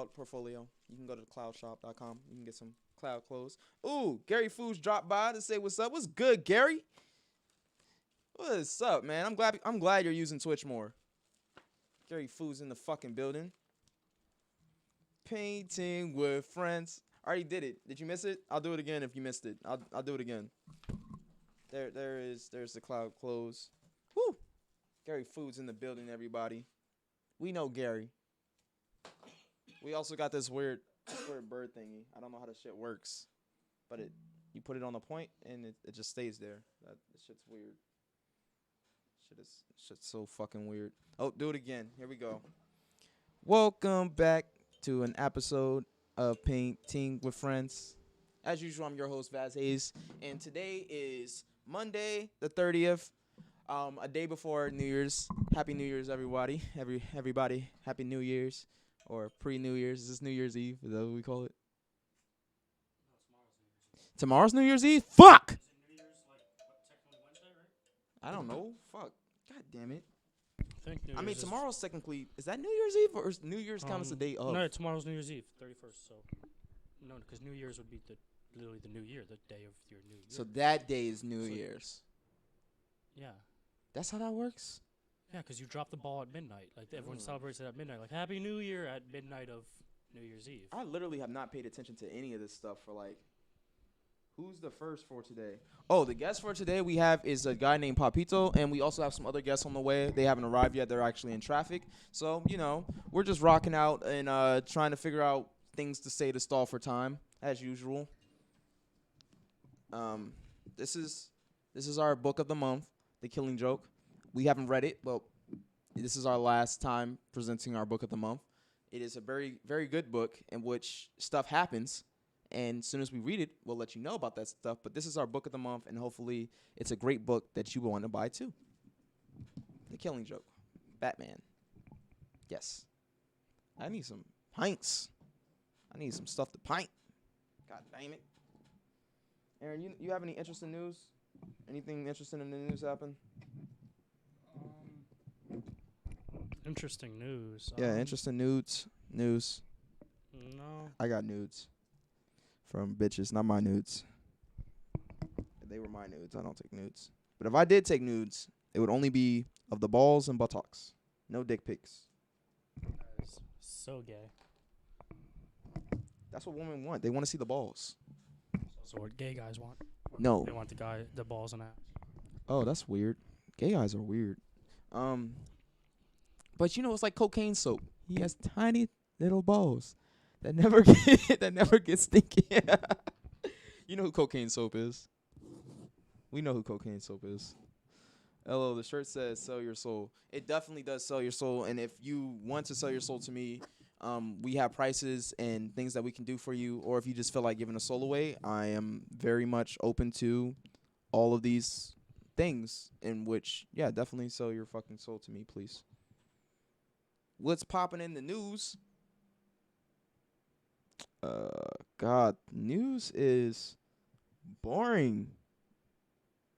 portfolio. You can go to cloudshop.com. You can get some cloud clothes. Ooh, Gary Foods dropped by to say what's up. What's good, Gary? What's up, man? I'm glad you're using Twitch more. Gary Foods in the fucking building. Painting with friends. I already did it. Did you miss it? I'll do it again if you missed it. I'll do it again. There's the cloud clothes. Woo! Gary Foods in the building, everybody. We know Gary. We also got this weird bird thingy. I don't know how this shit works, but you put it on the point and it just stays there. That shit's weird. Shit's so fucking weird. Oh, do it again. Here we go. Welcome back to an episode of Painting with Friends. As usual, I'm your host Vaz Hayes, and today is Monday the 30th. A day before New Year's. Happy New Year's, everybody. Everybody, Happy New Year's. Or pre-New Year's. Is this New Year's Eve? Is that what we call it? Tomorrow's New Year's Eve? Fuck! I don't know. Fuck. God damn it. I mean, tomorrow's technically... Is that New Year's Eve? Or is New Year's count as the day of? No, tomorrow's New Year's Eve, 31st. So, no, because New Year's would be literally the new year, the day of your new year. So that day is New Year's. Yeah. That's how that works? Yeah, because you drop the ball at midnight. Like, everyone celebrates it at midnight. Like, Happy New Year at midnight of New Year's Eve. I literally have not paid attention to any of this stuff for, like... Who's the first for today? Oh, the guest for today we have is a guy named Papito, and we also have some other guests on the way. They haven't arrived yet. They're actually in traffic. So, we're just rocking out and trying to figure out things to say to stall for time, as usual. This is our book of the month, The Killing Joke. We haven't read it, but this is our last time presenting our book of the month. It is a very, very good book in which stuff happens. And as soon as we read it, we'll let you know about that stuff. But this is our book of the month, and hopefully it's a great book that you will want to buy too. The Killing Joke. Batman. Yes. I need some pints. I need some stuff to pint. God damn it. Aaron, you have any interesting news? Anything interesting in the news happen? Interesting news. Yeah, interesting nudes. News. No. I got nudes. From bitches, not my nudes. If they were my nudes, I don't take nudes. But if I did take nudes, it would only be of the balls and buttocks. No dick pics. That is so gay. That's what women want. They want to see the balls. That's also what gay guys want. No. They want the balls and ass. Oh, that's weird. Gay guys are weird. But it's like cocaine soap. He has tiny little balls that never get stinky. You know who cocaine soap is. We know who cocaine soap is. Hello, the shirt says sell your soul. It definitely does sell your soul. And if you want to sell your soul to me, we have prices and things that we can do for you. Or if you just feel like giving a soul away, I am very much open to all of these things in which, yeah, definitely sell your fucking soul to me, please. What's popping in the news? God, news is boring.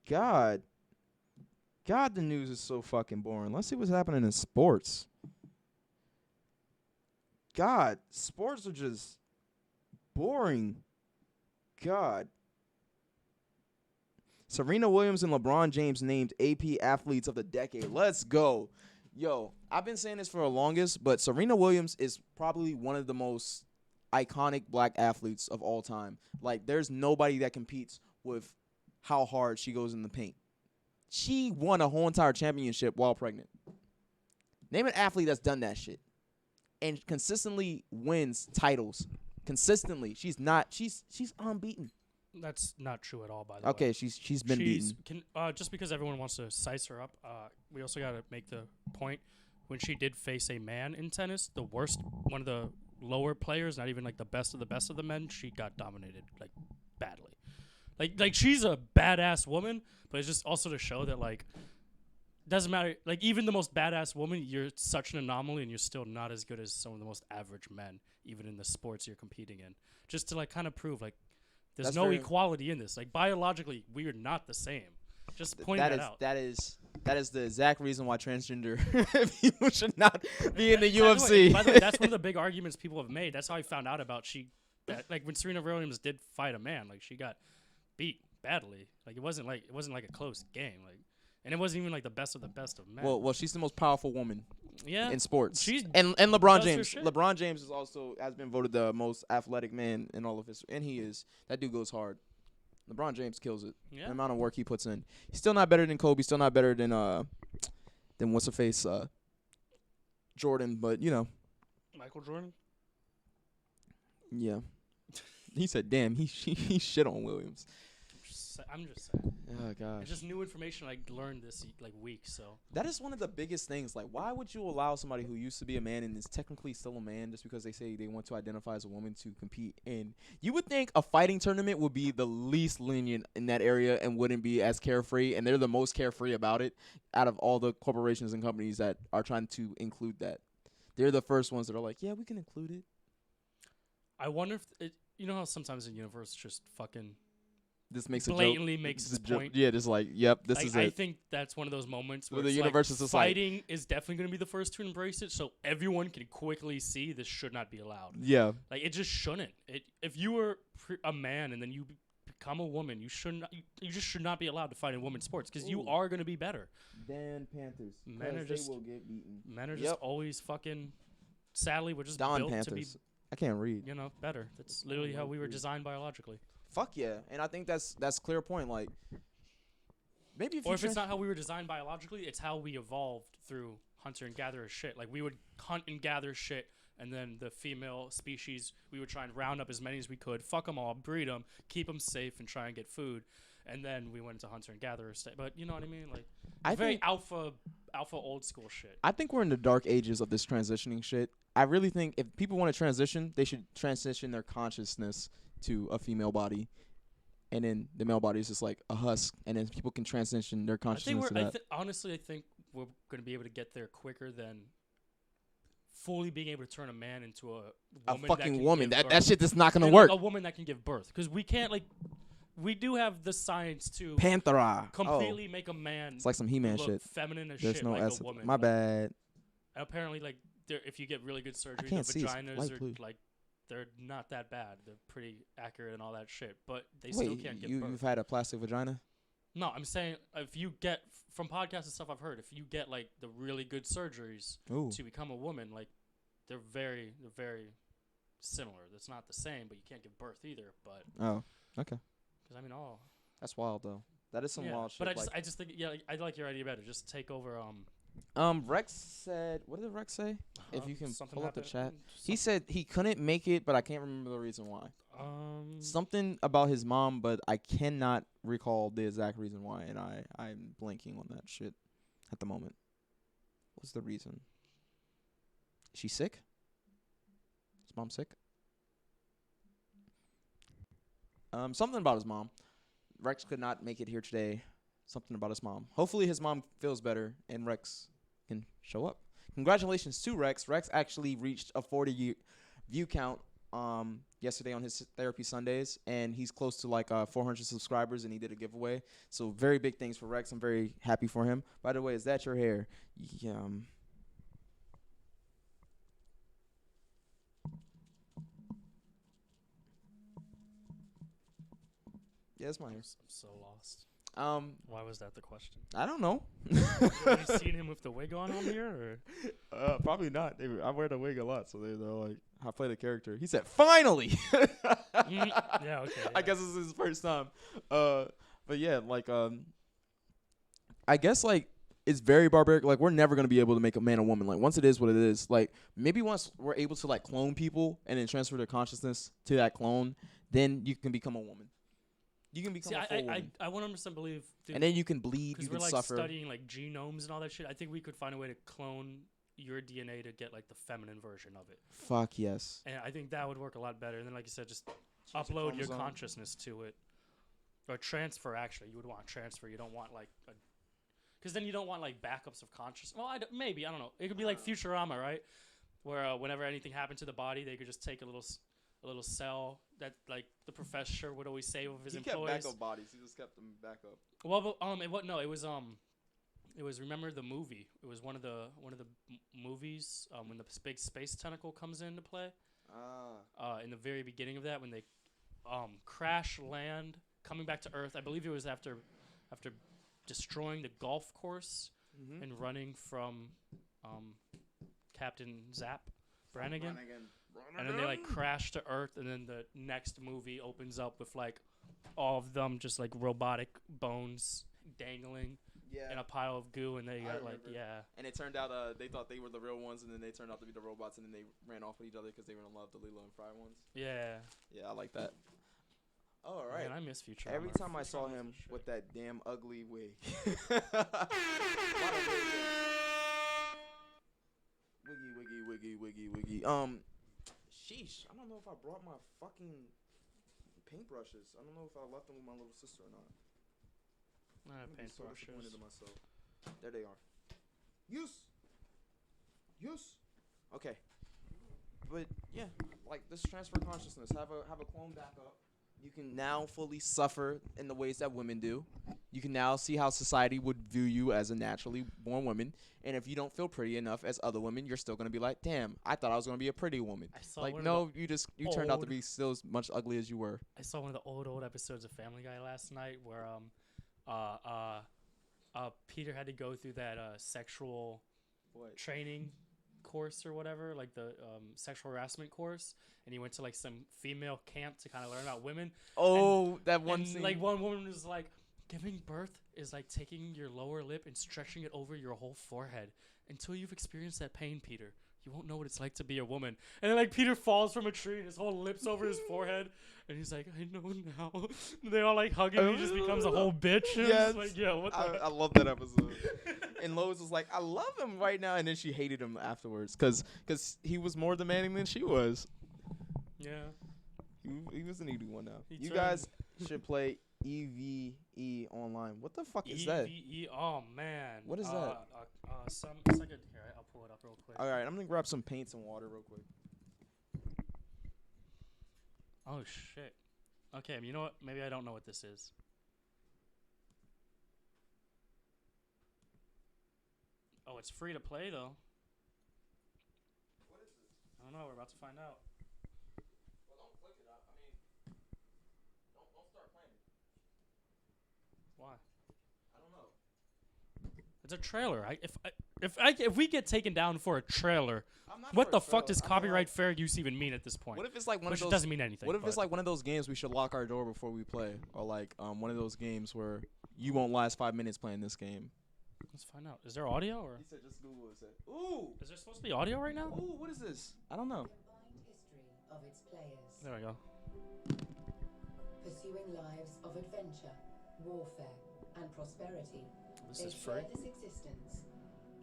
God, the news is so fucking boring. Let's see what's happening in sports. God, sports are just boring. God. Serena Williams and LeBron James named AP Athletes of the Decade. Let's go. Yo, I've been saying this for the longest, but Serena Williams is probably one of the most iconic black athletes of all time. Like, there's nobody that competes with how hard she goes in the paint. She won a whole entire championship while pregnant. Name an athlete that's done that shit and consistently wins titles. Consistently. She's unbeaten. That's not true at all, by the way. Okay, she's been beaten. Just because everyone wants to size her up, we also got to make the point, when she did face a man in tennis, one of the lower players, not even like the best of the men, she got dominated like badly. Like she's a badass woman, but it's just also to show that like doesn't matter. Like even the most badass woman, you're such an anomaly, and you're still not as good as some of the most average men, even in the sports you're competing in. Just to like kind of prove like there's no equality in this. Like biologically, we're not the same. Just pointing that out. That is the exact reason why transgender people should not be in the By the way- UFC. By the way, that's one of the big arguments people have made. That's how I found out about that like when Serena Williams did fight a man, like she got beat badly. Like it wasn't like a close game. Like, and it wasn't even like the best of men. well, she's the most powerful woman yeah, in sports. she's and LeBron does her James. shit. LeBron James has been voted the most athletic man in all of history, and he is. That dude goes hard. LeBron James kills it. yeah. The amount of work he puts in. He's still not better than Kobe. Still not better than what's her face Jordan. But you know, Michael Jordan. yeah. He said, "Damn, he shit on Williams." I'm just saying. Oh gosh. It's just new information I learned this like week. So That is one of the biggest things. Like, why would you allow somebody who used to be a man and is technically still a man just because they say they want to identify as a woman to compete in? You would think a fighting tournament would be the least lenient in that area and wouldn't be as carefree, and they're the most carefree about it out of all the corporations and companies that are trying to include that. They're the first ones that are like, yeah, we can include it. I wonder if you know how sometimes the universe just fucking This makes blatantly a joke. makes This its is a joke. point. Yeah, just like, yep, this Like, is I it. think that's one of those moments Where where the it's universe like is just like- fighting is definitely going to be the first to embrace it, so everyone can quickly see this should not be allowed. Yeah. Like it just shouldn't. If you were a man and then you become a woman, you shouldn't. You just should not be allowed to fight in women's sports because you Ooh. are going to be better. Dan Panthers. Men are 'cause just- they will get beaten. Men are Yep. just always fucking. Sadly, we're just Don built Panthers. to I can't read. be, better. That's literally how we were designed biologically. Fuck yeah, and I think that's clear point. Like, maybe if Or you if it's not how we were designed biologically, it's how we evolved through hunter and gatherer shit. Like we would hunt and gather shit, and then the female species, we would try and round up as many as we could, fuck them all, breed them, keep them safe, and try and get food. And then we went into hunter and gatherer state. But you know what I mean? Like I very think alpha old school shit. I think we're in the dark ages of this transitioning shit. I really think if people want to transition, they should transition their consciousness to a female body, and then the male body is just like a husk, and then people can transition their I think consciousness to that. honestly, I think we're going to be able to get there quicker than fully being able to turn a man into a A woman fucking that can woman. give That birth. shit is not gonna And, work. like, a woman that can give birth, because we can't we do have the science to Panthera. completely make a man It's like some He-Man look shit. feminine as There's shit no like S. a woman. My Like, bad. apparently, if you get really good surgery, can't the see, it's vaginas light are blue. they're not that bad. They're pretty accurate and all that shit, but they still Wait, can't give you've birth. had a plastic vagina? No, I'm saying if you get from podcasts and stuff I've heard, if you get like the really good surgeries Ooh. to become a woman, like they're very similar. That's not the same, but you can't give birth either. But Oh, okay. because I mean, all That's wild though. That is some yeah. wild shit. But like, I just think I like your idea better. Just take over. Rex said, what did Rex say? If you can something pull up the happened- chat. He said he couldn't make it, but I can't remember the reason why. Um, Something about his mom, but I cannot recall the exact reason why, and I'm blanking on that shit at the moment. What's the reason? Is she sick? Is mom sick? Something about his mom. Rex could not make it here today. Something about his mom. Hopefully his mom feels better and Rex can show up. Congratulations to Rex. Rex actually reached a 40 view count yesterday on his Therapy Sundays, and he's close to like 400 subscribers, and he did a giveaway. So very big things for Rex. I'm very happy for him. By the way, is that your hair? Yeah. Yeah, it's my hair. I'm so lost. Why was that the question? I don't know. Have you seen him with the wig on here? Or? Probably not. I wear the wig a lot, so they're like, I play the character. He said, finally. Yeah, okay. I guess this is his first time. But yeah, like, I guess like it's very barbaric. Like, we're never gonna be able to make a man a woman. Like, once it is what it is. Like, maybe once we're able to like clone people and then transfer their consciousness to that clone, then you can become a woman. You can become a full woman. I 100% believe. Dude, And then you can bleed. because You we're can like suffer. studying like genomes and all that shit. I think we could find a way to clone your DNA to get like the feminine version of it. Fuck yes. And I think that would work a lot better. And then, like you said, just Change the upload your chromosome. consciousness to it. Or transfer, actually. You would want transfer. You don't want like a. Because then you don't want like backups of consciousness. Well, maybe. I don't know. It could be like Futurama, right? Where whenever anything happened to the body, they could just take a little a little cell that like the professor would always save of his He kept employees. backup bodies. He just kept them back up. Well, it was remember the movie. It was one of the movies when the big space tentacle comes into play. In the very beginning of that, when they crash land coming back to Earth. I believe it was after destroying the golf course Mm-hmm. and running from Captain Zap Brannigan. And then they like crash to Earth, and then the next movie opens up with like all of them just like robotic bones dangling in a pile of goo, and they got like And it turned out they thought they were the real ones, and then they turned out to be the robots, and then they ran off with each other because they were in love, the Lilo and Fry ones. Yeah. Yeah, I like that. Oh, all right. Man, I miss Futurama. Every time I saw him with that damn ugly wig. Wiggy. Sheesh. I don't know if I brought my fucking paintbrushes. I don't know if I left them with my little sister or not. I'm gonna be so disappointed in myself. There they are. Use. Okay. But yeah, like this transfer consciousness. Have a clone backup. You can now fully suffer in the ways that women do. You can now see how society would view you as a naturally born woman. And if you don't feel pretty enough as other women, you're still gonna be like, damn, I thought I was gonna be a pretty woman. Like, no, you turned out to be still as much ugly as you were. I saw one of the old episodes of Family Guy last night where Peter had to go through that sexual training course or whatever, like the sexual harassment course, and he went to like some female camp to kind of learn about women. Oh, that one scene. Like one woman was like, giving birth is like taking your lower lip and stretching it over your whole forehead. Until you've experienced that pain, Peter, you won't know what it's like to be a woman. And then like Peter falls from a tree and his whole lips over his forehead, and he's like, I know now. And they all like hug him. He just becomes a whole bitch. Yes. Like, yeah, what the I love that episode. And Lois was like, I love him right now, and then she hated him afterwards because he was more demanding than she was. Yeah. He was an easy one now. You guys should play EVE online. What the fuck is that? EVE, oh man. What is that? Some second here. I'll pull it up real quick. All right, I'm gonna grab some paints and water real quick. Oh shit. Okay, you know what? Maybe I don't know what this is. Oh, it's free to play though. What is this? I don't know. We're about to find out. Well, don't click it. I mean, don't start playing it. Why? I don't know. It's a trailer. If we get taken down for a trailer, what for the a fuck trailer. does I mean, copyright like, fair use even mean at this point? What if it's like one Which of those? doesn't mean anything. What if it's but- like one of those games we should lock our door before we play, or like one of those games where you won't last 5 minutes playing this game? Let's find out. Is there audio or? He said just Google it. Said, ooh, Is there supposed to be audio right now? ooh, what is this? I don't know. Combined history of its players, There we go. pursuing lives of adventure, warfare, and prosperity. This They is free. share this existence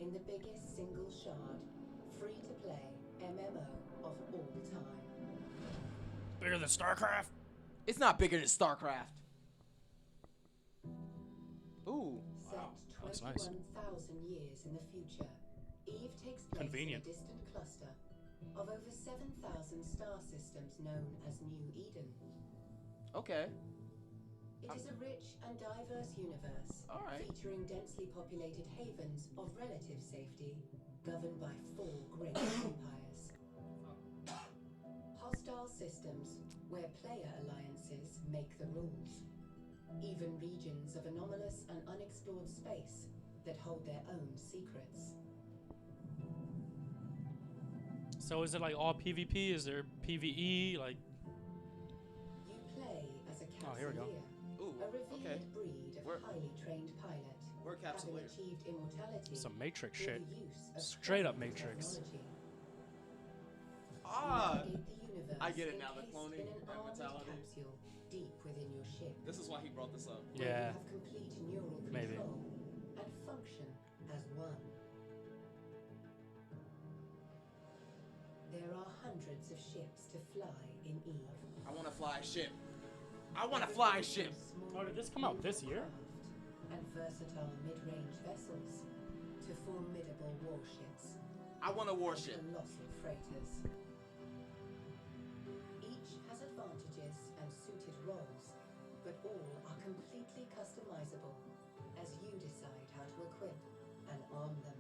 in the biggest single shard, free-to-play MMO of all time. Bigger than StarCraft. It's not bigger than StarCraft. Ooh. Set That's nice. 21,000 years in the future, EVE takes place Convenient. in a distant cluster of over 7,000 star systems known as New Eden. Okay. It is a rich and diverse universe, All right. featuring densely populated havens of relative safety, governed by 4 great empires. Hostile systems where player alliances make the rules. Even regions of anomalous and unexplored space that hold their own secrets. So is it like all PvP? Is there PvE? Like, You play as a Oh, here we go. Capsuleer, Ooh. a revered Okay. breed of We're- highly trained pilot, We're having Capsuleer. achieved immortality some Matrix through shit. the use of Straight up cloning Matrix. technology. Ah. Navigate the universe I get it now, the encased cloning, in an that armored mentality. capsule deep within your ship. This is why he brought this up. Where Yeah. you have complete neural Maybe. control and function as one. There are hundreds of ships to fly in Eve. I want to fly a ship. I want to fly a ship. Oh, did this come out this year? And versatile mid-range vessels to formidable warships. I want a warship. Colossal freighters. Each roles, but all are completely customizable as you decide how to equip and arm them.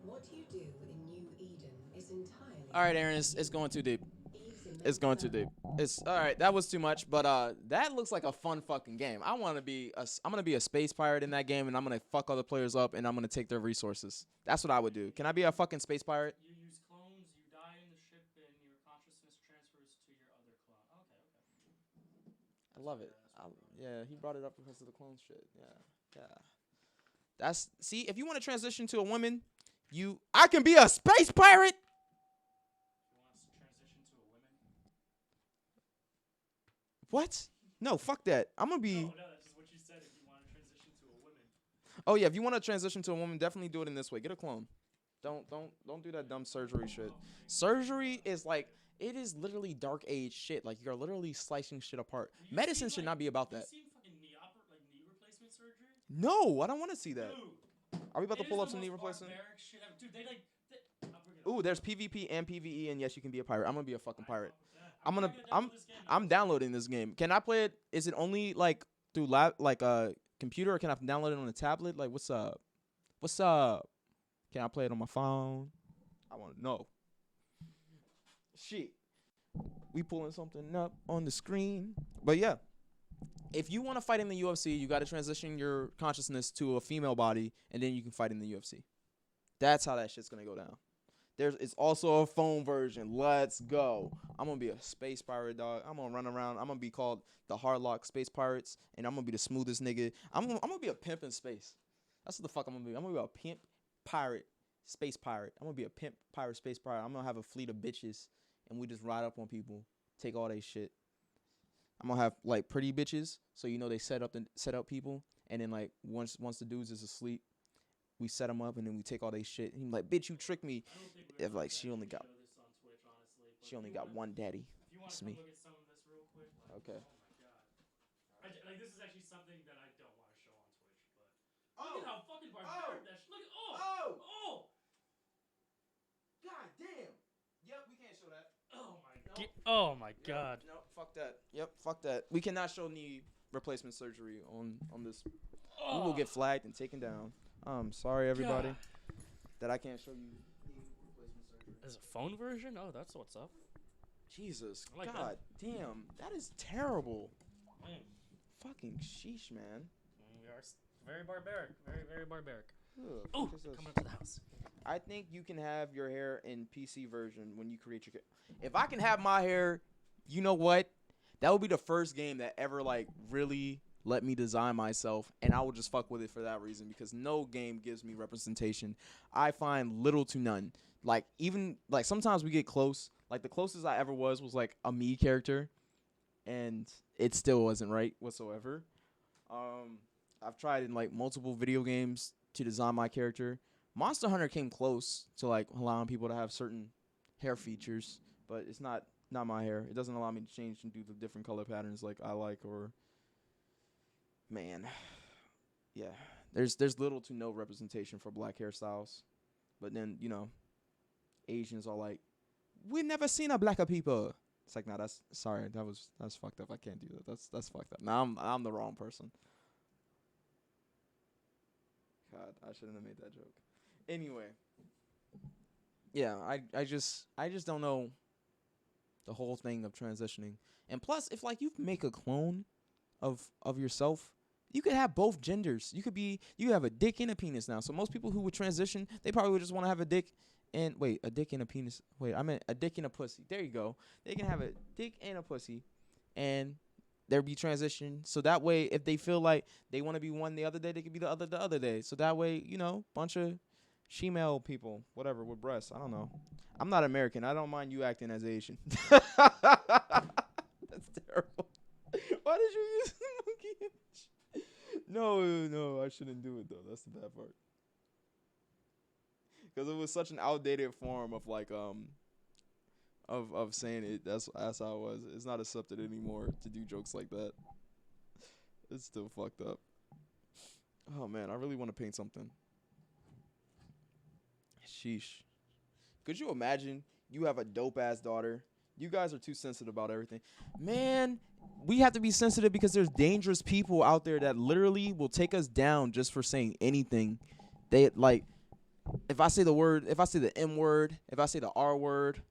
What you do in New Eden is entirely. All right, Aaron, it's going too deep. Eve's It's going too deep. It's all right. That was too much, but that looks like a fun fucking game. I'm gonna be a space pirate in that game, and I'm gonna fuck other players up, and I'm gonna take their resources. That's what I would do. Can I be a fucking space pirate? You use clones, you die in the ship, and your consciousness transfers to your other clone. Okay. I love it. Yeah, he brought it up because of the clone shit. Yeah. That's see, if you want to transition to a woman, I can be a space pirate. You want us to transition to a woman? What? No, fuck that. I'm gonna be. No, that's just what you said. If you want to transition to a woman. Oh yeah, if you want to transition to a woman, definitely do it in this way. Get a clone. Don't do that dumb surgery shit. Surgery is like it is literally dark age shit. Like you're literally slicing shit apart. Medicine should not be about that. You seen fucking knee replacement surgery? No, I don't want to see that. Dude, Are we about to it pull is up the some knee most replacement? barbaric shit ever. Dude, I'll bring it up. Ooh, there's PvP and PvE, and yes, you can be a pirate. I'm gonna be a fucking pirate. I'm I'm download this game. I'm downloading this game. Can I play it? Is it only like through computer, or can I download it on a tablet? Like, what's up? What's up? Can I play it on my phone? I want to know. Shit. We pulling something up on the screen. But yeah, if you want to fight in the UFC, you got to transition your consciousness to a female body, and then you can fight in the UFC. That's how that shit's gonna go down. It's also a phone version. Let's go. I'm gonna be a space pirate, dog. I'm gonna run around. I'm gonna be called the Hardlock Space Pirates, and I'm gonna be the smoothest nigga. I'm gonna be a pimp in space. That's what the fuck I'm gonna be. I'm gonna be a pimp pirate, space pirate. I'm gonna be a pimp pirate, space pirate. I'm gonna have a fleet of bitches, and we just ride up on people, take all they shit. I'm gonna have like pretty bitches, so you know they set up people, and then like once the dudes is asleep, we set them up, and then we take all they shit. And he's like, bitch, you tricked me. If like she only got one daddy. If you want It's to me. look at some of this real quick. Like, Okay. Oh my god. Like this is actually something that I don't want to show on Twitch, but Oh. look at how fucking barbaric that shit. Look at oh. God damn. Yep, we can't show that. Oh my god. No, fuck that. Yep, fuck that. We cannot show knee replacement surgery on this. We will get flagged and taken down. Sorry everybody that I can't show you knee replacement surgery. There's a phone version? Oh, that's what's up. Jesus, I like God damn, that is terrible. Mm. Fucking sheesh, man. We are very barbaric. Very, very barbaric. Ugh, Oh, fuck is this? coming up to the house. I think you can have your hair in PC version when you create your. If I can have my hair, you know what? That would be the first game that ever like really let me design myself, and I will just fuck with it for that reason because no game gives me representation. I find little to none. Like even like sometimes we get close. Like the closest I ever was like a me character, and it still wasn't right whatsoever. I've tried in like multiple video games to design my character. Monster Hunter came close to like allowing people to have certain hair features, but it's not my hair. It doesn't allow me to change and do the different color patterns like I like or man. Yeah. There's little to no representation for black hairstyles. But then, you know, Asians are like, "We never seen a blacker people." It's like, "No, that's fucked up. I can't do that. That's fucked up." Now I'm the wrong person. God, I shouldn't have made that joke. Anyway, yeah, I just don't know the whole thing of transitioning. And plus, if like you make a clone of yourself, you could have both genders. You have a dick and a penis now. So most people who would transition, they probably would just want to have a dick and a dick and a penis. Wait, I meant a dick and a pussy. There you go. They can have a dick and a pussy, and there be transition. So that way, if they feel like they want to be one the other day, they could be the other day. So that way, you know, bunch of she-male people, whatever, with breasts. I don't know. I'm not American. I don't mind you acting as Asian. That's terrible. Why did you use the monkey image? No, I shouldn't do it though. That's the bad part. Because it was such an outdated form of like of saying it. That's how it was. It's not accepted anymore to do jokes like that. It's still fucked up. Oh man, I really want to paint something. Sheesh. Could you imagine you have a dope ass daughter? You guys are too sensitive about everything. Man, we have to be sensitive because there's dangerous people out there that literally will take us down just for saying anything. They like if I say the word, if I say the M word, if I say the R word,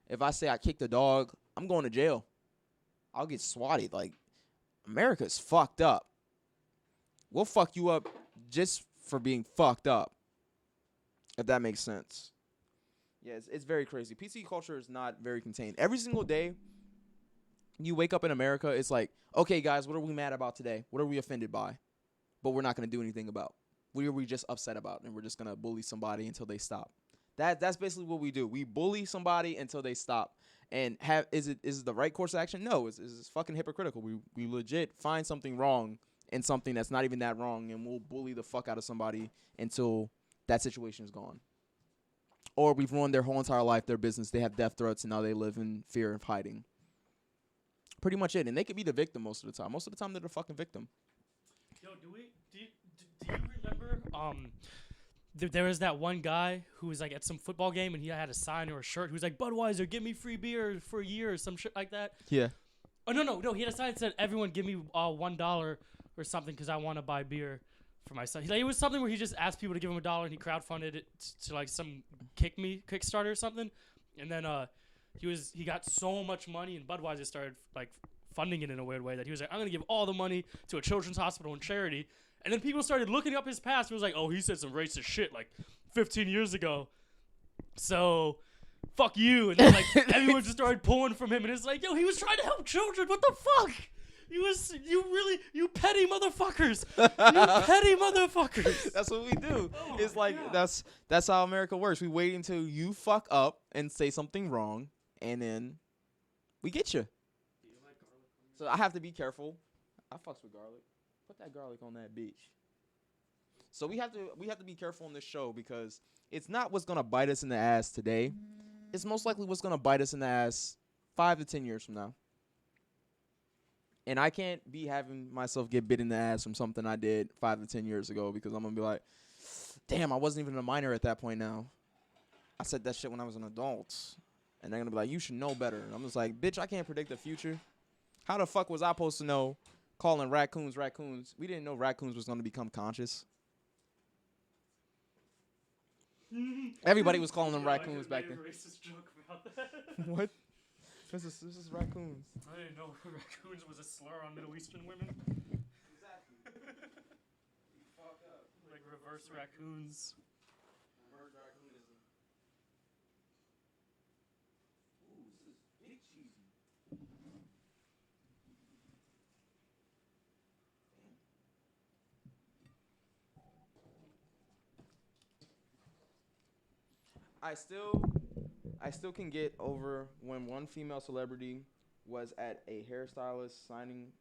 if I say I kicked a dog, I'm going to jail. I'll get swatted. Like, America's fucked up. We'll fuck you up just for being fucked up. If that makes sense. Yeah, it's very crazy. PC culture is not very contained. Every single day, you wake up in America, it's like, okay, guys, what are we mad about today? What are we offended by? But we're not going to do anything about. What are we just upset about? And we're just going to bully somebody until they stop. That's basically what we do. We bully somebody until they stop. And is it the right course of action? No, it's fucking hypocritical. We legit find something wrong in something that's not even that wrong, and we'll bully the fuck out of somebody until that situation is gone. Or we've ruined their whole entire life, their business. They have death threats, and now they live in fear of hiding. Pretty much it. And they could be the victim most of the time. Most of the time, they're the fucking victim. Yo, do you remember? There was that one guy who was like at some football game and he had a sign or a shirt who was like, Budweiser, give me free beer for a year or some shit like that. Yeah. Oh, no. He had a sign that said, everyone give me $1 or something because I want to buy beer for my son. It was something where he just asked people to give him $1 and he crowdfunded it to like some Kickstarter or something. And then he got so much money and Budweiser started like funding it in a weird way that he was like, I'm going to give all the money to a children's hospital and charity. And then people started looking up his past. It was like, oh, he said some racist shit like 15 years ago. So, fuck you. And then like everyone just started pulling from him. And it's like, yo, he was trying to help children. What the fuck? You petty motherfuckers. You petty motherfuckers. That's what we do. Oh It's my like God. that's how America works. We wait until you fuck up and say something wrong, and then we get you. So I have to be careful. I fucks with garlic. Put that garlic on that bitch. So we have to be careful on this show because it's not what's gonna bite us in the ass today. It's most likely what's gonna bite us in the ass 5 to 10 years from now. And I can't be having myself get bit in the ass from something I did 5 to 10 years ago because I'm gonna be like, damn, I wasn't even a minor at that point now. I said that shit when I was an adult. And they're gonna be like, you should know better. And I'm just like, bitch, I can't predict the future. How the fuck was I supposed to know calling raccoons? We didn't know raccoons was gonna become conscious. Everybody was calling them raccoons back then. Racist joke about that. What? This is raccoons. I didn't know raccoons was a slur on Middle Eastern women. Exactly. Like reverse raccoons. Reverse raccoon. Ooh, this is big cheesy. I still can get over when one female celebrity was at a hairstylist singing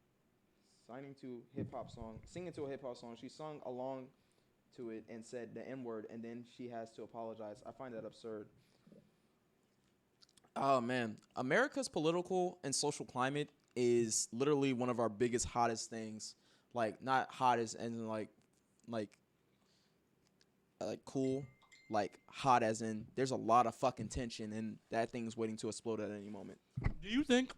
to a hip hop song. She sung along to it and said the N word, and then she has to apologize. I find that absurd. Oh man, America's political and social climate is literally one of our biggest, hottest things. Like not hottest as in like cool. Like hot as in there's a lot of fucking tension and that thing's waiting to explode at any moment. Do you think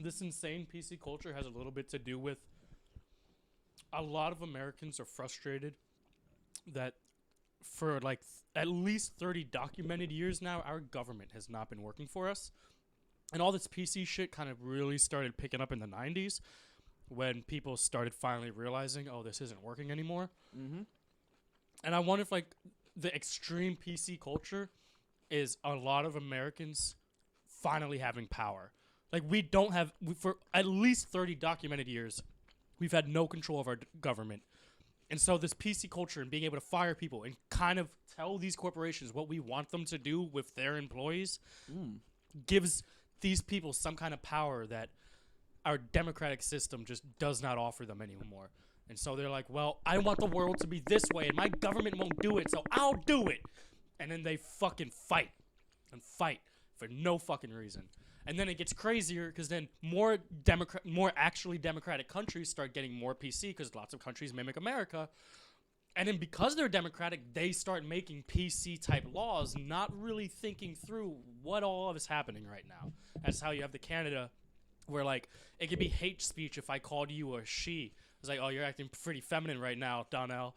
this insane PC culture has a little bit to do with a lot of Americans are frustrated that for like at least 30 documented years now, our government has not been working for us. And all this PC shit kind of really started picking up in the 90s when people started finally realizing, oh, this isn't working anymore. Mm-hmm. And I wonder if, like, the extreme PC culture is a lot of Americans finally having power. Like, for at least 30 documented years, we've had no control of our government. And so this PC culture and being able to fire people and kind of tell these corporations what we want them to do with their employees gives these people some kind of power that our democratic system just does not offer them anymore. And so they're like, well, I want the world to be this way, and my government won't do it, so I'll do it. And then they fucking fight for no fucking reason. And then it gets crazier because then more actually democratic countries start getting more PC because lots of countries mimic America. And then because they're democratic, they start making PC type laws, not really thinking through what all of is happening right now. That's how you have the Canada where like it could be hate speech if I called you a she. It's like, oh, you're acting pretty feminine right now, Donnell.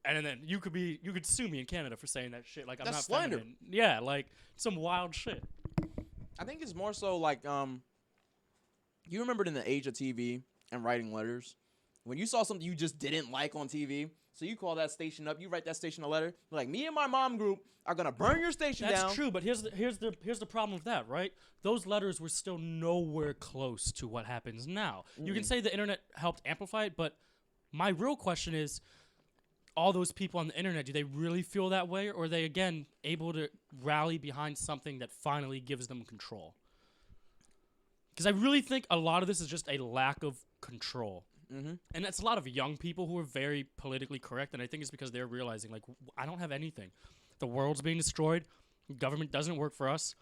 And then you could sue me in Canada for saying that shit. Like I'm That's not slander. feminine. Yeah, like some wild shit. I think it's more so like you remembered in the age of TV and writing letters when you saw something you just didn't like on TV. So you call that station up, you write that station a letter. Like, me and my mom group are gonna burn your station down. That's true, but here's the problem with that, right? Those letters were still nowhere close to what happens now. You can say the internet helped amplify it, but my real question is, all those people on the internet, do they really feel that way, or are they again able to rally behind something that finally gives them control? Because I really think a lot of this is just a lack of control. And that's a lot of young people who are very politically correct, and I think it's because they're realizing, like, I don't have anything. The world's being destroyed. Government doesn't work for us.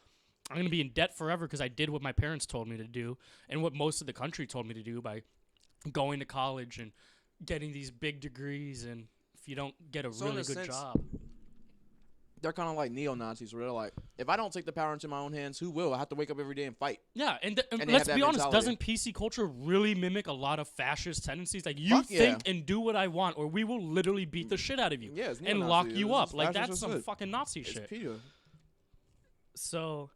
I'm going to be in debt forever because I did what my parents told me to do and what most of the country told me to do by going to college and getting these big degrees, and if you don't get a So in really a good sense, job. They're kind of like neo-Nazis, where they're like, if I don't take the power into my own hands, who will? I have to wake up every day and fight. Yeah, and they have let's that be honest, mentality. doesn't PC culture really mimic a lot of fascist tendencies? Like, you Fuck yeah. think and do what I want, or we will literally beat the shit out of you Yeah, it's and neo-Nazi. lock It's you just up. Like, fascist that's as some shit. fucking Nazi It's shit. PETA. So,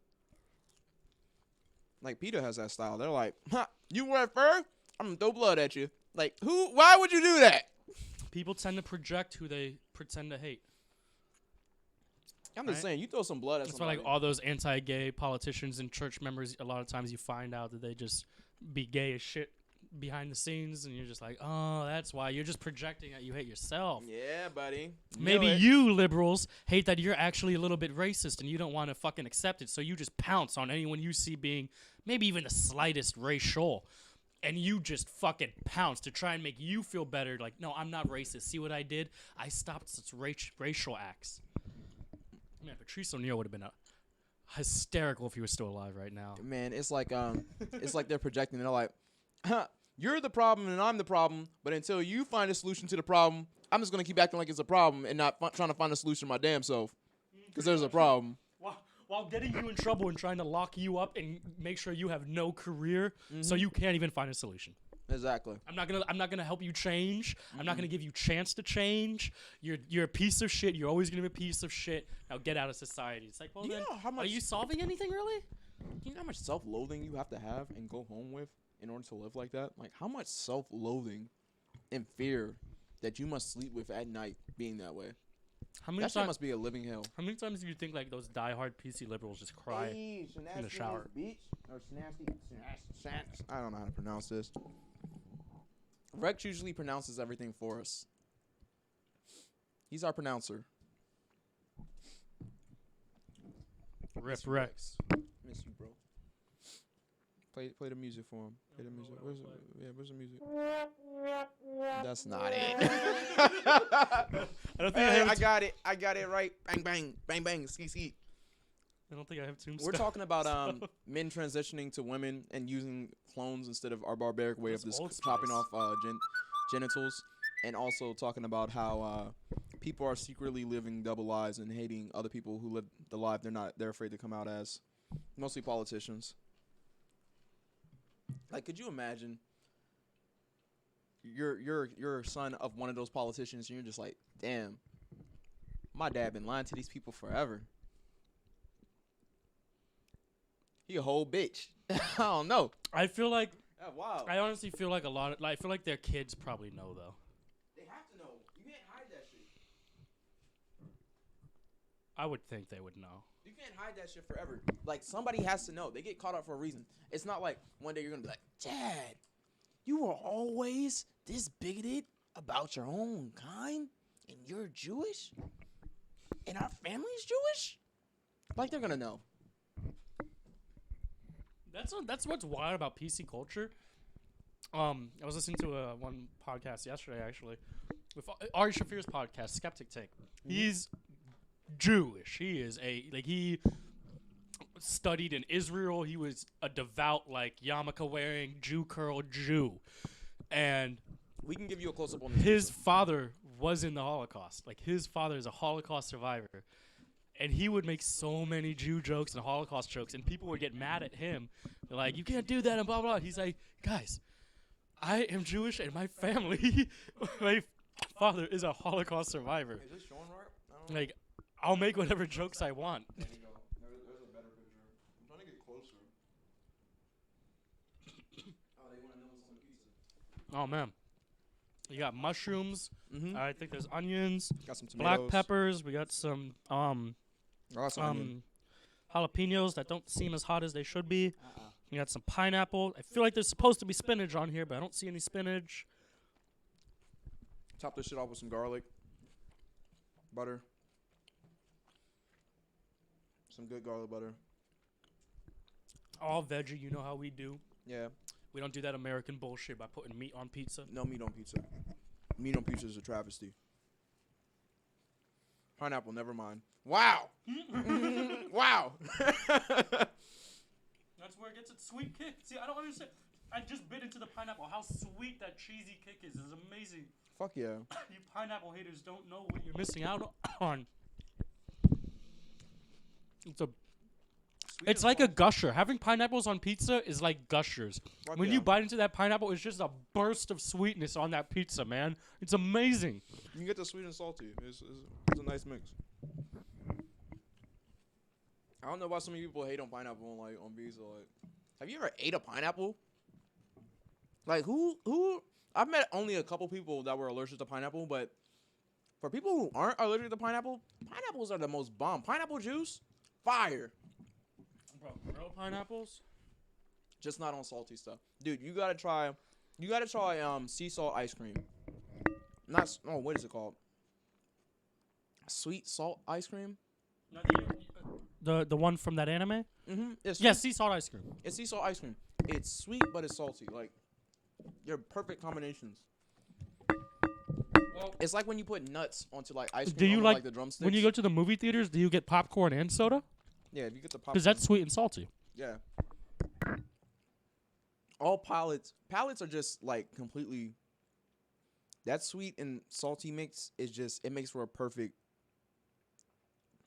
Like, PETA has that style. They're like, you wear fur? I'm gonna throw blood at you. Like, who? Why would you do that? people tend to project who they pretend to hate. I'm just Right. saying, you throw some blood at That's why, somebody. like, all those anti-gay politicians and church members, a lot of times you find out that they just be gay as shit behind the scenes, and you're just like, oh, that's why. You're just projecting that you hate yourself. Yeah, buddy. Maybe Knew it. you liberals hate that you're actually a little bit racist and you don't want to fucking accept it, so you just pounce on anyone you see being maybe even the slightest racial, and you just fucking pounce to try and make you feel better. Like, no, I'm not racist. See what I did? I stopped such racial acts. Man, Patrice O'Neal would have been hysterical if he was still alive right now. Man, it's like they're projecting. They're like, you're the problem and I'm the problem, but until you find a solution to the problem, I'm just gonna keep acting like it's a problem and not trying to find a solution my damn self, because there's a problem. While getting you in trouble and trying to lock you up and make sure you have no career, so you can't even find a solution. Exactly. I'm not gonna help you change. I'm not gonna give you chance to change. You're a piece of shit. You're always gonna be a piece of shit. Now get out of society. It's like, well, You then, know how are much- you solving anything really? You know how much self-loathing you have to have and go home with in order to live like that? Like, how much self-loathing and fear that you must sleep with at night being that way? How many That shit times? must be a living hell. How many times do you think like those diehard PC liberals just cry in the shower? Or I don't know how to pronounce this. Rex usually pronounces everything for us. He's our pronouncer. Rip Miss you, Rex. Miss you, bro. Play the music for him. Play the music. Where's the music? That's not it. I don't think Hey, I I got it. I got it right. Bang bang bang bang. Ski ski. I don't think I have tombstone. We're talking about men transitioning to women and using clones instead of our barbaric way of That's just Old chopping Spice. off genitals, and also talking about how people are secretly living double lives and hating other people who live the life they're afraid to come out as, mostly politicians. Like, could you imagine you're a son of one of those politicians and you're just like, damn, my dad been lying to these people forever. He a whole bitch. I don't know. I feel like Wow. I honestly feel like a lot of I feel like their kids probably know though. They have to know. You can't hide that shit. I would think they would know. You can't hide that shit forever. Like, somebody has to know. They get caught up for a reason. It's not like one day you're gonna be like, Dad, you were always this bigoted about your own kind, and you're Jewish, and our family's Jewish. Like, they're gonna know. That's what's wild about PC culture. I was listening to one podcast yesterday actually, with Ari Shafir's podcast, Skeptic Take. He's Jewish. He is he studied in Israel. He was a devout, like, yarmulke wearing Jew curl Jew, and We can give you a close up on this. his father was in the Holocaust. Like his father is a Holocaust survivor. And he would make so many Jew jokes and Holocaust jokes, and people would get mad at him. They're like, you can't do that, and blah, blah, blah. He's like, guys, I am Jewish, and my family, my father is a Holocaust survivor. Is this showing right? I don't know. Like, I'll make whatever jokes I want. There you go. There's a better picture. I'm trying to get closer. Oh, they want to know what's on the pizza. Oh, man. You got mushrooms. Mm-hmm. I think there's onions, Got some tomatoes. black peppers. We got some Onion. jalapenos that don't seem as hot as they should be. We got some pineapple. I feel like there's supposed to be spinach on here, but I don't see any spinach. Top this shit off with some garlic, butter, some good garlic butter. All veggie, you know how we do. Yeah, We don't do that American bullshit by putting meat on pizza. no meat on pizza. Meat on pizza is a travesty. Pineapple, never mind. Wow. Wow. That's where it gets its sweet kick. See, I don't understand. I just bit into the pineapple. How sweet that cheesy kick is. It's amazing. Fuck yeah. You pineapple haters don't know what you're missing out on. It's like a gusher. Having pineapples on pizza is like gushers. Fuck When yeah. you bite into that pineapple, it's just a burst of sweetness on that pizza, man. It's amazing. You get the sweet and salty. It's a nice mix. I don't know why so many people hate on pineapple on pizza. Like, have you ever ate a pineapple? Like who? I've met only a couple people that were allergic to pineapple, but for people who aren't allergic to pineapple, pineapples are the most bomb. Pineapple juice, fire. Bro, real pineapples? Just not on salty stuff, dude. You gotta try sea salt ice cream. What is it called? Sweet salt ice cream. The one from that anime? Mm-hmm. Yeah, sea salt ice cream. It's sea salt ice cream. It's sweet, but it's salty. Like, they're perfect combinations. Well, It's like when you put nuts onto like ice cream. do you on, like the drumsticks? when you go to the movie theaters? Do you get popcorn and soda? Yeah, if you get the popcorn. Because that's sweet and salty. Yeah. All palates are just like completely. That sweet and salty mix is just it makes for a perfect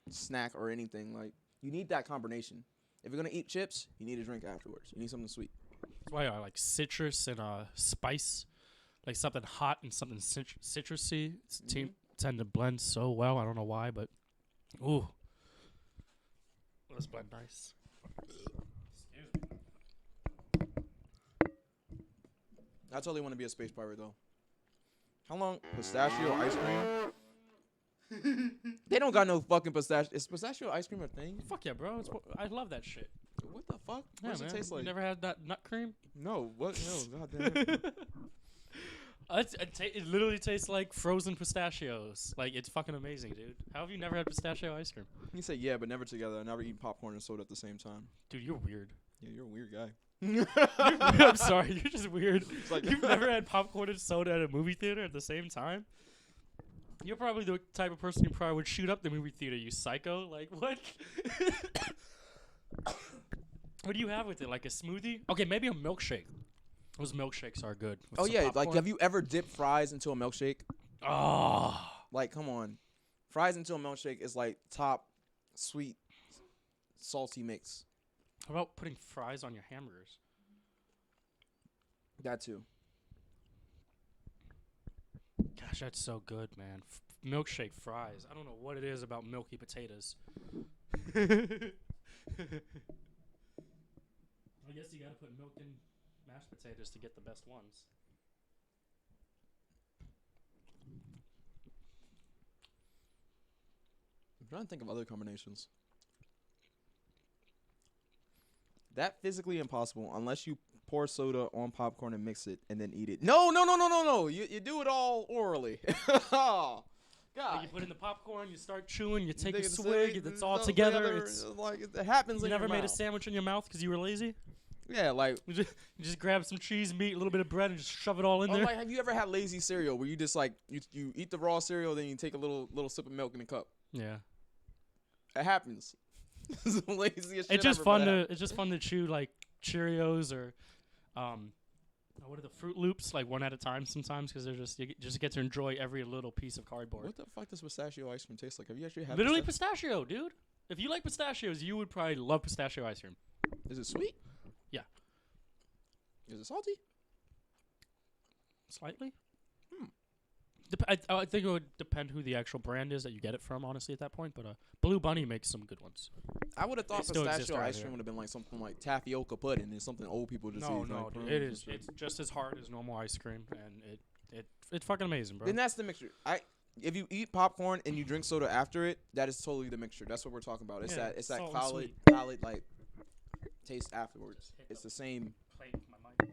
snack or anything. Like you need that combination. If you're gonna eat chips, you need a drink afterwards. You need something sweet. That's why I like citrus and spice, like something hot and something citrusy. Tend to blend so well. I don't know why, but ooh, let's blend nice. Excuse me. I totally want to be a space pirate though. How long pistachio ice cream? They don't got no fucking pistachio. Is pistachio ice cream a thing? Fuck yeah, bro! I love that shit. What the fuck? Yeah, What does man. it taste You like? never had that nut cream? No. What? No. God damn it. It literally tastes like frozen pistachios. Like, it's fucking amazing, dude. How have you never had pistachio ice cream? You say yeah, but never together. I never eat popcorn and soda at the same time. Dude, you're weird. Yeah, you're a weird guy. I'm sorry, you're just weird. like- You've never had popcorn and soda at a movie theater at the same time? You're probably the type of person who probably would shoot up the movie theater, you psycho. Like, what? What do you have with it? Like a smoothie? Okay, maybe a milkshake. Those milkshakes are good. with Oh some yeah, like popcorn. have you ever dipped fries into a milkshake? Oh. Like, come on. Fries into a milkshake is like top sweet, salty mix. How about putting fries on your hamburgers? That too. Gosh, that's so good, man. Milkshake fries. I don't know what it is about milky potatoes. I guess you gotta put milk in mashed potatoes to get the best ones. I'm trying to think of other combinations. That physically impossible unless you pour soda on popcorn and mix it and then eat it. No. You do it all orally. Oh, God. Like you put in the popcorn, you start chewing, you take a Take it swig, it's all together. It's, like it happens. you in never your made a mouth. sandwich in your mouth because you were lazy? Yeah, like. You just grab some cheese, meat, a little bit of bread, and just shove it all in Oh, there? like, have you ever had lazy cereal where you just like you eat the raw cereal, then you take a little sip of milk in a cup? Yeah. It happens. It's the laziest shit It's just ever, fun but to chew like Cheerios or What are the Fruit Loops? Like one at a time sometimes because they're just you just get to enjoy every little piece of cardboard. What the fuck does pistachio ice cream taste like? Have you actually had? Literally pistachio, dude. If you like pistachios, you would probably love pistachio ice cream. Is it sweet? Yeah. Is it salty? Slightly. I think it would depend who the actual brand is that you get it from, honestly, at that point. But Blue Bunny makes some good ones. I would have thought still exist pistachio around ice here. cream would have been like something like tapioca pudding and something old people just No, eat. no, like dude, prunes it and is. shit. It's just as hard as normal ice cream, and it's fucking amazing, bro. Then that's the mixture. If you eat popcorn and you drink soda after it, that is totally the mixture. That's what we're talking about. It's Yeah, that salt and cloud sweet. like taste afterwards. It's the same. Plate with my mic.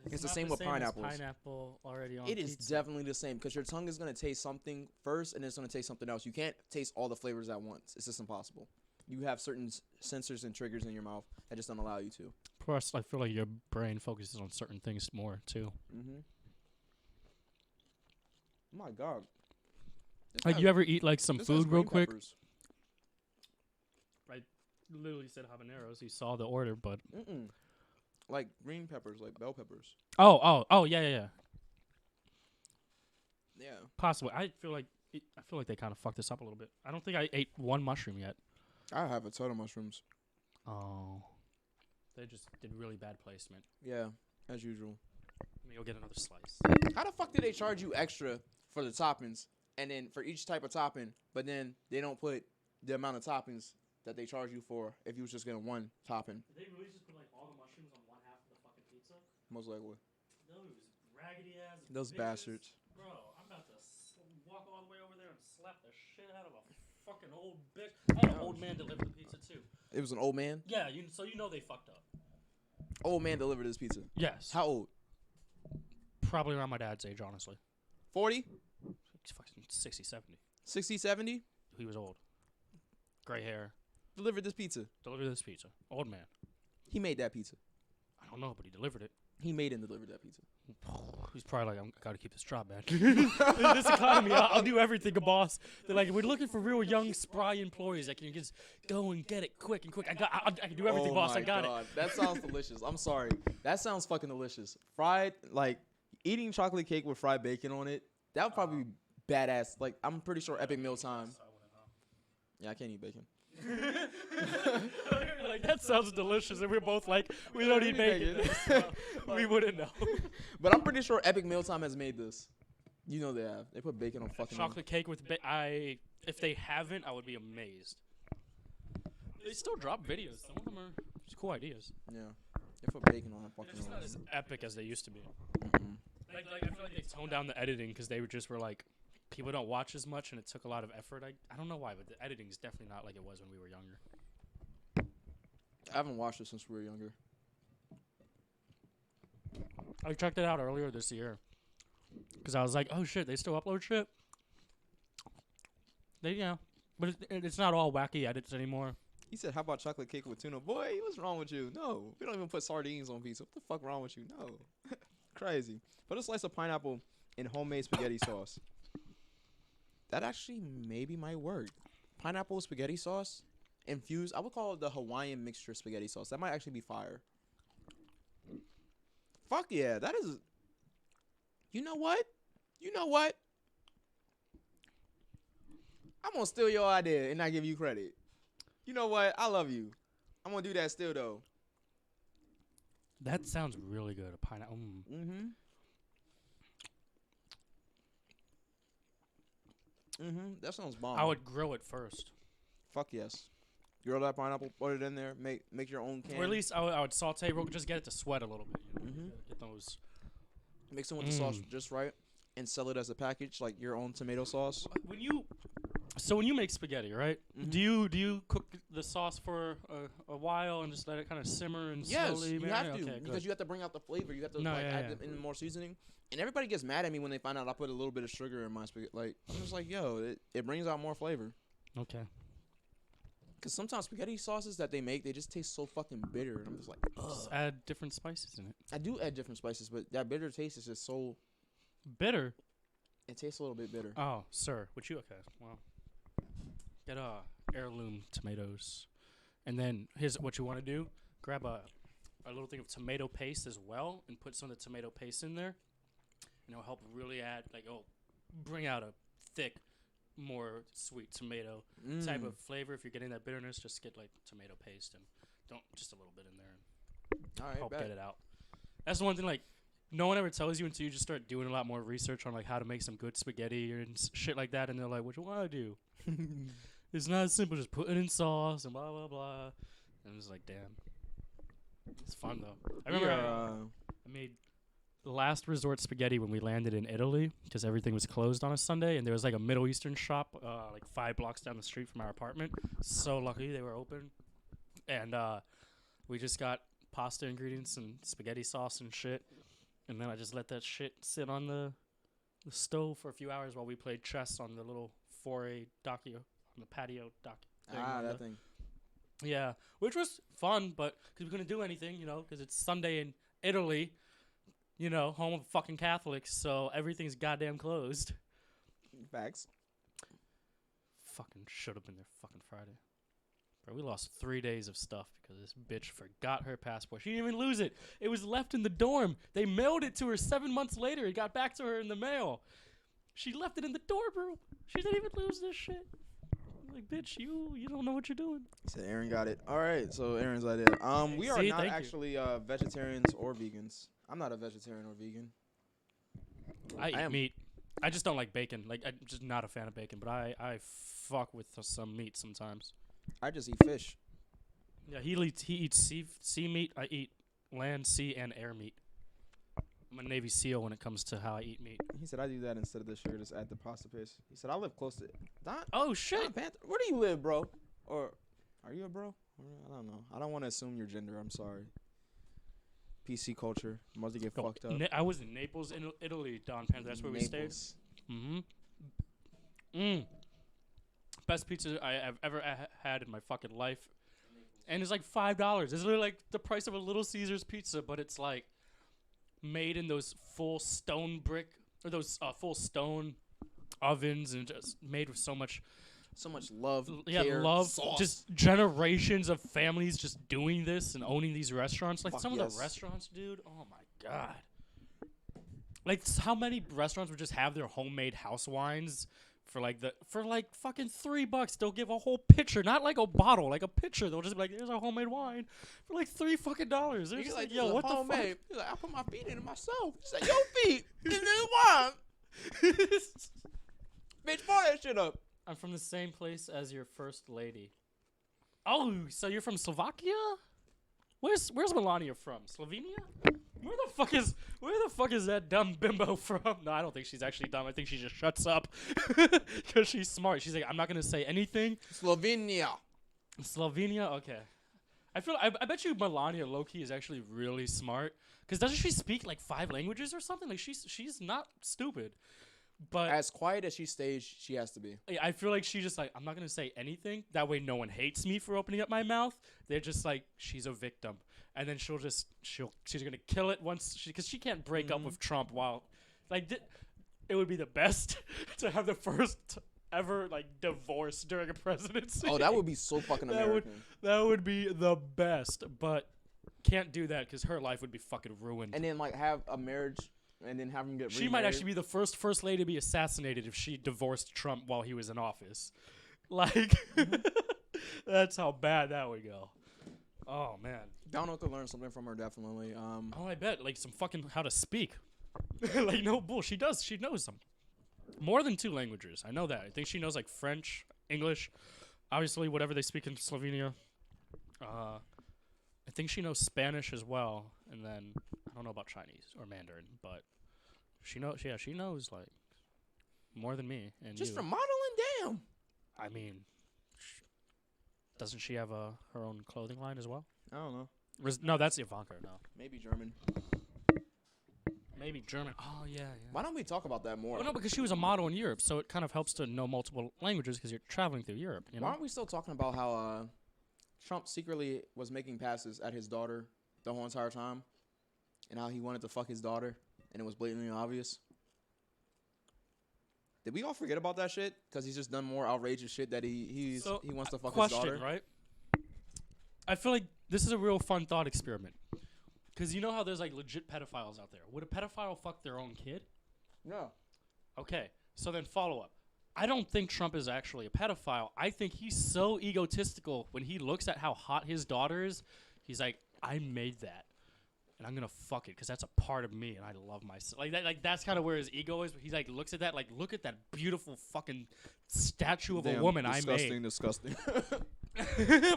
But It's the not same with as pineapples. Pineapple already on It is pizza. definitely the same because your tongue is gonna taste something first and it's gonna taste something else. You can't taste all the flavors at once. It's just impossible. You have certain sensors and triggers in your mouth that just don't allow you to. Plus, I feel like your brain focuses on certain things more too. Mm-hmm. Oh my God. This Like has- you ever eat like some this has food real green quick? peppers. Literally said habaneros. You saw the order, but Mm-mm. Like green peppers, like bell peppers. oh, yeah. Yeah. Possibly. I feel like they kind of fucked this up a little bit. I don't think I ate one mushroom yet. I have a ton of mushrooms. Oh, they just did really bad placement. Yeah, as usual. Let me go get another slice. How the fuck do they charge you extra for the toppings and then for each type of topping, but then they don't put the amount of toppings that they charge you for if you was just getting one topping? Did they really just put like all the mushrooms on one half of the fucking pizza? Most likely. Those raggedy ass. Those bitches. bastards. Bro, I'm about to walk all the way over there and slap the shit out of a fucking old bitch. I had an old man deliver the pizza too. It was an old man. Yeah, so you know they fucked up. Old man delivered this pizza. Yes. How old? Probably around my dad's age, honestly. 40? He's fucking 60, 70. 60, 70? He was old. Gray hair. Delivered this pizza. Delivered this pizza. Old man. He made that pizza. I don't know, but he delivered it. He made and delivered that pizza. He's probably like, I gotta keep this job, man. In this economy, I'll do everything, a boss. They're like, we're looking for real young, spry employees that can just go and get it quick and quick. I can do everything, boss. I got it. That sounds delicious. I'm sorry. That sounds fucking delicious. Fried, like, eating chocolate cake with fried bacon on it, that would probably be badass. Like, I'm pretty sure Epic Mealtime. Yeah, I can't eat bacon. Like, that sounds delicious, and we're both like, we don't eat bacon. We wouldn't know. But I'm pretty sure Epic Mealtime has made this. You know they have. They put bacon on fucking Chocolate cake with if they haven't, I would be amazed. They still drop videos. Some of them are just cool ideas. Yeah. They put bacon on They're fucking just not as epic as they used to be. Mm-mm. Like I feel like they toned down the editing because they were like, people don't watch as much, and it took a lot of effort. I don't know why, but the editing is definitely not like it was when we were younger. I haven't watched it since we were younger. I checked it out earlier this year because I was like, oh shit, they still upload shit. But it's not all wacky edits anymore. He said, "How about chocolate cake with tuna?" Boy, what's wrong with you? No, we don't even put sardines on pizza. What the fuck wrong with you? No, crazy. Put a slice of pineapple in homemade spaghetti sauce. That actually maybe might work. Pineapple spaghetti sauce infused. I would call it the Hawaiian mixture spaghetti sauce. That might actually be fire. Fuck yeah, that is. You know what? You know what? I'm gonna steal your idea and not give you credit. You know what? I love you. I'm gonna do that still though. That sounds really good. A pineapple. Mm-hmm. That sounds bomb. I would grill it first. Fuck yes. Grill that pineapple, put it in there, make your own can. Or at least I would saute real, just get it to sweat a little bit. You know? Mhm. Get those. Mix it with the sauce just right and sell it as a package, like your own tomato sauce. When you make spaghetti, right? Mhm. Do you cook the sauce for a while and just let it kind of simmer and Yes, slowly? you marinate? have to Okay, because good. you have to bring out the flavor. You have to No, like yeah, add yeah. in more seasoning. And everybody gets mad at me when they find out I put a little bit of sugar in my spaghetti. Like I'm just like, yo, it brings out more flavor. Okay. Because sometimes spaghetti sauces that they make, they just taste so fucking bitter. And I'm just like, Just ugh. add different spices in it. I do add different spices, but that bitter taste is just so. Bitter. It tastes a little bit bitter. Oh, sir. Would you? Okay. Well, get heirloom tomatoes, and then here's what you want to do: grab a a little thing of tomato paste as well, and put some of the tomato paste in there, and it'll help really add bring out a thick, more sweet tomato type of flavor. If you're getting that bitterness, just get like tomato paste and don't just a little bit in there and All right, help bet. get it out. That's the one thing like no one ever tells you until you just start doing a lot more research on like how to make some good spaghetti and shit like that, and they're like, "What you want to do?" It's not as simple. Just put it in sauce and blah blah blah. And it's like, damn, it's fun though. I remember I made last resort spaghetti when we landed in Italy because everything was closed on a Sunday, and there was like a Middle Eastern shop like 5 blocks down the street from our apartment. So lucky they were open, and we just got pasta ingredients and spaghetti sauce and shit, and then I just let that shit sit on the stove for a few hours while we played chess on the little 4A docu on the patio dock. That thing. Yeah, which was fun, but because we couldn't do anything, because it's Sunday in Italy, home of fucking Catholics, so everything's goddamn closed. Facts. Fucking should have been there fucking Friday. Bro, we lost 3 days of stuff because this bitch forgot her passport. She didn't even lose it. It was left in the dorm. They mailed it to her 7 months later. It got back to her in the mail. She left it in the dorm room. She didn't even lose this shit. I'm like, bitch, you don't know what you're doing. He said Aaron got it. All right, so Aaron's idea. We are See, not thank you. actually vegetarians or vegans. I'm not a vegetarian or vegan. I eat am. meat. I just don't like bacon. Like, I'm just not a fan of bacon, but I fuck with some meat sometimes. I just eat fish. Yeah, he eats sea meat. I eat land, sea, and air meat. I'm a Navy SEAL when it comes to how I eat meat. He said I do that instead of the sugar, just add the pasta paste. He said I live close to Don. Oh, shit. Don Panther. Where do you live, bro? Or are you a bro? I don't know. I don't want to assume your gender. I'm sorry. PC culture. I'm about to get fucked up. I was in Naples, in Italy, Don Panther. That's where we stayed. Naples. Best pizza I've ever had in my fucking life. And it's like $5. It's literally like the price of a Little Caesars pizza, but it's like made in those full stone brick, or those full stone ovens, and just made with so much love, yeah, care, love, sauce. just generations of families just doing this and owning these restaurants. Like Fuck some of yes. the restaurants, dude. Oh my god! Like how many restaurants would just have their homemade house wines for like fucking $3? They'll give a whole pitcher, not like a bottle, like a pitcher. They'll just be like, "Here's a homemade wine for like $3 fucking." They're just like, "Yo, what the fuck?" He's like, I put my feet in it myself. He said, your feet in this wine. Bitch, pour that shit up. I'm from the same place as your first lady. Oh, so you're from Slovakia? Where's Melania from? Slovenia? Where the fuck is that dumb bimbo from? No, I don't think she's actually dumb. I think she just shuts up because she's smart. She's like, I'm not gonna say anything. Slovenia. Slovenia, okay. I bet you Melania low-key is actually really smart because doesn't she speak like 5 languages or something? Like she's not stupid. But As quiet as she stays, she has to be. I feel like she's just like, I'm not going to say anything. That way no one hates me for opening up my mouth. They're just like, she's a victim. And then she's going to kill it once, because she can't break up with Trump while, like, it would be the best to have the first ever, like, divorce during a presidency. Oh, that would be so fucking American. That would be the best. But can't do that because her life would be fucking ruined. And then, like, have a marriage and then have him get She might actually be the first lady to be assassinated if she divorced Trump while he was in office. Like, that's how bad that would go. Oh, man. Donald could learn something from her, definitely. Oh, I bet. Like, some fucking how to speak. Like, no bull. She does. She knows some. More than 2 languages. I know that. I think she knows, like, French, English. Obviously, whatever they speak in Slovenia. I think she knows Spanish as well. And then, I don't know about Chinese or Mandarin, but she knows, like, more than me and just you. for modeling, damn. I mean, doesn't she have her own clothing line as well? I don't know. No, that's Ivanka. No, Maybe German. maybe German. Oh yeah. Why don't we talk about that more? Well, no, because she was a model in Europe, so it kind of helps to know multiple languages because you're traveling through Europe. You know. Why aren't we still talking about how Trump secretly was making passes at his daughter the whole entire time, and how he wanted to fuck his daughter, and it was blatantly obvious? Did we all forget about that shit? Because he's just done more outrageous shit that he wants to fuck his daughter. Right? I feel like this is a real fun thought experiment. Because you know how there's like legit pedophiles out there. Would a pedophile fuck their own kid? No. Okay, so then follow up. I don't think Trump is actually a pedophile. I think he's so egotistical when he looks at how hot his daughter is. He's like, I made that, and I'm gonna fuck it because that's a part of me, and I love myself. Like that. Like that's kind of where his ego is. He's like, looks at that, like, look at that beautiful fucking statue of a woman I made. Disgusting.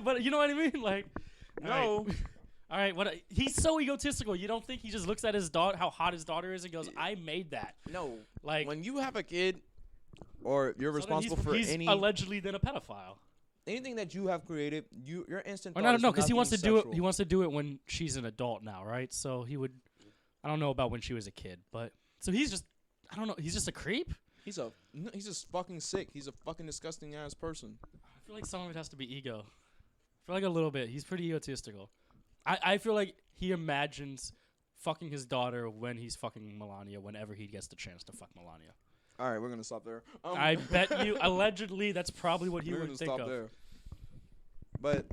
But you know what I mean? Like, No. All right. What? He's so egotistical. You don't think he just looks at his daughter, how hot his daughter is, and goes, I made that. No. Like, When you have a kid, or you're so then responsible for he's any allegedly then a pedophile. anything that you have created, your instant. Or thought no, is no, because he nothing wants to do it. sexual. He wants to do it when she's an adult now, right? So he would. I don't know about when she was a kid, but so he's just. I don't know. He's just a creep. He's just fucking sick. He's a fucking disgusting ass person. I feel like some of it has to be ego. I feel like a little bit. He's pretty egotistical. I feel like he imagines fucking his daughter when he's fucking Melania whenever he gets the chance to fuck Melania. All right, we're gonna stop there. I bet you, allegedly, that's probably what he we're would gonna think stop of. there. But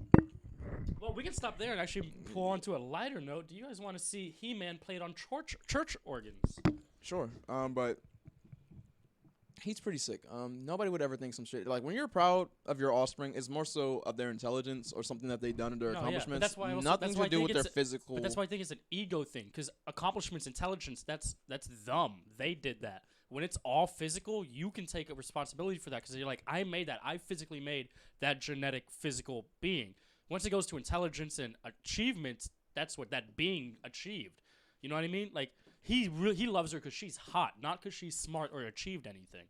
Well, we can stop there and actually pull on to a lighter note. Do you guys want to see He-Man played on church organs? sure. But he's pretty sick. Nobody would ever think some shit like when you're proud of your offspring. It's more so of their intelligence or something that they've done in their No, yeah, but accomplishments. that's why I also- Nothing that's why I to do think with their it's physical. But that's why I think it's an ego thing, because accomplishments, intelligence, that's them. They did that. When it's all physical, you can take a responsibility for that because you're like, I made that. I physically made that genetic physical being. Once it goes to intelligence and achievements, that's what that being achieved. You know what I mean? Like he loves her because she's hot, not because she's smart or achieved anything.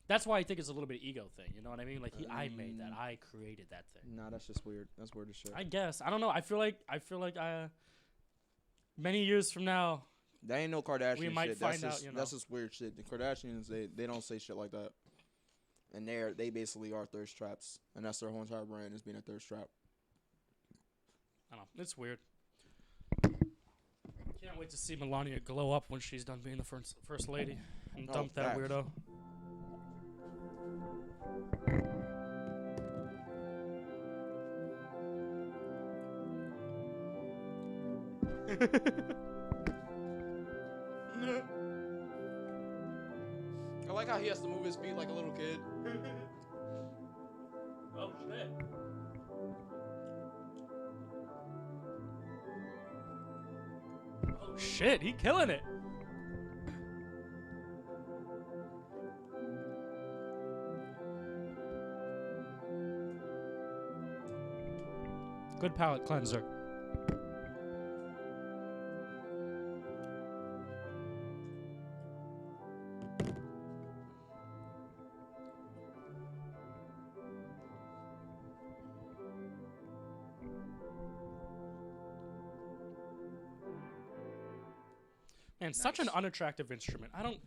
That's why I think it's a little bit of ego thing. You know what I mean? Like I made that. I created that thing. Nah, that's just weird. That's weird as shit. I guess. I don't know. I feel like many years from now, That ain't no Kardashian we might shit. find That's just, out, That's just weird shit. The Kardashians, they don't say shit like that. And they basically are thirst traps. And that's their whole entire brand is being a thirst trap. I don't know. It's weird. Can't wait to see Melania glow up when she's done being the first lady and Oh, dump that facts. weirdo. I like how he has to move his feet like a little kid. Oh shit. Oh shit, he killing it. Good palate cleanser. Man, such an Nice. unattractive instrument. I don't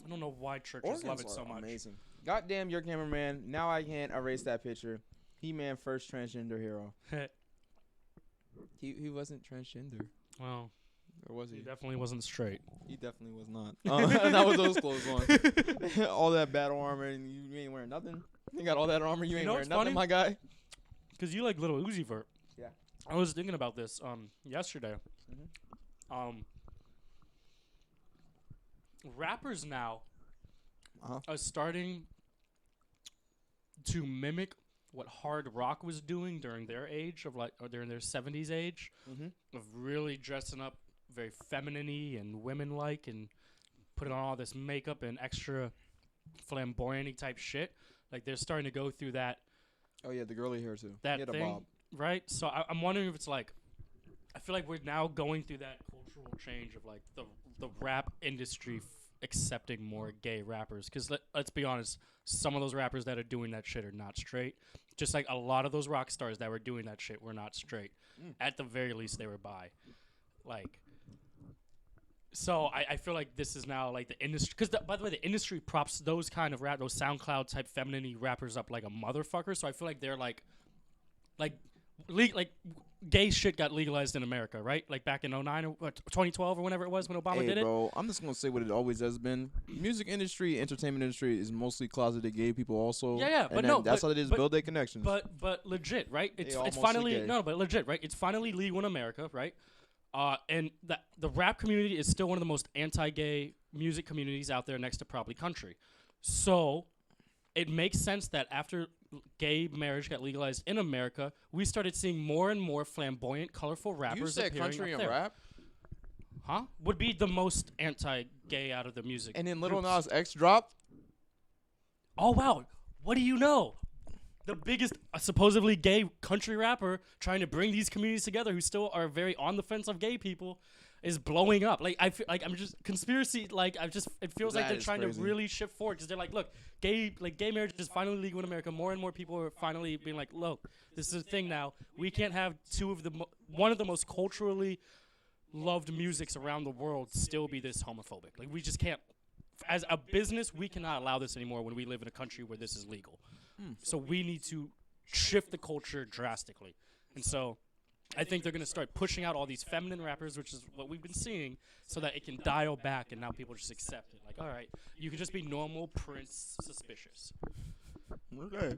know why churches love it so much. Amazing. Goddamn, your cameraman. Now I can't erase that picture. He-Man, first transgender hero. He wasn't transgender. Well, Or was he he? definitely wasn't straight. He definitely was not. That was those clothes on. All that battle armor and you ain't wearing nothing. You got all that armor, you ain't know wearing what's nothing, funny? my guy. Because you like Little Uzi Vert. Yeah. I was thinking about this yesterday. Mhm. Rappers now Uh-huh. are starting to mimic what hard rock was doing during their age or during their 70s age Mm-hmm. of really dressing up very feminine-y and women-like and putting on all this makeup and extra flamboyant type shit. Like they're starting to go through that Oh, yeah, the girly hair, too. that he had a thing, bob. right? So I'm wondering if it's like, I feel like we're now going through that cultural change of like the rap industry accepting more gay rappers. Because let's be honest, some of those rappers that are doing that shit are not straight. Just like a lot of those rock stars that were doing that shit were not straight. At the very least, they were bi. Like, so I feel like this is now like the industry. Because by the way, the industry props those kind of those SoundCloud type feminine rappers up like a motherfucker. So I feel like they're like gay shit got legalized in America, right? Like back in 2009 or 2012 or whenever it was when Obama Hey, did it. bro, I'm just going to say what it always has been. Music industry, entertainment industry is mostly closeted gay people also. Yeah, and but then no, that's but- how they just but- build their connections. But legit, right? It's almost finally gay. no, but legit, right? It's finally legal in America, right? And the rap community is still one of the most anti-gay music communities out there, next to probably country. So it makes sense that after gay marriage got legalized in America, we started seeing more and more flamboyant, colorful rappers You said appearing country up and there. rap, Huh? Would be the most anti-gay out of the music. and then Little groups. Nas X dropped. Oh wow! What do you know? The biggest supposedly gay country rapper trying to bring these communities together, who still are very on the fence of gay people, is blowing up. Like I feel like I'm just conspiracy. Like it feels like That they're is trying crazy. to really shift forward because they're like, look, gay marriage is finally legal in America. More and more people are finally being like, look, this is a thing now. We can't have one of the most culturally loved musics around the world still be this homophobic. Like we just can't. As a business, we cannot allow this anymore when we live in a country where this is legal. So we need to shift the culture drastically. And so I think they're going to start pushing out all these feminine rappers, which is what we've been seeing, so that it can dial back and now people just accept it. Like, all right, you can just be normal, Prince, suspicious. Okay.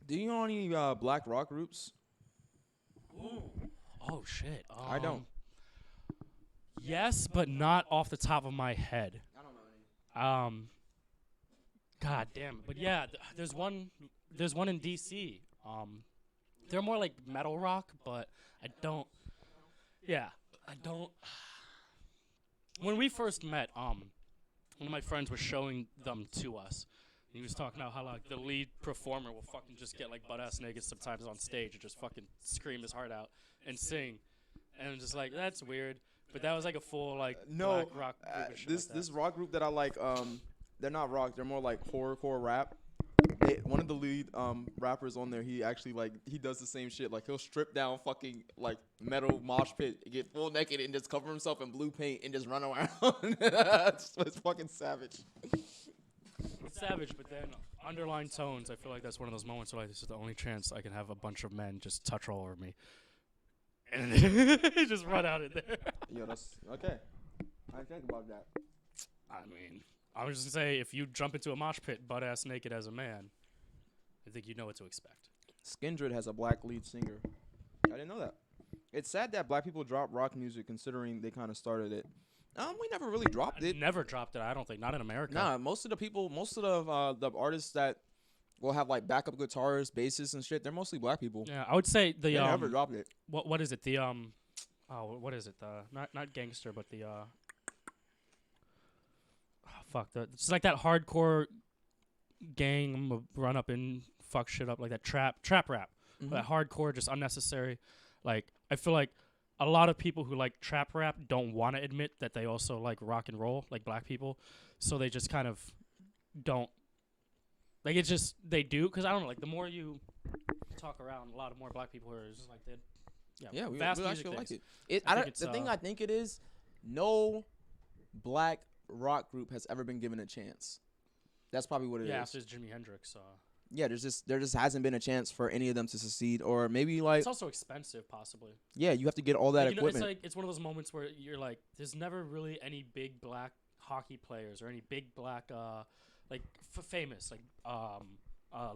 Do you know any black rock groups? Oh, shit. I don't. Yes, but not off the top of my head. I don't know any. God damn it. But yeah, there's one in DC. They're more like metal rock, but I don't when we first met, one of my friends was showing them to us. He was talking about how like the lead performer will fucking just get like butt ass naked sometimes on stage and just fucking scream his heart out and sing. And I'm just like, that's weird. But that was like a full like No, black rock group and shit this like this that. rock group that I like, they're not rock. They're more like horrorcore rap. One of the lead rappers on there, he actually like he does the same shit. Like he'll strip down fucking like metal mosh pit, get full naked, and just cover himself in blue paint and just run around. it's fucking savage. It's savage, but then underlying tones, I feel like that's one of those moments where like, this is the only chance I can have a bunch of men just touch all over me. And just run out of there. Yo, that's okay. I think about that. I mean, I was just gonna say, if you jump into a mosh pit butt ass naked as a man, I think you know what to expect. Skindred has a black lead singer. I didn't know that. It's sad that black people drop rock music, considering they kind of started it. We never really dropped it. Never dropped it, I don't think. Not in America. Nah, most of the artists that will have like backup guitars, bassists, and shit, they're mostly black people. Yeah, I would say the They never dropped it. what is it? The what is it? The not gangster, but the it's like that hardcore gang run up and fuck shit up, like that trap rap. That hardcore, just unnecessary. Like I feel like a lot of people who like trap rap don't want to admit that they also like rock and roll, like black people. So they just kind of don't. Like it's just they do, because I don't know. Like the more you talk around, a lot of more black people are just like they. Yeah, we vast actually music like things. it. I think it's, The thing I think it is, no black rock group has ever been given a chance. That's probably what it is. Yeah, after Jimi Hendrix. Yeah, there just hasn't been a chance for any of them to succeed, or maybe like It's also expensive, possibly. yeah, you have to get all that Like, equipment. it's one of those moments where you're like, there's never really any big black hockey players or any big black famous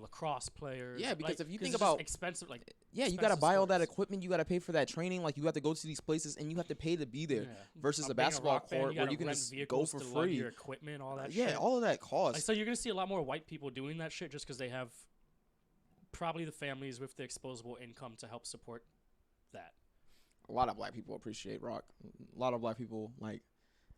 lacrosse players. Yeah, because if you think it's just about- expensive, like Yeah, you gotta buy all that sports. equipment. You gotta pay for that training. Like you have to go to these places and you have to pay to be there. Yeah. Versus a Being basketball rock band, court where gotta you can rent just go vehicles for to lug free. your equipment, all that Yeah, shit. all of that costs. So you're gonna see a lot more white people doing that shit just because they have probably the families with the disposable income to help support that. A lot of black people appreciate rock. A lot of black people like.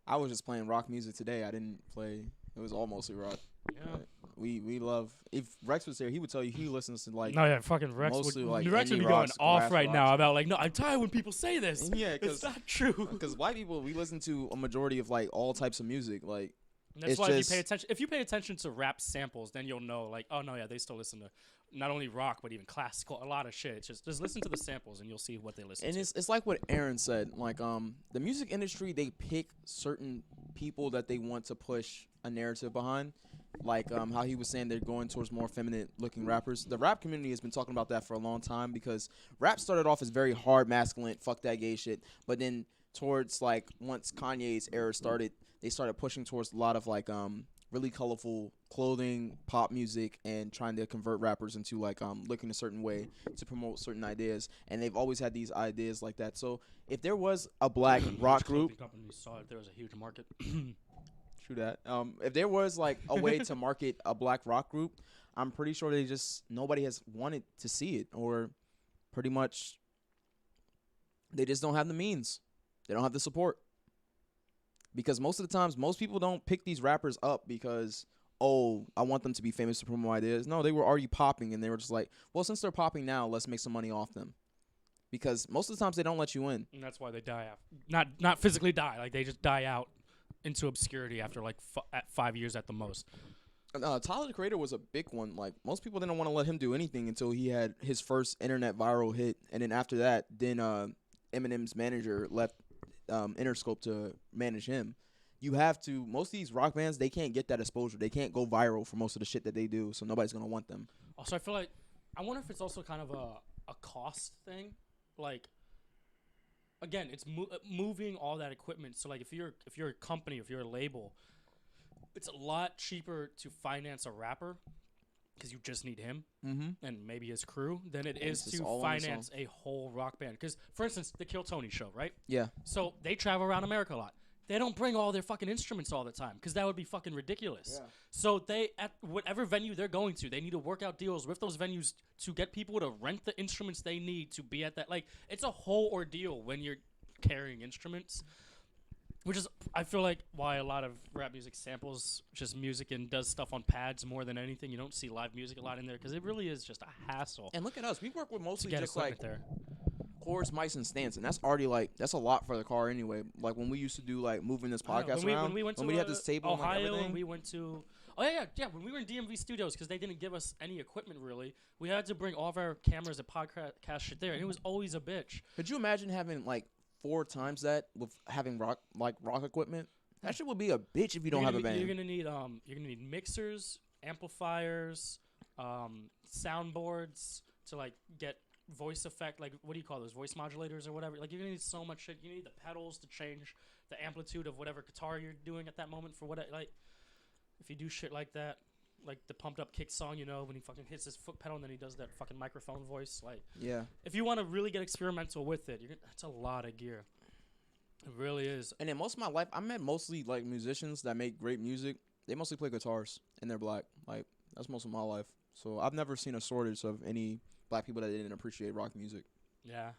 I was just playing rock music today. I didn't play. It was all mostly rock. Yeah. But we love. If Rex was here, he would tell you he listens to like. No, yeah, fucking Rex would, mostly, like, Rex would indie be going rocks, off rap right rocks. now about like, no, I'm tired when people say this. Yeah, It's because not true. white people we listen to a majority of like all types of music. Like That's it's why just- if you pay attention to rap samples, then you'll know like, oh no, yeah, they still listen to not only rock but even classical, a lot of shit. It's just listen to the samples and you'll see what they listen and to. it's like what Aaron said. Like the music industry, they pick certain people that they want to push a narrative behind. Like how he was saying they're going towards more feminine looking rappers. The rap community has been talking about that for a long time because rap started off as very hard, masculine, fuck that gay shit. But then towards like once Kanye's era started, they started pushing towards a lot of like really colorful clothing, pop music, and trying to convert rappers into like looking a certain way to promote certain ideas. And they've always had these ideas like that. So if there was a black rock group, Companies saw it. There was a huge market. true that. If there was like a way to market a black rock group, I'm pretty sure nobody has wanted to see it, or pretty much they just don't have the means. They don't have the support. Because most of the times, most people don't pick these rappers up because, oh, I want them to be famous to promote ideas. No, they were already popping, and they were just like, well, since they're popping now, let's make some money off them. Because most of the times they don't let you in. And that's why they die out. Not physically die. Like, they just die out into obscurity after, like, at 5 years at the most. Tyler, the Creator, was a big one. Like, most people didn't want to let him do anything until he had his first internet viral hit. And then after that, Eminem's manager left Interscope to manage him. You have to, most of these rock bands, they can't get that exposure. They can't go viral for most of the shit that they do, so nobody's going to want them. Also, I feel like, I wonder if it's also kind of a cost thing. Like, again, it's moving all that equipment. So, like, if you're a company, if you're a label, it's a lot cheaper to finance a rapper because you just need him and maybe his crew than it is to finance a whole rock band. Because, for instance, the Kill Tony show, right? Yeah. So they travel around America a lot. They don't bring all their fucking instruments all the time because that would be fucking ridiculous. Yeah. So they, at whatever venue they're going to, they need to work out deals with those venues to get people to rent the instruments they need to be at that. Like, it's a whole ordeal when you're carrying instruments. Which is, I feel like, why a lot of rap music samples just music and does stuff on pads more than anything. You don't see live music a lot in there because it really is just a hassle. And look at us. We work with mostly get just like there. chords, mics, and stands. And that's already like, that's a lot for the car anyway. Like when we used to do like moving this podcast around. When we went to we had this table Ohio and like everything. And we went to, when we were in DMV Studios because they didn't give us any equipment really. We had to bring all of our cameras and podcast shit there. And it was always a bitch. Could you imagine having like 4 times that with having rock equipment? That shit would be a bitch if you don't have a band. You're gonna need mixers, amplifiers, soundboards to like get voice effect. Like, what do you call those? Voice modulators or whatever. Like, you're gonna need so much shit. You need the pedals to change the amplitude of whatever guitar you're doing at that moment for what. Like, if you do shit like that, like the pumped up kick song, when he fucking hits his foot pedal and then he does that fucking microphone voice. Like, yeah. If you want to really get experimental with it, that's a lot of gear. It really is. And in most of my life, I met mostly like musicians that make great music. They mostly play guitars and they're black. Like, that's most of my life. So I've never seen a shortage of any black people that didn't appreciate rock music. Yeah.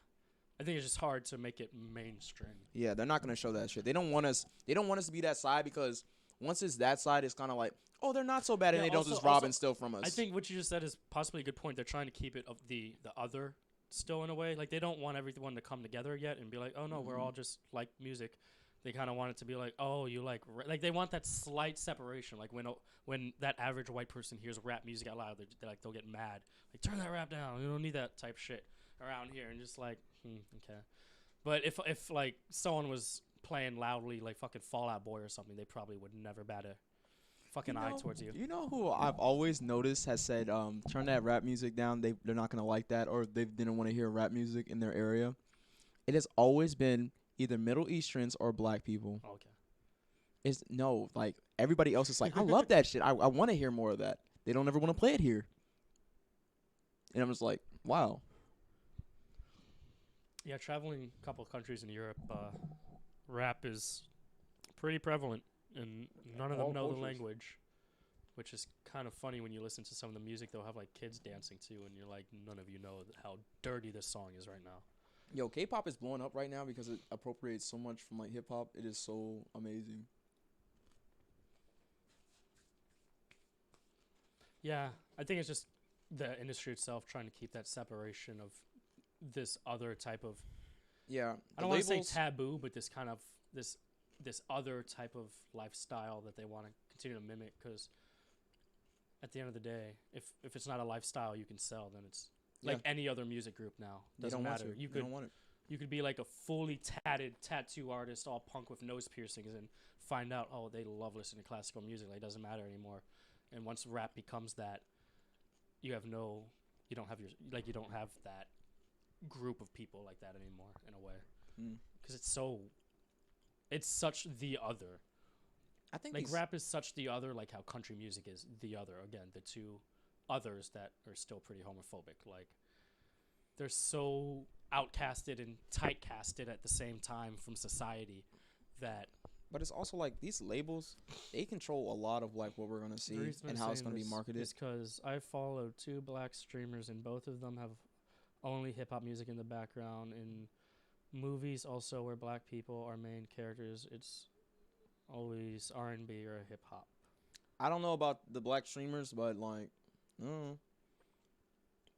I think it's just hard to make it mainstream. Yeah, they're not gonna show that shit. They don't want us to be that side because once it's that side, it's kind of like, oh, they're not so bad, and they don't just rob and steal from us. I think what you just said is possibly a good point. They're trying to keep it of the other still in a way. Like, they don't want everyone to come together yet and be like, oh, no, we're all just like music. They kind of want it to be like, oh, you like they want that slight separation. Like, when that average white person hears rap music out loud, they'll get mad. Like, turn that rap down. You don't need that type shit around here. And just like, okay. But if like someone was playing loudly like fucking Fall Out Boy or something, they probably would never bat a fucking eye towards you. You know who I've always noticed has said, turn that rap music down, they're not going to like that, or they didn't want to hear rap music in their area? It has always been either Middle Easterns or black people. Okay. Like, everybody else is like, I love that shit. I want to hear more of that. They don't ever want to play it here. And I'm just like, wow. Yeah, traveling a couple of countries in Europe, rap is pretty prevalent, and none of them know the language, which is kind of funny when you listen to some of the music. They'll have like kids dancing too, and you're like, none of you know how dirty this song is right now. Yo, K-pop is blowing up right now because it appropriates so much from like hip-hop. It is so amazing. Yeah, I think it's just the industry itself trying to keep that separation of this other type of, yeah, I don't want to say taboo, but this kind of this other type of lifestyle that they want to continue to mimic. Because at the end of the day, if it's not a lifestyle you can sell, then it's like any other music group now. Doesn't matter. You could be like a fully tatted tattoo artist, all punk with nose piercings, and find out, oh, they love listening to classical music. Like, it doesn't matter anymore. And once rap becomes that, you don't have that group of people like that anymore in a way, because it's such the other. I think Like these, rap is such the other, like how country music is the other. Again, the two others that are still pretty homophobic. Like they're so outcasted and typecasted at the same time from society that but it's also like these labels, they control a lot of like what we're gonna the see reason and I'm how it's saying gonna be this marketed. is because I follow two black streamers and both of them have only hip hop music in the background. In movies, also where black people are main characters, it's always R&B or hip hop. I don't know about the black streamers, but like,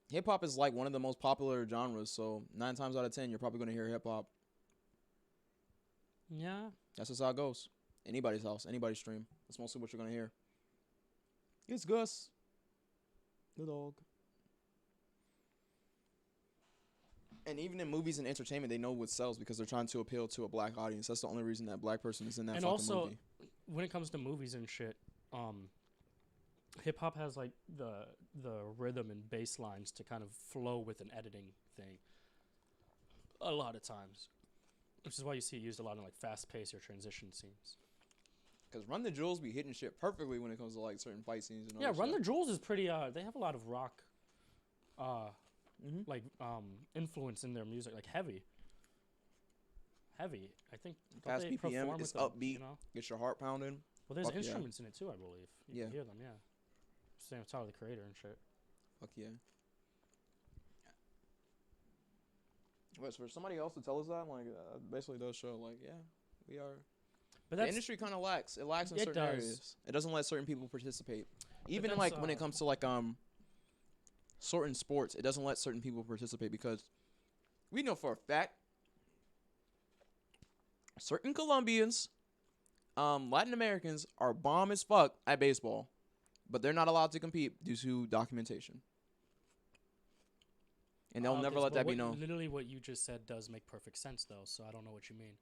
hip hop is like one of the most popular genres. So 9 times out of 10, you're probably gonna hear hip hop. Yeah, That's just how it goes. Anybody's house, anybody's stream. That's mostly what you're gonna hear. It's Gus, the dog. And even in movies and entertainment, they know what sells because they're trying to appeal to a black audience. That's the only reason that black person is in that and fucking also movie. when it comes to movies and shit, hip hop has like the rhythm and bass lines to kind of flow with an editing thing. A lot of times, which is why you see it used a lot in like fast pace or transition scenes. Because Run the Jewels be hitting shit perfectly when it comes to like certain fight scenes and all Yeah, that Run shit. the Jewels is pretty. They have a lot of rock, Mhm. like influence in their music, like heavy. Heavy, I think. Don't Fast they BPM, perform it's with them, upbeat. You know? Get your heart pounding. Well, there's Fuck yeah. instruments in it too, I believe. You Yeah. can hear them, yeah. Same with Tyler the Creator and shit. Fuck yeah. But for somebody else to tell us that, like, basically does show, like, yeah, we are. But The that's industry kind of lacks. It lacks in It certain does. areas. It doesn't let certain people participate. Even that's, like when it comes to like certain sports, it doesn't let certain people participate because we know for a fact certain Colombians, Latin Americans are bomb as fuck at baseball, but they're not allowed to compete due to documentation. And they'll never okay, let but that be what- known. Literally, what you just said does make perfect sense, though. So I don't know what you mean.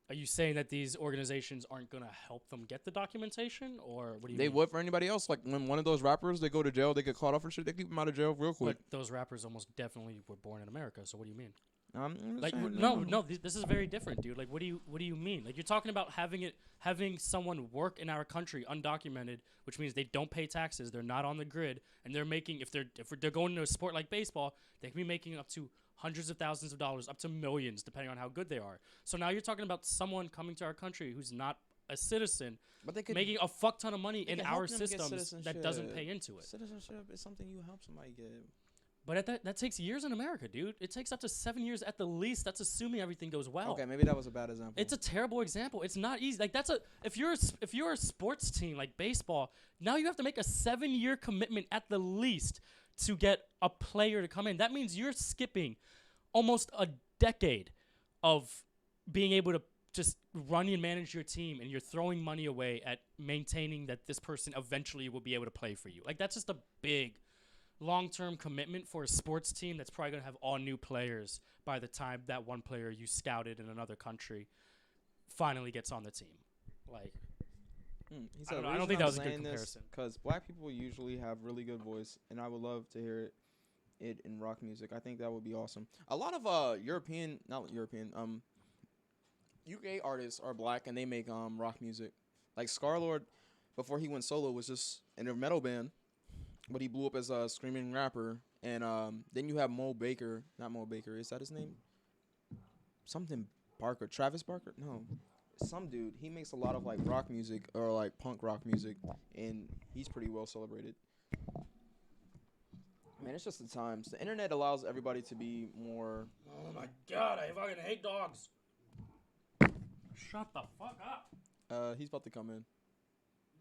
Are you saying that these organizations aren't gonna help them get the documentation, or what do you They mean? would for anybody else. Like when one of those rappers, they go to jail, they get caught up for shit, they keep them out of jail real quick. But those rappers almost definitely were born in America. So what do you mean? I'm just Like saying, no, this is very different, dude. Like what do you mean? Like you're talking about having someone work in our country undocumented, which means they don't pay taxes, they're not on the grid, and they're making if they're going into a sport like baseball, they can be making up to hundreds of thousands of dollars, up to millions, depending on how good they are. So now you're talking about someone coming to our country who's not a citizen, But they could making a fuck ton of money they in could help our them get systems that doesn't citizenship. pay into it. Citizenship is something you help somebody get. But that takes years in America, dude. It takes up to 7 years at the least. That's assuming everything goes well. Okay, maybe that was a bad example. It's a terrible example. It's not easy. Like if you're a sports team like baseball, now you have to make a 7-year commitment at the least to get a player to come in. That means you're skipping almost a decade of being able to just run and manage your team, and you're throwing money away at maintaining that this person eventually will be able to play for you. Like that's just a big long-term commitment for a sports team that's probably going to have all new players by the time that one player you scouted in another country finally gets on the team. Like, He I don't know, I don't think that was a good comparison. Because black people usually have really good voice, and I would love to hear it in rock music. I think that would be awesome. A lot of UK artists are black, and they make rock music. Like Scarlord, before he went solo, was just in a metal band, but he blew up as a screaming rapper. And then you have Mo Baker, not Mo Baker, is that his name? Something Barker, Travis Barker? No, some dude. He makes a lot of like rock music or like punk rock music, and he's pretty well celebrated. Man, it's just the times. The internet allows everybody to be more. oh my god, I fucking hate dogs. Shut the fuck up. He's about to come in.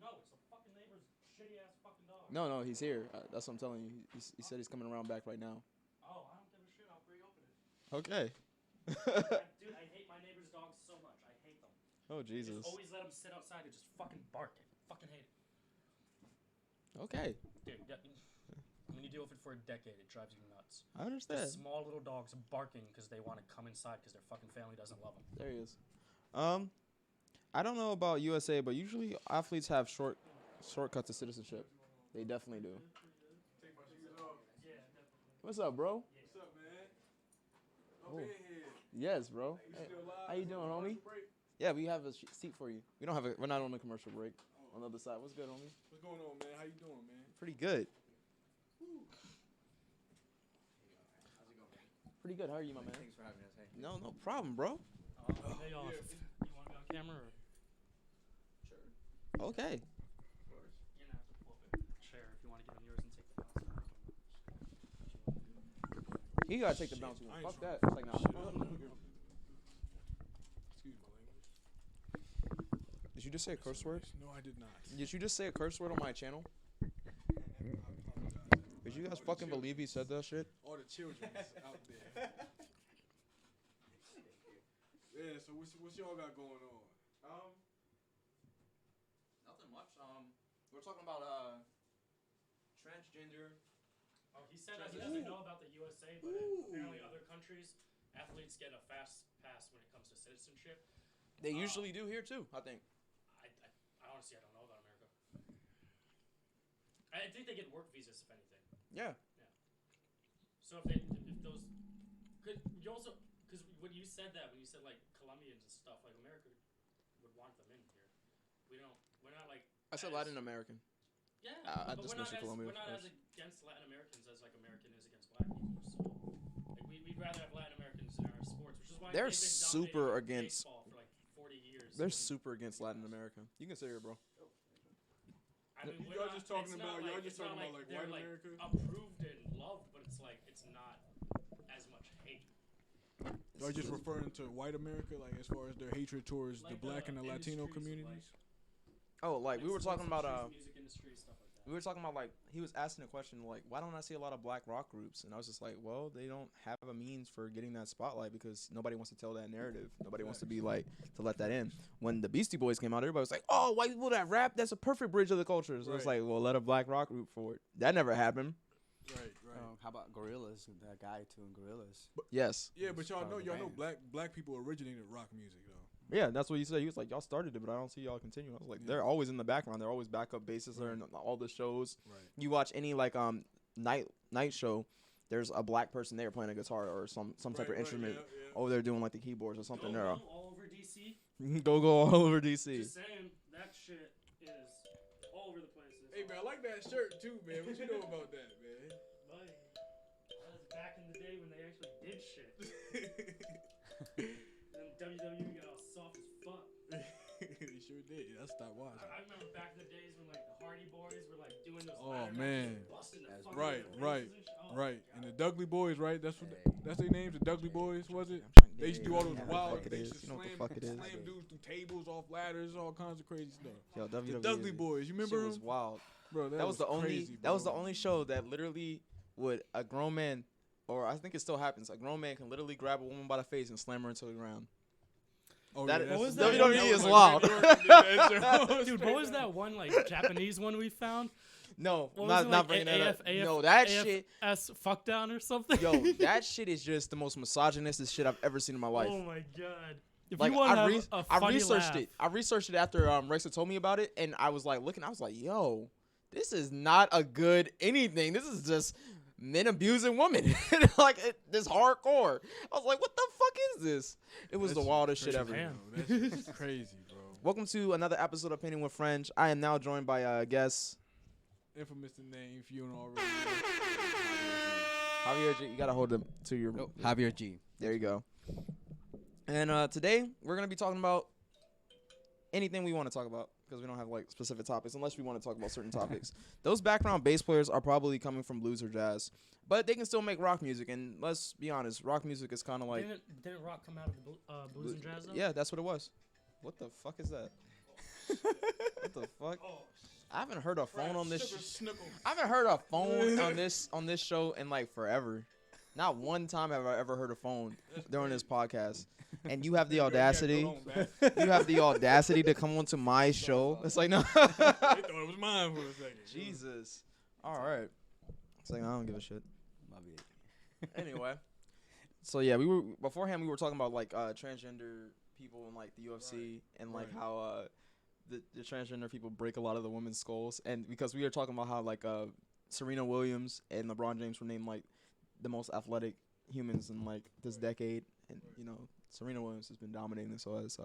No, it's the fucking neighbor's shitty ass fucking dog. No, he's here. That's what I'm telling you. He said he's coming around back right now. Oh, I don't give a shit. I'll reopen it. Okay. Dude, I hate my neighbor's dogs so much. I hate them. Oh I Jesus. just always let them sit outside and just fucking bark. I fucking hate it. Okay, Dude, when you deal with it for a decade, it drives you nuts. I understand. Just small little dogs barking because they want to come inside because their fucking family doesn't love them. There he is. I don't know about USA, but usually athletes have shortcuts to citizenship. They definitely do. What's up, bro? What's up, man? Oh. Up in here. Yes, bro. You Hey, still live? how you doing, homie? Yeah, we have a seat for you. We don't have a. We're not on a commercial break. On the other side. What's good, homie? What's going on, man? How you doing, man? Pretty good. Pretty good. How are you, my man? Thanks for having us. Hey. No problem, bro. Hey, y'all, yeah. if you want to be on camera or Okay. you're going to have to pull up a chair if you want to get on yours and take the bounce. He gotta take the bounce I one. ain't Fuck trying- that. It's like, nah. Shit, Excuse my language. Did you just say a curse word? No, I did not. Did you just say a curse word on my channel? Did you guys fucking believe he said that shit? All the children out there. Yeah, so what's y'all got going on? Nothing much. We're talking about transgender. Oh, he said that he doesn't know about the USA, but apparently other countries, athletes get a fast pass when it comes to citizenship. They usually do here too, I think. I honestly, I don't know about America. I think they get work visas, if anything. Yeah. So if those, could you also, because when you said like Colombians and stuff, like America would want them in here. We're not like. I said Latin American. Yeah, I but just we're not, mentioned as, Colombia we're not as first. against Latin Americans as like American is against black people. So like we'd rather have Latin Americans in our sports, which is why They're they've been super dominating against- baseball for like 40 years. They're And, super against Latin America. You can sit here, bro. I mean, Y'all just talking it's not about- y'all like, just it's not talking about, like, they're white America? approved and loved, but it's like it's not as much hate. Y'all just referring to white America, like as far as their hatred towards the Like black and the Latino industries, communities? Oh, like we were sports talking about industries, music industry, stuff like that. we were talking about like he was asking a question like why don't I see a lot of black rock groups, and I was just like, well, they don't have a means for getting that spotlight because nobody wants to tell that narrative. Nobody wants to be like to let that in. When the Beastie Boys came out, everybody was like, oh, white people that rap, that's a perfect bridge of the culture. So it's Right. like, well, let a black rock group forward. That never happened. Right, right. How about Gorillaz? That guy too in Gorillaz. Yes. Yeah, but y'all part know of the band. black people originated rock music though. Yeah, that's what he said. He was like, y'all started it, but I don't see y'all continue. I was like, they're always in the background. They're always backup bassists. They're in all the shows. Right. You watch any like night show, there's a black person there playing a guitar or some type of instrument. Yeah, yeah. Oh, they're doing like the keyboards or something. Go There, all over DC. go all over DC. Just saying, that shit is all over the place. Hey man, I like that shirt too, man. What you know about that, man? Buddy, that was back in the day when they actually did shit. And WWE got all soft as fuck. They sure did. I stopped watching. I remember back in the days when like the Hardy Boys were like doing those. Oh, ladder man. matches, busting the That's fuck right, out of their right, faces and shit. Oh, Right, my and the God. Dudley Boys, right? That's what Hey. that's their names. The Dudley Boys, was it? They used to do all those Yeah, wild. fuck it They is. used to You know what the slam, fuck it is. slam dudes through tables, off ladders, all kinds of crazy stuff. Yo, The WWE Dudley Boys, you remember shit was them? wild. Bro, That was the only. crazy, That was the bro. only show that literally would a grown man, or I think it still happens. A grown man can literally grab a woman by the face and slam her into the ground. Oh, that- that's- what was that- that? that WWE was is like wild. Randy Orton did that show. Dude, what was that one like Japanese one we found? No, What was not it, not like, bringing that up. AF, No, that AF, shit. S fuck down or something. Yo, that shit is just the most misogynistic shit I've ever seen in my life. Oh my god. If Like you want to I, have a I funny researched laugh, it. I researched it after Rexa told me about it, and I was like looking. I was like, yo, this is not a good anything. This is just men abusing women. Like this hardcore. I was like, what the fuck is this? It was the That's wildest shit crazy, ever. Man. bro. That's crazy, bro. Welcome to another episode of Painting with French. I am now joined by guest Infamous the name, if you don't already know. Javier G. You gotta hold them to your. Oh, Javier G. There you go. And today we're gonna be talking about anything we want to talk about because we don't have like specific topics unless we want to talk about certain topics. Those background bass players are probably coming from blues or jazz, but they can still make rock music. And let's be honest, rock music is kind of like didn't rock come out of the blues and jazz though? yeah, that's what it was. What the fuck is that? What the fuck? Oh, I haven't heard a phone on this. Snickle. I haven't heard a phone on this show in like forever. Not one time have I ever heard a phone during this podcast. And you have the audacity. You have the audacity to come onto my show. It's like no. They thought it was mine for a second. Jesus. All right. It's like I don't give a shit. My bad. Anyway. So yeah, we were beforehand. We were talking about like transgender people in like the UFC and like Right. how the transgender people break a lot of the women's skulls, and because we were talking about how like Serena Williams and LeBron James were named like the most athletic humans in like this decade, and you know Serena Williams has been dominating, so has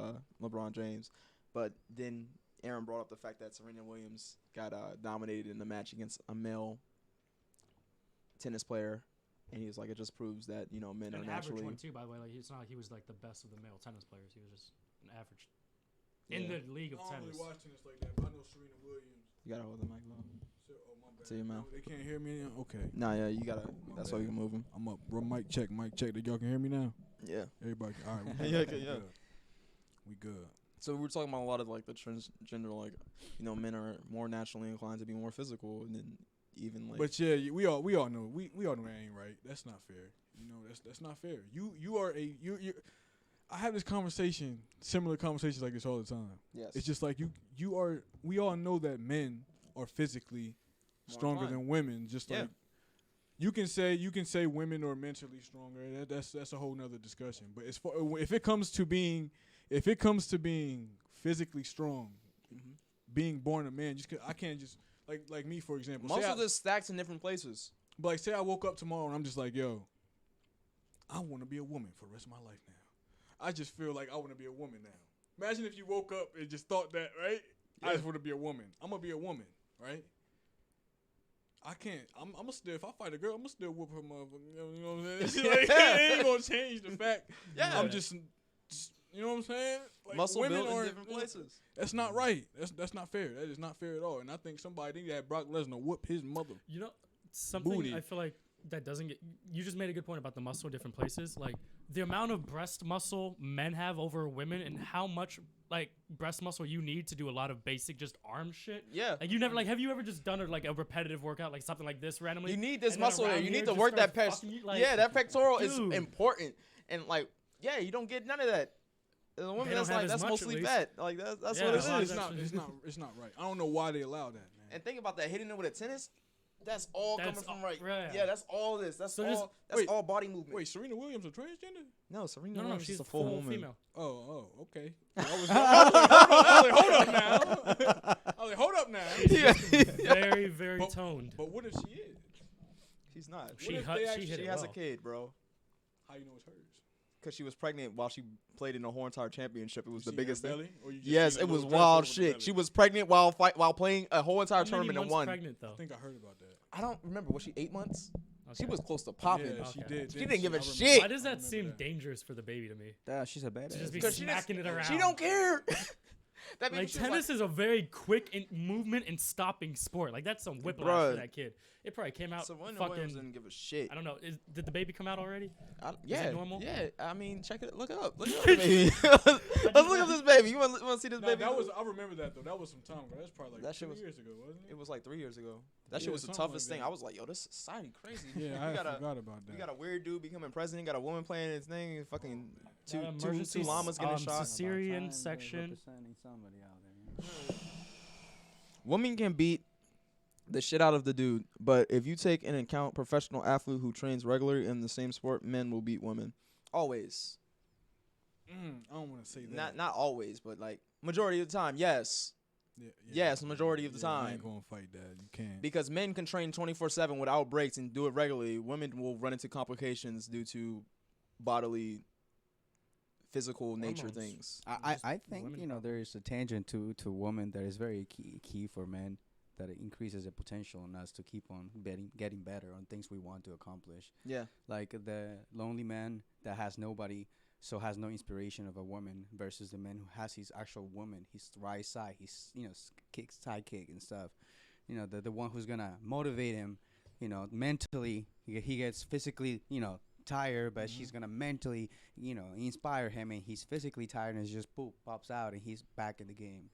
LeBron James. But then Aaron brought up the fact that Serena Williams got dominated in the match against a male tennis player, and he was like, it just proves that men An are average naturally. one too, by the way. Like it's not like he was like the best of the male tennis players. He was just an average in Yeah. the league of I don't tennis. really watch tennis like that, but I know Serena Williams. You gotta hold the mic low. Oh, my bad. To your mouth. They can't hear me now? Okay. Nah, yeah, you gotta. My That's bad. why you can move him. I'm up. Bro, mic check. Y'all can hear me now? Yeah. Everybody can. All right. We Yeah, good. okay, We yeah. good. We good. So we were talking about a lot of like the transgender, like men are more naturally inclined to be more physical, and then even like. But yeah, we all know we all know that ain't right. That's not fair. That's not fair. You are you. I have this conversation, similar conversations like this all the time. yes. It's just like you are. We all know that men are physically More stronger inclined. than women. Just Yeah. like you can say women are mentally stronger. That's a whole nother discussion. But as far if it comes to being physically strong, Mhm. being born a man, I can't just like me for example. Say Muscles I- are stacked in different places. But like, say I woke up tomorrow and I'm just like, yo, I want to be a woman for the rest of my life now. I just feel like I want to be a woman now. Imagine if you woke up and just thought that, right? I Yeah. just want to be a woman. I'm gonna be a woman, right? I can't. I'm gonna still. If I fight a girl, I'm gonna still whoop her motherfucker. You know what I'm saying? Like, it ain't gonna change the fact. Yeah. I'm just you know what I'm saying? Like, Muscle women built in aren't- different places. That's not right. That's not fair. That is not fair at all. And I think somebody that Brock Lesnar whoop his mother. You know, something Booty. I feel like that doesn't get. You just made a good point about the muscle in different places. Like the amount of breast muscle men have over women, and how much like breast muscle you need to do a lot of basic just arm shit. Yeah. Like you never like. Have you ever just done a repetitive workout like something like this randomly? You need this And then muscle there. around You here need to just work that start pec. fucking you, like, Yeah, that pectoral is dude. important. And like, yeah, you don't get none of that. The woman They don't that's have like as that's much, at mostly least. fat. Like that's Yeah, what it a lot is. of It's not right. I don't know why they allow that, man. And think about that, hitting it with a tennis. That's all That's coming from all- right. right. Yeah, that's all this. That's So just- all. That's wait, all body movement. Wait, Serena Williams a transgender? no, Serena No, Williams is she's a full woman. female. Oh, okay. I was like, hold up now. I was like, hold up now. Yeah. Very, very But- toned. But what if she is? She's not. She if hut- they she actually- hit She it has well. a kid, bro. How you know it's hers? Because she was pregnant while she played in the Horntar Championship. It was You the seen her biggest thing. belly, or you just Yes, seen it a was little wild dress over the shit. belly? She was pregnant while playing a whole entire How many tournament and months won. pregnant I though? think I heard about that. I don't remember. Was she 8 months? She Okay. was close to popping. Yeah, she Okay. did. She didn't give a I remember shit. Why does I that remember seem that. dangerous for the baby to me? She's a badass. To just be Because she just- smacking it around. She don't care. That baby, Like she was tennis is a very quick movement and stopping sport. Like that's some whiplash Bruh. for that kid. It probably came out Serena fucking. Williams didn't give a shit. I don't know. Did the baby come out already? Yeah, normal? Yeah, I mean, check it. Look it up. Look it up, baby. Let's look up this baby. You want to see this No, baby? that was. I remember that though. That was some time ago. That's probably like That shit 2 was- years ago, wasn't it? It was like 3 years ago. That shit Yeah, was the something toughest like thing. that. I was like, yo, this society crazy. Yeah, I you got a forgot about that. you got a weird dude becoming president. You got a woman playing his thing. And fucking two emergency llamas getting shot. Syrian section. Representing somebody out there. You know? Women can beat the shit out of the dude, but if you take into account professional athlete who trains regularly in the same sport, men will beat women. Always. I don't want to say that. Not always, but like majority of the time, yes. Yeah, Yes, majority of the I time. ain't gonna fight that. You can't. Because men can train 24/7 without breaks and do it regularly. Women will run into complications due to bodily, physical nature Hormones. things. I think women there is a tangent to women that is very key for men, that it increases the potential in us to keep on getting better on things we want to accomplish. Yeah. Like the lonely man that has nobody, so has no inspiration of a woman, versus the man who has his actual woman, his right side, his sidekick and stuff. The one who's gonna motivate him. Mentally, he gets physically tired, but she's gonna mentally inspire him, and he's physically tired and it's just pops out and he's back in the game.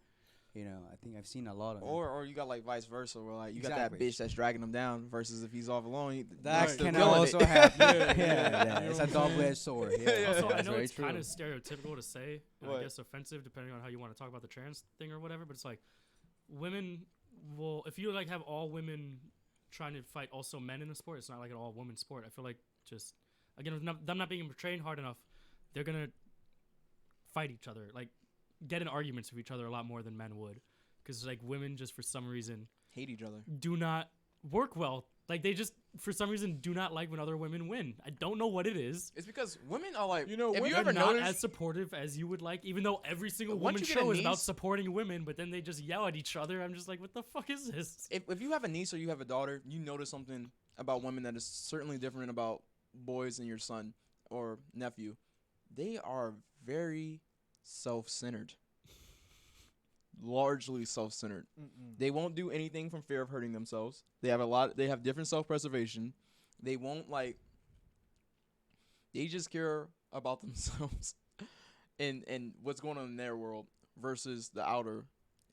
I think I've seen a lot of it. Or you got like vice versa, where like you got Exactly. that bitch that's dragging him down, versus if he's off alone, That Right. still can killing also it. happen. Yeah, yeah, you it's know a what I'm saying? double-edged sword. Yeah, Yeah, Also, I that's know very it's true. kind of stereotypical to say, and I What? guess offensive depending on how you want to talk about the trans thing or whatever. But it's like women will, if you like have all women trying to fight also men in a sport, it's not like an all woman sport. I feel like just again, with them not being trained hard enough, they're gonna fight each other, like get in arguments with each other a lot more than men would, because like women just for some reason hate each other. do not work well Like they just for some reason do not like when other women win. I don't know what it is. It's because women are like, You know, if you women ever They're not notice, as supportive as you would like, even though every single Once woman you get a show is about niece- supporting women, but then they just yell at each other. I'm just like, what the fuck is this? if you have a niece or you have a daughter, you notice something about women that is certainly different about boys and your son or nephew. They are very self-centered. Largely self-centered. They won't do anything from fear of hurting themselves. They have different self-preservation. They won't they just care about themselves and what's going on in their world versus the outer.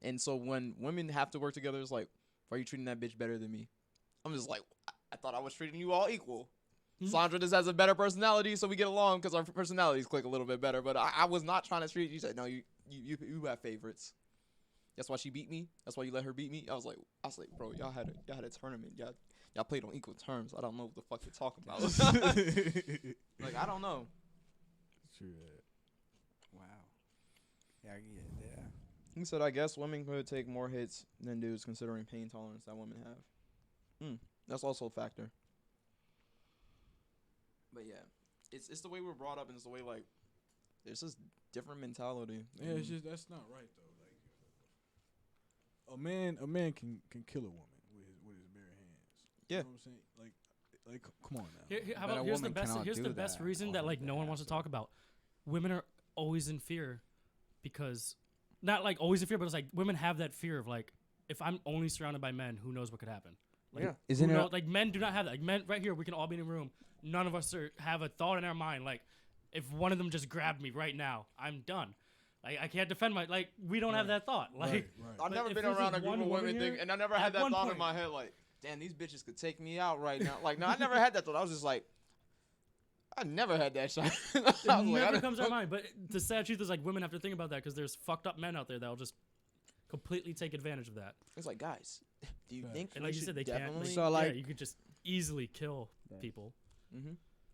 And so when women have to work together, it's like, why are you treating that bitch better than me? I'm just like, I thought I was treating you all equal. Sandra just has a better personality, so we get along because our personalities click a little bit better. But I was not trying to treat you. Said, no, you have favorites. That's why she beat me. That's why you let her beat me. I was like, bro, y'all had a tournament. Y'all played on equal terms. I don't know what the fuck you're talking about. Like, I don't know. True that. Wow. Yeah. He said, I guess women could take more hits than dudes considering pain tolerance that women have. That's also a factor. But yeah, it's the way we're brought up, and it's the way like there's just different mentality. Yeah, it's just that's not right though. Like a man can kill a woman with his bare hands. Yeah. You know what I'm saying? Like come on now. How But a about here's the woman best cannot here's do the best that reason off that of like no that one wants to accident. talk about. Women are always in fear because not like always in fear, but it's like women have that fear of like if I'm only surrounded by men, who knows what could happen? Like, Yeah. Isn't who it? knows- like men do not have that. Like men right here, we can all be in a room. None of us have a thought in our mind like if one of them just grabbed me right now, I'm done. Like I can't defend my like we don't have that thought. Like Right. I've But never if been there's around a just group one of women woman here, and I never at had that one thought in point- my head like, damn, these bitches could take me out right now. Like, no, I never had that thought. I was just like, I never had that shot. I It was like, I never don't- comes to our mind. But the sad truth is, like, women have to think about that because there's fucked up men out there that'll just completely take advantage of that. It's like, guys, do you think And we like you should said, they can't. definitely? Like, So, like- yeah, you could just easily kill Yeah. people. Mm-hmm.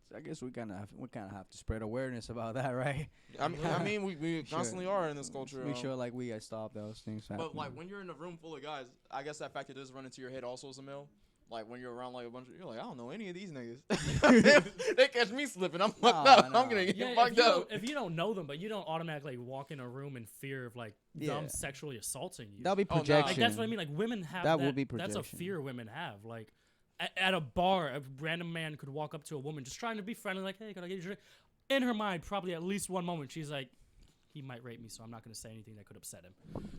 So I guess we kind of have to spread awareness about that, right? I mean, we Sure. constantly are in this culture. Make sure like we stop those things happening. But like when you're in a room full of guys, I guess that factor does run into your head also as a male. Like when you're around like a bunch of, you're like, I don't know any of these niggas. they catch me slipping. I'm fucked Nah, up. nah. I'm gonna get Yeah, fucked up. if you don't know them, but you don't automatically walk in a room in fear of like Yeah. them sexually assaulting you. that'll be Oh, nah. projection. Like that's what I mean. Like women have That that. would be That's a projection. fear women have. Like at a bar, a random man could walk up to a woman just trying to be friendly, like, "Hey, can I get you a drink?" In her mind, probably at least one moment, she's like, "He might rape me, so I'm not going to say anything that could upset him."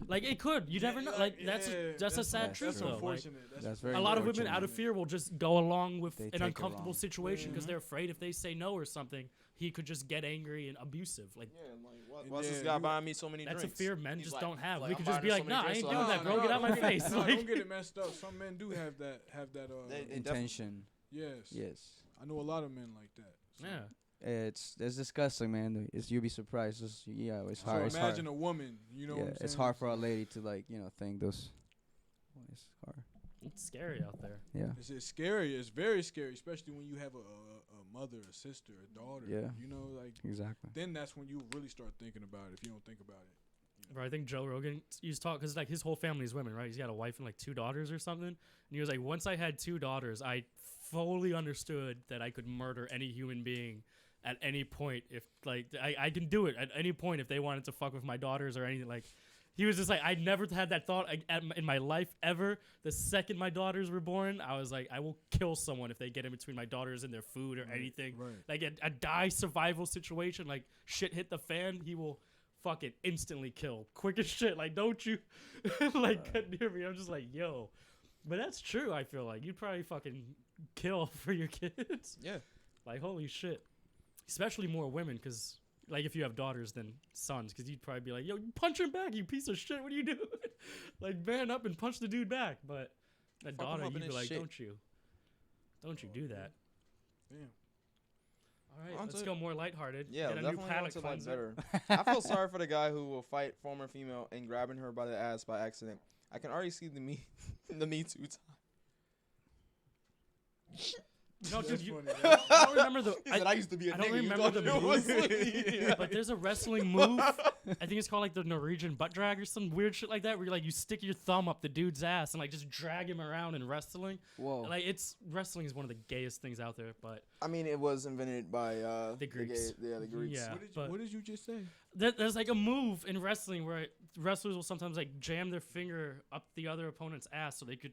Like it could. You never know. Like that's a sad that's truth That's though. Like, unfortunate. That's very a lot of women unfortunate. out of fear will just go along with They an take it uncomfortable wrong. situation because Mhm. they're afraid if they say no or something, he could just get angry and abusive. Like Yeah, like And why's this then guy you- buying me so many that's drinks? a fear men He's just like- don't have. like, We I'm could just buying be her like, so many "Nah, I drinks, ain't so doing I'm that, not bro. gonna Get out my face." No, Like, don't get it messed up. Some men do have that. They definitely- intention. Yes. Yes. I know a lot of men like that. So. yeah. It's disgusting, man. You'll be surprised. It's So hard. It's imagine hard. a woman. You know Yeah, what I'm saying? it's hard for a lady to like think those. It's hard. It's scary out there. Yeah. It's scary. It's very scary, especially when you have a mother, a sister, a daughter. Yeah. You know, like Exactly. then that's when you really start thinking about it. If you don't think about it. Bro, I think Joe Rogan used to talk because like his whole family is women, right? He's got a wife and like 2 daughters or something. And he was like, once I had 2 daughters, I fully understood that I could murder any human being at any point if like I can do it at any point if they wanted to fuck with my daughters or anything. Like he was just like, I never had that thought in my life ever. The second my daughters were born, I was like, I will kill someone if they get in between my daughters and their food or anything. Right. Like a die survival situation, like shit hit the fan, he will fucking instantly kill. Quick as shit. Like, don't you like get near me. I'm just like, yo. But that's true, I feel like. You'd probably fucking kill for your kids. Yeah. Like, holy shit. Especially more women, because like if you have daughters than sons, because you'd probably be like, yo, punch him back, you piece of shit. What are you doing? Like, man up and punch the dude back. But a Fuck him daughter, up in you'd be his like, shit. don't you do that. Damn. All right, On let's to- go more lighthearted. Yeah, Get a new definitely palate want to like cleanser. better. I feel sorry for the guy who will fight former female and grabbing her by the ass by accident. I can already see the me Too time. No, dude, That's you, funny, man. I don't remember the. He said, I used to be a I don't nigga. You remember thought the it was move, sweet. but there's a wrestling move. I think it's called like the Norwegian butt drag or some weird shit like that, where you stick your thumb up the dude's ass and like just drag him around in wrestling. Whoa. Like wrestling is one of the gayest things out there, but I mean, it was invented by The Greeks. the Greeks. Yeah. What did you just say? there's like a move in wrestling where wrestlers will sometimes like jam their finger up the other opponent's ass so they could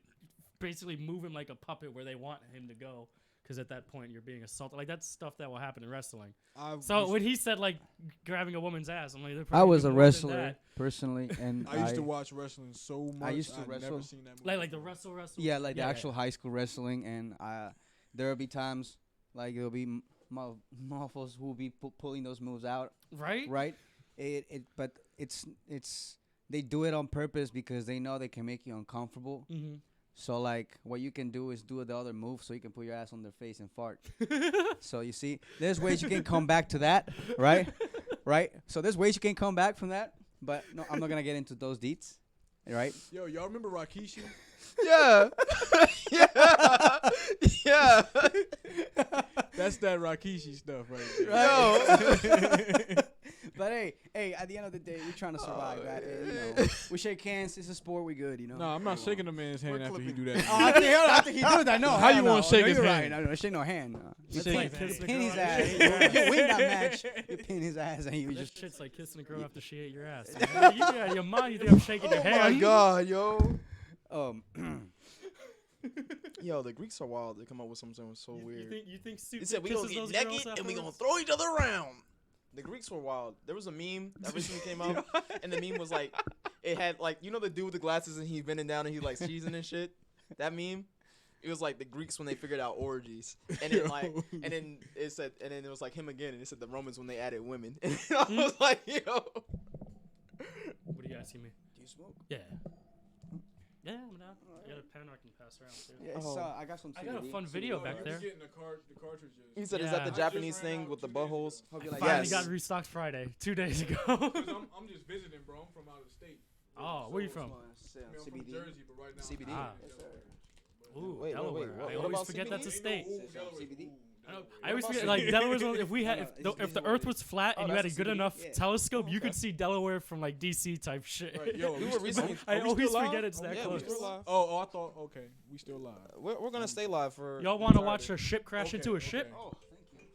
basically move him like a puppet where they want him to go. Because at that point you're being assaulted. Like that's stuff that will happen in wrestling. So when he said like grabbing a woman's ass, I'm like, they're I probably was a doing more than wrestler that. personally, and I used to watch wrestling so much. I used to I'd wrestle. never seen that movie. Like the wrestle. Yeah, like the Yeah. actual high school wrestling, and there'll be times like there'll be motherfuckers who will be pulling those moves out, Right? right? But it's they do it on purpose because they know they can make you uncomfortable. Mm-hmm. So like what you can do is do the other move so you can put your ass on their face and fart. So you see, there's ways you can come back to that, right? Right? So there's ways you can come back from that, but no, I'm not gonna get into those deets, right? Yo, y'all remember Rikishi? Yeah. yeah. That's that Rikishi stuff right there. Yo. But hey, at the end of the day, we're trying to survive, right? And, you know, we shake hands. It's a sport. We good, you know. No, I'm not shaking a man's hand We're after he clipping. do that. Oh, after he do that, no. How you hell wanna no. shake No, his you're hand? Right. No, shake no hand. You It's pin, like you kissing a pin girl his after ass. she ate your ass. You win that match. You pin his ass, and you That just. shit's like kissing a girl after she ate your ass. Man. You out of your mind. You think I'm shaking your Oh my hand? god, yo. Um, Yo, the Greeks are wild. They come up with something so weird. You think He said we gonna get naked and we gonna throw each other around. The Greeks were wild. There was a meme that recently came out, and the meme was like, it had like, you know the dude with the glasses and he's bending down and he's like cheesing and shit. That meme, it was like the Greeks when they figured out orgies, and then like, and then it said, and then it was like him again, and it said the Romans when they added women. And I was like, yo. What do you asking me? do you smoke? Yeah. Yeah, I'm down. I got a pen I can pass around too. Yeah, it's, Oh. I got some. I got a CBD. fun video Oh, back you there. was getting the cartridges. He said, "Is Yeah. that the I just Japanese ran thing out with the 2 days buttholes?" Hope you I like finally Yes. got restocked Friday, 2 days ago. 'Cause I'm just visiting, bro. I'm from out of state. Oh, where you from? I mean, I'm from CBD. Jersey, but right now CBD. Ah. Yes, sir. Ooh, Wait, Delaware. what I always about forget CBD? that's a state. Ooh, Say something, Delaware. CBD? Ooh, I Delaware. always about forget, like CBD? Delaware. If we had, No, if no, the, if the it's Earth CBD. was flat Oh, and you had a that's good CBD? enough Yeah. telescope, you could Okay. see Delaware from like DC type shit. Right, yo, We we were recently. I Are we always still live? forget it's that Yeah, close. we're still live. Oh, I thought. Okay, we still live. We're gonna stay live for. Y'all want to the watch entirety. a ship crash Okay, into a okay. ship? Oh, thank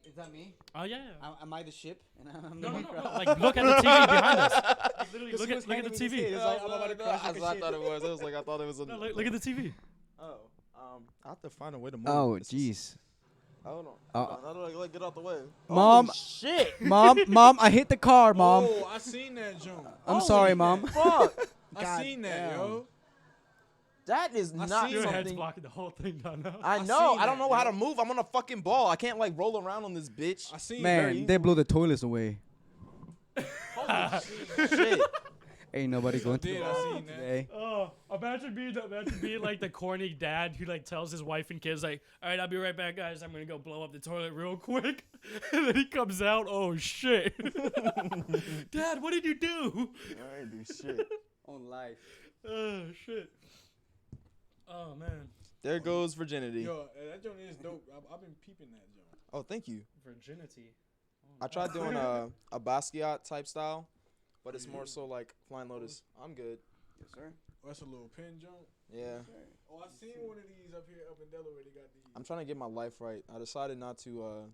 you. Is that me? Oh yeah. Am I the ship? And I'm No, the no, no, crowd? no. Like look at the TV behind us. Like, literally, Because look he at was the handing me his TV. head. It's like, I'm about to crash That's like a what I ship. thought it was. It was like I thought it was a. No, look at the TV. Oh, I have to find a way to move. Oh, This is- jeez. Hold on. Uh, Hold on, like, get out the way. Mom. Holy shit. Mom, I hit the car, Mom. Oh, I seen that joint. I'm sorry, Mom. Fuck. I God seen that, damn. yo. That is I not seen Your head's something. blocking the whole thing down now. I I know. seen I don't that, know how yo. to move. I'm on a fucking ball. I can't like roll around on this bitch. I seen Man, they blew the toilets away. Shit. Ain't nobody going to did, the I bathroom seen that. today. Oh, imagine being like the corny dad who like tells his wife and kids like, all right, I'll be right back, guys. I'm gonna go blow up the toilet real quick, and then he comes out. Oh shit, Dad, what did you do? I ain't do shit. On life. Oh shit. Oh man. There goes virginity. Yo, that joint is dope. I've been peeping that joint. Oh, thank you. Virginity. I tried doing a Basquiat type style, but it's more so like Flying Lotus. I'm good. Yes, sir. Oh, that's a little pin joint. Yeah. Oh, I seen one of these up here up in Delaware. They got these I'm trying to get my life right. I decided not to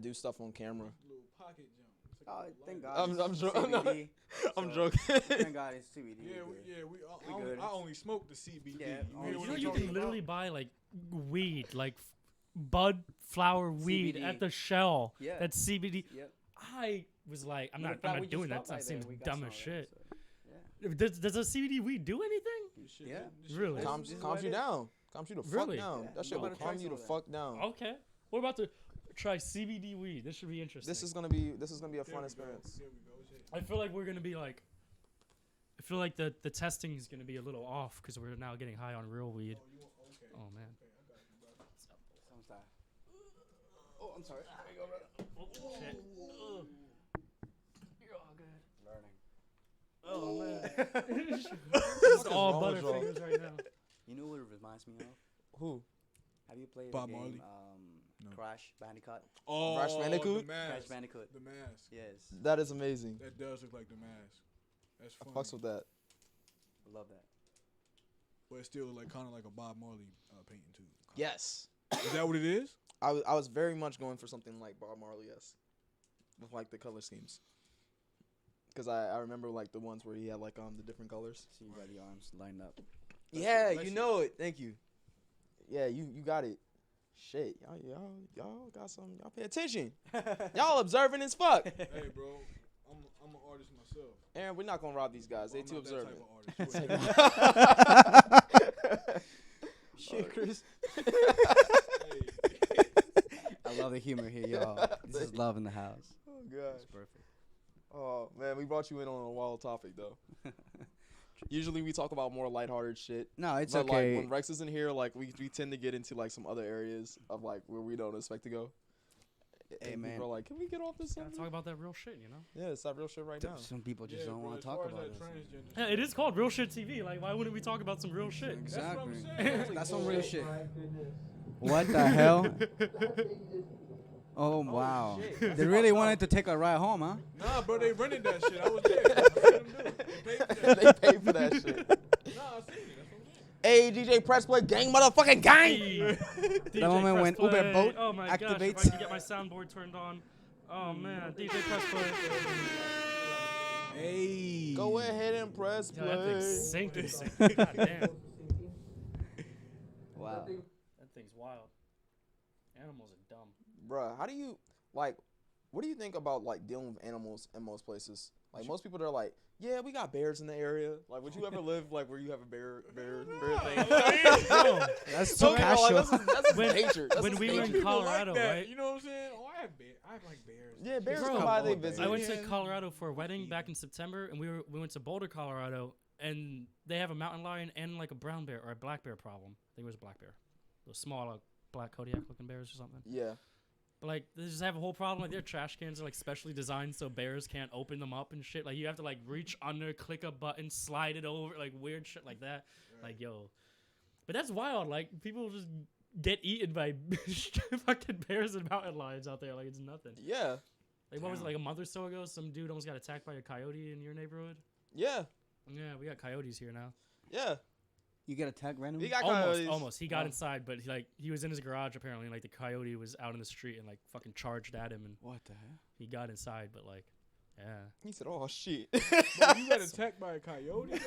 do stuff on camera. little pocket joint. It's Oh, like a little thank light. God. I'm it's jo- I'm not- CBD, I'm so- joking. Thank God it's CBD. Yeah, We good. I only smoke the CBD. Yeah, You oh, hear You what know I'm you talking can literally about? buy like weed, like bud flower weed CBD. at the Shell. Yeah. That's CBD. Yep. I was like, I'm Matter not, of fact, I'm we not just doing that. stopped by That seems there. We got dumb some as of that, shit. so, yeah. Does a CBD weed do anything? This shit- Yeah. this shit- Really? this Calms is calms what you it is. down. Calms you the Really? fuck down. Yeah. That shit You will better try calm you some the of that. fuck down. Okay. We're about to try CBD weed. This should be interesting. This is gonna be a There fun we go. experience. There we go. It's it. I feel like we're gonna be like. I feel like the testing is gonna be a little off because we're now getting high on real weed. Oh, you want, okay. Oh man. Okay, I got you, bro. Sounds that. Oh, I'm sorry. Oh, shit. Ugh. You're all good. Learning. Oh man. What It's is all wrong with y'all? Butterfingers right now. You know what it reminds me of? Who? Have you played Bob the game Marley? No. Crash Bandicoot? Oh, Crash Bandicoot? The mask. Crash Bandicoot. The mask. Yes, That is amazing. That does look like the mask. That's I funny. fucks with that. I love that. But it's still like kind of like a Bob Marley painting too. Yes. Is that what it is? I was very much going for something like Bob Marley, yes. With like the color schemes. Because I remember like the ones where he had like the different colors. So you got the arms lined up. Yeah, bless you you. know it. Thank you. Yeah, you got it. Shit, y'all got some. Y'all pay attention. Y'all observant as fuck. Hey, bro, I'm an artist myself. Aaron, we're not gonna rob these guys. They I'm too not that observant. type of artist. Shit, Chris. Hey. I love the humor here, y'all. This is love in the house. Oh gosh. It's perfect. Oh man, we brought you in on a wild topic though. Usually we talk about more lighthearted shit. No, it's But okay. like when Rex isn't here, like we tend to get into like some other areas of like where we don't expect to go. Hey, And man. people are like, can we get off this Gotta subject? talk about that real shit, you know? Yeah, it's that real shit right now. Some people just Yeah, don't bro, want as to talk far as about that it. transgender Yeah, shit, it is called Real Shit TV. Like, why wouldn't we talk about some real shit? Exactly. That's what I'm saying. That's some real shit. My goodness. What the hell? Oh wow! shit. They really wanted to take a ride home, huh? Nah, bro, they rented that shit. I was there. I seen them do it. They paid for that shit. Nah, I seen it. That's what I'm saying. Hey, DJ Press Play, gang, motherfucking gang! Hey, DJ moment when Press Uber Play. Boat Oh my gosh, if I activates. can get my soundboard turned on. Oh man, DJ Press Play. Hey. Go ahead and press Yo, that play. thing's sinking. God damn. Wow. That thing's wild. Animals are dumb. Bruh, how do you, like, what do you think about, like, dealing with animals in most places? Like, most people, they're like, yeah, we got bears in the area. Like, would you ever live, like, where you have a bear thing? Bro, That's So, too you know, like, casual. that's When- nature. That's when just we were in nature. People Colorado, like that, right? You know what I'm saying? Oh, I have like bears. Yeah, bears Bro, come by, they I visit. I went to Yeah. Colorado for a wedding back in September, and we went to Boulder, Colorado, and they have a mountain lion and like a brown bear or a black bear problem. I think it was a black bear, those small black Kodiak looking bears or something. Yeah. But like they just have a whole problem. Like their trash cans are like specially designed so bears can't open them up and shit. Like you have to like reach under, click a button, slide it over, like weird shit like that. Like yo, but that's wild. Like people just get eaten by fucking bears and mountain lions out there. Like it's nothing. Yeah. Like what was it, like a month or so ago? Some dude almost got attacked by a coyote in your neighborhood. Yeah. Yeah, we got coyotes here now. Yeah. You get attacked randomly? We got Almost, coyotes. almost. He got Oh. inside, but he was in his garage apparently. And, like the coyote was out in the street and like fucking charged at him, and What the hell? he got inside. But like, yeah. He said, oh, shit. Bro, you got attacked by a coyote?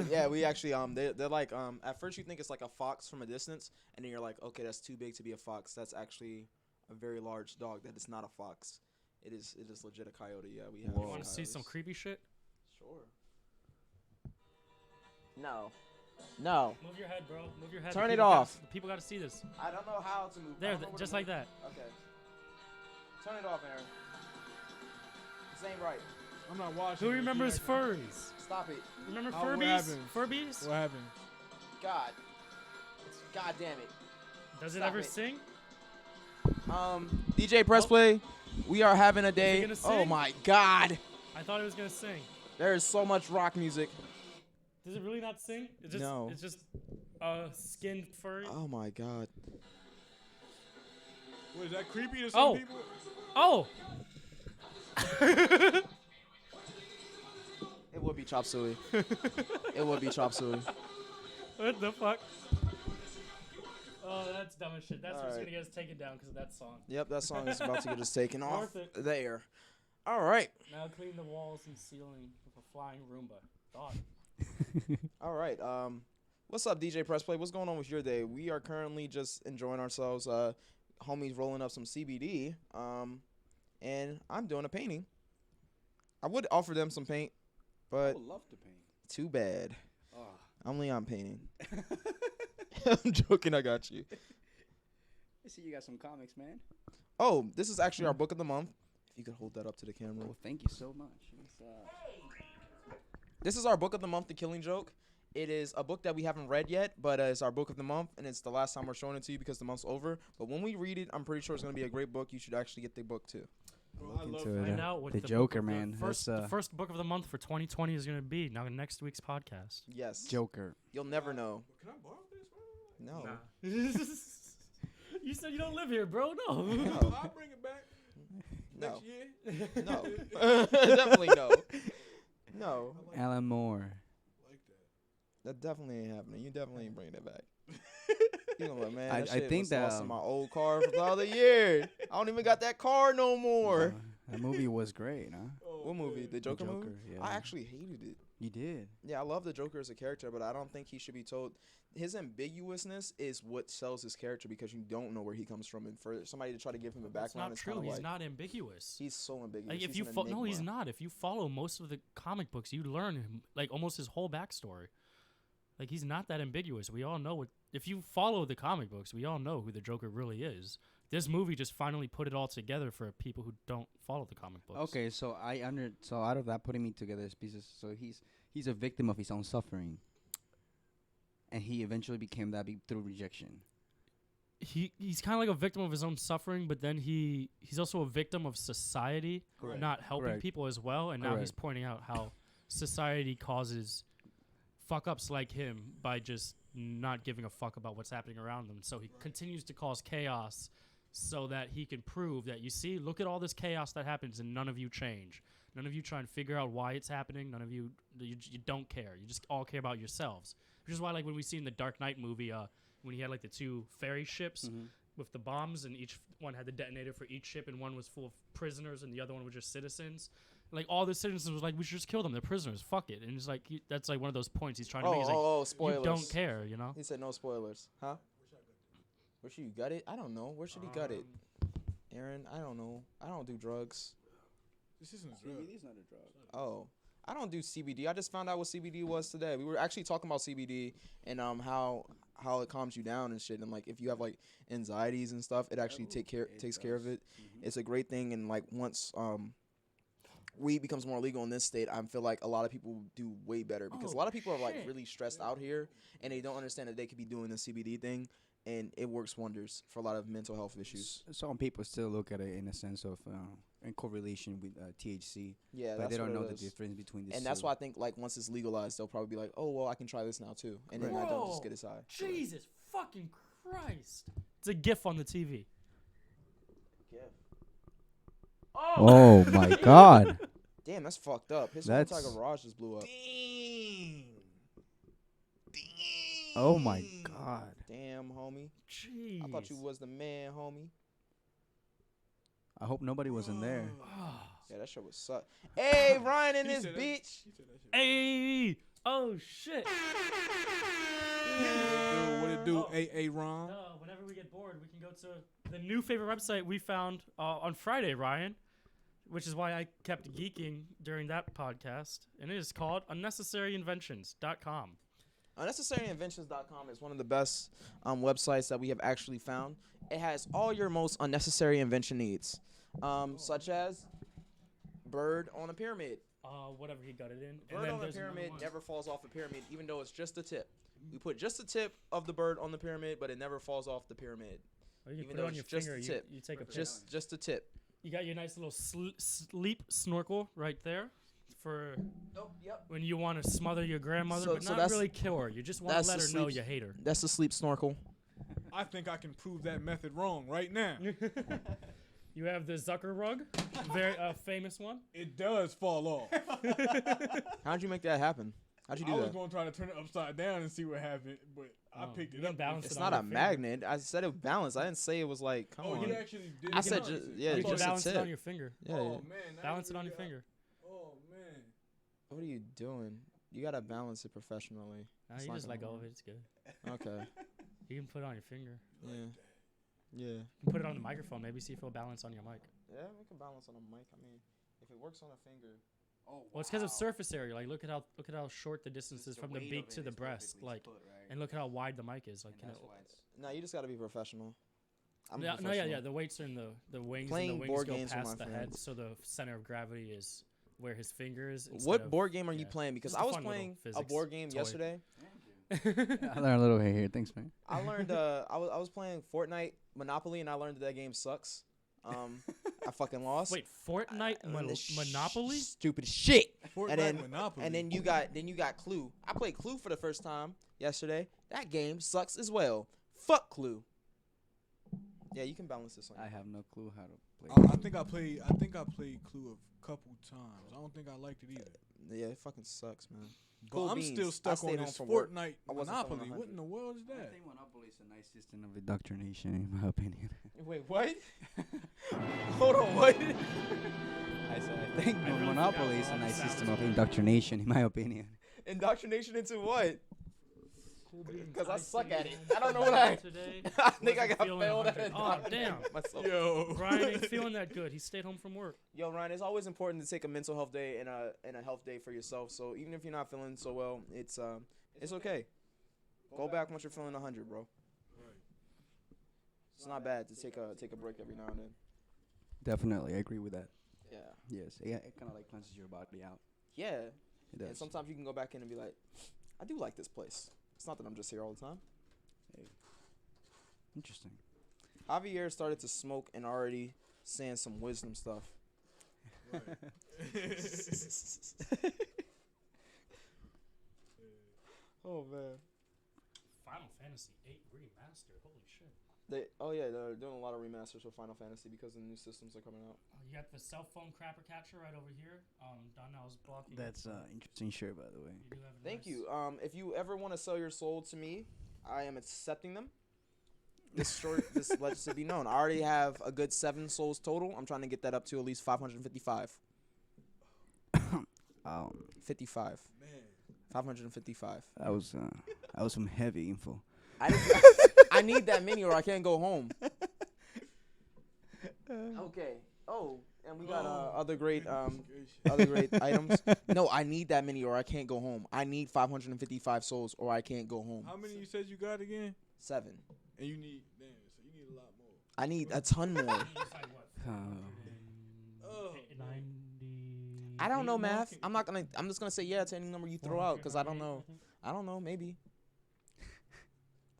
Yeah, we actually they're like at first you think it's like a fox from a distance, and then you're like, okay, that's too big to be a fox. That's actually a very large dog. That is not a fox. It is legit a coyote. Yeah, we have. Whoa. You want to see some coyotes. creepy shit? Sure. No. No. Move your head, bro. Move your head. Turn The it people gotta- off. the people got to see this. I don't know how to move. I There, don't know where to just move. like that. Okay. Turn it off, Aaron. This ain't right. I'm not watching. Who it. remembers You acting- furries? Stop it. Remember Oh, what Furbies? happened? Furbies? What happened? God. God damn it. Does it Stop ever it. sing? DJ Press Oh. Play, we are having a day. gonna Oh sing? my God. I thought it was gonna sing. There is so much rock music. Does it really not sing? It's just, No. It's just a skinned furry. Oh my God. What, is that creepy to some Oh. people? Oh. It would be Chop Suey. It would be Chop Suey. What the fuck? Oh, that's dumb as shit. That's what's Alright. gonna get us taken down because of that song. Yep, that song is about to get us taken off Worth it. the air. All right. Now clean the walls and ceiling with a flying Roomba. Thought. All right. What's up, DJ Press Play? What's going on with your day? We are currently just enjoying ourselves. Homies rolling up some CBD. And I'm doing a painting. I would offer them some paint, I but would love to paint. too bad. Oh. I'm Leon painting. I'm joking. I got you. I see you got some comics, man. Oh, this is actually our book of the month. If you could hold that up to the camera. Well, thank you so much. This is our book of the month, The Killing Joke. It is a book that we haven't read yet, but it's our book of the month, and it's the last time we're showing it to you because the month's over. But when we read it, I'm pretty sure it's going to be a great book. You should actually get the book, too. Bro, Look I love into it. Find out what the book Joker, of the man. First, That's, the first book of the month for 2020 is gonna be now next week's podcast. Yes. Joker. You'll never know. Can I borrow this, bro? No. Nah. You said you don't live here, bro. No. No. I'll bring it back No. next year. No. Definitely no. No. Alan Moore. Like that. That definitely ain't happening. You definitely ain't bringing it back. You know what, man? I That shit think was that, lost in my old car for the other year. I don't even got that car no more. That movie was great, huh? Oh, What movie? man. The Joker, movie? Yeah. I actually hated it. You did. Yeah, I love the Joker as a character, but I don't think he should be told. His ambiguousness is what sells his character because you don't know where he comes from, and for somebody to try to give him a That's background, not it's true. kind of He's like not ambiguous. he's so ambiguous. Like if He's you an no, he's enigma. not. If you follow most of the comic books, you learn him, like almost his whole backstory. Like he's not that ambiguous. We all know what. If you follow the comic books, we all know who the Joker really is. This movie just finally put it all together for people who don't follow the comic books. Okay, so so out of that, putting me together as pieces, so he's a victim of his own suffering, and he eventually became that through rejection. He's kind of like a victim of his own suffering, but then he's also a victim of society Correct. not helping Correct. people as well. And now he's Correct. pointing out how society causes fuck ups like him by just not giving a fuck about what's happening around them. So he continues to cause chaos so that he can prove that, you see, look at all this chaos that happens and none of you change. None of you try and figure out why it's happening. None of you don't care. You just all care about yourselves. Which is why, like, when we see in the Dark Knight movie, when he had, like, the two ferry ships with the bombs, and each one had the detonator for each ship, and one was full of prisoners, and the other one was just citizens. Like, all the citizens was like, we should just kill them. They're prisoners. Fuck it. And it's like, that's, like, one of those points he's trying to make. He's like, spoilers. you don't care, you know? He said no spoilers, huh? Where should you gut it? I don't know. Where should he gut it? Aaron, I don't know. I don't do drugs. This isn't a drug. not a drug. Oh, I don't do CBD. I just found out what CBD was today. We were actually talking about CBD and how it calms you down and shit. And like if you have like anxieties and stuff, it actually takes care of it. It's a great thing. And like once weed becomes more legal in this state, I feel like a lot of people do way better because a lot of people are like shit. really stressed out here and they don't understand that they could be doing the CBD thing. And it works wonders for a lot of mental health issues. Some people still look at it in a sense of in correlation with THC. Yeah, but that's they don't what know it the is. difference between the And that's why I think like once it's legalized, they'll probably be like, oh well, I can try this now too, and then I don't just Bro, get high. Jesus fucking Christ. It's a GIF on the TV. Oh my God! Damn, that's fucked up. His whole That's- entire garage just blew up. Dang. Oh my God! Damn, homie. Jeez. I thought you was the man, homie. I hope nobody was in there. Yeah, that shit was suck. Hey, Ryan in He this said that. bitch. He said that shit. Hey! Oh shit! Dude, what it do? Oh. AA Ron. Whenever we get bored, we can go to the new favorite website we found on Friday, Ryan, which is why I kept geeking during that podcast, and it is called unnecessaryinventions.com. Unnecessaryinventions.com is one of the best websites that we have actually found. It has all your most unnecessary invention needs, such as bird on a pyramid. Whatever he got it in. Bird on a pyramid never falls off the pyramid, even though it's just the tip. We put just the tip of the bird on the pyramid, but it never falls off the pyramid. Or you can even put though it on your it's just finger. the You, tip. you take a picture. Just the tip. You got your nice little sleep snorkel right there for Oh, yep. when you want to smother your grandmother, So- but so not that's- really kill her. You just want that's to let the her know sleep- you hate her. That's the sleep snorkel. I think I can prove that method wrong right now. You have the Zucker rug, very famous one. It does fall off. How'd you make that happen? How'd you I do was that? going to try to turn it upside down and see what happened, but I Oh, picked you it can up. balance It's it not on a your finger. magnet. I said it balanced. I didn't say it was like, come Oh, on. you actually did. I said balance ju- it. yeah, I You thought can just you- a balance it tip. on your finger. Yeah, Oh yeah. man, now Balance it you on your got- finger. Oh man. What are you doing? You gotta balance it professionally. Nah, It's you not just gonna let go work. of it. It's good. Okay. You can put it on your finger. Yeah. Yeah. You can put it on the microphone. Maybe see if it'll balance on your mic. Yeah, we can balance on a mic. I mean, if it works on a finger. Oh, Well, it's because of surface area. Like, look at how short the distance is from the beak to the breast. Like, and look at how wide the mic is. Like, you know. No, you just gotta be professional. I'm a Yeah, no, yeah, professional. yeah. The weights are in the wings, Playing and the board wings go games with past my the head, friends. so the center of gravity is where his finger is. instead What of- board game are you yeah. playing? Because Just I a was fun little playing a physics board game toy. yesterday. I learned a little bit here. Thanks, man. I learned I was playing Fortnite Monopoly and I learned that game sucks. I fucking lost. Wait, Fortnite Monopoly? Stupid shit. Fortnite And then Monopoly. and then you got Clue. I played Clue for the first time yesterday. That game sucks as well. Fuck Clue. Yeah, you can balance this on. I have no clue how to play. I think I played Clue a couple times. I don't think I liked it either. Yeah, it fucking sucks, man. But Cool I'm beans. still I stuck stayed on home this from work. Fortnite I wasn't feeling Monopoly. What 100. in the world is I that? think Monopoly is a nice system of indoctrination, in my opinion. Wait, what? Hold on, what? I said I think I really Monopoly forgot is a all the nice sounds system of were. indoctrination, in my opinion. Indoctrination into what? Because I suck at it. stayed I don't know home what I. today. I think I Wasn't got feeling failed at 100. it. Oh, damn. Myself. Yo. Ryan ain't feeling that good. He stayed home from work. Yo, Ryan, it's always important to take a mental health day and a health day for yourself. So even if you're not feeling so well, it's okay. Go back once you're feeling 100, bro. It's not bad to take a break every now and then. Definitely, I agree with that. Yeah. Yes, it kind of like cleanses your body out. Yeah. It And does. sometimes you can go back in and be like, I do like this place. It's not that I'm just here all the time. Interesting. Javier started to smoke and already saying some wisdom stuff. Oh man. Final Fantasy 8 remastered. Holy shit. They're doing a lot of remasters for Final Fantasy because the new systems are coming out. You got the cell phone crapper catcher right over here. Donnell's blocking. That's interesting shirt, by the way. You do have a Thank nice- you. If you ever want to sell your soul to me, I am accepting them. This short, this lets it be known. I already have a good 7 souls total. I'm trying to get that up to at least 555. 55. Man. 555. That was some heavy info. I need that many or I can't go home. Okay. Oh, and we got other great items. No, I need that many or I can't go home. I need 555 souls or I can't go home. How many you said you got again? 7. And you need, so you need a lot more. I need a ton more. You just like what? Oh. 90. I don't know math. I'm just gonna say yeah to any number you throw out because I don't know. I don't know. Maybe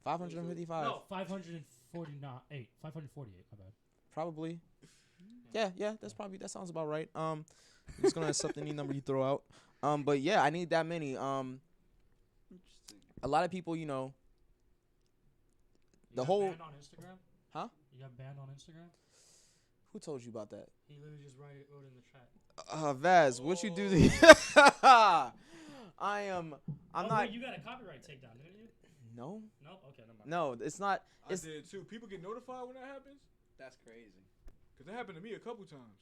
555. No, 548. 548. My bad. Probably. Yeah. That sounds about right. I'm just gonna accept any number you throw out. But yeah, I need that many. Interesting. A lot of people, you know. You The got whole- banned on Instagram? Huh? You got banned on Instagram? Who told you about that? He literally just wrote it in the chat. Vaz, what you do? I'm Oh, not. wait, you got a copyright takedown, didn't you? No, No. Okay, never mind. no, it's not. I It's did too. People get notified when that happens? That's crazy. Because that happened to me a couple times.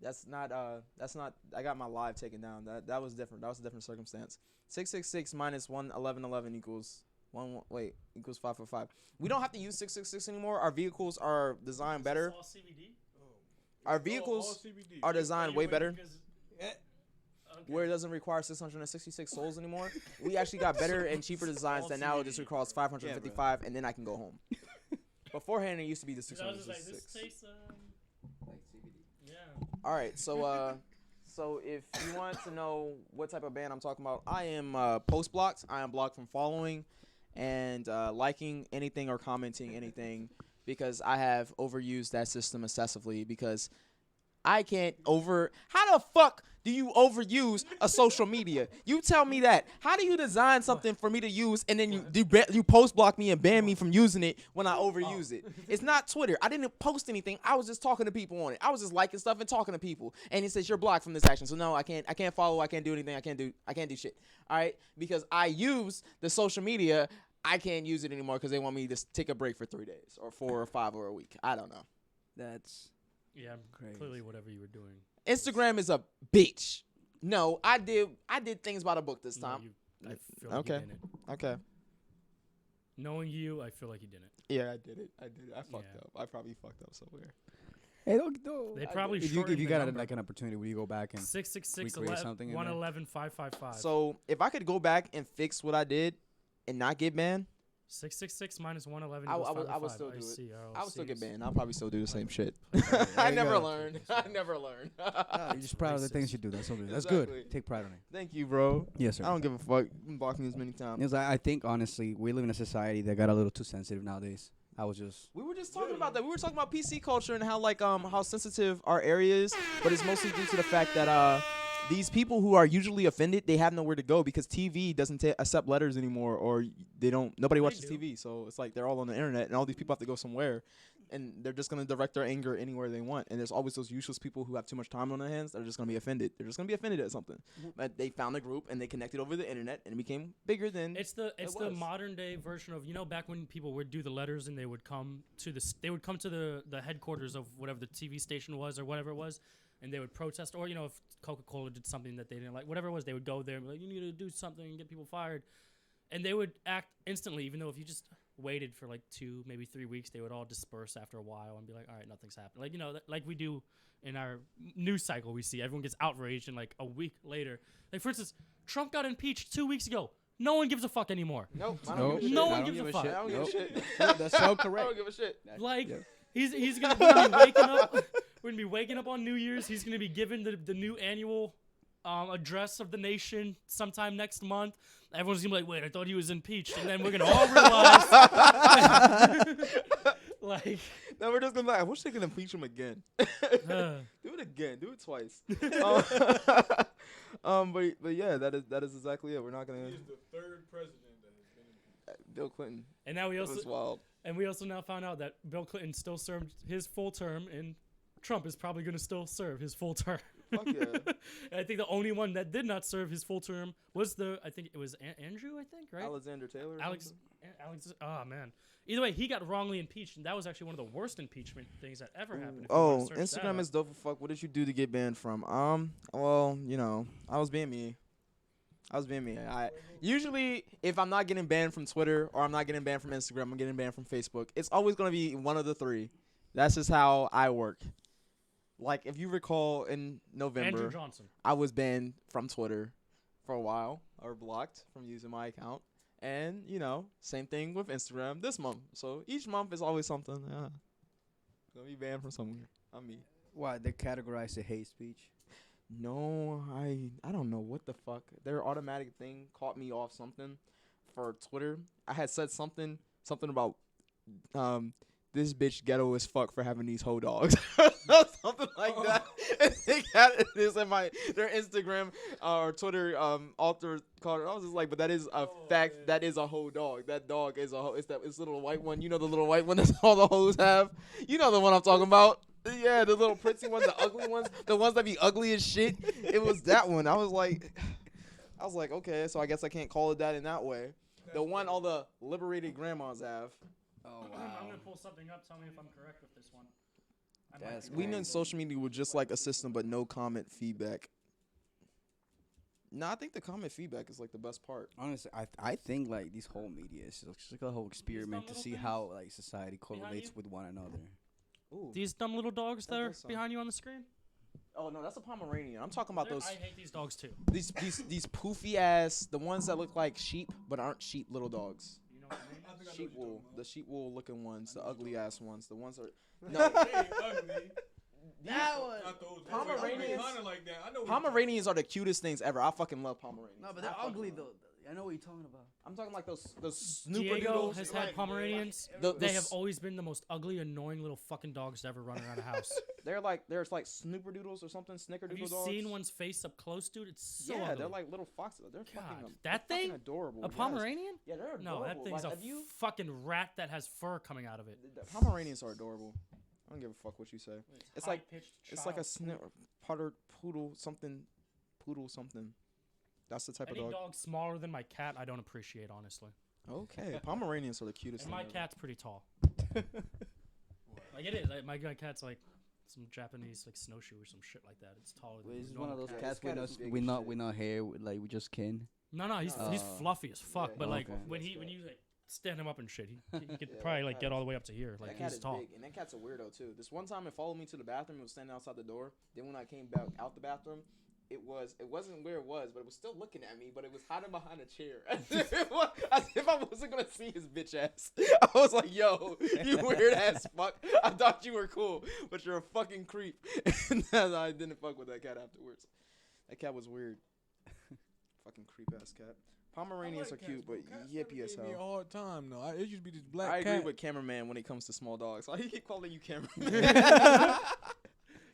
That's not. I got my live taken down. That was different. That was a different circumstance. 666 minus 11111 equals equals 545. We don't have to use 666 anymore. Our vehicles are designed better. All CBD? Our All vehicles CBD. are designed way better, Okay. where it doesn't require 666 souls anymore. We actually got better and cheaper designs that now it just requires 555, and then I can go home. Beforehand, it used to be the 'Cause I was just like, this 666. tastes, Like CBD. yeah. All right, so if you want to know what type of band I'm talking about, I am post blocked. I am blocked from following and liking anything or commenting anything because I have overused that system excessively because I can't how the fuck do you overuse a social media? You tell me that. How do you design something for me to use and then you post block me and ban me from using it when I overuse it? It's not Twitter. I didn't post anything. I was just talking to people on it. I was just liking stuff and talking to people. And it says you're blocked from this action. So no, I can't follow. I can't do anything. I can't do shit. All right? Because I use the social media, I can't use it anymore because they want me to take a break for 3 days or 4 or 5 or a week. I don't know. That's Yeah, Crazy. clearly whatever you were doing. Instagram is a bitch. No, I did things by the book this No, time. I feel like Okay. you didn't. Okay. Knowing you, I feel like you didn't. Yeah, I did it. I fucked Yeah. up. I probably fucked up somewhere. hey, don't. They probably If shortened you the got number. like an opportunity, will you go back and 666 recreate something in there? 111 555. So if I could go back and fix what I did and not get banned, 666 minus 111 I equals would 555. still do it. see, I would still get see. banned. I'll probably still do the same shit. There I you never go. learned. I never learned. No, you're just proud of the Racist. things you do. That's all. That's Exactly. good. Take pride on it. Thank you, bro. Yes, sir. I don't give a fuck. You can block me as many times. Because I think honestly, we live in a society that got a little too sensitive nowadays. I was just We were just talking about that. We were talking about PC culture and how how sensitive our area is, but it's mostly due to the fact that these people who are usually offended, they have nowhere to go because TV doesn't accept letters anymore, or they don't. Nobody watches do. TV, so it's like they're all on the internet, and all these people have to go somewhere, and they're just gonna direct their anger anywhere they want. And there's always those useless people who have too much time on their hands that are just gonna be offended. They're just gonna be offended at something. But they found a group and they connected over the internet, and it became bigger than. It's the was. modern day version of, you know, back when people would do the letters and they would come to the headquarters of whatever the TV station was or whatever it was, and they would protest, or, you know, if Coca-Cola did something that they didn't like, whatever it was, they would go there and be like, you need to do something and get people fired, and they would act instantly. Even though if you just waited for like 2, maybe 3 weeks, they would all disperse after a while and be like, all right, nothing's happened. Like, you know, like we do in our news cycle, we see everyone gets outraged, and like a week later, like for instance, Trump got impeached 2 weeks ago. No one gives a fuck anymore. Nope. I Nope. don't give a shit. No one I don't gives a give a fuck. shit. I don't give a Nope. shit. That's so I correct. don't give a shit. Like, Yeah. he's gonna be waking up. We're gonna be waking up on New Year's. He's gonna be given the new annual address of the nation sometime next month. Everyone's gonna be like, wait, I thought he was impeached, and then we're gonna all realize, like, No, we're just gonna be like, I wish they could impeach him again. uh, Do it again. Do it twice. But yeah, that is exactly it. We're not gonna. He is the third president that has been impeached. Bill Clinton. and now we That also was wild. now found out that Bill Clinton still served his full term, and Trump is probably gonna still serve his full term. Fuck yeah. And I think the only one that did not serve his full term was I think it was Andrew, I think, right? Alexander Taylor. or Alex, something? oh man. Either way, he got wrongly impeached, and that was actually one of the worst impeachment things that ever happened. If you wanna Oh, search that Instagram up. is dope for fuck. What did you do to get banned from? Well, you know, I was being me. I usually, if I'm not getting banned from Twitter or I'm not getting banned from Instagram, I'm getting banned from Facebook. It's always gonna be one of the three. That's just how I work. Like, if you recall, in November, Andrew Johnson. I was banned from Twitter for a while, or blocked from using my account. And, you know, same thing with Instagram this month. So each month is always something. Yeah. Gonna be banned from somewhere. I'm me. Why they categorize it hate speech? No, I don't know what the fuck. Their automatic thing caught me off something for Twitter. I had said something about this bitch ghetto as fuck for having these hoe dogs. Something like that. And they had this in their Instagram or Twitter alter called it. I was just like, but that is a fact. man. That is a hoe dog. That dog is a hoe. It's the little white one. You know the little white one that all the hoes have? You know the one I'm talking about. Yeah, the little prissy ones, the ugly ones, the ones that be ugly as shit. It was that one. I was like, okay, so I guess I can't call it that in that way. The one all the liberated grandmas have. Oh I'm gonna pull something up. Tell me if I'm correct with this one. I might That's be We wrong. need social media with just like a system, but no comment feedback. No, I think the comment feedback is like the best part. Honestly, I think like these whole media is just like a whole experiment to little see things how like society behind correlates you? with one another. Ooh. These dumb little dogs that That are does sound- behind you on the screen. Oh no, that's a Pomeranian. I'm talking about those I hate these dogs too. these poofy ass, the ones that look like sheep but aren't sheep little dogs. You know what I mean? I think I know Sheep what you're wool, talking the sheep wool looking ones, the ugly ass ones, the ones that are no. about. They ain't ugly. That one. Not those. Pomeranians- Kinda like that. I know. what you're Pomeranians are the cutest things ever. I fucking love Pomeranians. No, but I they're fucking ugly love though. I know what you're talking about. I'm talking like those snooper Diego doodles. has Like, had Pomeranians. the They have s- always been the most ugly, annoying little fucking dogs to ever run around a house. They're like there's like snooper doodles or something, snickerdoodle Have you dogs. seen one's face up close, dude? It's so yeah, ugly. they're like little foxes. They're God, fucking that they're fucking thing? adorable. A yes. Pomeranian? Yeah, they're adorable. No, that thing's like, a have you? fucking rat that has fur coming out of it. The Pomeranians are adorable. I don't give a fuck what you say. It's like it's like a poodle something. That's the type Any of dog. dog smaller than my cat, I don't appreciate, honestly. Okay, Pomeranians are the cutest. And thing my ever. cat's pretty tall. Like it is. Like, my cat's like some Japanese like snowshoe or some shit like that. It's taller than This a is one of normal those cat. cats cat with is big with as not shit. with no hair, like we just kin. No, he's Oh. fluffy as fuck. Yeah, but like okay. when you like stand him up and shit, he could Yeah, probably that like cat get is- all the way up to here. Like That cat he's is tall. big, and that cat's a weirdo too. This one time it followed me to the bathroom. It was standing outside the door. Then when I came back out the bathroom, it wasn't where it was, but it was still looking at me. But it was hiding behind a chair, as if I wasn't gonna see his bitch ass. I was like, "Yo, you weird ass fuck! I thought you were cool, but you're a fucking creep." And then I didn't fuck with that cat afterwards. That cat was weird. Fucking creep ass cat. Pomeranians are cute, but yippy as Gave me a hell. hard time though. It used to be this black I cat. agree with cameraman when it comes to small dogs. Why you keep calling you cameraman?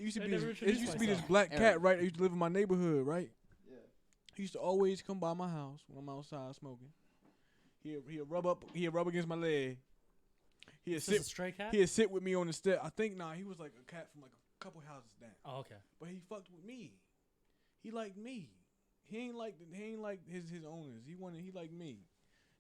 It used to I be never this, it introduced used to be this myself. black Aaron. cat, right? That used to live in my neighborhood, right? Yeah. He used to always come by my house when I'm outside smoking. He'll rub against my leg. He'll Is this a sit stray cat? he'll sit with me on the step. I think he was like a cat from like a couple houses down. Oh, okay. But he fucked with me. He liked me. He ain't like his owners. He liked me.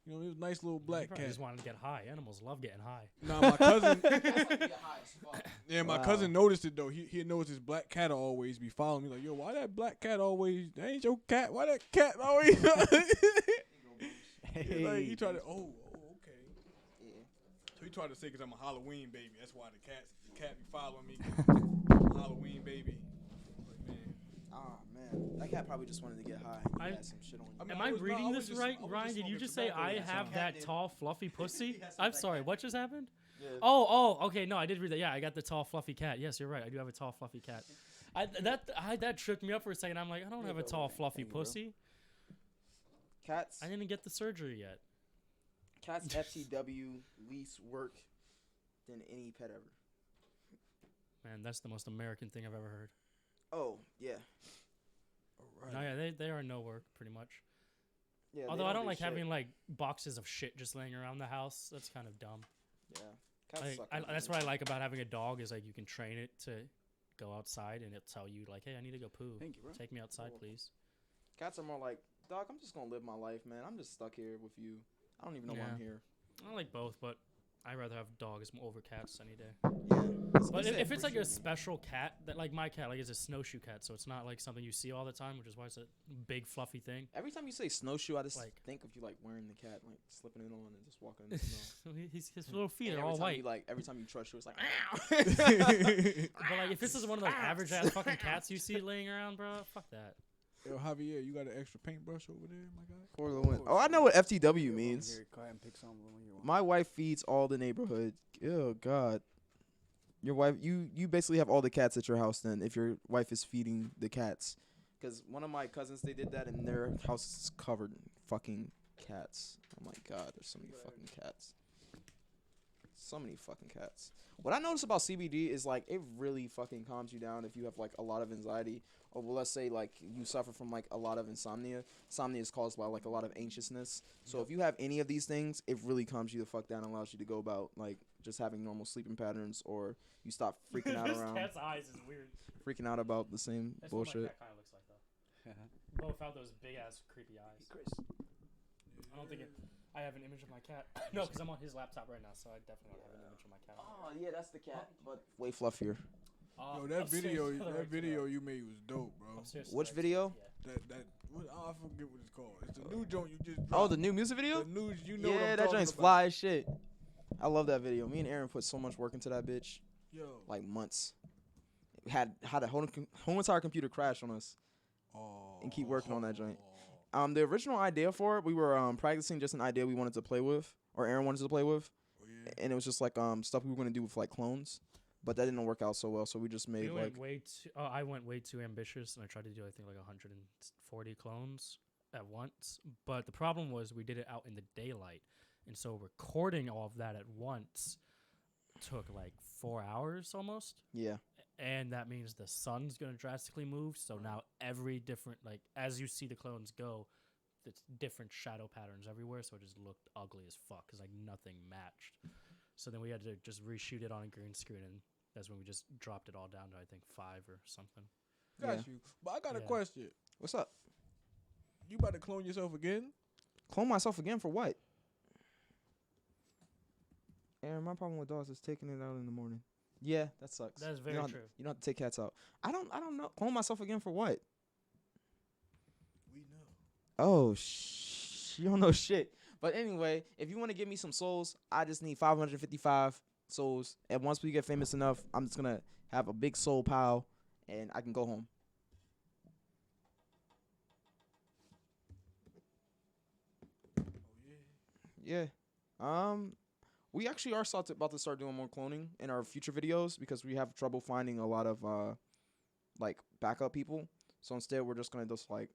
You know, he was a nice little He black probably cat. just wanted to get high. Animals love getting high. Nah, my cousin. Wow. Yeah, my cousin noticed it though. He noticed his black cat always be following me. Like, yo, why that black cat always? That ain't your cat. Why that cat always? Like, he tried to. Oh, okay. Yeah. So he tried to say because I'm a Halloween baby. That's why the cat be following me. 'Cause I'm a Halloween baby. Like, man. Ah man, that cat probably just wanted to get high. And I- he had some shit on you. I mean, Am I I was- no, reading I was this just- right, I was Ryan? just Did you smoking just say tobacco I that have time. that Cat tall, fluffy pussy? That's I'm what sorry. that What just happened? Yeah. Oh, okay. No, I did read that. Yeah, I got the tall, fluffy cat. Yes, you're right. I do have a tall, fluffy cat. That tripped me up for a second. I'm like, I don't have a tall, fluffy Thank you, bro. pussy. Cats. I didn't get the surgery yet. Cats FTW least work than any pet ever. Man, that's the most American thing I've ever heard. Oh yeah. No, yeah, they are no work pretty much. Yeah. they Although I don't do like shit. having like boxes of shit just laying around the house. That's kind of dumb. Yeah. Cats Like, suck. that's what I like about having a dog is like you can train it to go outside and it'll tell you like, hey, I need to go poo. Thank you, bro. Take me outside, Cool. please. Cats are more like, dog. I'm just gonna live my life, man. I'm just stuck here with you. I don't even know why I'm Yeah. here. I like both, but I'd rather have dogs over cats any day. Yeah. But if it's like a special cat, that like my cat, like it's a snowshoe cat, so it's not like something you see all the time, which is why it's a big fluffy thing. Every time you say snowshoe, I just Like- think of you like wearing the cat, like slipping it on and just walking in the snow. His little feet And are every all time white. You, like every time you trust you, it's like. But like if this is one of those average ass fucking cats you see laying around, bro, fuck that. Yo, Javier, you got an extra paintbrush over there, my guy? For the win. Oh, I know what FTW Here, means. Here, go ahead and pick some when you want. My wife feeds all the neighborhood. Oh God. Your wife, you basically have all the cats at your house then. If your wife is feeding the cats, because one of my cousins they did that and their house is covered in fucking cats. Oh my God, there's so many fucking cats. So many fucking cats. What I notice about CBD is like it really fucking calms you down if you have like a lot of anxiety, or well, let's say like you suffer from like a lot of insomnia. Insomnia is caused by like a lot of anxiousness. So if you have any of these things, it really calms you the fuck down and allows you to go about like just having normal sleeping patterns, or you stop freaking out This around, cat's eyes is weird. freaking out about the same That's what my bullshit. cat kind of looks like though. Both have those big ass creepy eyes. Chris. I don't think I have an image of my cat. No, because I'm on his laptop right now, so I definitely don't have an image of my cat. Oh yeah, that's the cat, but way fluffier. Yo, that Upstairs video, to the right, that to the video right. you made was dope, bro. Upstairs to the Which right. video? Yeah. I forget what it's called. It's the new joint you just Oh, dropped. the new music video? The news, you know what Yeah, I'm that talking joint's about. fly as shit. I love that video. Me and Aaron put so much work into that bitch, Yo. like months. Had a whole entire computer crash on us. Oh. And keep working on that joint. The original idea for it, we were practicing just an idea we wanted to play with, or Aaron wanted to play with, Oh, yeah. and it was just like stuff we were gonna do with like clones, but that didn't work out so well. So we just made like I went way too ambitious, and I tried to do I think like 140 clones at once. But the problem was we did it out in the daylight, and so recording all of that at once took like 4 hours almost. yeah. And that means the sun's gonna drastically move. So now every different like as you see the clones go, it's different shadow patterns everywhere. So it just looked ugly as fuck because like nothing matched. So then we had to just reshoot it on a green screen, and that's when we just dropped it all down to I think 5 or something. Got Yeah. you. But I got a Yeah. question. What's up? You about to clone yourself again? Clone myself again for what? Aaron, my problem with dogs is taking it out in the morning. Yeah, that sucks. That's You very don't have- true. You don't have to take cats out. I don't know. Clone myself again for what? We know. Oh, you don't know shit. But anyway, if you want to give me some souls, I just need 555 souls. And once we get famous enough, I'm just going to have a big soul pile and I can go home. Oh, yeah. Yeah. We actually are about to start doing more cloning in our future videos because we have trouble finding a lot of like backup people. So instead, we're just gonna just like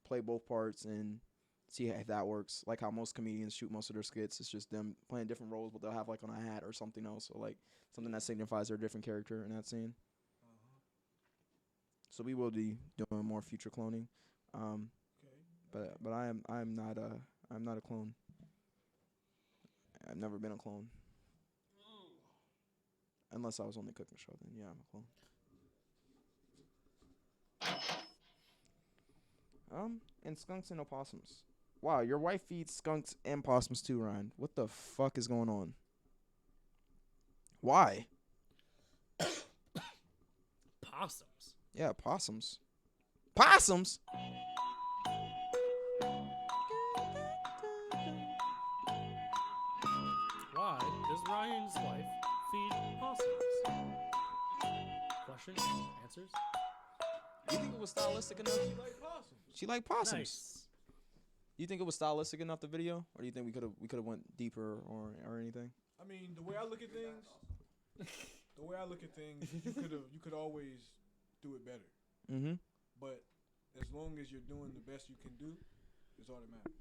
play both parts and see if that works. Like how most comedians shoot most of their skits. It's just them playing different roles, but they'll have like on a hat or something else, or like something that signifies their different character in that scene. So we will be doing more future cloning. But I'm not a clone. I've never been a clone. Unless I was on the cooking show, then yeah, I'm a clone. And skunks and opossums. Wow, your wife feeds skunks and possums too, Ryan. What the fuck is going on? Why? Possums. Yeah, possums. Possums? Why does Ryan's wife feed possums? Questions? Answers? You think it was stylistic enough? She like possums. Nice. You think it was stylistic enough, the video, or do you think we could have went deeper or anything? I mean, the way I look at things, you could always do it better. Mm-hmm. But as long as you're doing the best you can do, it's all that matters.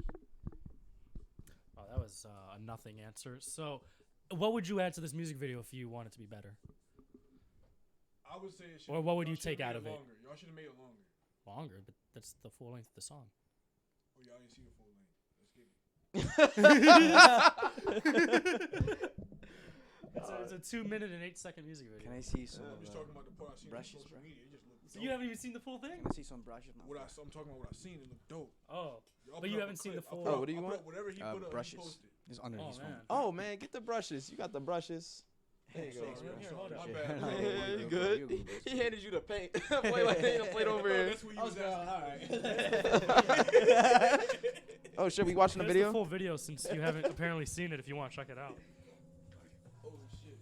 Oh, that was a nothing answer. So, what would you add to this music video if you want it to be better? I would say it should. Or what would y'all you take should've out made of it? longer. Y'all should have made it longer. Longer, but that's the full length of the song. Oh, y'all didn't see the full length. Let's get it. It's a 2 minute and 8 second music video. Can I see some I'm just talking about the part I seen brushes, on social bro? media. It just looked So dope. you haven't even seen the full thing? Can I see some brushes? I'm talking about what I seen. It looked dope. Oh. I'll But put you up haven't a seen the clip. I'll full- put Oh, up- what do you I'll want? put up whatever he put up. Brushes. He posted. It's under Oh, his man. phone. Oh man, get the brushes. You got the brushes. There you go. Sorry, Here, I'm hold sorry. up. My Yeah. bad. No, Yeah, you're you good, good? you're good, He handed you the paint. Play like they played over here. That's what you was asking. Oh shit, we watching the Here's video? the full video since you haven't apparently seen it if you want to check it out. Holy shit.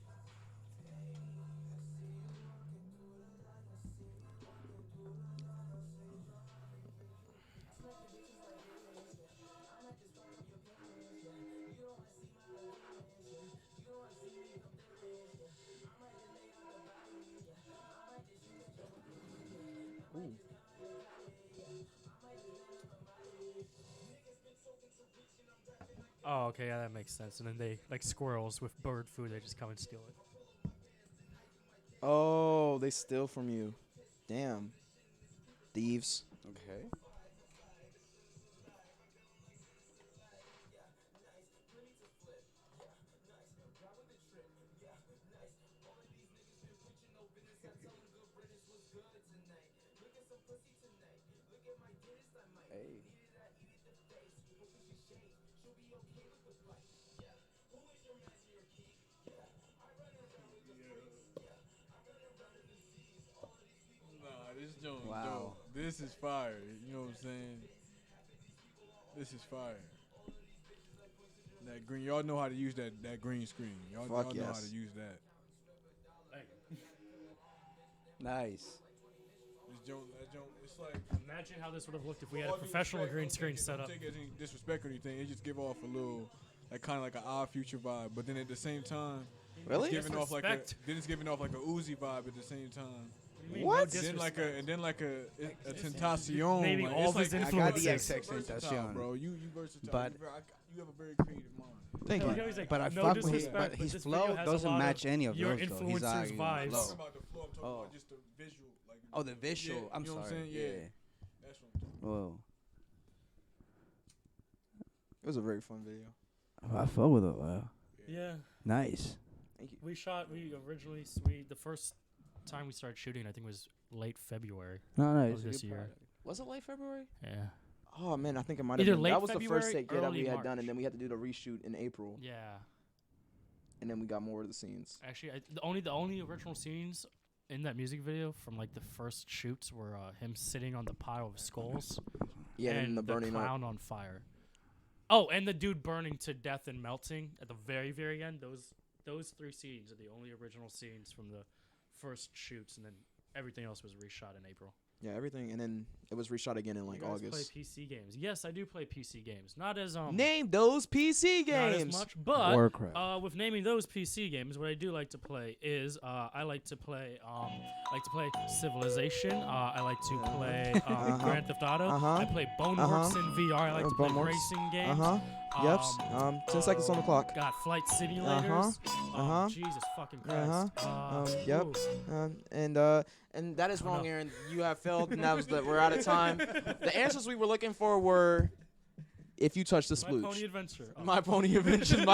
Oh, okay, yeah, that makes sense. And then they, like squirrels with bird food, they just come and steal it. Oh, they steal from you. Damn. Thieves. Okay. Hey. Nah, this joint Wow. dope. This is fire. You know what I'm saying? This is fire. That green, y'all know how to use that green screen. Y'all know how yes. to use that. Nice. That joint, it's like Imagine how this would have looked if we had a all due professional respect, green don't screen take it- set don't up. take it as any disrespect or anything. It just give off a little, like kind of like an Odd Future vibe. But then at the same time, Really? it's giving off like a Disrespect. then it's giving off like a Uzi vibe at the same time. You mean What? no Then like disrespect? a Tentacion. Naming like, all it's of his like, I got the influences. XX versatile, Tentacion. bro. You versatile. But- you have a very creative mind. Thank Yeah, you. like, he's like, But I no fuck with his, disrespect, but but his this video flow has a doesn't lot match any of your those though. He's influencers' like, vibes. I'm low. talking about the flow. I'm talking Oh. about just the visual. Like, Oh, the visual. Yeah, I'm you know what I'm sorry. saying? Yeah. That's what I'm talking about. Whoa. It was a very fun video. I fuck with it. Wow. Yeah. Nice. Thank you. The first time we started shooting, I think was late February No, no. of It's a this good year. product. Was it late February? Yeah. Oh man, I think it might have Either been. late That was the February, first take that we early had March. done, and then we had to do the reshoot in April, Yeah. and then we got more of the scenes. Actually, the only original scenes in that music video from like the first shoots were him sitting on the pile of skulls Yeah, and the burning up. clown on fire. Oh, and the dude burning to death and melting at the very, very end. Those three scenes are the only original scenes from the first shoots, and then everything else was reshot in April. Yeah, everything, and then it was reshot again in like you guys August. play PC games? Yes, I do play PC games. Not as Name those PC not games. as much, but Warcraft. with naming those PC games, what I do like to play is I like to play Civilization. I like to play Grand Theft Auto. I play Boneworks in VR. I like to play Boneworks. racing games. Yep. 10 seconds on the clock. Got flight simulators. uh-huh. Jesus fucking Christ. Yep. Ooh. And that is Oh, wrong, no. Aaron. You have failed, and that was we're out of time. The answers we were looking for were, if you touch the My Pony splooge. Adventure. Oh. My Pony Adventure,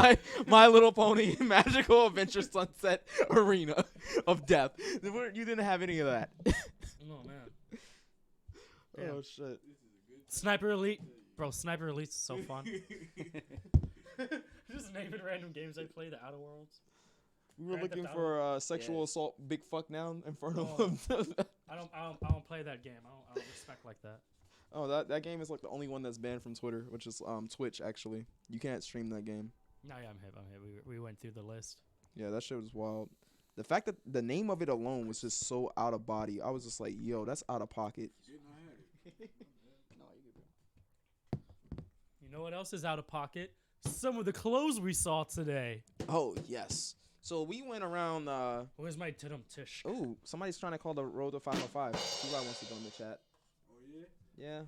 my Little Pony Magical Adventure Sunset Arena of Death. You didn't have any of that. Oh man. Damn. Oh shit. Sniper Elite. Bro, Sniper Elite's so fun. Just naming random games I play, the Outer Worlds. We were Grand looking Theft for sexual assault, big fuck down in front of Oh. them. I don't play that game. I don't respect like that. Oh, that game is like the only one that's banned from Twitter, which is Twitch actually. You can't stream that game. No, yeah, I'm hip. We went through the list. Yeah, that shit was wild. The fact that the name of it alone was just so out of body, I was just like, yo, that's out of pocket. You know what else is out of pocket? Some of the clothes we saw today. Oh yes. So we went around. Where's my tudum tish? Oh, somebody's trying to call the road to 505. CY wants to join the chat. Oh yeah. Yeah.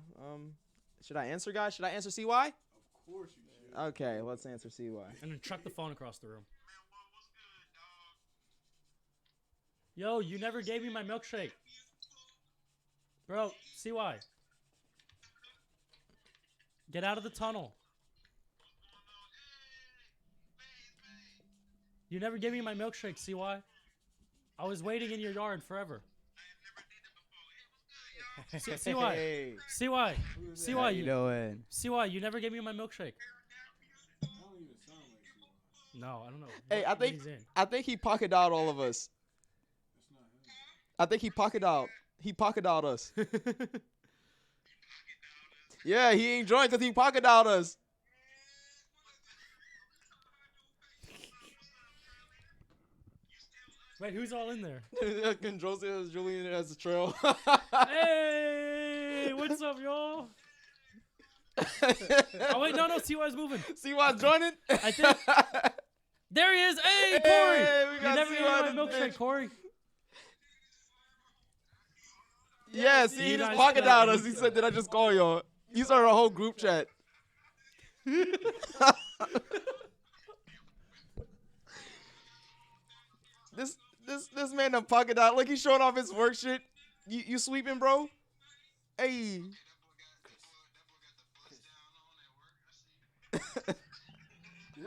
Should I answer, guys? Should I answer CY? Of course you should. Okay, let's answer CY. And then chuck the phone across the room. Yo, you never gave me my milkshake. Bro, CY. Get out of the tunnel. You never gave me my milkshake, CY. I was waiting in your yard forever. CY. Hey. CY. CY, you doing? CY, you never gave me my milkshake. I don't even sound like you. No, I don't know. Hey, what he's in. I think he pocket out all of us. That's not him. I think he pocket out. He pocket out us. Yeah, he ain't joined because he pocket out us. Wait, who's all in there? Control says Julian has a trail. Hey, what's up, y'all? Oh wait, no, CY's moving. See why I'm joining? I think there he is. Hey, Corey! Hey, we You got never gave me CY my in this milkshake, bitch. Corey. Yes, See he you just guys pocket out tonight. us. He said, "Did I just call y'all?" You started a whole group chat. This man done pocket out. Look, he's showing off his work shit. You sweeping, bro? Hey. Yeah,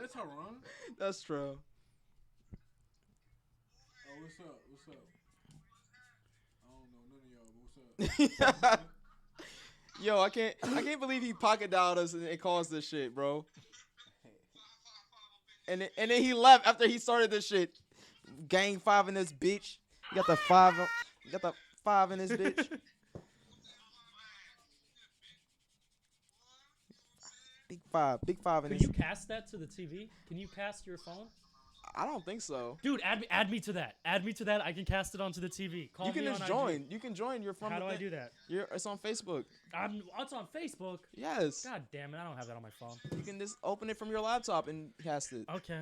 that's Haran. That's true. Oh, what's up? What's up? I don't know none of y'all, but what's up? Yo, I can't believe he pocket dialed us and it caused this shit, bro. And then he left after he started this shit. Gang 5 in this bitch. You got the 5. You got the 5 in this bitch. Big 5 in Can this. you cast that to the TV? Can you cast your phone? I don't think so. Dude, add me to that. Add me to that. I can cast it onto the TV. Call You can me just on join. IG. You can join. You're from. How the do I thing. do that? It's on Facebook. It's on Facebook. Yes. God damn it, I don't have that on my phone. You can just open it from your laptop and cast it. Okay.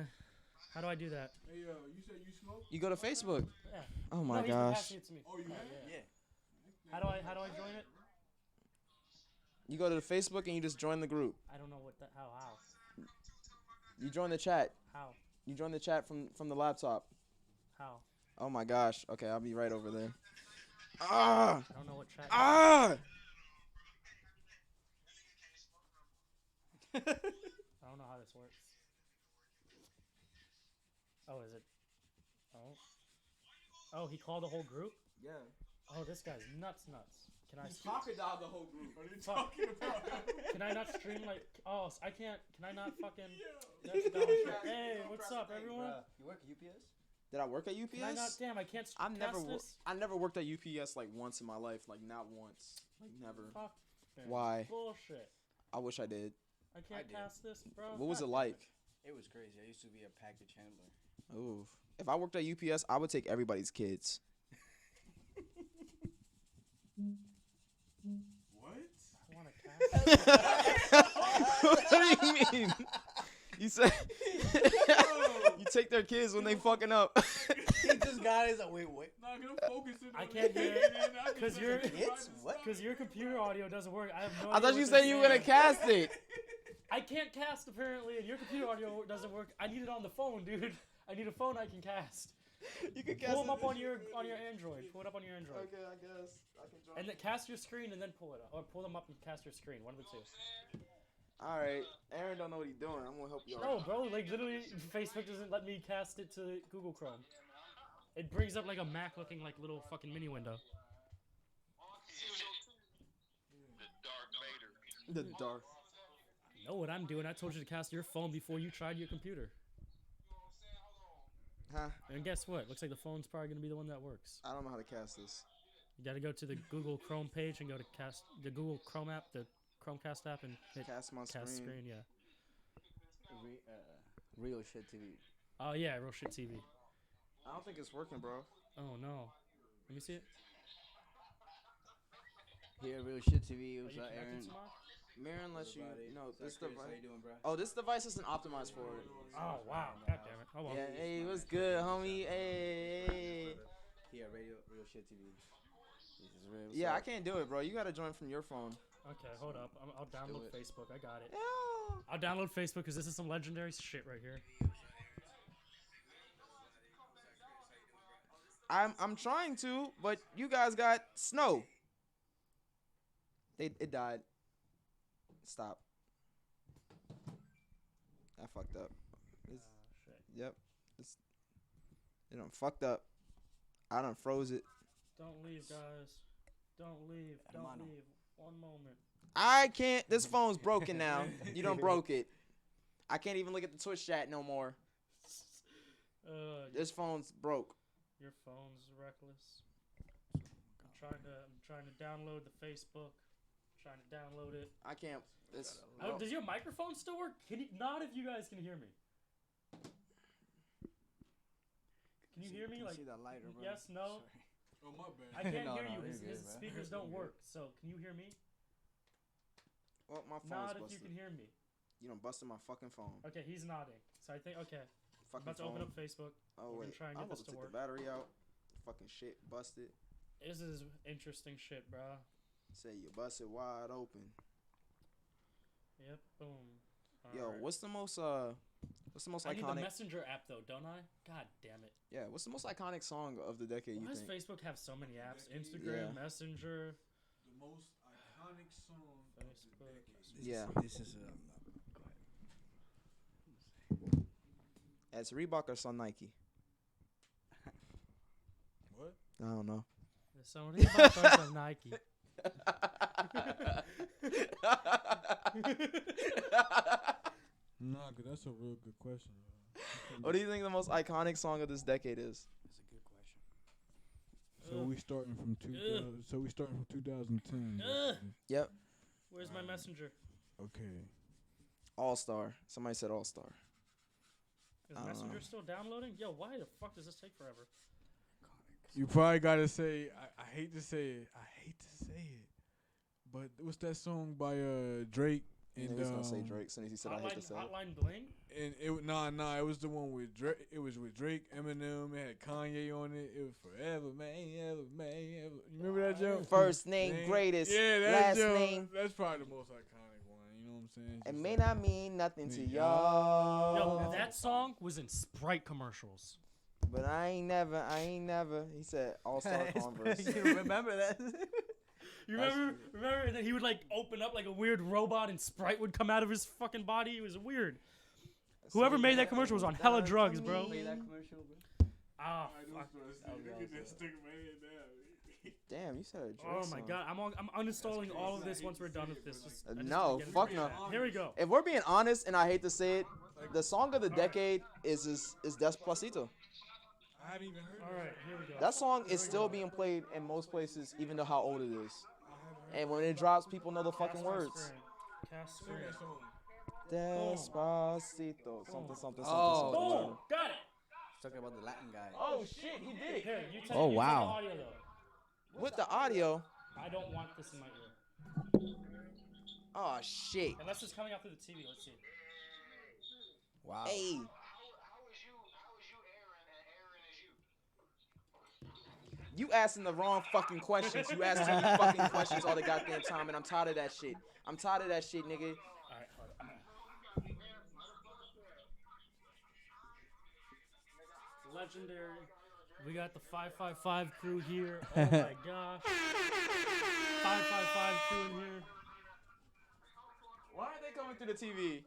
How do I do that? Hey, you said you smoke? You go to Facebook. Yeah. Oh my No, he's been gosh. passing it to me. Oh, you have? Yeah. How do I join it? You go to the Facebook and you just join the group. I don't know what the how. You join the chat. How? You join the chat from the laptop. How? Oh my gosh. Okay, I'll be right over there. Ah! I don't know what chat. Ah! I don't know how this works. Oh, is it? Oh. Oh, he called the whole group? Yeah. Oh, this guy's nuts. Can I Crocodile the whole group. What are you talking about? Can I not stream like? Oh, I can't. Can I not fucking? That's dumb shit. Hey, what's up, everyone? You work at UPS? Did I work at UPS? Can I not? Damn, I can't. Cast this. I never worked at UPS like once in my life, like not once, like never. Fuck. man. Why? Bullshit. I wish I did. I can't did. cast this, bro. What was God it damn like? It was crazy. I used to be a package handler. Ooh. If I worked at UPS, I would take everybody's kids. What? I want to cast. What do you mean? You said you take their kids when they fucking up. He just got his. Wait. Nah, get him focusing. I on can't it. hear it. Man, I just 'Cause like you're- to Hits? ride the What? stuff. Because your computer audio doesn't work. I have no idea. I thought you what said they're you were gonna saying. cast it. I can't cast apparently, and your computer audio doesn't work. I need it on the phone, dude. I need a phone I can cast. You can Pull them up on your Android. Pull it up on your Android. Okay, I guess I can join. And then cast your screen and then pull it up. Or pull them up and cast your screen. One of the two. All right, Aaron don't know what he's doing. I'm gonna help you. No, bro. Like literally, Facebook doesn't let me cast it to Google Chrome. It brings up like a Mac looking like little fucking mini window. The dark. You know what I'm doing? I told you to cast your phone before you tried your computer. Huh? And guess what? Looks like the phone's probably gonna be the one that works. I don't know how to cast this. You gotta go to the Google Chrome page and go to cast the Google Chrome app, the Chromecast app, and hit Cast my cast screen. screen. Yeah. Real shit TV. Oh yeah, real shit TV. I don't think it's working, bro. Oh no. Let me see it. Here, real shit TV. It Are was you connected Aaron. to mine? Marin lets you. No, this How device. you doing, bro? Oh, this device isn't optimized for it. Oh wow. God damn it. Oh well. Yeah. Hey, what's good, homie? Hey. Here, real shit TV. This is real. Yeah, I can't do it, bro. You gotta join from your phone. Okay, hold up. I'll download it. Facebook. I got it. Yeah. I'll download Facebook because this is some legendary shit right here. I'm trying to, but you guys got snow. It died. Stop. I fucked up. It's, Shit. yep. It done fucked up. I done froze it. Don't leave, guys. Don't leave. Don't Hermano. leave. One moment. I can't. This phone's broken now. You done broke it. I can't even look at the Twitch chat no more. This phone's broke. Your phone's reckless. I'm trying to download the Facebook. Trying to download it. I can't. This. Oh, does your microphone still work? Can you not if you guys can hear me? Can you hear me? Like see that lighter, bro? yes, no. Oh my bad. I can't No, hear no, you. you're His good, bro. speakers don't work. So can you hear me? Well, my phone's Nod if busted. you can hear me. You done busted my fucking phone. Okay, he's nodding. So I think okay. I'm Fucking about to open phone. up Facebook. Oh We're gonna wait, try and I'm get about this to to take work. the battery out. Fucking shit busted. This is interesting shit, bro. Say you busted wide open. Yep. Boom. Yo, Alright. what's the most I need the iconic? Messenger app though, don't I? God damn it. Yeah, what's the most iconic song of the decade? Why You does think? Facebook have so many apps? Instagram, Yeah. Messenger, The most iconic song Facebook. Yeah. This is go ahead. It's Reebok or Sun Nike. What? I don't know. There's so many parts of Nike. Nah, cause that's a real good question. What do you think the most iconic song of this decade is? That's a good question. So we starting from 2000. So we starting from 2010. Ugh. Yep. Where's my Messenger? Okay. All Star. Somebody said All Star. Is I don't Messenger know. still downloading? Yo, why the fuck does this take forever? You probably gotta say. I hate to say it. But what's that song by Drake? And And he was gonna say Drake. Soon as he said I hate to say it. Hotline Bling? And it nah, it was the one with Drake. It was with Drake, Eminem. It had Kanye on it. It was forever, man, ever, man, ever. You remember that joke? First name, greatest. Yeah, that last joke. name. That's probably the most iconic one. You know what I'm saying? It Just may like- not mean nothing to Yeah. y'all. Yo, that song was in Sprite commercials. But I ain't never. He said All Star Converse. You remember that? You remember? And then he would like open up like a weird robot and Sprite would come out of his fucking body. It was weird. Whoever made that commercial was on hella drugs, bro. Play that commercial, bro. Ah, Alright, fuck. look at that stick of my head down. Damn, you said a Drake Oh my song. god, I'm uninstalling all of this once we're done with this. Just- I just No, need to get fuck it. no. Here we go. If we're being honest, and I hate to say it, the song of the decade is Despacito. I haven't even heard All right, here we go. That song is still being played in most places, even though how old it is. And when it drops, people know the fucking Cast my words. screen. Cast Sing screen. that song. Despacito, something, something, something, Oh. something. Boom! Got it. Talking about the Latin guy. Oh shit, he did it. Here, you take, Oh, you take wow. the audio though. With the audio. I don't want this in my ear. Oh shit. Unless it's coming out through the TV. Let's see. Wow. Hey. You asking the wrong fucking questions. You ask too many fucking questions all the goddamn time, and I'm tired of that shit. I'm tired of that shit, nigga. All right, hold on. legendary. We got the 555 crew here. Oh my gosh. 555 crew in here. Why aren't they coming through the TV?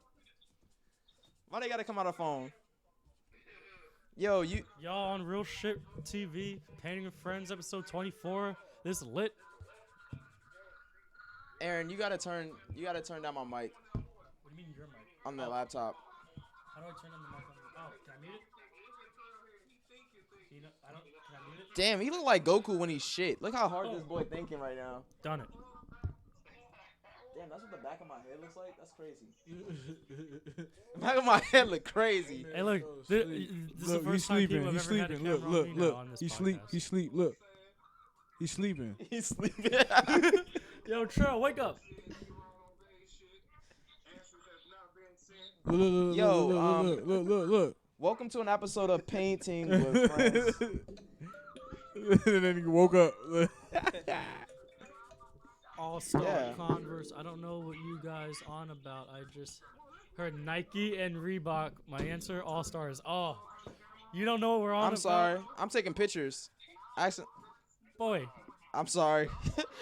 Why they gotta come out of phone? Yo, you. Y'all on Real Shit TV, Painting with Friends, episode 24. This lit. Aaron, you gotta turn down my mic What do you mean your mic? on the laptop. How do I turn on the mic? Oh, can I mute it? You know, can I mute it? Damn, he look like Goku when he's shit. Look how hard this boy thinking right now. Done it. Damn, that's what the back of my head looks like. That's crazy. The back of my head look crazy. Hey, look, this is the first time people have ever had a camera on me now on this podcast. He sleep. Look, he's sleeping. He's sleeping. Yo, Trill, wake up. Look. Welcome to an episode of Painting with Friends. And then he woke up. All-Star Yeah. Converse. I don't know what you guys on about. I just heard Nike and Reebok. My answer, All-Stars. Oh, you don't know what we're on I'm about? sorry. I'm taking pictures. Boy. I'm sorry.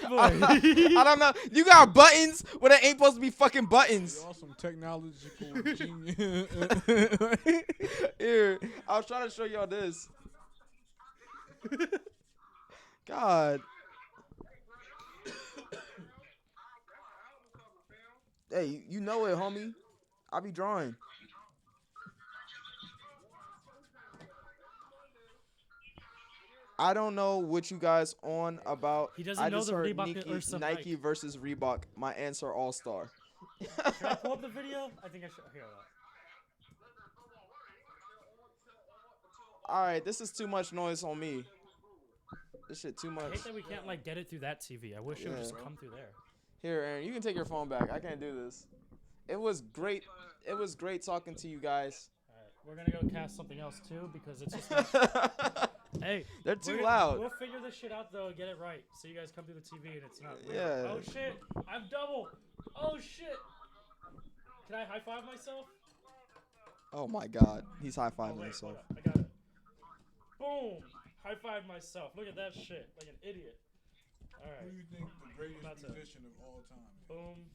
Boy. I don't know. You got buttons when it ain't supposed to be fucking buttons. Y'all some technological genius. Here, I was trying to show y'all this. God. Hey, you know it, homie. I be drawing. I don't know what you guys on about. He doesn't I know just the heard Reebok or some Nike Nike. versus Reebok. My answer, All Star. Should I pull up the video? I think I should. Here, All right, this is too much noise on me. This shit too I much. hate that we can't like get it through that TV. I wish it would just Yeah. come through there. Here, Aaron, you can take your phone back. I can't do this. It was great. It was great talking to you guys. All right, we're gonna go cast something else too because it's just. Not, hey, They're too we're gonna- loud. We'll figure this shit out though and get it right. So you guys come through the TV and it's not. weird. Yeah. Oh shit! I'm double. Oh shit! Can I high five myself? Oh my God, he's high Oh, fiving wait, himself. hold up. I got it. Boom! High five myself. Look at that shit, like an idiot. All Who right. do you think the greatest That's it. musician of all time is? Boom.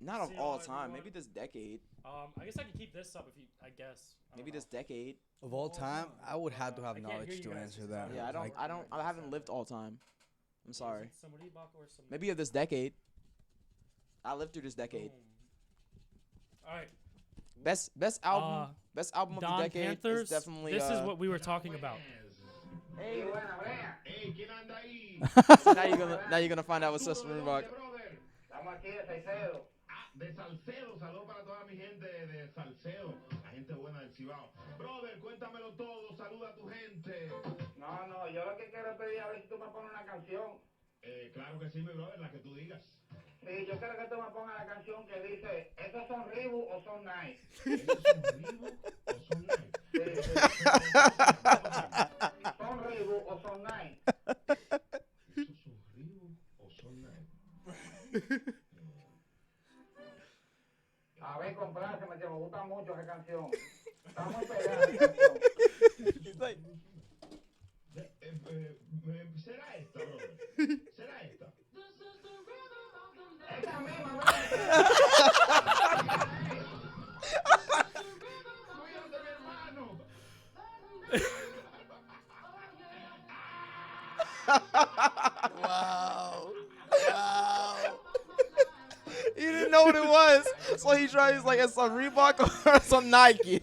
Not of See all y'all, time. everyone. Maybe this decade. I guess I can keep this up if you. I guess. I don't Maybe know. this decade. Of all time, I would have to have I can't hear knowledge you to guys answer 'cause that. I'm Yeah, I don't. Like- I don't. I haven't lived all time. I'm Is sorry. it some Reebok or some. Maybe of this decade. I lived through this decade. Boom. All right. Best album. Best album of Don the decade Panthers. is definitely. This is what we were talking about. Hey, Hey, ¿quién anda ahí? so now you're gonna find out what's Sister Reebok. Brother. Estamos aquí de Salcedo. Ah, de Salcedo. Saludos para toda mi gente de Salcedo. La gente buena del Cibao. Brother, cuéntamelo todo. Saluda a tu gente. No, yo lo que quiero es pedir a ver si tú me pones una canción. Claro que sí, mi brother, la que tú digas. Sí, yo quiero que tú me pongas la canción que dice, ¿estos son Reebok o son Nike? ¿Estos son Reebok o son Nike? ¿Son Reebok o son Nike? ¿Estos son Reebok o son Nike? A ver, comprárseme, que me gusta mucho esa canción. Está muy pegada esa canción. ¿Será esta, brother? ¿Será esta? Esta misma, Cuídate, mi hermano. Wow. Wow. He didn't know what it was, so he tried. He's like, it's some Reebok or some Nike.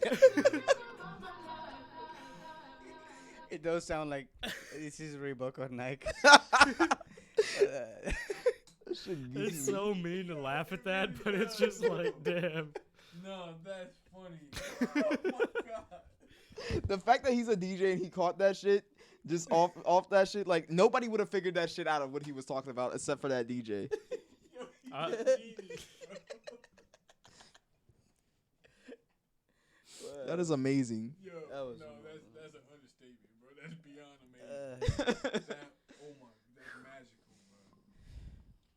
It does sound like this is Reebok or Nike. It's so mean to laugh at that, but it's just like, damn. No, that's funny. Oh my God. The fact that he's a DJ and he caught that shit just off that shit, like nobody would have figured that shit out of what he was talking about except for that DJ. Uh, That is amazing. Yo, That was no, amazing. that's an understatement, bro. That's beyond amazing. That, oh my, that's magical,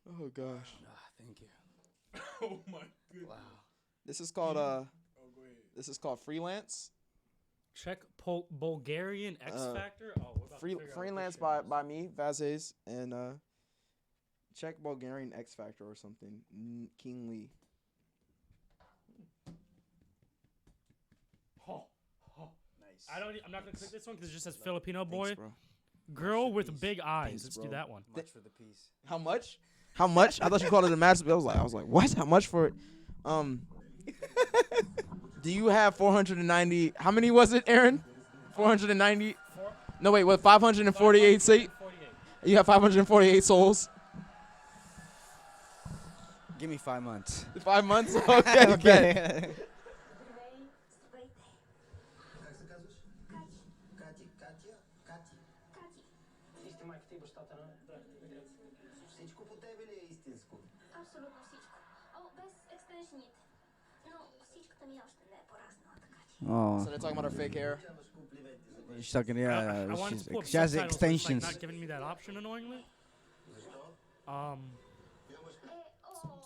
bro. Oh gosh. Thank you. Oh my goodness. Wow. This is called Oh, go ahead. this is called Freelance. Bulgarian X Factor. Oh, we're about to figure out what Freelance this shit by is. me, Vazes, and Czech Bulgarian X Factor or something. King Lee. Nice. I'm not gonna click this one because it just says Filipino boy. Thanks, bro. Girl with Masterpiece. big eyes. Thanks, Let's bro. do that one. Much for the piece. How much? How much? I thought you called it a masterpiece. I was like, what? How much for it? Do you have 490? How many was it, Aaron? 490? No, wait. What? 548 seat? 48. You have 548 souls. Give me 5 months. 5 months? Okay. Okay. Ești mai cu băștată, nu? Всичко по тебе ли е истинско? Абсолютно всичко. О, без екстеншените. Но всичката ми още не е пораснала, така че. Oh. So they're talking about her fake hair. She's talking, I yeah. wanted She's to pull up she has subtitles, but it's, extensions. like not giving me that option annoyingly.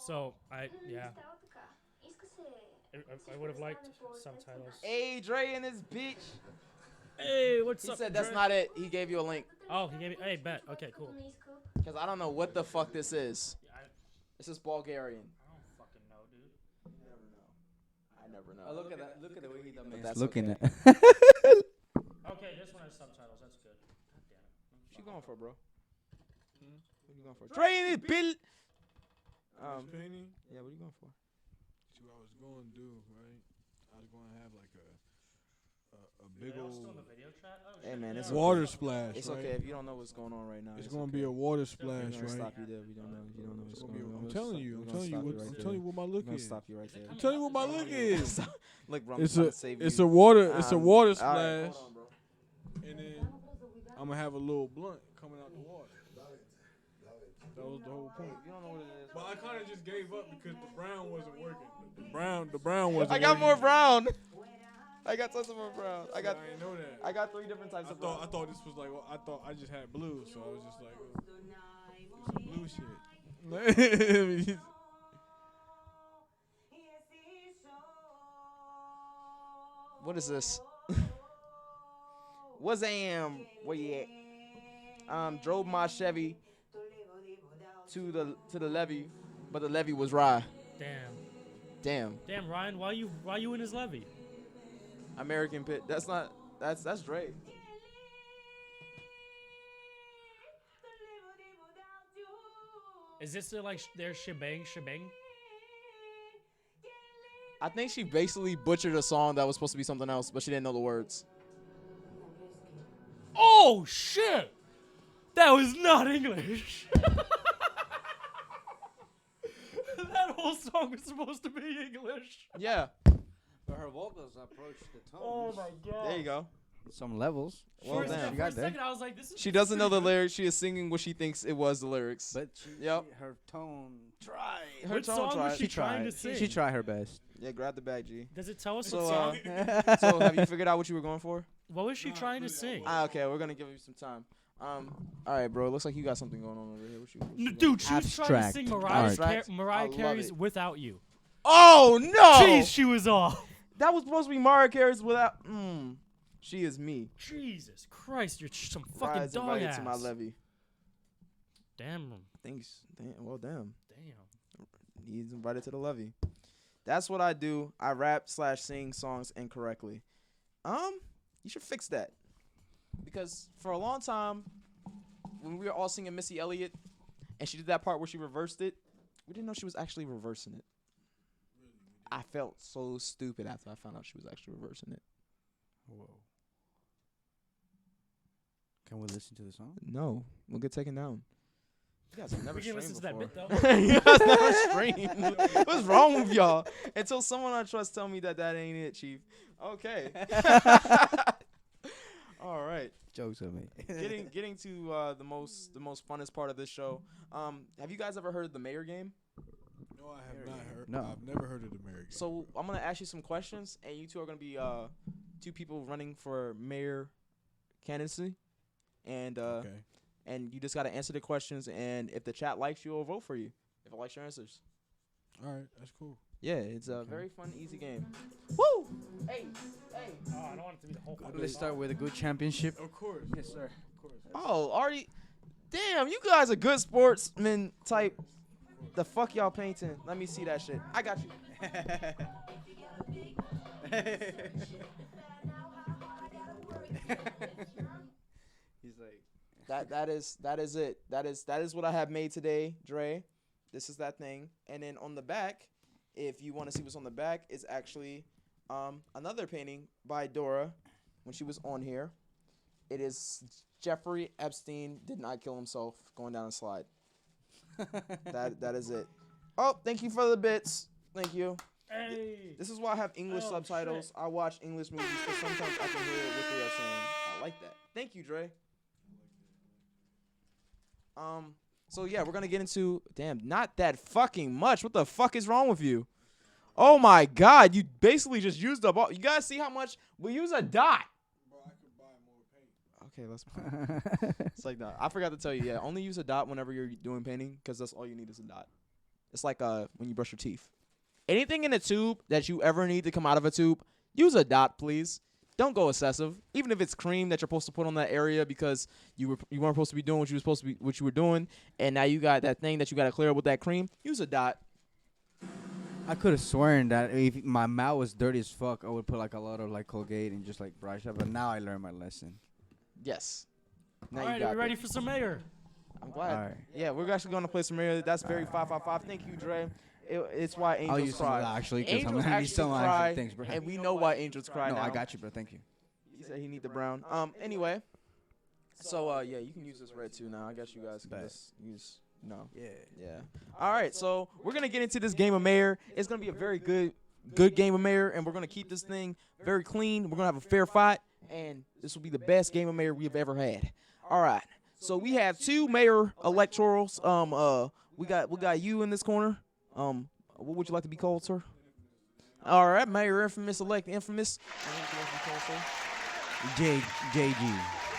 So yeah. Става така. Иска се... I would have liked subtitles. Hey, Dre and this bitch. Hey, what's He up? said that's Dre? not it. He gave you a link. Oh, he gave me. Hey, bet. Okay, cool. Не иска. Because I don't know what the fuck this is. I This is Bulgarian. don't fucking know, dude. I never know. Oh, look at that. Look at the way he done But it. that's Looking okay. at. Okay, this one has subtitles. That's good. God damn it. What you going for, bro? What you going for? Dre and this bitch. Painting. Yeah, what are you going for? See what I was going to do, right? I was going to have like a Are big y'all still in old the video chat? Oh, Hey, shit, man, they it's are. water splash, It's right? okay if you don't know what's going on right now. It's going to be a okay. water We're splash, gonna right? stop you there. We don't know. You don't know what's It's gonna going be on. I'm telling you. I'm telling you what. I'm telling you what my look We're gonna is. stop you right there. I'm telling you what my look is. Look, bro, I'm It's trying a to save it's you. a water it's a water All right, splash, hold on, bro. and then I'm gonna have a little blunt coming out the water. That was the whole point. You don't know what it is. But I kind of just gave up because the brown wasn't working. The brown wasn't. I got working. more brown. I got tons of more brown. I I got didn't know that. I got 3 different types I of brown. thought this was like I thought I just had blue, so I was just like some blue shit. What is this? Wazam, where you at? Drove my Chevy to the levee, but the levee was rye. Damn. Damn. Damn, Ryan, why you in his levy? American Pit. That's Dre. Is this their shebang? I think she basically butchered a song that was supposed to be something else, but she didn't know the words. Oh shit! That was not English. That whole song was supposed to be English. Yeah. But her vocals approach the tones. Oh my god. There you go. Some levels. Well, For damn. a She got there. second, I was like, this is. She doesn't know the lyrics. She is singing what she thinks it was the lyrics. But Yep. her tone. Her What tone song tried. was she trying to sing? She tried her best. Yeah, grab the bag, G. Does it tell us So, what song? So have you figured out what you were going for? What was she trying to sing? Okay, we're gonna give you some time. All right, bro. It looks like you got something going on over here. What you Dude, she was trying to Abstract sing art. Abstract? I Mariah love Carey's it. "Without You." Oh no! Jeez, she was off. That was supposed to be Mariah Carey's without. She is me. Jesus Christ, you're some fucking Rise dog invited ass. to my levy. Damn. Thanks. Well, damn. Damn. He's invited to the levy. That's what I do. I rap/sing songs incorrectly. You should fix that. Because for a long time, when we were all singing Missy Elliott, and she did that part where she reversed it, we didn't know she was actually reversing it. I felt so stupid after I found out she was actually reversing it. Whoa. Can we listen to the song? No, we'll get taken down. You guys have never We can streamed listen to that before. bit though. You guys never streamed. What's wrong with y'all? Until someone I trust tell me that ain't it, Chief. Okay. All right. Jokes on me. Getting to the most funnest part of this show. Have you guys ever heard of the Mayor game? No, I have not heard. No. I've never heard of the American. So I'm gonna ask you some questions, and you two are gonna be 2 people running for mayor candidacy, and Okay. and you just gotta answer the questions. And if the chat likes you, it'll vote for you. If it likes your answers. All right, that's cool. Yeah, it's a very fun, easy game. Woo! Hey, hey. Oh, I don't want it to be the whole fucking Let's song. start with a good championship. Of course. Yes, sir. Of course. Oh, already. Damn, you guys are good sportsmen type. The fuck y'all painting? Let me see that shit. I got you. He's like, That is it. That is what I have made today, Dre. This is that thing. And then on the back, if you want to see what's on the back, it's actually another painting by Dora when she was on here. It is Jeffrey Epstein did not kill himself going down a slide. That is it. Oh, thank you for the bits. Thank you. Hey. This is why I have English Oh, subtitles. shit. I watch English movies because sometimes I can hear what they are saying. I like that. Thank you, Dre. So yeah, we're gonna get into not that fucking much. What the fuck is wrong with you? Oh my god, you basically just used up all. You guys see how much we use a dot? Bro, I could buy more paint. Okay, let's. It's like that. I forgot to tell you. Yeah, only use a dot whenever you're doing painting because that's all you need is a dot. It's like when you brush your teeth. Anything in a tube that you ever need to come out of a tube, use a dot, please. Don't go excessive. Even if it's cream that you're supposed to put on that area because you weren't supposed to be doing what you were doing, and now you got that thing that you got to clear up with that cream. Use a dot. I could have sworn that if my mouth was dirty as fuck, I would put like a lot of like Colgate and just like brush up. But now I learned my lesson. Yes. Now All you right, got are we ready that. for some mayor? I'm glad. All right. Yeah, we're actually going to play some Mario. That's very 555. Thank you, Dre. It's why I'll angels use some of cry. that actually because I'm Angels gonna need actually some cry, things, bro. and we know why angels cry No, now. I got you, bro. Thank you. He said he need the brown. Anyway, so yeah, you can use this red too now. I guess you guys can Bet. just use no. Yeah. Yeah. All right, so we're gonna get into this game of mayor. It's gonna be a very good game of mayor, and we're gonna keep this thing very clean. We're gonna have a fair fight, and this will be the best game of mayor we have ever had. All right. So we have two mayor electorals. We got you in this corner. What would you like to be called, sir? All right, Mayor Infamous elect Infamous. JG.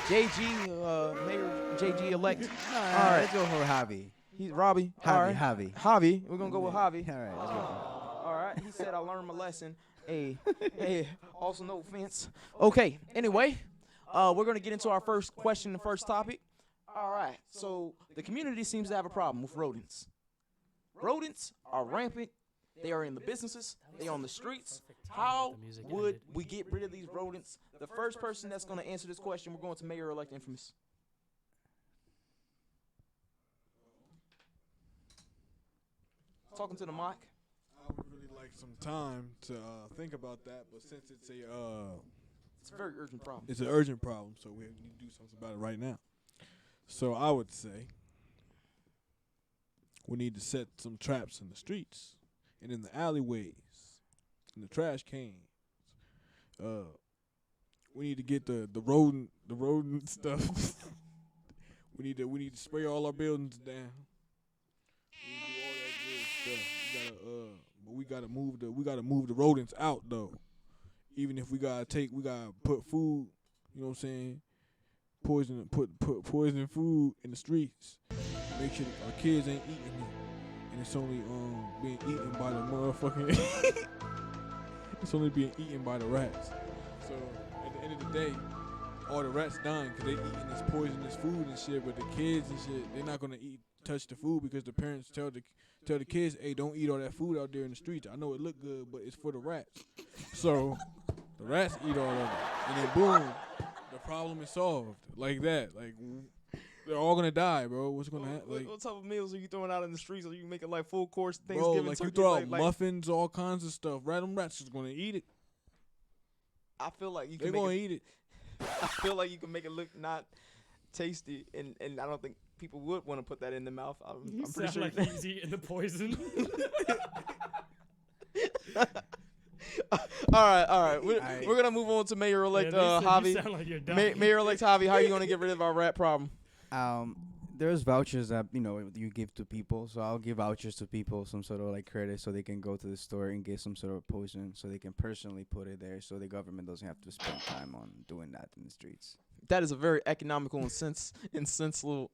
JG, Mayor JG elect. All right. let's go for Javi. He's Robbie. All Javi. right. Javi. Javi. We're gonna go with Javi. All right. Let's go. All right. He said I learned my lesson. Hey, also no offense. Okay. Anyway, we're gonna get into our first question, the first topic. All right. So the community seems to have a problem with rodents. Rodents are rampant. They are in the businesses. They are on the streets. How The music would ended. we get rid of these rodents? The first person that's going to answer this question, we're going to Mayor-elect Infamous. Talking to the mic. I would really like some time to think about that, but since it's It's a very urgent problem. it's an urgent problem, so we need to do something about it right now. So I would say we need to set some traps in the streets and in the alleyways, in the trash cans. We need to get the rodent stuff. we need to spray all our buildings down. We need to do all that good stuff. But we gotta move the rodents out though. Even if we gotta put food, you know what I'm saying? Put poison food in the streets. Make sure that our kids ain't eating it, and it's only being eaten by the motherfucking. It's only being eaten by the rats. So at the end of the day, all the rats dying because they eating this poisonous food and shit. But the kids and shit, they're not gonna touch the food because the parents tell the kids, hey, don't eat all that food out there in the streets. I know it look good, but it's for the rats. So the rats eat all of it, and then boom, the problem is solved like that. Like they're all gonna die, bro. What's gonna happen? Like, What type of meals are you throwing out in the streets? Are you making like full course bro, Thanksgiving like you turkey? throw out muffins, all kinds of stuff. Random rats is gonna eat it. I feel like you They're can gonna make eat it. I feel like you can make it look not tasty, and I don't think people would want to put that in their mouth. I'm pretty Sound sure. like he's eating the poison. All right. We're gonna move on to Mayor-elect Yeah, Lisa, you Javi. sound like you're dying. Mayor-elect Javi, how are you gonna get rid of our rat problem? There's vouchers that you give to people, so I'll give vouchers to people, some sort of like credit, so they can go to the store and get some sort of poison, so they can personally put it there, so the government doesn't have to spend time on doing that in the streets. That is a very economical and sensible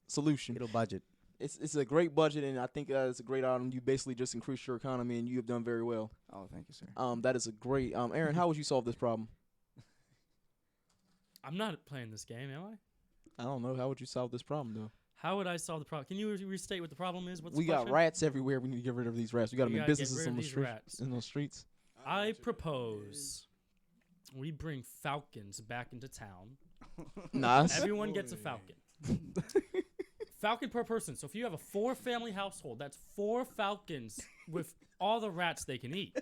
solution. It'll budget. it's a great budget, and I think it's a great item. You basically just increased your economy, and you have done very well. Oh, thank you, sir. That is a great. Aaron, how would you solve this problem? I'm not playing this game, am I? I don't know. How would you solve this problem though? How would I solve the problem? Can you restate what the problem is? What's We the got question? rats everywhere. We need to get rid of these rats. We got to We make gotta get businesses rid of on the these streets. rats. In those streets. I propose we bring falcons back into town. Nice. Everyone gets a falcon. Falcon per person. So if you have a 4-family household, that's 4 falcons with all the rats they can eat.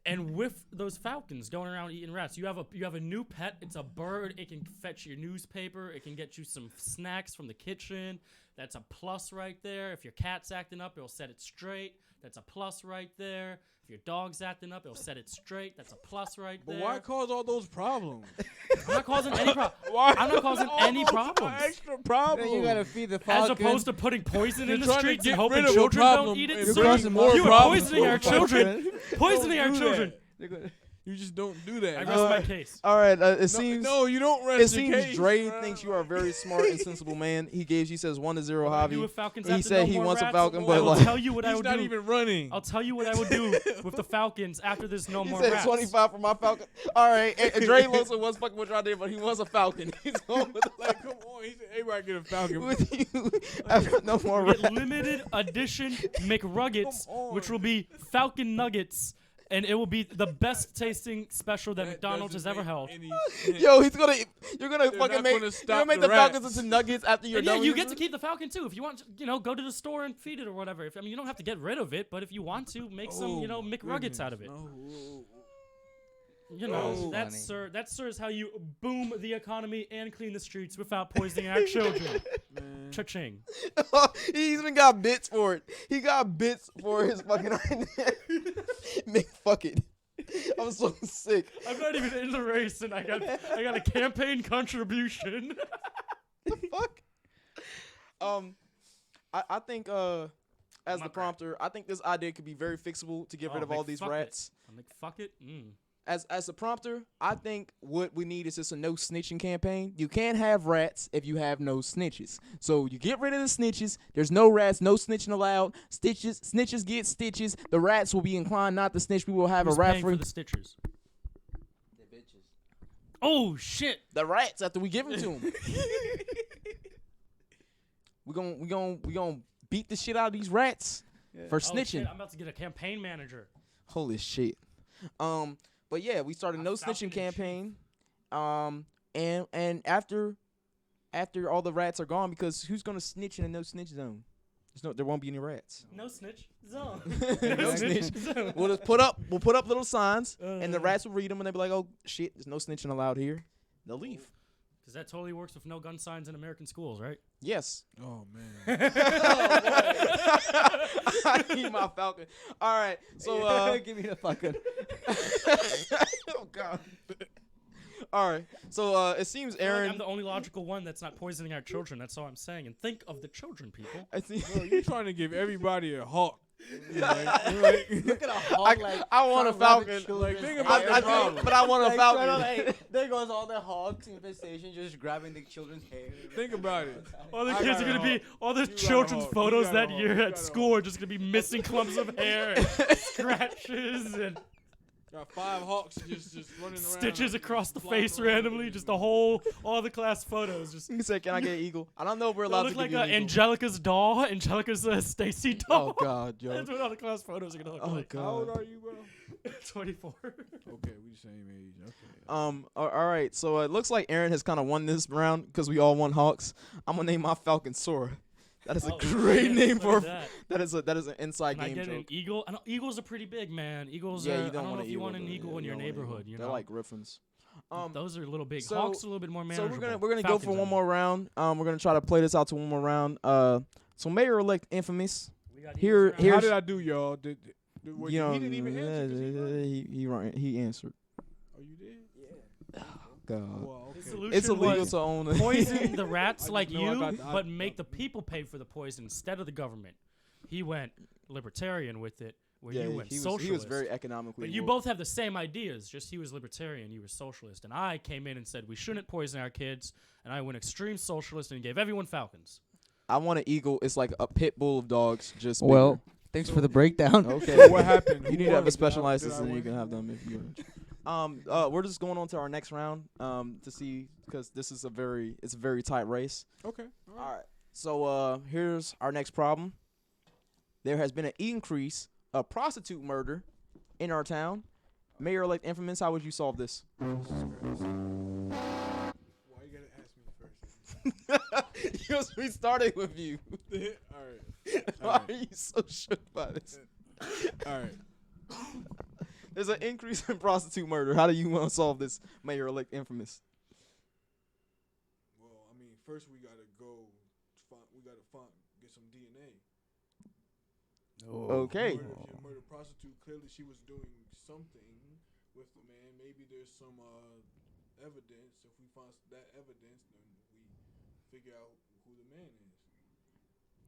And with those falcons going around eating rats, you have a new pet. It's a bird. It can fetch your newspaper. It can get you some snacks from the kitchen. That's a plus right there. If your cat's acting up, it'll set it straight. That's a plus right there. If your dog's acting up, it'll set it straight. That's a plus right But there. why cause all those problems? I'm not causing any problem. Why I'm not causing all any those problems. Extra problems. Then you gotta feed the As falcon. opposed to putting poison You're in the trying to streets get and hoping rid of a children problem don't eat it. and Sir, causing more you are problems poisoning for our a falcon. children. Poisoning our Don't do children. that. You just don't do that. I rest my case. All right. It no, seems. no, you don't rest It seems your case, Dre bro. thinks you are a very smart and sensible man. He says 1-0 What I do Javi. with falcons He after said no he more wants a rats? falcon, I but will like tell you what I He's would not do. even running. I'll tell you what I would do with the falcons after there's no he more said rats. 25 for my falcon. All right. Dre Wilson was fucking with y'all there, but he was a falcon. He's going with Like, come on. He said everybody get a falcon. with you after no more We get rats. limited edition McRuggets, Come on. which will be Falcon Nuggets, and it will be the best tasting special that That McDonald's has doesn't ever make held. any sense. Yo, you're gonna They're fucking not make gonna you're stop gonna make the the Falcons rats. into nuggets after you're And done. yeah, you with get to it? keep the Falcon too. If you want, go to the store and feed it or whatever. I mean, you don't have to get rid of it, but if you want to, make some, Oh, my McRuggets out of it. goodness. No. You know, Oh. that's Funny. that is how you boom the economy and clean the streets without poisoning our children. Man. Cha-ching. He even got bits for it. He got bits for his fucking Make fuck it. I'm so sick. I'm not even in the race, and I got a campaign contribution. The fuck? I think as My the prompter, I think this idea could be very fixable to get rid Oh, of all like, these fuck it. rats. I'm like, fuck it. As the prompter, I think what we need is just a no snitching campaign. You can't have rats if you have no snitches. So you get rid of the snitches. There's no rats, no snitching allowed. Snitches get stitches. The rats will be inclined not to snitch. We will have Who's a rat paying free. for the stitchers? Oh shit! The rats after we give them to them. we gonna beat the shit out of these rats for Oh, snitching. shit, I'm about to get a campaign manager. Holy shit. But yeah, we started a I'm no Falcon snitching in chief. campaign. And after all the rats are gone, because who's gonna snitch in a no snitch zone? There won't be any rats. No snitch zone. No snitch. zone. We'll put up little signs, and the Uh. rats will read them, and they'll be like, "Oh shit, there's no snitching allowed here." They'll leave. Because that totally works with no gun signs in American schools, right? Yes. Oh man. I need my falcon. All right, so give me the falcon. oh god. All right, so it seems I feel like Aaron. I'm the only logical one that's not poisoning our children. That's all I'm saying. And think of the children, people. I think. Bro, you trying to give everybody a hawk. Look at a hawk like I want a trying to rabbit falcon. children. Like, think about the problem. But I want a Like, falcon. like, there goes all the hawks infestation, just grabbing the children's hair. Think about it. All the I kids got are a gonna be, hawk. all the You got a children's hawk. You photos got a that hawk. year You at got a school hawk. are just gonna be missing clumps of hair, and scratches, and Got 5 hawks just running around. stitches across the flying face around. randomly. Just all the class photos. Just He said, "Can I get an eagle?" I don't know if we're they allowed look to like give you an eagle. Angelica's doll, Angelica's Stacy doll. Oh god, yo. That's what all the class photos are gonna look Oh like. How old god. are you, bro? 24. Okay, we the same age. Okay. All right. So it looks like Aaron has kind of won this round because we all won hawks. I'm gonna name my falcon Sora. That is a Oh, great shit, name look for. at That is an inside Can I game get an joke. eagle? I know eagles are pretty big, man. Eagles Yeah, are. you I don't don't want know an if you want eagle, an though. eagle Yeah, in you your don't want an neighborhood. eagle. You They're know, like griffins. those are a little big. so- Hawks are a little bit more So manageable. we're gonna go Falcons for are one more. more round. We're gonna try to play this out to one more round. So Mayor-elect Infamous. We got Here- eagles around. here's- How did I do, y'all? Wait, You know, he didn't even answer. 'cause he right. he answered. Oh, you did? God. Well, The okay. solution It's illegal was to own a poison the rats just like know I you, got- but make the people pay for the poison instead of the government. He went libertarian with it, where you went he socialist. was very economically. But you woke. both have the same ideas, just he was libertarian, you were socialist. And I came in and said we shouldn't poison our kids, and I went extreme socialist and gave everyone falcons. I want an eagle. It's like a pit bull of dogs. Just Well, thanks for the breakdown. Okay. So what happened? You Who need to have won? a special Did I- license, did I and you win? can have them if you. We're just going on to our next round. To see because this is it's a very tight race. Okay. All All right. right. So here's our next problem. There has been an increase of prostitute murder in our town. Mayor-elect Infamous, how would you solve this? Why you gotta ask me first? Because we started with you. All right. Why are you so shook by this? All right. There's an increase in prostitute murder. How do you want to solve this, Mayor-elect Infamous? Well, I mean, first we gotta go. Get some DNA. Okay. If you murder prostitute, clearly she was doing something with the man. Maybe there's some evidence. If we find that evidence, then we figure out who the man is.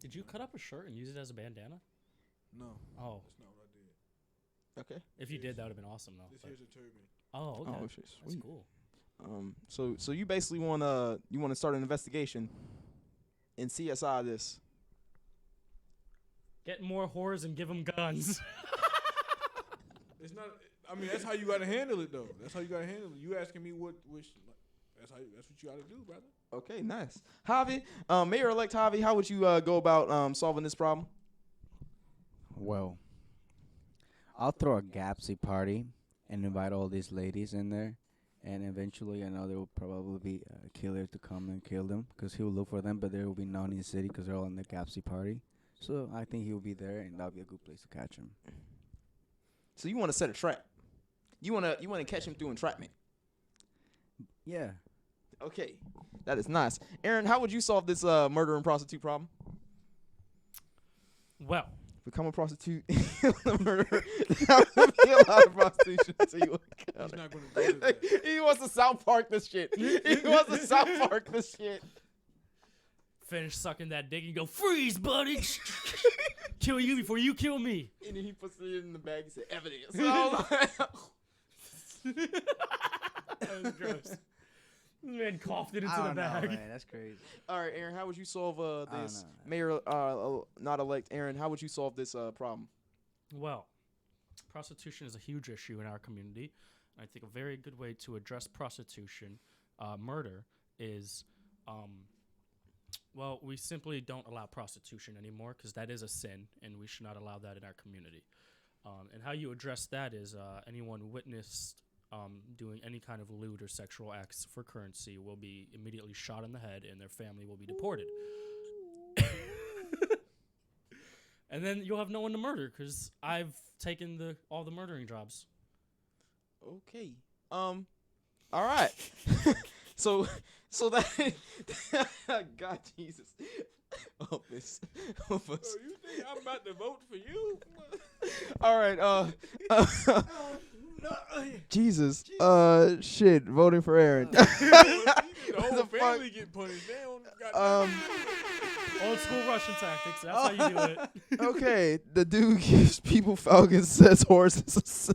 Did you cut up a shirt and use it as a bandana? No, Oh, that's not what I did. Okay. if you did, that would have been awesome though. This but- here's a turban. Oh, okay. Oh, shit, That's sweet. cool. So you basically want to start an investigation and CSI this. Get more whores and give them guns. It's not. I mean, that's how you gotta handle it, though. That's how you gotta handle it. You asking me which? That's what you gotta do, brother. Okay, nice. Javi, Mayor-elect Javi, how would you go about solving this problem? Well, I'll throw a Gapsy party and invite all these ladies in there. And eventually, I know there will probably be a killer to come and kill them because he will look for them, but there will be none in the city because they're all in the Gapsy party. So I think he will be there, and that'll be a good place to catch him. So you want to set a trap. You want to catch him through entrapment. Yeah. Okay, that is nice. Aaron, how would you solve this murder and prostitute problem? Well, Become a prostitute, murder. That would be a lot of prostitution. So you He's not gonna do that. he wants to South Park this shit. He wants to South Park this shit. finish sucking that dick and go, freeze, buddy. Kill you before you kill me. And then he puts it in the bag and said, evidence. So I was like, That was gross. Man coughed it into I the don't know, bag. man. That's crazy. all right, Aaron, how would you solve don't this? know. Mayor, not elect Aaron, how would you solve this problem? Well, prostitution is a huge issue in our community. I think a very good way to address prostitution, murder, is, well, we simply don't allow prostitution anymore because that is a sin, and we should not allow that in our community. And how you address that is anyone witnessed doing any kind of lewd or sexual acts for currency will be immediately shot in the head, and their family will be deported. And then you'll have no one to murder because I've taken all the murdering jobs. Okay. All right. so that God Jesus. Help us. Help us. So you think I'm about to vote for you? All right. Jesus. Shit. Voting for Aaron. The whole The fuck? family get punished. They don't got Old school Russian tactics. That's how you do it. Okay. The dude gives people falcons, says horses.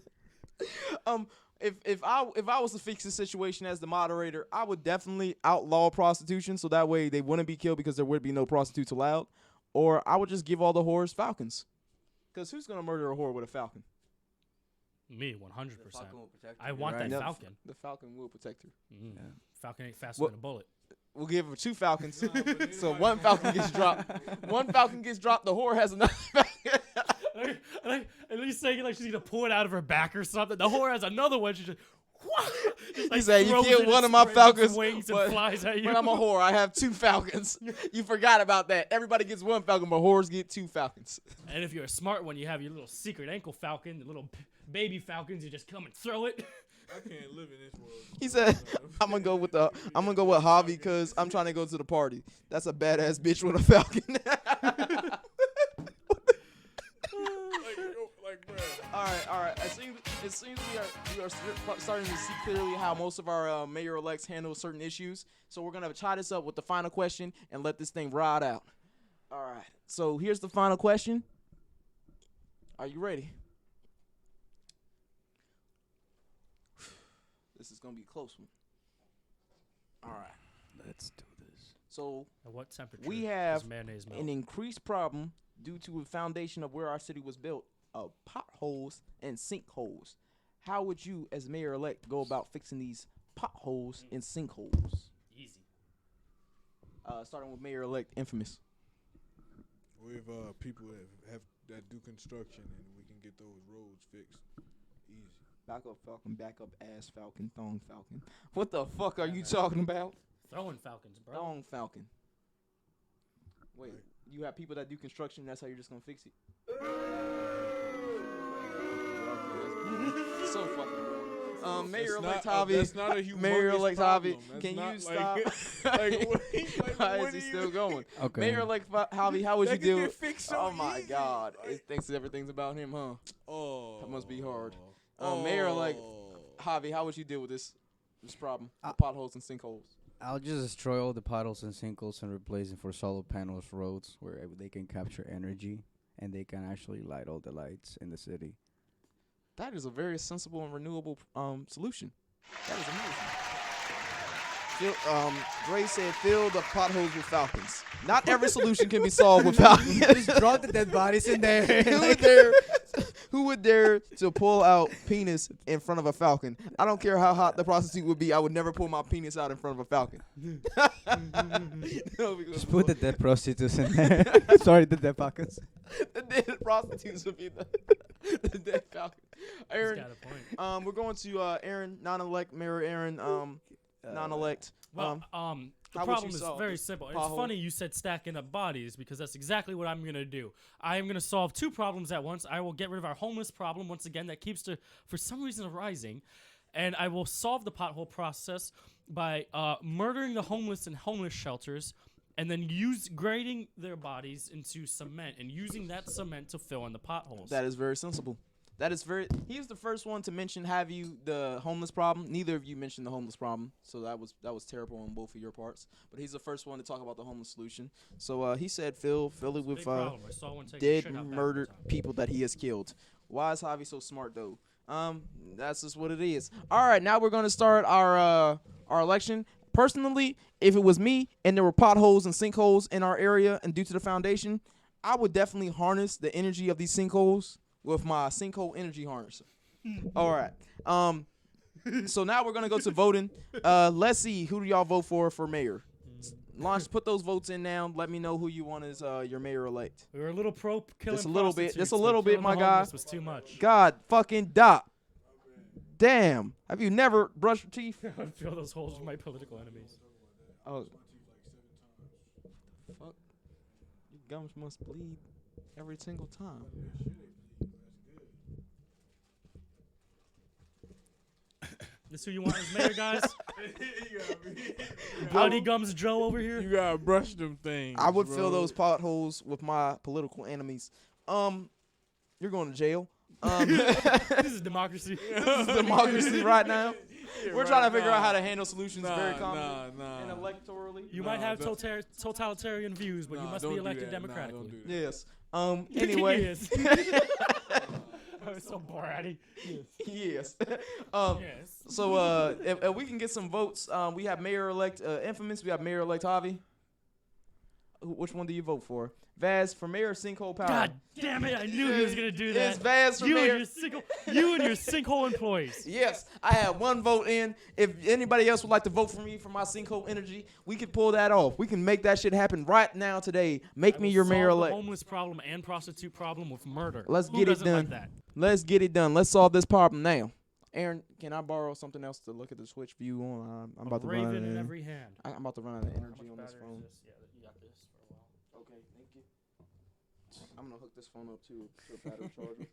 If I was to fix the situation as the moderator, I would definitely outlaw prostitution so that way they wouldn't be killed because there would be no prostitutes allowed. Or I would just give all the whores falcons. Because who's gonna murder a whore with a falcon? Me, 100%. will protect I you, want right? that Yep. Falcon. The falcon will protect her. Mm. Yeah. Falcon ain't faster What- than a bullet. We'll give her 2 falcons. Nah, but ain't So nobody one gonna- falcon gets dropped. One falcon gets dropped. The whore has another falcon. At least saying like she's gonna pull it out of her back or something. The whore has another one. She just, just He said, "You throws killed it one and of my spreads its falcons, wings but- and flies at you. But I'm a whore. I have 2 falcons. You forgot about that. Everybody gets 1 falcon, but whores get 2 falcons. And if you're a smart one, you have your little secret ankle falcon, the little baby falcons. You just come and throw it. I can't live in this world. He said, "I'm gonna go with Javi because I'm trying to go to the party. That's a badass bitch with a falcon." like, bro. All right. It seems we are starting to see clearly how most of our mayor-elects handle certain issues. So we're gonna tie this up with the final question and let this thing ride out. All right. So here's the final question. Are you ready? This is gonna be a close one. All right. Let's do this. So At what temperature? we does have mayonnaise melt? an increased problem due to the foundation of where our city was built of potholes and sinkholes. How would you, as mayor-elect, go about fixing these potholes and sinkholes? Easy. Starting with mayor-elect Infamous. With people that do construction, and we can get those roads fixed. Easy. Back up Falcon, back up ass Falcon, thong Falcon. What the fuck are you talking about? Throwing Falcons, bro. Thong Falcon. Wait, you have people that do construction, that's how you're just gonna fix it? So fucking boring. Mayor-elect Javi. That's not a humongous Mayor-elect problem. Javi, That's can you not stop? Why Why is he still going? Okay. Mayor-elect Javi, how would you That can deal get with? fixed so Oh my easy. God! Like- It thinks everything's about him, huh? Oh. That must be hard. Mayor-elect Javi, how would you deal with this problem? With potholes and sinkholes. I'll just destroy all the potholes and sinkholes and replace them for solar panels roads where they can capture energy and they can actually light all the lights in the city. That is a very sensible and renewable solution. That is amazing. Dre said, fill the potholes with falcons. Not every solution can be solved with falcons. Just drop the dead bodies in there. Who would dare to pull out penis in front of a falcon? I don't care how hot the prostitute would be. I would never pull my penis out in front of a falcon. No, because Just put the dead prostitutes in there. Sorry, the dead pockets. the dead prostitutes would be the dead falcon. He's Aaron, got a point. we're going to Aaron, non-elect, Mayor Aaron, non-elect. Well, the how would problem you is solve very this simple. It's pothole? funny you said stacking up bodies because that's exactly what I'm going to do. I am going to solve two problems at once. I will get rid of our homeless problem once again that keeps for some reason arising, and I will solve the pothole process by murdering the homeless in homeless shelters and then grading their bodies into cement and using that cement to fill in the potholes. That is very sensible. That is very. He was the first one to mention the homeless problem. Neither of you mentioned the homeless problem, so that was terrible on both of your parts. But he's the first one to talk about the homeless solution. So he said fill it with Big problem. I saw one take a dead, shit out back murdered one time. people that he has killed. Why is Javi so smart though? That's just what it is. All right, now we're gonna start our election. Personally, if it was me and there were potholes and sinkholes in our area and due to the foundation, I would definitely harness the energy of these sinkholes with my sinkhole energy harnesser. All right. So now we're gonna go to voting. Let's see, who do y'all vote for mayor? Launch, put those votes in now. Let me know who you want as your mayor-elect. We were a little pro killing Just a little bit, prostitutes, just a but little bit, killing my the guy. homeless was too much. God fucking dot. Damn. Have you never brushed your teeth? I feel those holes for my political enemies. Oh. Fuck. Your gums must bleed every single time. This who you want as mayor, guys? Bloody Gums Joe over here. You gotta brush them things. I would bro. fill those potholes with my political enemies. You're going to jail. This is democracy. This is democracy right now. Yeah, We're right trying to figure out now. how to handle solutions very calmly nah. and electorally. You Nah, might have don't- totalitarian views, but you Nah, must don't be do elected that. Nah, democratically. don't do that. Yes. Anyway. Yes. I was so bored. Yes. Yes. So if we can get some votes, we have Mayor-elect Infamous. We have Mayor-elect Javi. Which one do you vote for? Vaz for Mayor Sinkhole Power. God damn it! I knew he was gonna do that. It's Vaz for You Mayor. and you and your sinkhole employees. Yes, I have one vote in. If anybody else would like to vote for me for my sinkhole energy, we can pull that off. We can make that shit happen right now today. Make me your Solve the mayor-elect. homeless problem and prostitute problem with murder. Let's Who get it doesn't like done. that? Let's get it done. Let's solve this problem now. Aaron, can I borrow something else to look at the Switch view on? I'm about to run out Raven of in energy. every hand. I'm about to run out of How energy much on this battery phone. is this? Yeah, you got this for a while. Okay, thank you. I'm gonna hook this phone up to a battery charger.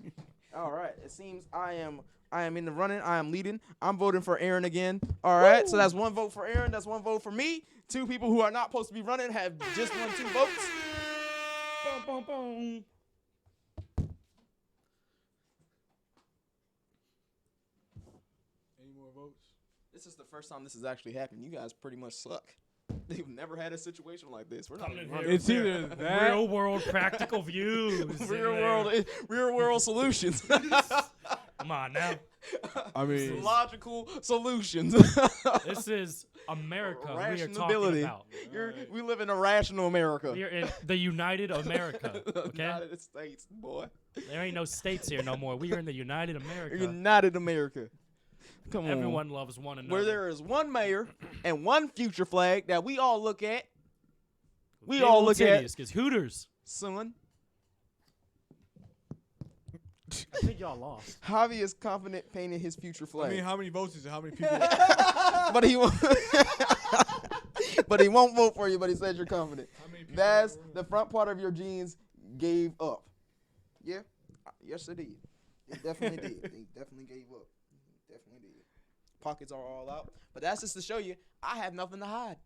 All right, it seems I am in the running. I am leading. I'm voting for Aaron again. All right, so that's one vote for Aaron. That's one vote for me. Two people who are not supposed to be running have just won 2 votes. Boom, boom, boom. Any more votes? This is the first time this has actually happened. You guys pretty much suck. They've never had a situation like this. We're not Coming in running. here It's with either their that. real world practical views. real world solutions. Come on now. I mean, Logical solutions. This is America we are talking Rationability. about. We live in a rational America. We are in the United America. Okay, United States, boy. there ain't no states here no more. We are in the United America. United America. Come on. Everyone loves one another. Where there is one mayor and one future flag that we all look at. We Big all old look at. titties, 'cause Hooters. Son, I think y'all lost. Javi is confident painting his future I flag. mean, how many votes is it? How many people? but he won't. But he won't vote for you. But he says you're confident. How many people That's in the room? the front part of your jeans gave up. Yeah. Yes, it did. It definitely did. They definitely gave up. Definitely did. Pockets are all out. But that's just to show you I have nothing to hide.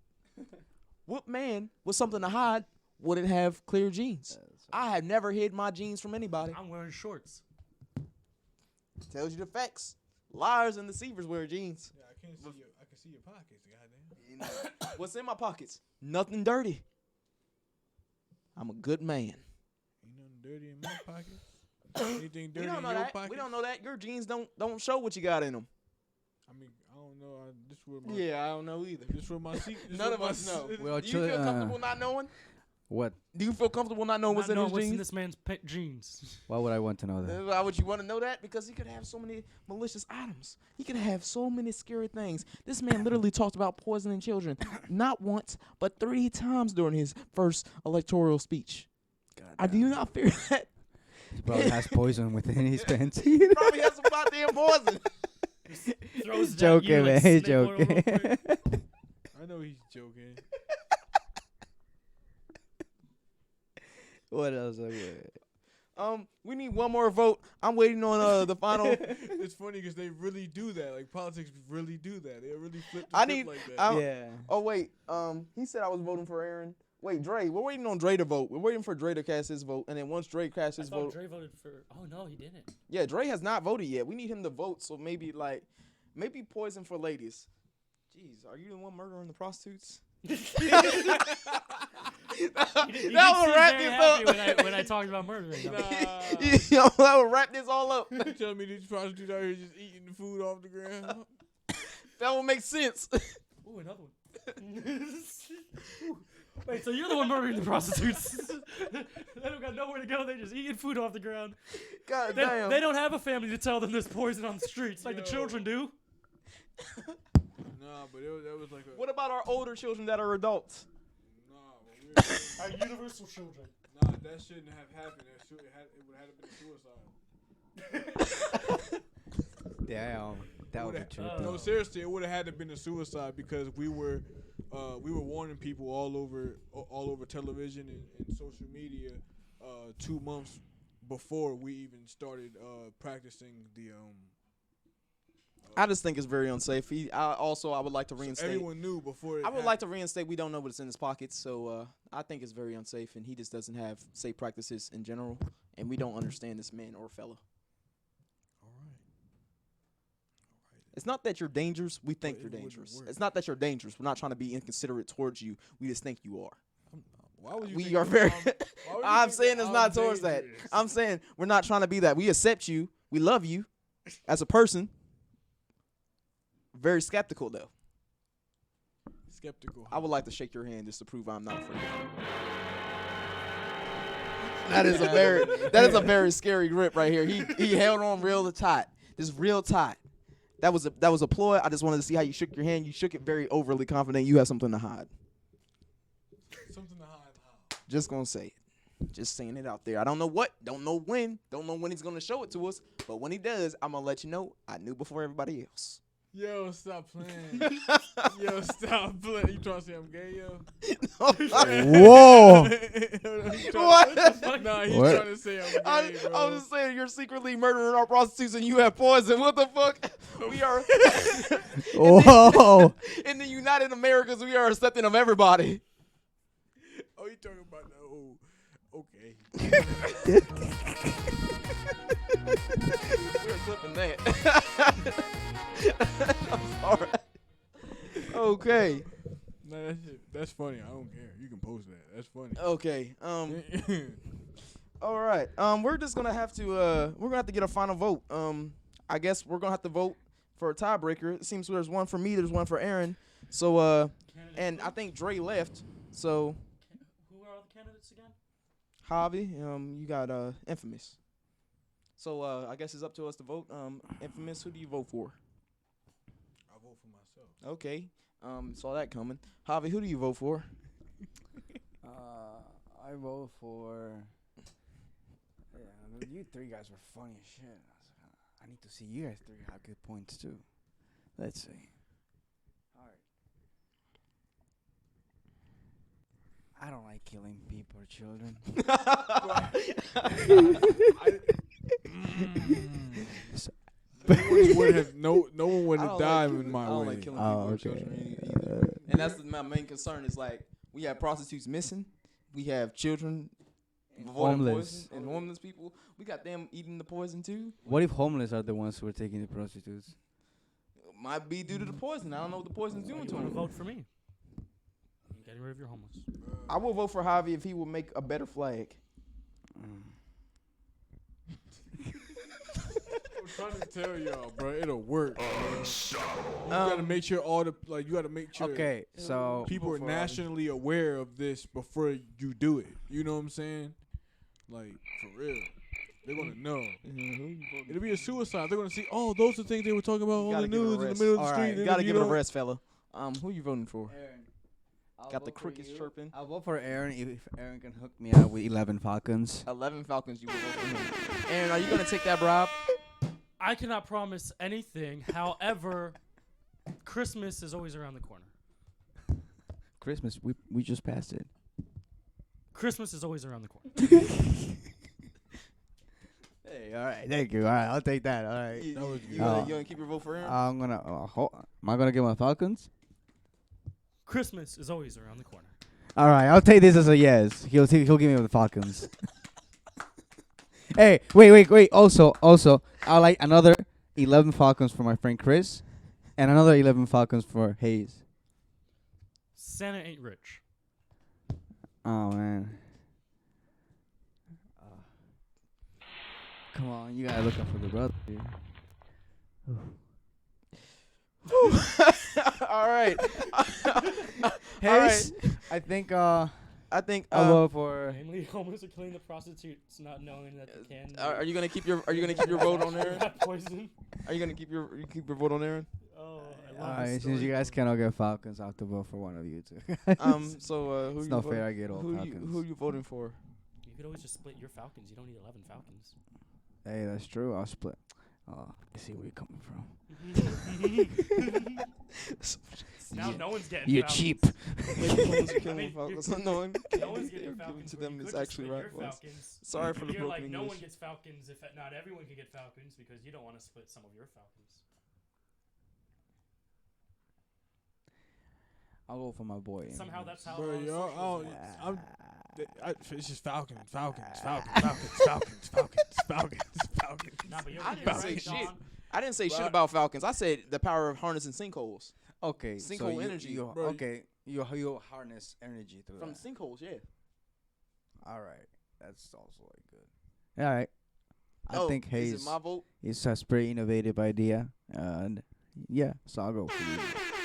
What man with something to hide wouldn't have clear jeans? I have never hid my jeans from anybody. I'm wearing shorts. Tells you the facts. Liars and deceivers wear jeans. Yeah, I can see your pockets, goddamn. You know, what's in my pockets? Nothing dirty. I'm a good man. Ain't nothing dirty in my pockets. Anything dirty We don't in know your that. pockets? We don't know that. Your jeans don't show what you got in them. I mean, I don't know. This where my Yeah, I don't know either. this where my seat. this None where of my us know. Well, Do you feel comfortable not knowing? What? Do you feel comfortable not knowing what's in his what's in jeans? this man's jeans. Why would I want to know that? Why would you want to know that? Because he could have so many malicious items. He could have so many scary things. This man literally talked about poisoning children not once, but 3 times during his first electoral speech. Do you not fear that? He probably has poison within his pants. He probably has some goddamn poison. Throws He's it at you joking, like man. He's snake oil real joking. quick. I know he's joking. What else? Okay. We need one more vote. I'm waiting on the final. It's funny because they really do that. Like politics really do that. They really flip the I script need. like that. I- Yeah. Oh wait. He said I was voting for Aaron. Wait, Dre. We're waiting on Dre to vote. We're waiting for Dre to cast his vote, and then once Dre casts I his thought vote, Dre voted for. Oh no, he didn't. yeah, Dre has not voted yet. We need him to vote. So maybe poison for ladies. Jeez, are you the one murdering the prostitutes? He That did would wrap very this happy up. when I talked about murdering them. Yo, that would wrap this all up. You telling me these prostitutes out here just eating the food off the ground? That would make sense. Ooh, another one. Ooh. Wait, so you're the one murdering the prostitutes? They don't got nowhere to go. They just eating food off the ground. God They, damn. they don't have a family to tell them there's poison on the streets like the Yo. children do. Nah, but that was like a. What about our older children that are adults? Nah, but Our universal children. nah, that shouldn't have happened. It would have been a suicide. Damn. That would be Would've- trippy. No, seriously, it would have had to been a suicide because we were warning people all over television and social media 2 months before we even started practicing the I just think it's very unsafe. I would like to reinstate. everyone knew before. I would like to reinstate. We don't know what's in his pockets, so I think it's very unsafe, and he just doesn't have safe practices in general, and we don't understand this man or fella. It's not that you're dangerous. We think But you're it wouldn't dangerous. work. It's not that you're dangerous. We're not trying to be inconsiderate towards you. We just think you are. Why would you? We think are that very. why would you I'm think saying that it's I'm not towards that. dangerous? I'm saying we're not trying to be that. We accept you. We love you as a person. Very skeptical though. Skeptical. I would like to shake your hand just to prove I'm not afraid. That is a very scary grip right here. He held on real tight. Just real tight. That was a ploy. I just wanted to see how you shook your hand. You shook it very overly confident. You have something to hide. Something to hide. How? Just gonna say it. Just saying it out there. I don't know what, don't know when he's gonna show it to us. But when he does, I'm gonna let you know. I knew before everybody else. Yo, stop playing. Yo, stop playing. You trying to say I'm gay, yo? Whoa. What? Nah, he's What? trying to say I'm gay, bro. I was just saying you're secretly murdering our prostitutes and you have poison. What the fuck? We are Whoa. in the United Americas. We are accepting of everybody. Oh, you talking about that? Oh, okay. We're clipping that. I'm sorry. Okay. Nah, that's funny. I don't care. You can post that. That's funny. Okay. All right. We're just gonna have to get a final vote. I guess we're gonna have to vote for a tiebreaker. It seems there's one for me. There's one for Aaron. So and I think Dre left. So Who are all the candidates again? Javi, you got Infamous. So I guess it's up to us to vote. Infamous, who do you vote for? I vote for myself. Okay. Saw that coming. Javi, who do you vote for? I vote for. Yeah, you three guys were funny as shit. I need to see you guys three have good points too. Let's see. All right. I don't like killing people or children. No one would I have don't died like in my I don't way. like killing people or children either. And that's my main concern is like we have prostitutes missing, we have children avoiding homeless. poison, and homeless people. We got them eating the poison too. What if homeless are the ones who are taking the prostitutes? Might be due to the poison. I don't know what the poison's doing You to want to them. vote for me? I'm getting rid of your homeless. I will vote for Javi if he will make a better flag. I'm trying to tell y'all, bro, it'll work. You gotta make sure you gotta make sure Okay, so people are nationally aware of this before you do it. You know what I'm saying? Like, for real. They're gonna know. It'll be a suicide. They're gonna see, oh, those are things they were talking about on the news in the middle of the street. You gotta give it a rest, fella. Who you voting for? Aaron, Got the crickets chirping. I'll vote for Aaron if Aaron can hook me up with 11 Falcons. 11 Falcons. You will vote for him. Aaron, are you gonna take that bribe? I cannot promise anything. However, Christmas is always around the corner. Christmas, we just passed it. Christmas is always around the corner. Hey, all right, thank you. All right, I'll take that. All right. You good. gonna keep your vote for Aaron? I'm gonna. Am I gonna get my Falcons? Christmas is always around the corner. All right, I'll take this as a yes. He'll give me the Falcons. Hey, wait. Also, I like another 11 Falcons for my friend Chris, and another 11 Falcons for Hayes. Santa ain't rich. Oh man. Come on, you gotta look out for the brother here. All right. Hayes, I think I think. I'll vote for. Mainly homeless are killing the prostitutes, not knowing that they can. Are you gonna keep your vote on Aaron? Poison. Are you gonna keep your vote on Aaron? Oh, I All love right, this since story. you guys cannot get Falcons, I have to vote for one of you two. So who It's you not vote- fair. I get all who Falcons. who you voting for? You could always just split your Falcons. You don't need 11 Falcons. Hey, that's true. I'll split. I see where you're coming from. Now no one's getting You're Falcons. cheap. Maybe homeless are I killing mean, Falcons. you're- No one. No one's getting Giving Falcons. to but them you is could just actually split right. your Wes. Falcons. Sorry for the You're broken like, no English. one gets Falcons if not everyone can get Falcons because you don't want to split some of your Falcons. I'll go for my boy. Somehow that's how. Bro, a lot of y'all, socialism works. it's just Falcons. Nah, but you're I didn't say right, shit. Don. I didn't say shit Bro. about Falcons. I said the power of harnessing sinkholes. Okay, Sinkhole energy. Bro, You harness energy through From that. sinkholes, yeah. All right, that's also like good. All right, I think Is Hayes it my vote? is a pretty innovative idea, and yeah, so I'll go for you.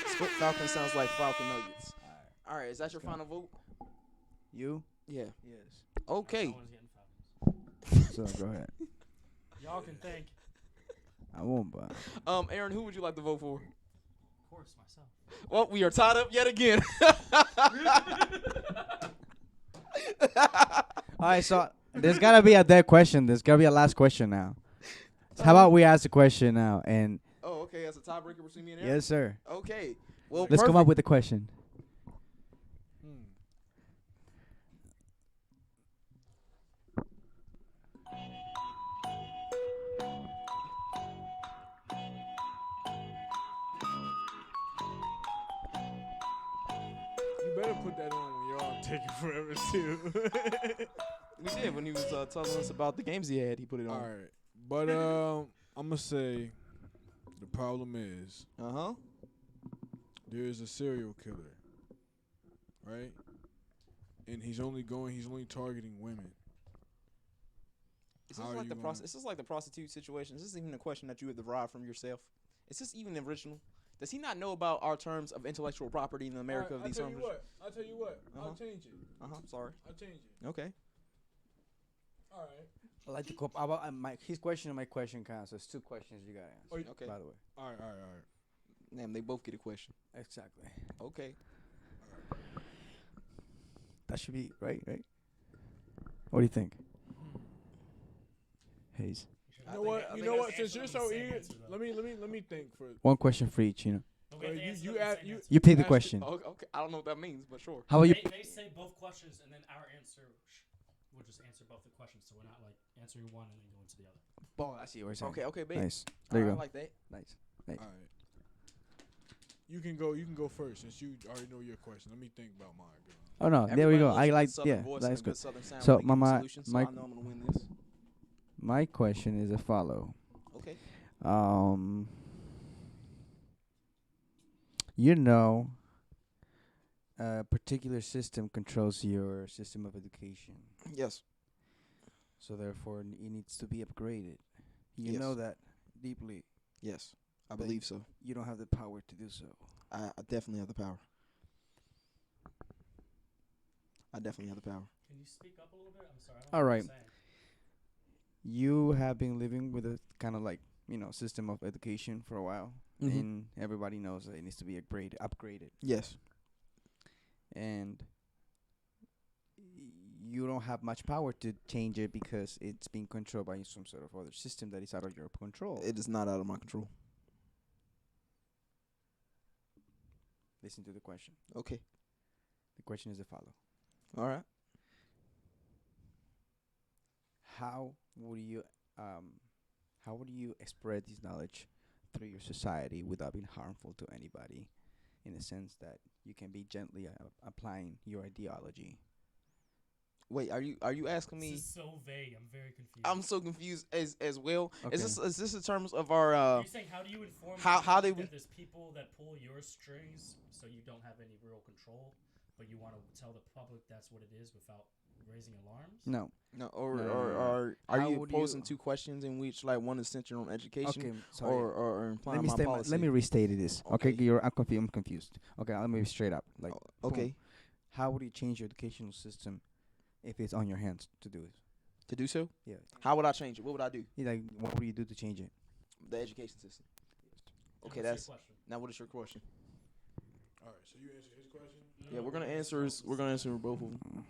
Split Falcon sounds like Falcon Nuggets. All right, is that your final vote? You? Yeah. Yes. Okay. No one's getting Falcons. So go ahead. Y'all can thank, I won't, but Aaron, who would you like to vote for? of course, myself. Well, we are tied up yet again. all right. So there's gotta be a dead question. There's gotta be a last question now. So how about we ask the question now? And Oh, okay. That's a tiebreaker between me and Aaron. yes, sir. Okay. Well, Let's come up with the question. You better put that on when y'all taking forever too. We did when he was telling us about the games he had. He put it on. All right, but I'm gonna say the problem is Uh huh. there is a serial killer, right? And he's only targeting women. Is How this are like you the gonna- Is this like the prostitute situation? Is this even a question that you would derive from yourself? Is this even original? Does he not know about our terms of intellectual property in America of I'll these tell terms? you what. I'll tell you what. Uh-huh. I'll change it. Sorry. I'll change it. Okay. All right. I like to go about his question and my question counts. So it's 2 questions you gotta answer. Oh, Okay. By the way. All right. Damn, they both get a question. Exactly. Okay. That should be right. What do you think? Hayes. I You know think- what? I You think know that's what? Since you're so eager, answer, though. let me think for. 1 question for each. But we have to you- answer you them the add- same you- answer. You pick the Ask it. question. Okay. I don't know what that means, but sure. How about you? They say both questions, and then our answer, we'll just answer both the questions, so we're not like answering one and then going to the other. Oh, I see what you're saying. Okay, babe. Nice. There you I go. like that. Nice. All right. You can go first since you already know your question. Let me think about mine. Girl. Oh no, there we Everybody go. loves I a good like Southern voice and a that's good good. Southern sound So, when they give Mama, solutions, my- so I know I'm gonna win this. My question is a follow. Okay. You know, a particular system controls your system of education. Yes. So therefore, it needs to be upgraded. You Yes. know that deeply. Yes. I But believe so. You don't have the power to do so. I definitely have the power. I definitely have the power. Can you speak up a little bit? I'm sorry. I don't All know what right. you're saying. You have been living with a kind of like, system of education for a while. Mhm. And everybody knows that it needs to be upgraded. Yes. And you don't have much power to change it because it's being controlled by some sort of other system that is out of your control. It is not out of my control. Listen to the question. Okay. The question is the follow. All right. How would you spread this knowledge through your society without being harmful to anybody, in the sense that you can be gently applying your ideology? Wait, are you asking me? This is so vague. I'm very confused. I'm so confused as well. Okay. Is this in terms of our You're saying how do you inform how the they public we- that there's people that pull your strings so you don't have any real control, but you want to tell the public that's what it is without raising alarms? No. no No. or are How you would posing you- 2 questions in which like one is centered on education Okay. Sorry. or implying my policy? Let me restate this. Okay, Okay. I'm confused. Okay, let me be straight up. Like, okay. boom. How would you change your educational system if it's on your hands to do it? To do so? Yeah. How would I change it? What would I do? Like, what would you do to change it? The education system. And Okay, what's your that's question? now. What is your question? All right. So you answer his question. Yeah, we're gonna answer both of them.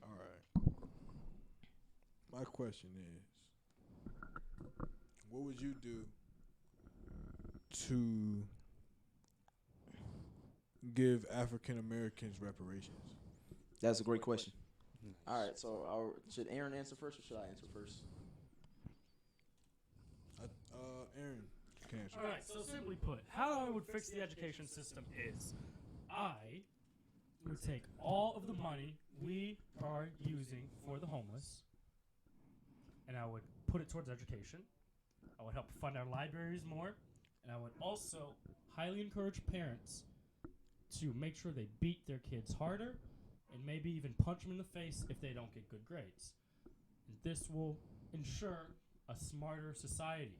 All right. My question is, what would you do to give African Americans reparations? That's a great question. All right, so should Aaron answer first or should I answer first? Aaron, you can answer. All right, so simply put, how I would fix the education system is I would take all of the money we are using for the homeless and I would put it towards education. I would help fund our libraries more, and I would also highly encourage parents to make sure they beat their kids harder and maybe even punch them in the face if they don't get good grades. And this will ensure a smarter society.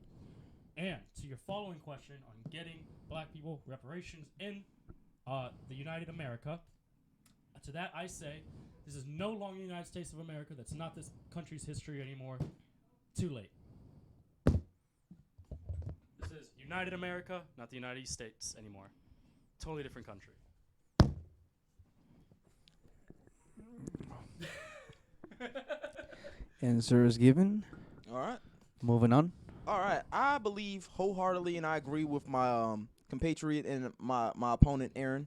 And to your following question on getting black people reparations in the United America, to that I say, this is no longer the United States of America. That's not this country's history anymore. Too late. This is United America, not the United States anymore. Totally different country. Answer is given. All right. Moving on. All right. I believe wholeheartedly, and I agree with my compatriot and my opponent, Aaron.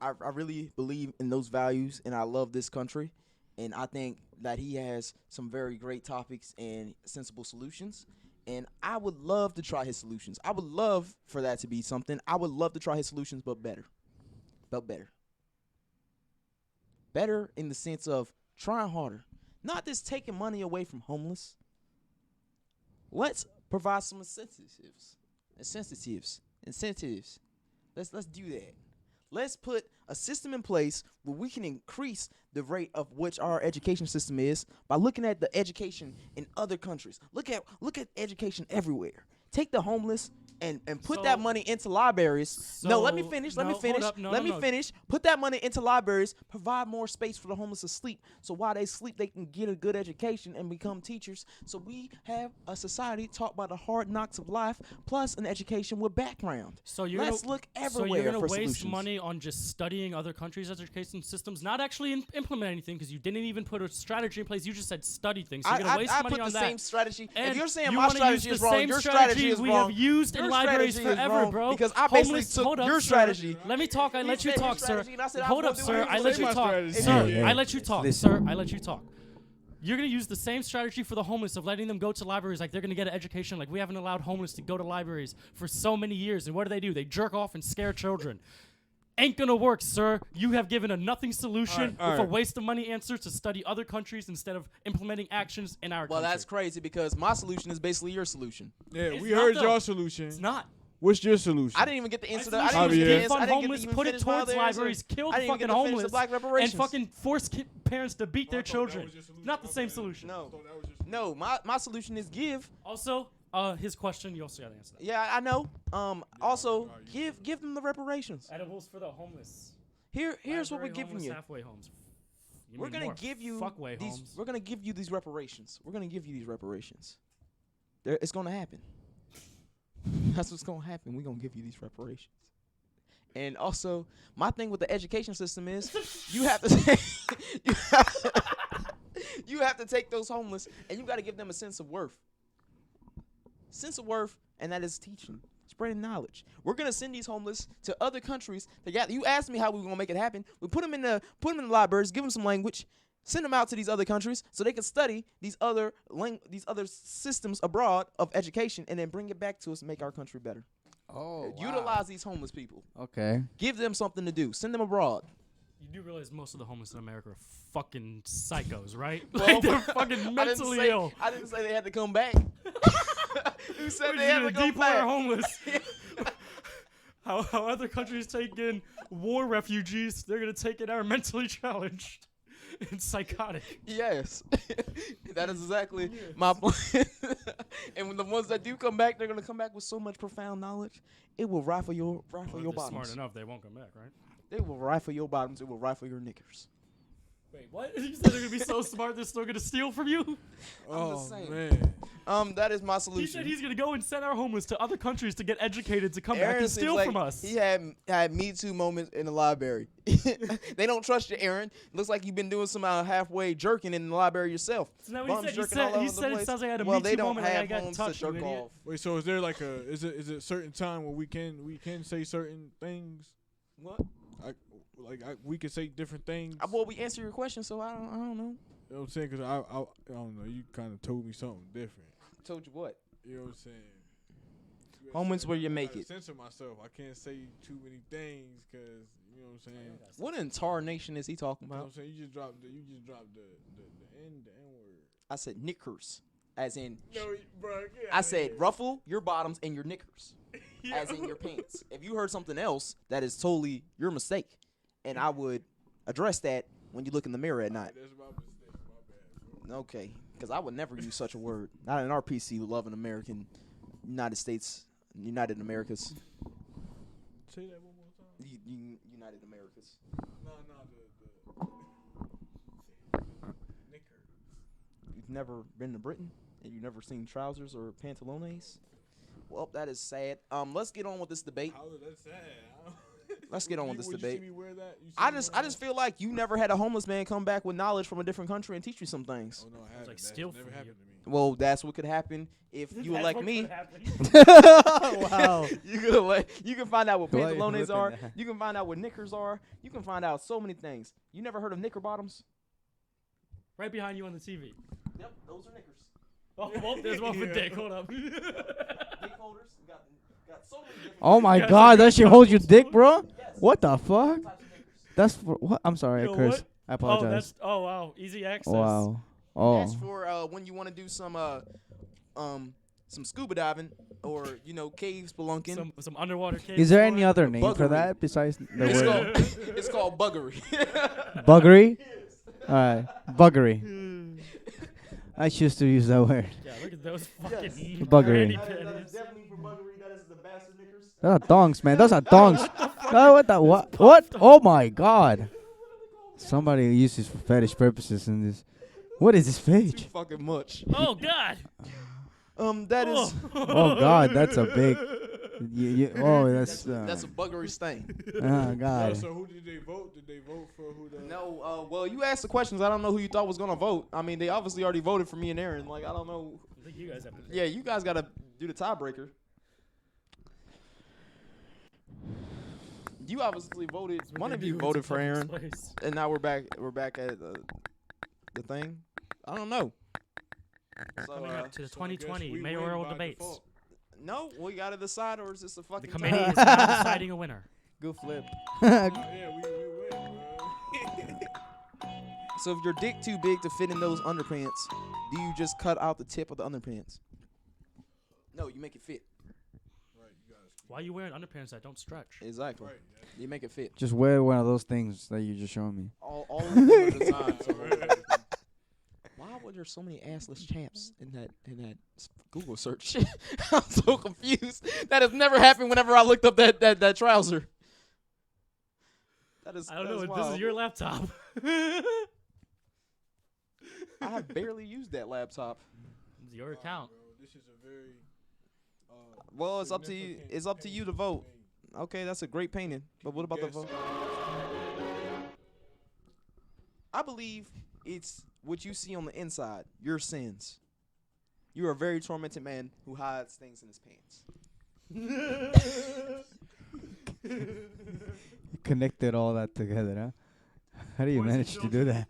I really believe in those values, and I love this country. And I think that he has some very great topics and sensible solutions. And I would love to try his solutions. I would love for that to be something. I would love to try his solutions, but better. But better. Better in the sense of trying harder. Not just taking money away from homeless. Let's provide some incentives. Let's do that. Let's put a system in place where we can increase the rate of which our education system is by looking at the education in other countries. Look at education everywhere. take the homeless and put So- that money into libraries. No, let me So- finish. no, Let me hold finish. up, no, let no, me no. finish. Put that money into libraries. Provide more space for the homeless to sleep. So while they sleep, they can get a good education and become teachers. So we have a society taught by the hard knocks of life, plus an education with background. So you're Let's gonna, look So everywhere you're gonna for waste solutions. money on just studying other countries' education systems, not actually implement anything because you didn't even put a strategy in place. You just said study things. So you're gonna waste I money put on the that. same strategy. And if you're saying you my wanna strategy use is the wrong, same your strategy is we wrong. have used Your in libraries strategy is forever, wrong, bro. because I basically Homeless- took hold up, your sir. strategy. Let me talk. I You let you said your talk, sir. strategy, and I said I was Hold gonna up, do sir. it. I You let said you my talk, strategy. sir. Yeah. I let you talk, Listen. sir. I let you talk. You're gonna use the same strategy for the homeless of letting them go to libraries like they're gonna get an education. Like we haven't allowed homeless to go to libraries for so many years, and what do? They jerk off and scare children. Ain't gonna work, sir. You have given a nothing solution All with a right. waste of money answer to study other countries instead of implementing actions in our Well, country. that's crazy because my solution is basically your solution. Yeah, It's we not, heard though. your solution. It's not. What's your solution? I didn't even get the answer. My I solution didn't is even Javier. get the defund answer. I homeless, didn't put get it to finish my towards other answer. libraries, kill I the didn't even fucking get to finish the homeless, black and reparations. fucking force parents to beat their I thought that children. was your solution. Not the My same bad. solution. No. I thought that was your solution. No, my solution is give. Also, his question, you also got to answer that. Yeah, I know. Also, no, you give them the reparations. Edibles for the homeless. Here's what we're Library giving homeless, you. Halfway homes. You We're mean gonna more give you fuckway these. homes. We're gonna give you these reparations. We're gonna give you these reparations. It's gonna happen. That's what's gonna happen. We're gonna give you these reparations. And also, my thing with the education system is you have to you have to take those homeless and you got to give them a sense of worth. Sense of worth, and that is teaching, spreading knowledge. We're gonna send these homeless to other countries. You asked me how we were gonna make it happen. We put them in the libraries, give them some language, send them out to these other countries so they can study these other systems abroad of education, and then bring it back to us and make our country better. Oh, Utilize these homeless people. Okay. Give them something to do. Send them abroad. You do realize most of the homeless in America are fucking psychos, right? Well, Like they're fucking I didn't mentally say, ill. I didn't say they had to come back. Who said We're they had to just come gonna deport back? homeless. How other countries take in war refugees, they're gonna take in our mentally challenged and psychotic. Yes, that is exactly my point. And when the ones that do come back, they're gonna come back with so much profound knowledge, it will rifle your Well, if they're bottoms. smart enough, they won't come back, right? They will rifle your bottoms. It will rifle your knickers. Wait, what? You said they're gonna be so smart they're still gonna steal from you? Oh just saying. man. That is my He solution. said he's gonna go and send our homeless to other countries to get educated to come back Aaron and seems steal like from us. He had Me Too moments in the library. They don't trust you, Aaron. Looks like you've been doing some halfway jerking in the library yourself. Isn't that what Bums he said? jerking all He over the said it place. sounds like I had a Well, Me they Too don't moment. Like I have got homes touched, to you jerk idiot. off. Wait, so is there like is it a certain time where we can say certain things? What? We can say different things. Well, we answer your question, so I don't know. You know what I'm saying? Because I don't know. You kind of told me something different. Told you what? You know what I'm saying? Moments where you make I gotta it. censor myself. I can't say too many things because you know what I'm saying. What in tarnation is he talking You know what about? I'm saying? You just dropped the N word. I said knickers, as in. No, bro. I said ruffle your bottoms and your knickers, as in your pants. If you heard something else, that is totally your mistake, and I would address that when you look in the mirror at night. That's my mistake. My bad. Bro. Okay, because I would never use such a word. Not in our PC loving American, United States, United Americas, Say that one more time. United Americas. No, the knicker. You've never been to Britain and you've never seen trousers or pantalones. Well, that is sad. Let's get on with this debate. How is that sad? Let's get on with this Would debate. You see me wear that? You see I me just wear that? feel like you never had a homeless man come back with knowledge from a different country and teach you some things. Oh no, I haven't. like That's steal never from happened you. to me. Well, that's what could happen if you were That's like what me. could happen. Wow. You can find out what Why are you pantalones whipping are. that? You can find out what knickers are. You can find out so many things. You never heard of knicker bottoms? Right behind you on the TV. Yep, those are knickers. Oh, well, there's one for Dick. Hold up. Dick holders. Got so many different Oh my guys God, are that shit good holds your fellas. dick, bro. Yes, What the fuck? types of knickers. That's for what? I'm sorry, Yo, I cursed. what? I Oh, apologize. that's wow. Easy access. Wow. Oh. That's for when you want to do some scuba diving or cave spelunking. Some underwater cave. Is there any exploring. other name for Buggery. that besides the It's word called, it's called buggery. buggery? All right, buggery. I choose to use that word. Yeah, look at those fucking Buggery. granny That is panties. definitely buggery that is the bastard knickers? Those are thongs, man. Those are thongs. Oh, what the what? What? Oh my God! Somebody uses for fetish purposes in this. What is this Too page? fucking much. Oh God. That is Oh God, that's a big. Oh, that's. that's a buggery stain. Oh Yo, God. so who did they vote? Did they vote for who? The No, well, you asked the questions. I don't know who you thought was gonna vote. I mean, they obviously already voted for me and Aaron. Like, I don't know. I think you guys have to. Yeah, you guys gotta do the tiebreaker. You obviously voted. One of you voted for Aaron, and now we're back. We're back at the thing. I don't know. So, Coming up to the so I guess 2020 we win mayoral by debates. default. no, we gotta decide, or is this a The fucking committee tie? is now deciding a winner. Good flip. Yeah, we win, bro. So if your dick too big to fit in those underpants, do you just cut out the tip of the underpants? No, you make it fit. Right, you guys. Why are you wearing underpants that don't stretch? Exactly. Right. You make it fit. Just wear one of those things that you just showed me. All of them are designed to hold everything. Why were there so many assless chaps in that Google search? I'm so confused. That has never happened whenever I looked up that trouser. That is. I don't that know. is This wild. is your laptop. I have barely used that laptop. It's your account. Bro, this is a very. Well, it's up to you. significant It's up to you to painting vote. Okay, that's a great painting. But what about the Guess. vote? I believe it's what you see on the inside, your sins. You are a very tormented man who hides things in his pants. Connected all that together, huh? How do you manage to do that?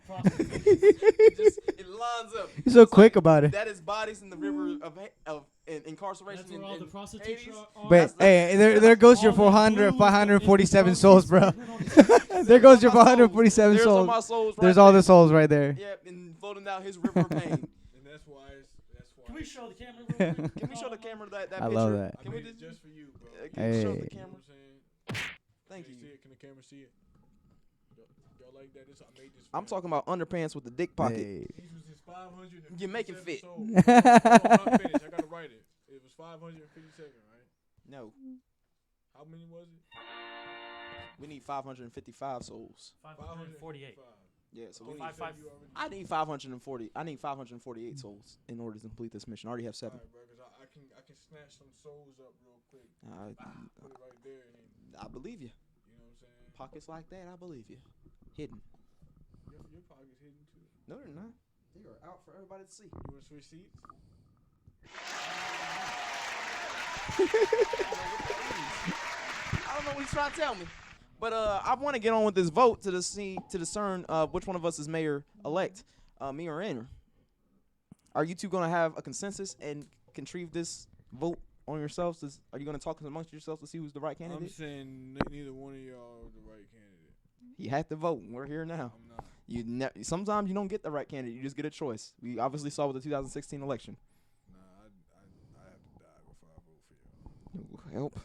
It lines up. You're so It's quick like, about it. that is bodies in the river of incarceration. That's where all the prostitutes Hades. are. But hey, there goes your 547 souls, bro. There goes your 547 There's all souls. my souls. There's right all there. the souls right there. Yep, and floating down his river of pain. And that's why. Can we show the camera? real quick? Can we show the camera that I picture? love that. I Can we made it just for you, bro. Can you show Hey. the You know camera? what I'm saying? Thank Can you. see it? Can the camera see it? Y'all like that? I made this. I'm talking about underpants with the dick pocket. Hey. These was his 557 You make it fit. souls. Hold on, I'm not finished. I gotta write it. It was 557, right? No, How many was it? we need 555 souls. 548. Yeah, so we Oh, need. you said 5. you already- I need 540. I need 548 souls in order to complete this mission. I already have 7. Alright, bro, 'cause I can snatch some souls up real quick. I Put it right there, and then, believe you. you know what I'm saying? Pockets like that, I believe you. Hidden. Your pocket's hidden too. No, they're not. They are out for everybody to see. You wanna switch seats? I don't know what he's trying to tell me. But I want to get on with this vote to discern which one of us is mayor elect, me or Aaron. Are you two gonna have a consensus and contrive this vote on yourselves? Are you gonna talk amongst yourselves to see who's the right I'm candidate? saying neither one of y'all are the right candidate. You have to vote. We're here now. I'm not. Sometimes you don't get the right candidate. You just get a choice. We obviously saw with the 2016 election. Nah, I have to die before I vote for y'all. Help.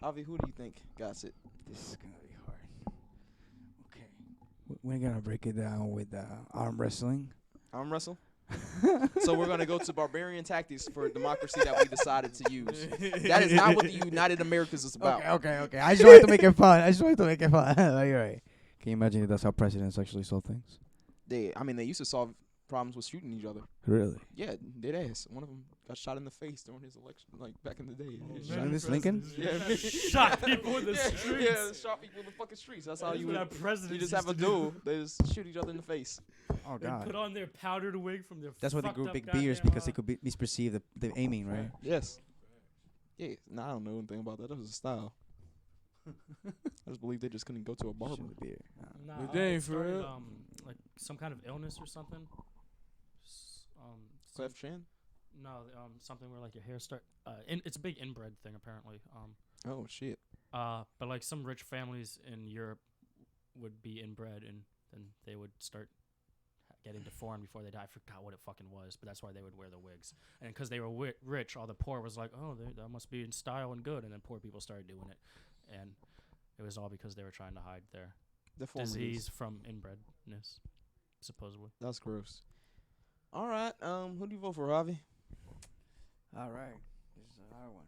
Javi, who do you think got it? This is gonna be hard. Okay, we're gonna break it down with arm wrestling. Arm wrestle? So we're going to go to barbarian tactics for democracy that we decided to use. That is not what the United Americas is about. Okay. I just wanted to make it fun. Like, you're right. Can you imagine if that's how presidents actually solve things? They used to solve problems with shooting each other. Really? Yeah, dead ass. One of them got shot in the face during his election, like back in the day. Shot in this Lincoln? Yeah. Shot people in the streets. Yeah, shot people in the fucking streets. That's how That's you what would. our presidents You just used have a to do. duel. They just shoot each other in the face. Oh They God. put on their powdered wig from their. That's why they fucked grew up big beers goddamn, because they could be misperceive the aiming, right? Yes. Yeah. No, I don't know anything about that. That was a style. I just believe they just couldn't go to a barber. Shit, the beer. Nah, But dang, it for started, real? like some kind of illness or something. Some- Cleft chin. no, something where like your hair start. It's a big inbred thing apparently. Oh shit. But like some rich families in Europe would be inbred and then they would start getting deformed before they die. I forgot what it fucking was, but that's why they would wear the wigs. And because they were rich, all the poor was like, oh, that must be in style and good. And then poor people started doing it, and it was all because they were trying to hide their Deformities. disease from inbredness, supposedly. That's gross. All right. Who do you vote for, Javi? All right. This is a hard one.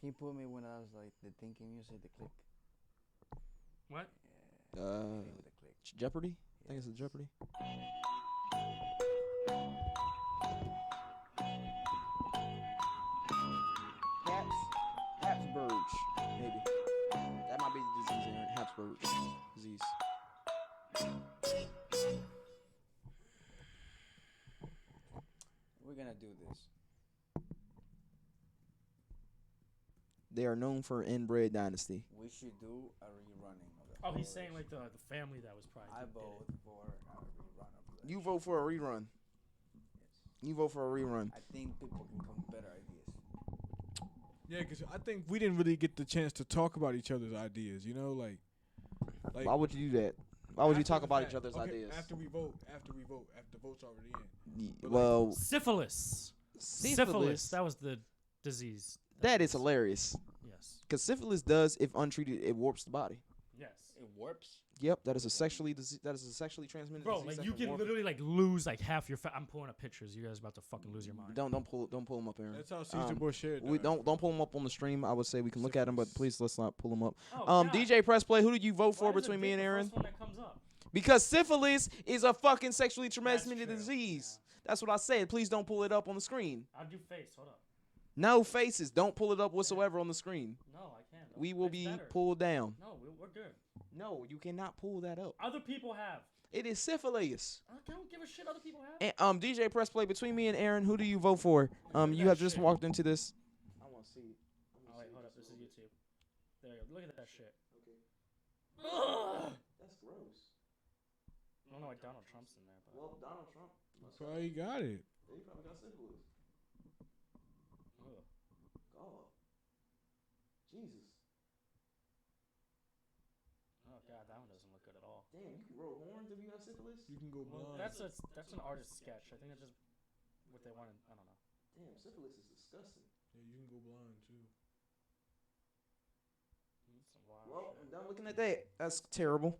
Can you put me when I was like the thinking music, the click? What? Uh, Hit me with the click. Jeopardy. I think it's a Jeopardy. Habsburg, maybe. That might be the disease, Aaron. Habsburg disease. We're gonna do this. They are known for inbred dynasty. We should do a rerunning of it. Oh, he's saying like the family that was probably. I did it. vote for a rerun of that. You vote for a rerun. Yes. You vote for a rerun. I think people can come with better ideas. Yeah, because I think we didn't really get the chance to talk about each other's ideas. You know, like Why would you do that? Why would you after talk the about fact- each other's okay, ideas? After the vote's already in. But Well, Syphilis. syphilis. That was the disease. That is hilarious. Yes. Because syphilis does, if untreated, it warps the body. Yes. It warps. Yep, that is a sexually transmitted Bro, disease. like that you can warp- literally like lose like half your fat. I'm pulling up pictures. You guys about to fucking lose your mind. Don't pull them up, Aaron. That's how Caesar Borgia We died. don't pull them up on the stream. I would say we can look at them, but please let's not pull them up. Oh, God. DJ Press Play, who did you vote Why for is it between me dick and the Aaron? first one that comes up? Because syphilis is a fucking sexually transmitted true, disease. That's what I said. Please don't pull it up on the screen. I'll do face. Hold up. No faces. Don't pull it up whatsoever on the screen. No, I can't. We will It's be better. pulled down. No, we're good. No, you cannot pull that up. Other people have. It is syphilis. I don't give a shit. Other people have. And, DJ Press Play, between me and Aaron, who do you vote for? You that have just shit. walked into this. I want to see. Oh wait, hold up. This is YouTube. There you go. Look at that shit. Ugh. That's gross. I don't know why Donald Trump's in there, but Well, Donald Trump. Probably got it. He probably got syphilis. Ugh. God. Jesus. Oh god, that one doesn't look good at all. Damn, you can grow horns if you got syphilis? You can go Well, blind. that's an artist sketch. I think that's just what they wanted. I don't know. Damn, syphilis is disgusting. Yeah, you can go blind too. That's some wild Well, shit. I'm done looking at that. That's terrible.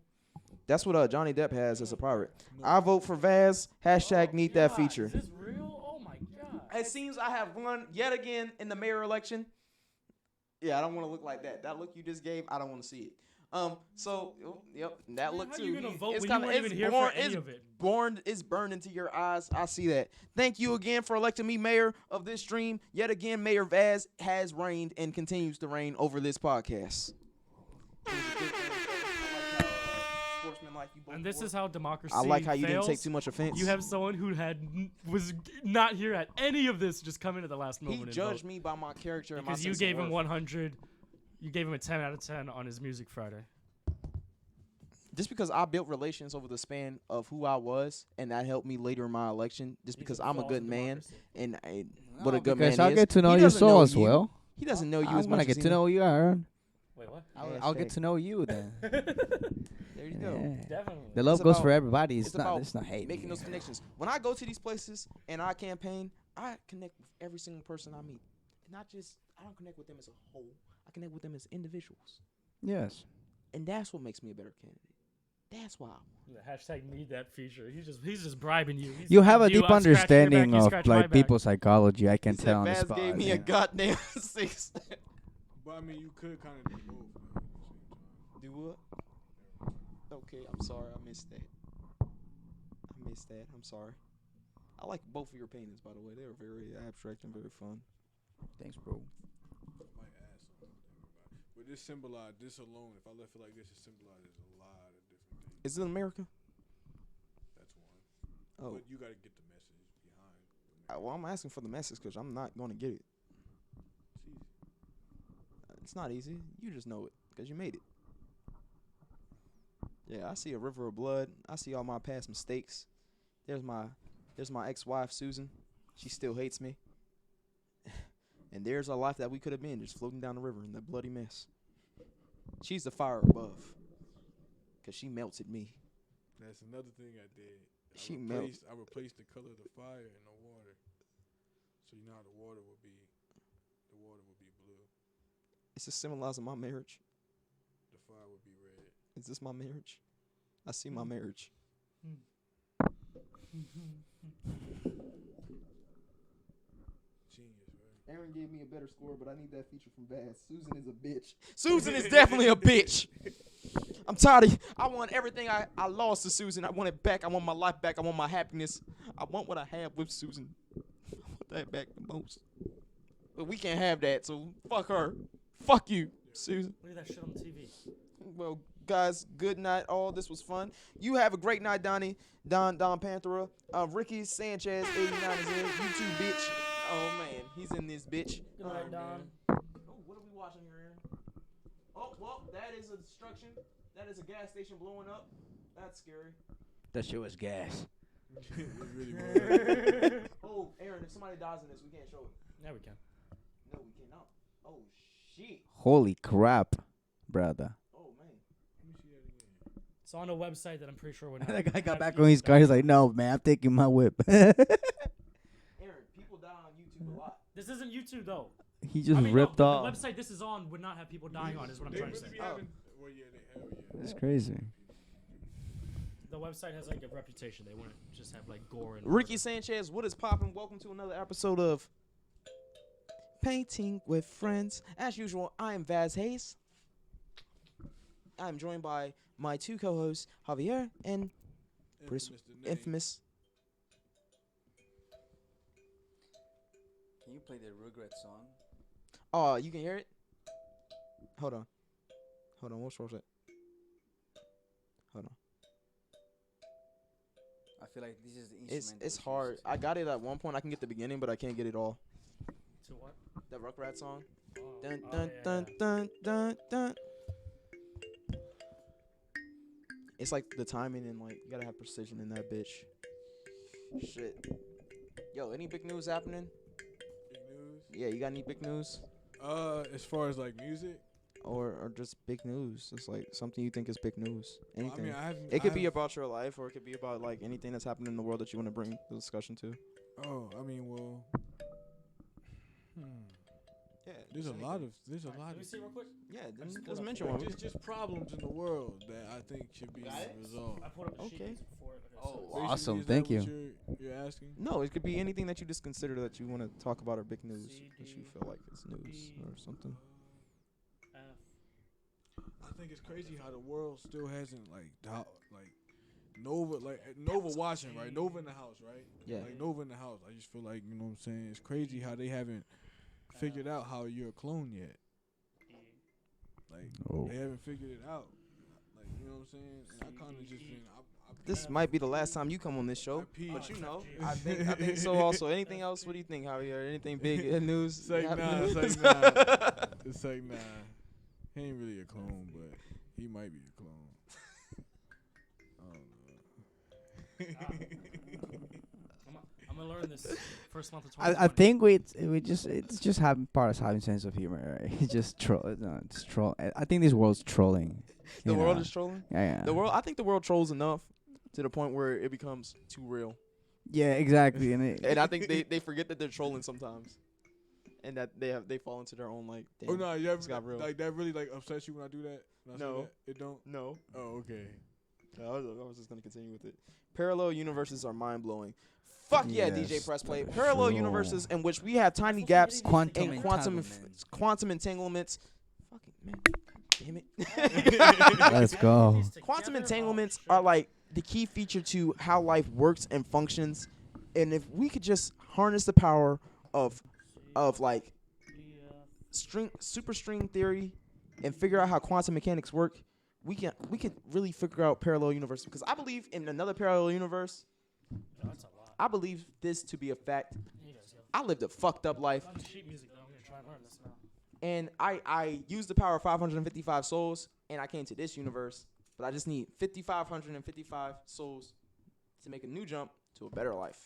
That's what Johnny Depp has as a pirate. No. I vote for Vaz. Hashtag need that God, feature. Is this real? Oh my god. It seems I have won yet again in the mayor election. Yeah, I don't want to look like that. That look you just gave, I don't want to see it. Yep, that Man, look how too. you gonna vote It's when kinda- you weren't it's even here born- for any it's of it? It's burned into your eyes. I see that. Thank you again for electing me mayor of this stream. Yet again, Mayor Vaz has reigned and continues to reign over this podcast. And this is how democracy I like how you fails. didn't take too much offense. You have someone who was not here at any of this, just come in at the last He moment. and judged vote. me by my character and my because you sense gave of him worth. 100. You gave him a 10 out of 10 on his Music Friday. Just because I built relations over the span of who I was, and that helped me later in my election. Just because I'm a good man, and what a good man Because I'll is. get to know He you doesn't so know as you. well. He doesn't know you I'm as gonna much get as to know you, Aaron. Wait, what? I'll get to know you then. There you go. Yeah. Definitely. The love It's goes about- for everybody. It's It's not. about It's not hate. making those connections. When I go to these places and I campaign, I connect with every single person I meet. Not just I don't connect with them as a whole. I connect with them as individuals, Yes. and that's what makes me a better candidate. That's why. The hashtag need that feature. He's just bribing you. He's You have a like, deep I'll scratch your back, understanding you of scratch my like back. people's psychology. I can He said tell on the Vaz spot. gave me a yeah. goddamn 6. But I mean, you could kind of do both. Though, at the same time. Do what? Okay, I'm sorry. I missed that. I'm sorry. I like both of your paintings, by the way. They were very abstract and very fun. Thanks, bro. Might add something to everybody. But this symbolize this alone. If I left it like this, it symbolizes a lot of different things. Is it in America? That's one. Oh, But you got to get the message behind. The well, I'm asking for the message because I'm not going to get it. It's easy. It's not easy. You just know it because you made it. Yeah, I see a river of blood. I see all my past mistakes. There's my ex-wife Susan. She still hates me. And there's a life that we could have been just floating down the river in that bloody mess. She's the fire above because she melted me. That's another thing I did. I replaced the color of the fire in the water. So you know how the water would be blue. Is this symbolizing my marriage? The fire would be red. Is this my marriage? I see my marriage. Genius, right? Aaron gave me a better score, but I need that feature from Vaz. Susan is a bitch. Susan is definitely a bitch. I'm tired of. I want everything I lost to Susan. I want it back. I want my life back. I want my happiness. I want what I have with Susan. I want that back the most. But we can't have that, so fuck her. Fuck you, Susan. Look at that shit on the TV. Well, guys, good night. All this was fun. You have a great night, Donnie. Don Panthera. Ricky Sanchez, 89 is in. You too, bitch. Oh man, he's in this bitch. Good night, Don. Oh, what are we watching here, Aaron? Oh, well, that is a destruction. That is a gas station blowing up. That's scary. That shit was gas. It really was. Oh, Aaron, if somebody dies in this, we can't show it. Yeah, we can. No, we cannot. Oh shit. Holy crap, brother. Oh man. Let me see that again. It's on a website that I'm pretty sure we're not. That guy got back on his car. He's like, no, man, I'm taking my whip. Aaron, people die on YouTube a lot. This isn't YouTube though. He just I mean, ripped no, off. The website this is on would not have people dying on. Is what I'm They trying to really say. be having. Well, yeah, they hell yeah. That's crazy. The website has like a reputation. They wouldn't just have like gore and. Ricky Sanchez, what is poppin'? Welcome to another episode of Painting with Friends. As usual, I am Vaz Hayes. I'm joined by my two co-hosts, Javier and Infamous the name. infamous. Can you play the Regret song? Oh, you can hear it? Hold on. What's it? Hold on. I feel like this is the instrument. It's hard. I got it at one point. I can get the beginning, but I can't get it all. To what? The Rugrats song. Oh, Dun oh, dun yeah, dun yeah. dun dun dun. It's like the timing and like you gotta have precision in that bitch. Shit. Yo, any big news happening? Big news. Yeah, you got any big news? As far as like music, Or just big news? It's like something you think is big news. well, Anything. I mean, I haven't. It could I be haven't- about your life, or it could be about like anything that's happening in the world that you want to bring the discussion to. Oh, I mean, well. Yeah, There's a lot of. There's a Alright, lot let me of. see real quick. Yeah, just let's pulled up mention the one. Just problems in the world that I think should be Got it? resolved. I pulled up a sheet Okay. before. Okay, Oh, so Basically, awesome. is that Thank what you. You're asking? No, it could be anything that you just consider that you want to talk about or big news that you CD, feel like it's news or something. F. I think it's crazy how the world still hasn't like Nova Nova watching, right? Nova in the house, right? Yeah. Like Nova in the house. I just feel like, you know what I'm saying? It's crazy how they haven't figured out how you're a clone yet. Like Oh. they haven't figured it out. Like, you know what I'm saying? And I kind of just been This might be the last time you come on this show, I peed. but you know, I think so. Also, anything else? What do you think, Javier? Anything big in news? It's like, happening? nah, it's like, nah. It's like, nah. He ain't really a clone, but he might be a clone. I don't know. I'm gonna learn this first month of I 2020. think it's just having part of having sense of humor. Right? It's just troll. No, it's troll. I think this world's trolling. The you world know? is trolling. Yeah. The world. I think the world trolls enough to the point where it becomes too real, Yeah, exactly. and I think they forget that they're trolling sometimes, and that they fall into their own like. Damn, Oh no, you ever it's got real. like that really like upsets you when I do that? When I say No. that? It don't. No. Oh, okay. I was just gonna continue with it. Parallel universes are mind blowing. Fuck yeah, Yes, DJ Press Play. for Parallel sure. universes in which we have tiny gaps Quantum and entanglements. quantum entanglements. Fucking man, damn it. Let's go. Quantum entanglements are like the key feature to how life works and functions. And if we could just harness the power of like super string theory and figure out how quantum mechanics work, we could really figure out parallel universe. Because I believe in another parallel universe. That's a lot. I believe this to be a fact. You guys go. I lived a fucked up life, I'm sheet music though. I'm gonna try and learn this now. and I used the power of 555 souls, and I came to this universe. But I just need 5,555 souls to make a new jump to a better life,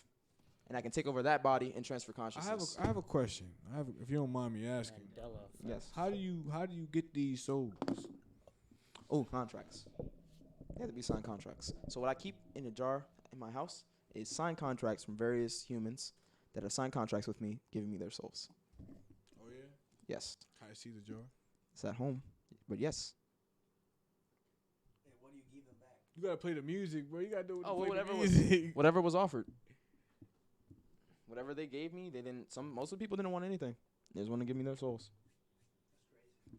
and I can take over that body and transfer consciousness. I have a question. If you don't mind me asking, Mandela. Yes. how do you get these souls? Oh, contracts. They have to be signed contracts. So what I keep in a jar in my house is signed contracts from various humans that have signed contracts with me, giving me their souls. Oh yeah. Yes, Can I see the jar? it's at home, but yes. You gotta play the music, bro. You gotta do Oh, play whatever the was- music. Whatever was offered. whatever they gave me, they didn't. Most of the people didn't want anything. They just want to give me their souls.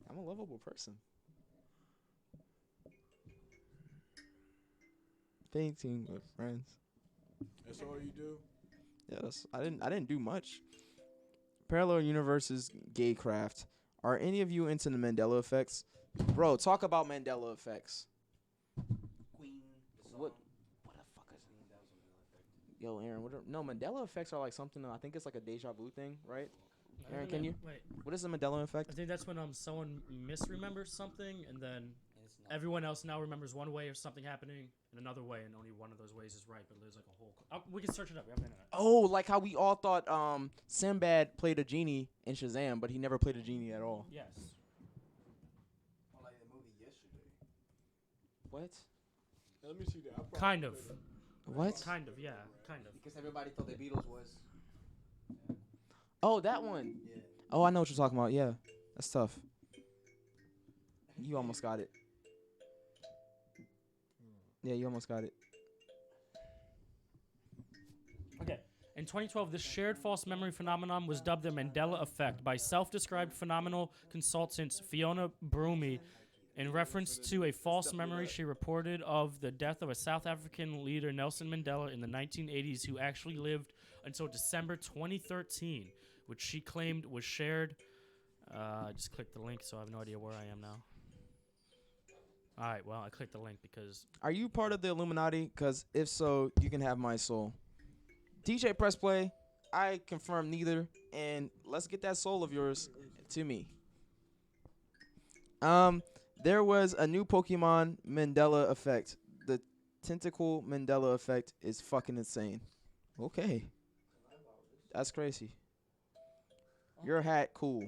I'm a lovable person. Painting with friends. That's all you do? Yes, I didn't do much. Parallel universes, gay craft. Are any of you into the Mandela effects? Bro, talk about Mandela effects. Queen. What the fuck is Yo, Aaron, no, Mandela effects are like something, I think it's like a deja vu thing, right? Aaron, can you? Wait, What is the Mandela effect? I think that's when someone misremembers something and then everyone else now remembers one way of something happening and another way, and only one of those ways is right. But there's like a whole. We can search it up. We have the internet. Oh, like how we all thought Sinbad played a genie in Shazam, but he never played a genie at all. Yes. Or like the movie Yesterday. What? Let me see that. I probably Kind of. played that. What? Kind of. Yeah. Kind of. Because everybody thought the Beatles was. Oh, that one. Yeah. Oh, I know what you're talking about. Yeah, that's tough. You almost got it. Yeah, you almost got it. Okay. In 2012, this shared false memory phenomenon was dubbed the Mandela effect by self-described phenomenal consultant Fiona Broomy in reference to a false memory she reported of the death of a South African leader, Nelson Mandela, in the 1980s, who actually lived until December 2013, which she claimed was shared. I just clicked the link, so I have no idea where I am now. All right, well, I clicked the link because... Are you part of the Illuminati? Because if so, you can have my soul. DJ Press Play, I confirm neither, and let's get that soul of yours to me. There was a new Pokemon Mandela effect. The Tentacle Mandela effect is fucking insane. Okay. That's crazy. Your hat, cool.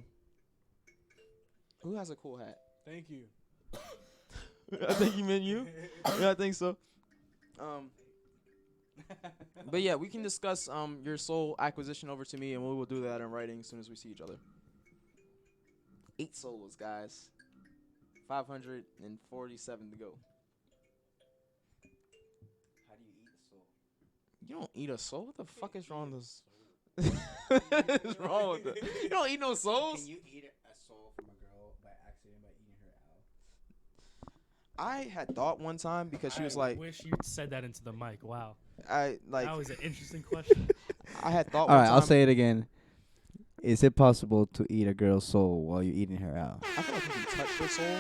Who has a cool hat? Thank you. I think you meant you. Yeah, I think so. But yeah, we can discuss your soul acquisition over to me, and we will do that in writing as soon as we see each other. 8 souls, guys. 547 to go. How do you eat the soul? You don't eat a soul? What the fuck is wrong with this? What is wrong with that? You don't eat no souls? Can you eat a soul from a girl by accident by eating her out? I had thought one time because she was I like, wish you said that into the mic. Wow. I like. That was an interesting question. I had thought. All one right, time, I'll say it again. Is it possible to eat a girl's soul while you're eating her out? I feel like you can touch her soul.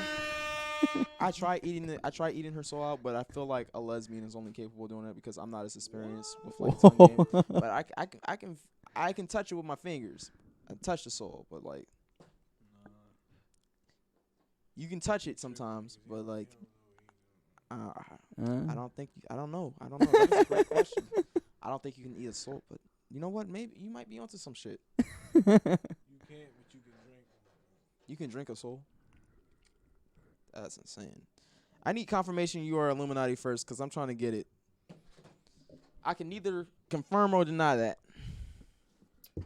I tried eating her soul out, but I feel like a lesbian is only capable of doing that because I'm not as experienced with like tongue game. But I can touch it with my fingers. I touch the soul, but like you can touch it sometimes, but like I don't think I don't know. That is a great question. I don't think you can eat a soul, but you know what? Maybe you might be onto some shit. You can't, but you can drink. You can drink a soul. That's insane. I need confirmation you are Illuminati first, because I'm trying to get it. I can neither confirm or deny that.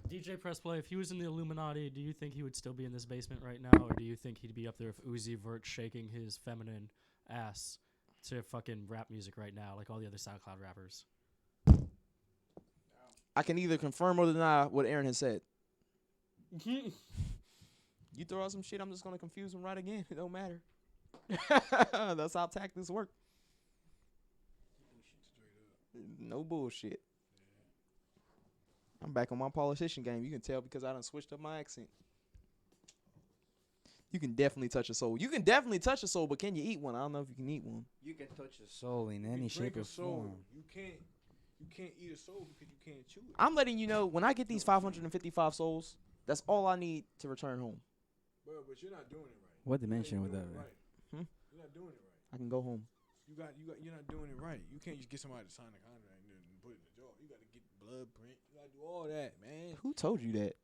DJ Press Play, if he was in the Illuminati, do you think he would still be in this basement right now, or do you think he'd be up there with Uzi Vert shaking his feminine ass to fucking rap music right now, like all the other SoundCloud rappers? I can either confirm or deny what Aaron has said. You throw out some shit, I'm just going to confuse him right again. It don't matter. That's how tactics work. No bullshit. I'm back on my politician game. You can tell because I done switched up my accent. You can definitely touch a soul. You can definitely touch a soul, but can you eat one? I don't know if you can eat one. You can touch a soul in any You shape drink or a soul. form. You can't eat a soul because you can't chew it. I'm letting you know, when I get these 555 souls, that's all I need to return home. Bro, but you're not doing it right. What dimension would that You're be? right. You're not doing it right. I can go home. You're not doing it right. You can't just get somebody to sign a contract and then put it in the jar. You got to get blood print. You got to do all that, man. Who told you that?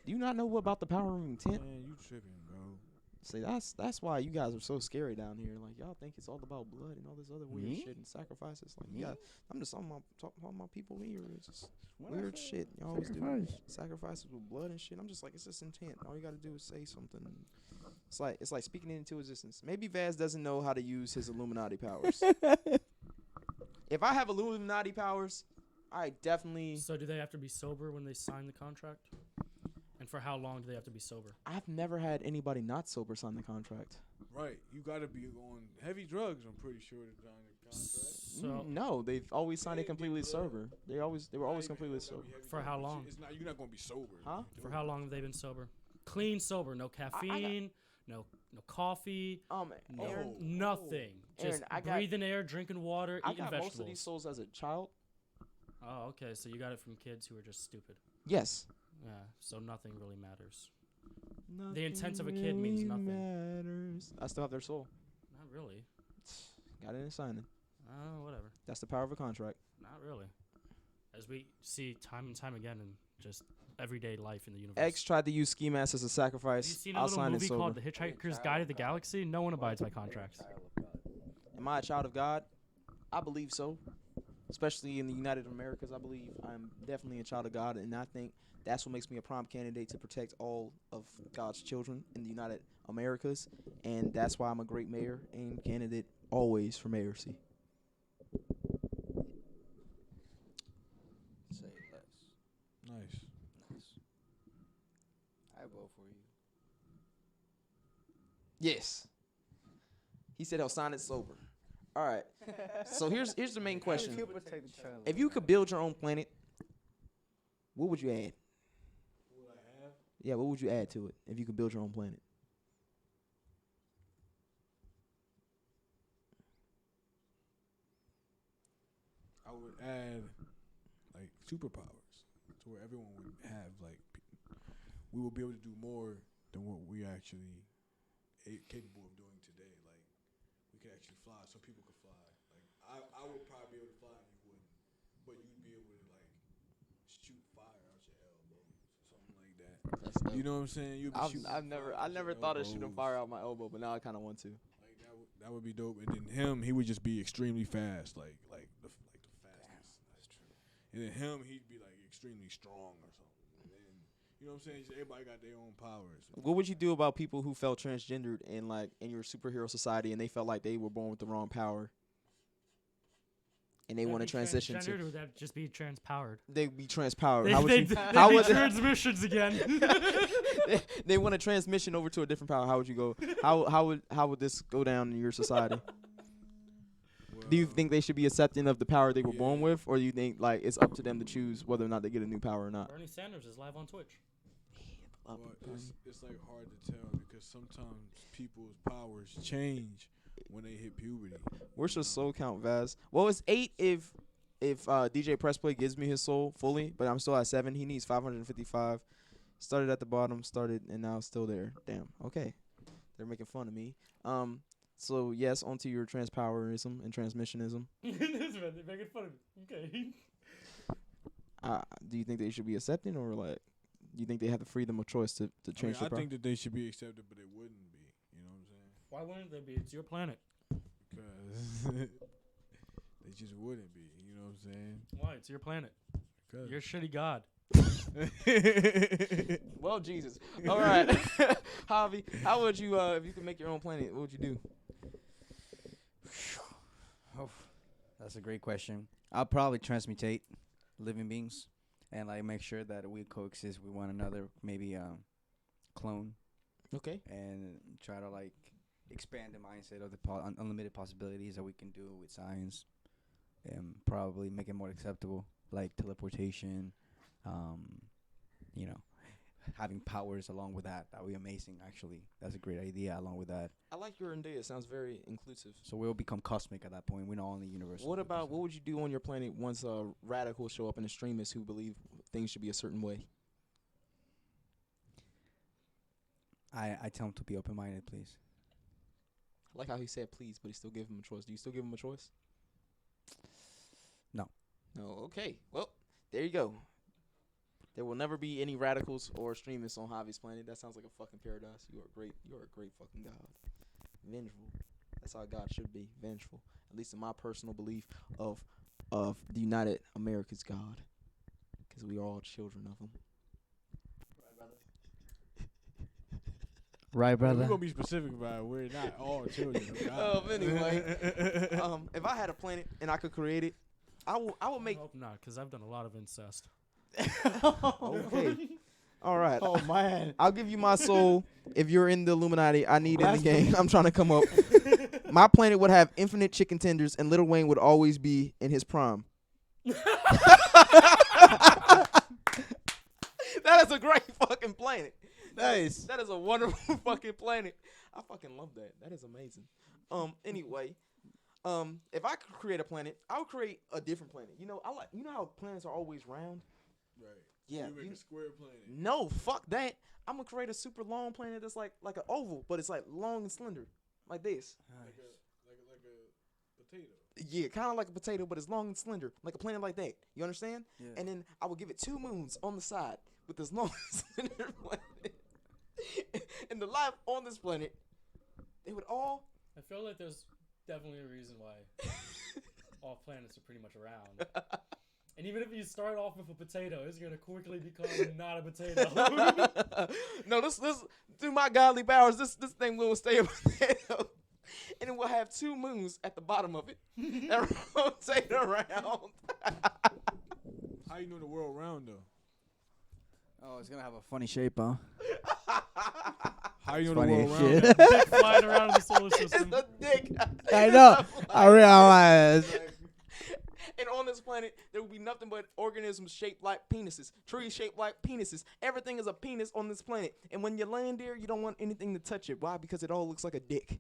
Do you not know what about the power of intent? Man, you tripping, bro. See, that's why you guys are so scary down here. Like, y'all think it's all about blood and all this other weird Me? shit and sacrifices. Like, Me? yeah, I'm just talking about my people here. It's just What I weird say? shit. Y'all always do Sacrifice. sacrifices with blood and shit. I'm just like, it's just intent. All you gotta do is say something. It's like speaking it into existence. Maybe Vaz doesn't know how to use his Illuminati powers. If I have Illuminati powers, I definitely. So do they have to be sober when they sign the contract? And for how long do they have to be sober? I've never had anybody not sober sign the contract. Right. You gotta be on heavy drugs. I'm pretty sure to sign the contract. So No, they've always signed it Yeah, completely bro. sober. They were always Not even completely gotta sober. be heavy For drugs, how but long? It's not. You're not gonna be sober. Huh? when you for do how it. long have they been sober? Clean sober, no caffeine, no coffee, Aaron, Oh. nothing. Just Aaron, I got- breathing air, drinking water, I eating got vegetables. most of these souls as a child. Oh, okay. So you got it from kids who are just stupid. Yes. Yeah. So nothing really matters. The intent of a kid means nothing. Matters. I still have their soul. Not really. Got it in signing. Oh, whatever. That's the power of a contract. Not really. As we see time and time again in just everyday life in the universe. X tried to use ski mask as a Have sacrifice. you seen a I'll little sign it movie sober. called The Hitchhiker's Guide to the Galaxy? No one abides by contracts. Am I a child of God? I believe so. Especially in the United Americas, I believe I'm definitely a child of God, and I think that's what makes me a prime candidate to protect all of God's children in the United Americas, and that's why I'm a great mayor and candidate always for mayorcy. Say less. Nice. Nice. I vote for you. Yes. He said he'll sign it sober. All right. So here's the main question. If you could build your own planet, what would you add? What I have? Yeah, what would you add to it if you could build your own planet? I would add like superpowers to where everyone would have like we will be able to do more than what we actually capable of doing today. Like we could actually fly, so people could fly. Like I would probably be able to fly and you wouldn't, but you'd be able to like shoot fire out your elbows or something like that. You know what I'm saying? You'd be shooting fire out your elbows. out my elbow, but now I kind of want to. Like that would be dope. And then he would just be extremely fast, like the fastest. That's true. And then he'd be like extremely strong or something. And then you know what I'm saying? Just everybody got their own powers. What would you do about people who felt transgendered in your superhero society and they felt like they were born with the wrong power, and they want to transition Transgendered, or to? would that just be transpowered? They'd be transpowered. They, How would they, you? they'd How be would transmissions again. they want a transmission over to a different power? How would you go? How would this go down in your society? Do you think they should be accepting of the power they were born with, or do you think like it's up to them to choose whether or not they get a new power or not? Bernie Sanders is live on Twitch. But it's like hard to tell because sometimes people's powers change when they hit puberty. Where's your soul count, Vaz? Well, it's 8 if DJ Pressplay gives me his soul fully, but I'm still at 7. He needs 555. Started at the bottom, and now it's still there. Damn. Okay. They're making fun of me. So yes, onto your transpowerism and transmissionism. This man, they're making fun of me. Okay. Do you think they should be accepting, or like, do you think they have the freedom of choice to change their I power? think that they should be accepted, but they wouldn't be. You know what I'm saying? Why wouldn't they be? It's your planet. Because they just wouldn't be. You know what I'm saying? Why? It's your planet. 'Cause You're a shitty god. Well, Jesus. All right. Javi, how would you, if you could make your own planet, what would you do? Oh, that's a great question. I'll probably transmutate living beings and like make sure that we coexist with one another. Maybe clone Okay. and try to like expand the mindset of the unlimited possibilities that we can do with science, and probably make it more acceptable, like teleportation. You know, having powers along with that would be amazing. Actually, that's a great idea. Along with that, I like your idea. It sounds very inclusive. so we'll become cosmic at that point. We're not only universal. What would you do on your planet once radicals show up and extremists who believe things should be a certain way? I tell them to be open-minded, please. I like how he said please, but he still gave him a choice. Do you still give him a choice? No. No. Okay. Well, there you go. There will never be any radicals or extremists on Javi's planet. That sounds like a fucking paradise. You are great. You are a great fucking God. Vengeful. That's how God should be. Vengeful. At least in my personal belief of the United America's God, because we are all children of Him. Right, We're gonna be specific about it. We're not all children of God. Anyway, if I had a planet and I could create it, I will I make. hope not, because I've done a lot of incest. Okay. All right. Oh man. I'll give you my soul if you're in the Illuminati. I need in the game. I'm trying to come up. My planet would have infinite chicken tenders, and Lil Wayne would always be in his prime. That is a great fucking planet. Nice. That is a wonderful fucking planet. I fucking love that. That is amazing. Anyway, if I could create a planet, I would create a different planet. You know, you know how planets are always round? Right. Yeah. You make a square planet. No, fuck that. I'm gonna create a super long planet that's like an oval, but it's like long and slender, like this. Like a potato. Yeah, kind of like a potato, but it's long and slender, like a planet like that. You understand? Yeah. And then I would give it 2 moons on the side with this long and slender planet. And the life on this planet, they would all. I feel like there's definitely a reason why all planets are pretty much round. And even if you start off with a potato, it's gonna quickly become not a potato. No, this through my godly powers, this thing will stay a potato, and it will have 2 moons at the bottom of it that rotate around. How you know the world round though? Oh, it's gonna have a funny shape, huh? How you know Funny the as world round? shit. Dick flying around the solar It's system. a dick. I know. I realize. And on this planet, there will be nothing but organisms shaped like penises, trees shaped like penises. Everything is a penis on this planet. And when you land there, you don't want anything to touch it. Why? Because it all looks like a dick.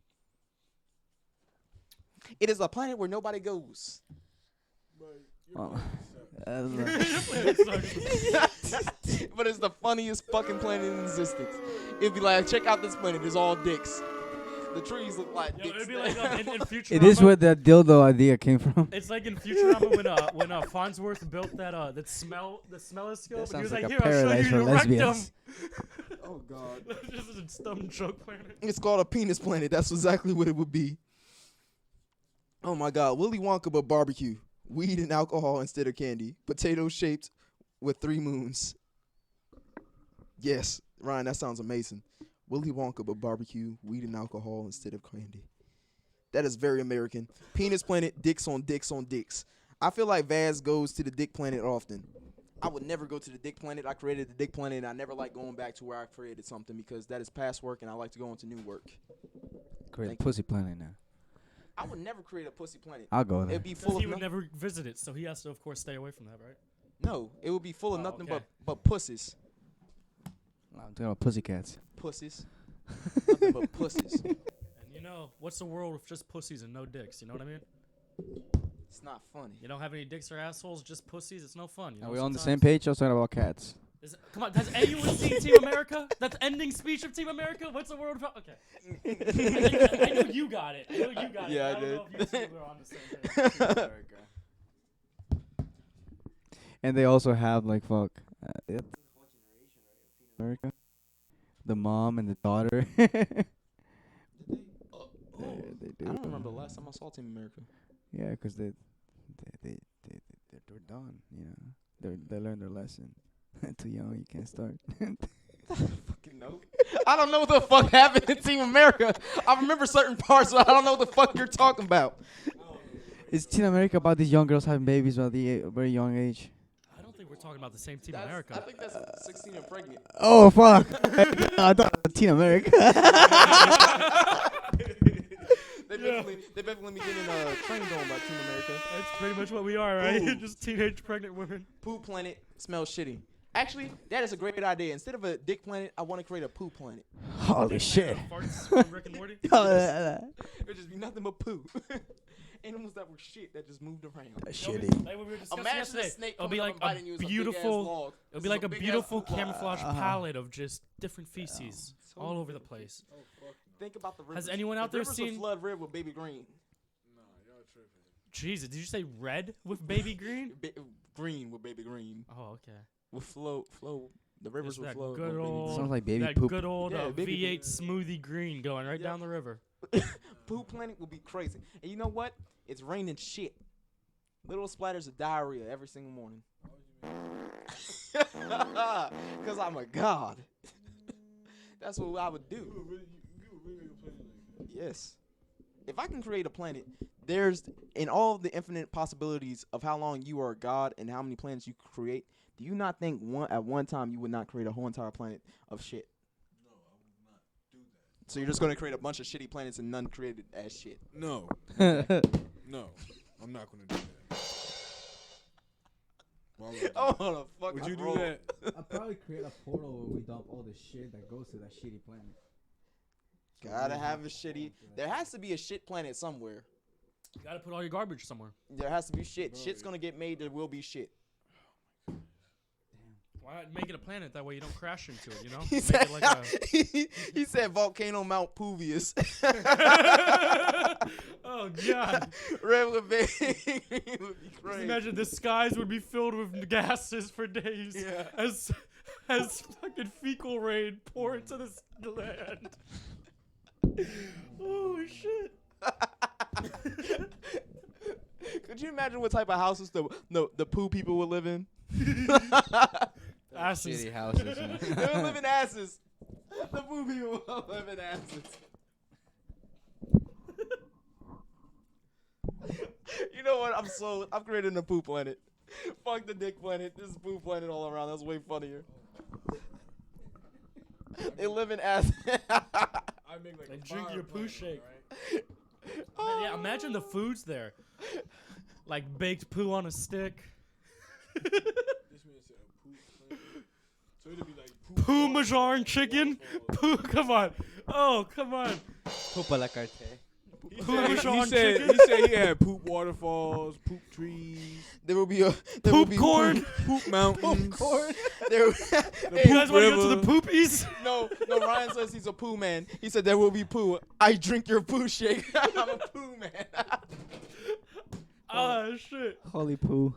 It is a planet where nobody goes. But your Oh. planet sucks. But it's the funniest fucking planet in existence. It'd be like, check out this planet. It's all dicks. The trees look like Yo, dicks. it'd be like in Futurama. It is where the dildo idea came from. It's like in Futurama when Farnsworth built that the smelloscope. That And he was sounds like, like a "Here, I'll show paradise you for your lesbians." rectum." Oh, God. This is a dumb joke planet. It's called a penis planet. That's exactly what it would be. Oh, my God. Willy Wonka but barbecue. Weed and alcohol instead of candy. Potato shaped with 3 moons. Yes, Ryan, that sounds amazing. Willy Wonka but barbecue, weed and alcohol instead of candy. That is very American. Penis planet, dicks on dicks on dicks. I feel like Vaz goes to the dick planet often. I would never go to the dick planet. I created the dick planet, and I never like going back to where I created something because that is past work, and I like to go into new work. Create a Thank you. pussy planet now. I would never create a pussy planet. I'll go there. It'd be Because full he of would no- never visit it, so he has to, of course, stay away from that, right? no. It would be full of Oh, nothing okay. but pussies. I'm talking about pussycats. Pussies. Nothing but pussies. And you know, what's the world with just pussies and no dicks? You know what I mean? It's not funny. You don't have any dicks or assholes, just pussies. It's no fun. You know, Are we on the same sometimes- page? I was talking about cats. Come on, has anyone seen Team America? That's ending speech of Team America. What's the world about? Okay. I know you got it. I know you got it. Yeah, I don't know did. if you two are on the same page. And they also have like America, the mom and the daughter. They do. I don't remember the last time I saw Team America. Yeah, because they're done. You know, they learned their lesson. Too young, you can't start. Fucking no. I don't know what the fuck happened in Team America. I remember certain parts, but I don't know what the fuck you're talking about. Is Teen America about these young girls having babies at the very young age? I don't think we're talking about the same Team I America. think that's 16 and pregnant. Oh fuck! I thought Teen America. They definitely be getting trained on by Team America. That's pretty much what we are, right? Ooh. Just teenage pregnant women. Poo planet smells shitty. Actually, that is a great idea. Instead of a dick planet, I want to create a poo planet. Holy shit! Farts from Rick and Morty. It would just be nothing but poo. Animals that were shit that just moved around. Shitty. Like what we were discussing Imagine a yesterday. snake It'll be coming like up and a biting you as a beautiful. big-ass log. It'll This be is like a big-ass beautiful log. camouflage palette of just different feces So all over the place. Think about the rivers. Has anyone out the there rivers would seen- flood red with baby green? Jesus, did you say red with baby green? Green with baby green. Oh, okay. With flow. The rivers It's would that flow. good old, Sounds like baby that poop. good old Yeah, baby V8 smoothie green going right Yeah. down the river. Poo planet would be crazy. And you know what? It's raining shit. Little splatters of diarrhea every single morning. Because I'm a god. That's what I would do. Yes. If I can create a planet there's in all the infinite possibilities of how long you are a god and how many planets you create. Do you not think at one time you would not create a whole entire planet of shit? No, I would not do that. So you're just gonna create a bunch of shitty planets and none created as shit. No, no, I'm not gonna do that. Why would I do Oh, that? the fuck! Would you do that? I'll probably create a portal where we dump all the shit that goes to that shitty planet. So Gotta we have a to shitty. fall into There that has to be a shit planet somewhere. You gotta put all your garbage somewhere. There has to be shit. Bro, Shit's gonna get made. There will be shit. Why not make it a planet? That way you don't crash into it, you know? He Make said, it like a... he said volcano Mount Puvius. Oh, God. Red would be would be Just crazy. imagine the skies would be filled with gases for days Yeah. as fucking fecal rain pour into this land. Oh, shit. Could you imagine what type of houses the poo people would live in? Asses. Shitty houses. Man. They would live in asses. The poo people would live in asses. You know what? I'm creating a poo planet. Fuck the dick planet. This is poo planet all around. That's way funnier. They live in asses. I make like And a drink fire your poo planet, shake. right? Yeah, imagine the foods there. Like baked poo on a stick. This man said a poop planet. So it'd be like poop Poo waterfalls, Majarn chicken. waterfalls. Poo, come on. Oh, come on. Poop a la carte. He Poo said, Majarn he said chicken. he said he had poop waterfalls, poop trees, There will be a there will Poop be corn. poop mountains. There, You guys want to go to the river. poopies? no, Ryan says he's a poo man. He said there will be poo. I drink your poo shake. I'm a poo man. Oh, shit. Holy poo.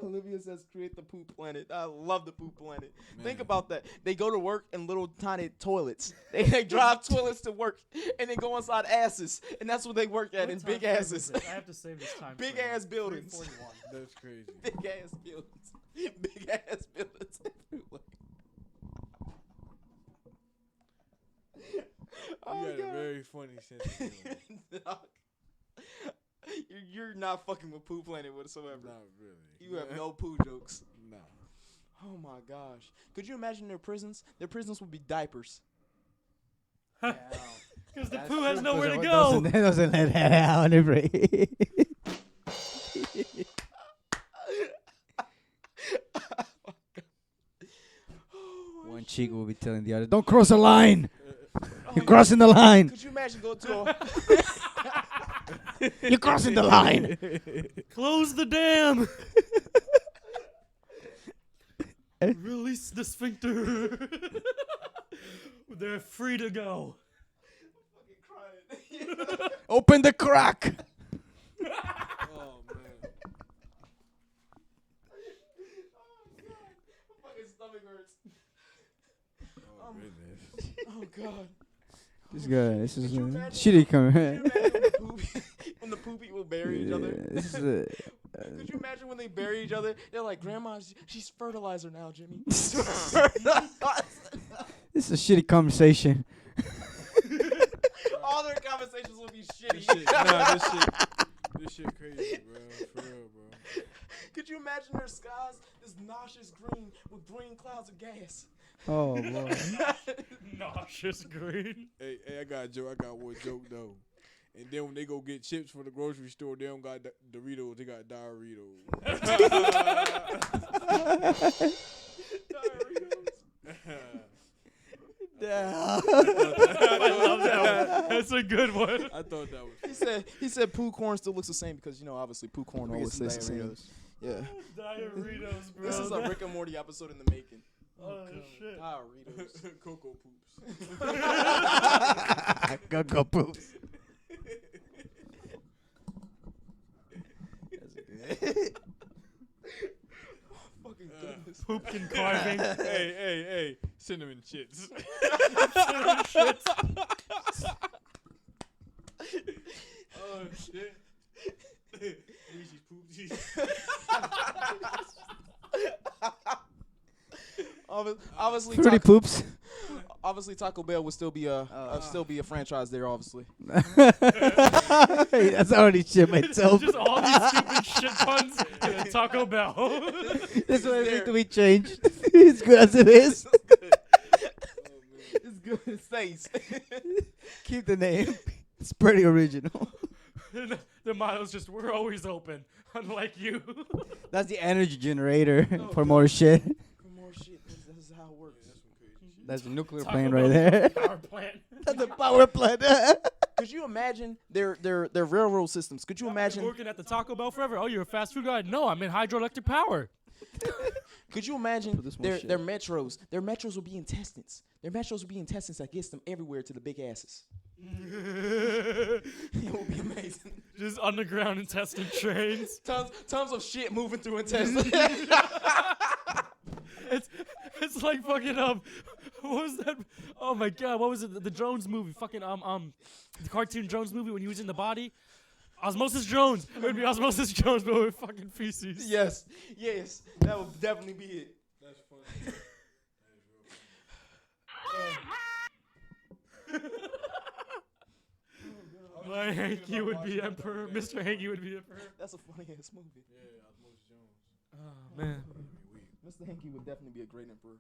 Olivia says create the poo planet. I love the poo planet. Think Man. about that. They go to work in little tiny toilets. They drive toilets to work and they go inside asses. And that's what they work at in big asses. I have to save this time. Big frame. ass buildings. 3:41. That's crazy. Big ass buildings. Big ass buildings everywhere. Oh, You got God. a very funny sense of humor. Dog. You're not fucking with Poo Planet whatsoever. Not really. You have no poo jokes. No. Oh my gosh. Could you imagine their prisons? Their prisons would be diapers. Because the poo has nowhere to Doesn't, go. doesn't let that out and breathe. One cheek will be telling the other, "Don't cross the line. You're crossing the line. Could you imagine go to a You're crossing the line." Close the dam. Release the sphincter. They're free to go. Open the crack. Oh man. fucking stomach hurts. Oh goodness. Oh god. This guy, this is Could you imagine- shitty coming. Could you imagine when the poo people bury each other? This is Could you imagine when they bury each other? They're like, Grandma, she's fertilizer now, Jimmy. this is a shitty conversation. All their conversations will be This shitty. shit, this shit crazy, bro. For real, bro. Could you imagine their skies this nauseous green with green clouds of gas? Oh boy. Nauseous green. Hey, I got a joke. I got one joke though. And then when they go get chips from the grocery store, they don't got Doritos. They got Doritos. I love that one. That's a good one. I thought that was. He said poo corn still looks the same because obviously poo corn always stays the same. Yeah. Diarrheados, bro. This is a Rick and Morty episode in the making. Oh, shit. Doritos. Cocoa poops. Cocoa poops. Fucking goodness. Pumpkin carving. hey. Cinnamon chits. Oh, shit. Reese's Poopsies. Obviously, Fruity poops. obviously obviously Taco Bell would still be a franchise there. Obviously, Hey, that's already shit myself. Just all these stupid shit puns and then Taco Bell. This one needs to be changed. It's good as it is. it's good. It stays. Keep the name. It's pretty original. The motto's just, we're always open, unlike you. That's the energy generator for more shit. For more shit. This is how it works. That's a nuclear Taco plant Bell right there. Power plant. That's a power plant. Could you imagine their railroad systems? Could you I've been imagine? working at the Taco Bell forever. Oh, you're a fast food guy? No, I'm in hydroelectric power. Could you imagine this more their metros? Their metros will be intestines. Their metros will be intestines that gets them everywhere to the big asses. It would be amazing. Just underground intestine trains. Tons of shit moving through intestines. It's like fucking what was that? Oh my god, what was it? The Jones movie, fucking the cartoon Jones movie when he was in the body. Osmosis Jones. It would be Osmosis Jones, but with fucking feces. yes, that would definitely be it. That's funny. My Hanky would be emperor. Mr. Hanky would be emperor. That's a funny ass movie. Yeah, Osmosis Jones. Oh man. Mr. Hanky would definitely be a great emperor.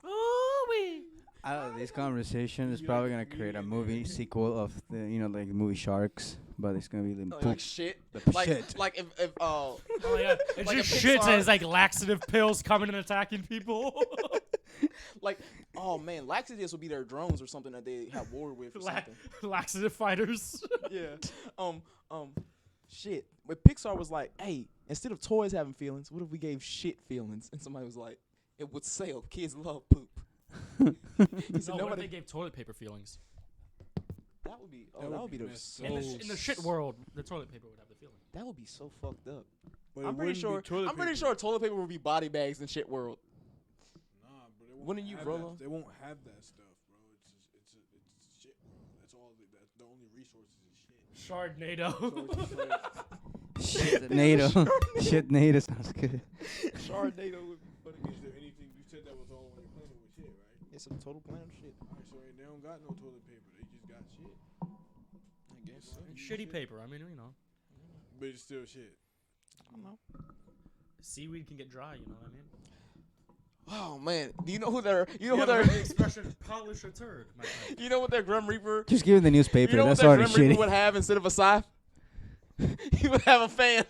Oh wee. Out of this conversation, it's probably gonna create a movie sequel of the, like the movie Sharks, but it's gonna be the Like shit. The Like shit. like if Oh yeah. It's Like just a shits Pixar- and it's like laxative pills coming and attacking people. like oh man, laxatives would be their drones or something that they have war with or something. Laxative fighters. Yeah. Shit. But Pixar was like, hey, instead of toys having feelings, what if we gave shit feelings? And somebody was like, it would sell. Kids love poop. He said, No, what if nobody. they gave toilet paper feelings? That would be. Oh, That that would would be be the. messed So, In the shit world, the toilet paper would have the feeling. that would be so fucked up. But I'm pretty sure. I'm pretty sure toilet paper would be body bags in shit world. Nah, bro. They won't Wouldn't you have roll that- on? They won't have that stuff, bro. It's shit, bro. That's all. That's the only resources is shit. Shardnado. Shit NATO. Shit NATO sounds good. Sharknado would be funny. Is there anything you said that was all on your planet with shit, right? It's a total plan of shit. Alright, so they don't got no toilet paper. They just got shit. I guess. So. Shitty paper. I mean, But it's still shit. I don't know. seaweed can get dry. You know what I mean? Oh man, do you know who their? You know who You their? ever heard the expression polish a turd, my friend? You know what their Grim Reaper? Just give him the newspaper. You know what That's their already Grim Reaper shitty. would have instead of a scythe? He would have a fan.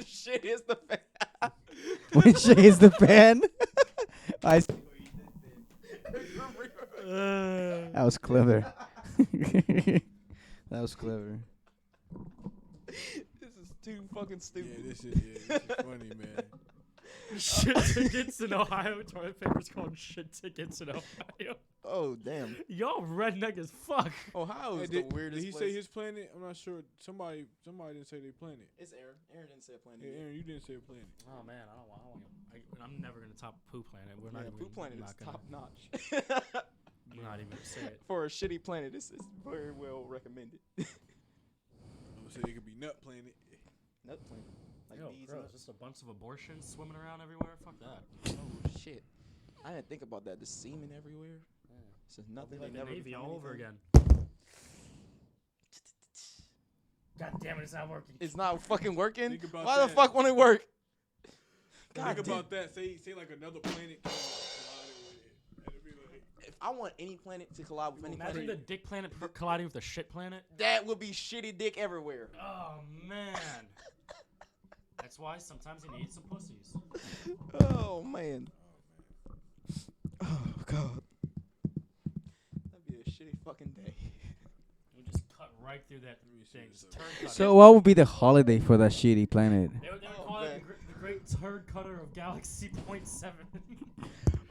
Shit is the fan. When shit hits the fan. I s- that was clever. That was clever. This is too fucking stupid. Yeah, this is funny, man. Shit tickets in Ohio. Toilet paper's called shit tickets in Ohio. Oh damn. Y'all redneck as fuck. Ohio Hey, is the did weirdest he place. say his planet? I'm not sure. Somebody didn't say they planet. It's Aaron. Aaron didn't say a planet. Yeah, either. Aaron, you didn't say a planet. Oh man, I'm never gonna top Poo Planet. We're not Yeah, even. Poo Planet not is gonna, top notch. I'm not even gonna say it. For a shitty planet, it's very well recommended. I would say it could be Nut Planet. Nut planet. Like Yo, bees gross. and- Just a bunch of abortions swimming around everywhere. Fuck that. Oh shit. I didn't think about that. The semen everywhere. Yeah. It's just nothing. Like They the never Navy become all over anything. again. God damn it, it's not working. It's not fucking working. Think about Why the that. fuck won't it work? God Think damn. about that. Say like another planet collided with it. That'd be like, If I want any planet to collide with any Imagine planet, the dick planet colliding with the shit planet. that would be shitty dick everywhere. Oh man. That's why sometimes you need some pussies. Oh man. Oh god. That'd be a shitty fucking day. You just cut right through that thing. Just turd cutter. So what would be the holiday for that shitty planet? They would Oh, call it man. the great turd cutter of Galaxy .7.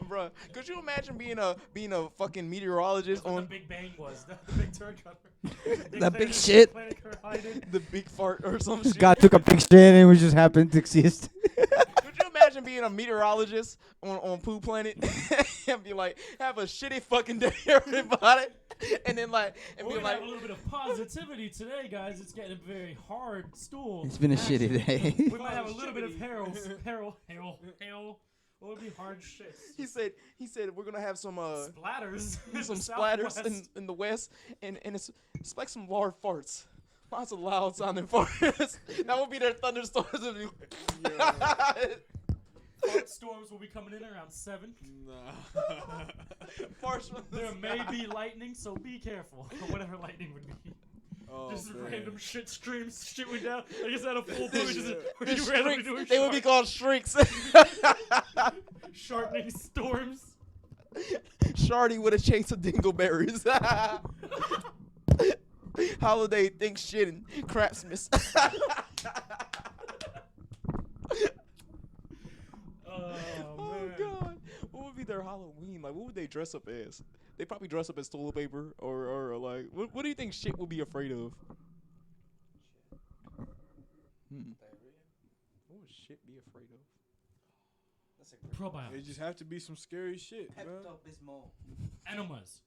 Bruh, could you imagine being a fucking meteorologist That's what on the Big Bang was. The big turd cutter. That big planet- shit. planet collided. the big fart or some shit? God took a picture and it was just happened to exist. Could you imagine being a meteorologist on Poo Planet and be like, have a shitty fucking day, everybody, and then like, and We're be gonna like, have a little bit of positivity today, guys. It's getting a very hard stool. It's been a shitty day. We might have a little bit of hail. What would be hard shits? He said we're gonna have some Splatters. some The splatters Southwest. in the west, and it's like some large farts. Lots of loud sounding farts. That would be their thunderstorms. Fart storms will be coming in around 7. Nah. Farts from the There may sky. be lightning, so be careful. Or whatever lightning would be. Oh, Just man. random shit streams, shit went down. Like it's at a full The moon. Just The you randomly shrieks, doing they would be called shrieks. sharpening storms. Shardy with a chase of dingleberries. Holiday thinks shit and crapsmas. Oh, Oh man. god. What would be their Halloween? Like what would they dress up as? They probably dress up as toilet paper or like what do you think shit will be afraid of? What would shit be afraid of? It Probiotics. just have to be some scary shit, bro. Pepto-Bismol. Enemas.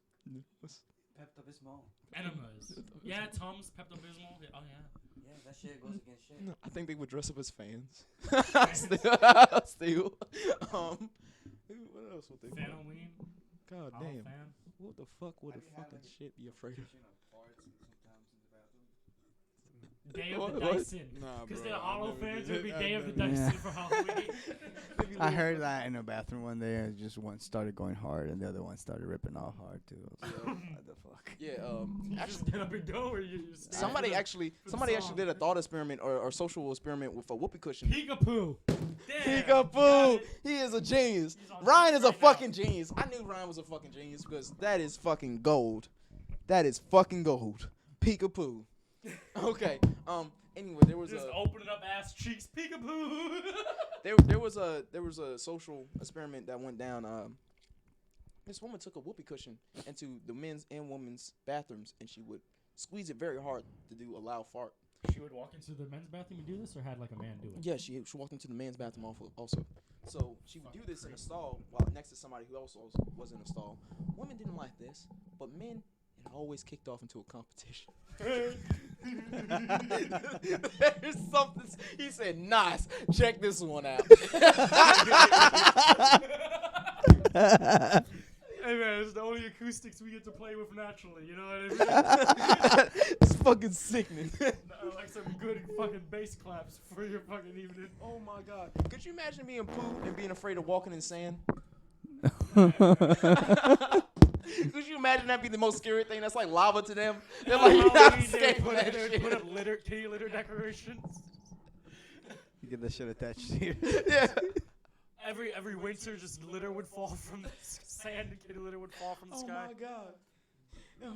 Pepto-Bismol. Enemas. Yeah, Tums, Pepto-Bismol. Yeah, oh, yeah. Yeah, that shit goes against shit. I think they would dress up as fans. Still. What else would they? Halloween. God Hollow damn. fan. What the fuck would Have a you had, fucking like, shit be afraid of? Day of What- the what? Dyson. Nah, Because bro, they're I hollow never fans, did it would be that. Day of the I never Dyson did. for Halloween. I heard that in a bathroom one day, and just one started going hard, and the other one started ripping off hard too. I was like, what the fuck? Yeah, You actually, just get up and go, or you stand somebody for the- actually for the somebody song. actually did a thought experiment or social experiment with a whoopee cushion. Peekapoo. Damn. Peekaboo! He is a genius. He's on Ryan is a right now. fucking genius. I knew Ryan was a fucking genius because that is fucking gold. That is fucking gold. Peekaboo. Okay. Anyway, there was Just a opening up ass cheeks. Peekaboo. there was a social experiment that went down. This woman took a whoopee cushion into the men's and women's bathrooms, and she would squeeze it very hard to do a loud fart. She would walk into the men's bathroom and do this, or had like a man do it? Yeah, she walked into the men's bathroom also. So she would do this in a stall while next to somebody who also was in a stall. Women didn't like this, but men it always kicked off into a competition. There's something. He said, "Nice, check this one out." Hey man, it's the only acoustics we get to play with naturally. You know what I mean? It's fucking sickening. Like some good fucking bass claps for your fucking evening. Oh my god. Could you imagine being poo and being afraid of walking in sand? Could you imagine that be the most scary thing? That's like lava to them. They're like, Halloween, "I'm they scared would of put, that up, they would shit." put up litter, kitty litter decorations. You get that shit attached to you. Yeah. Every winter, just litter would fall from the sand. And kitty litter would fall from the Oh sky. my god.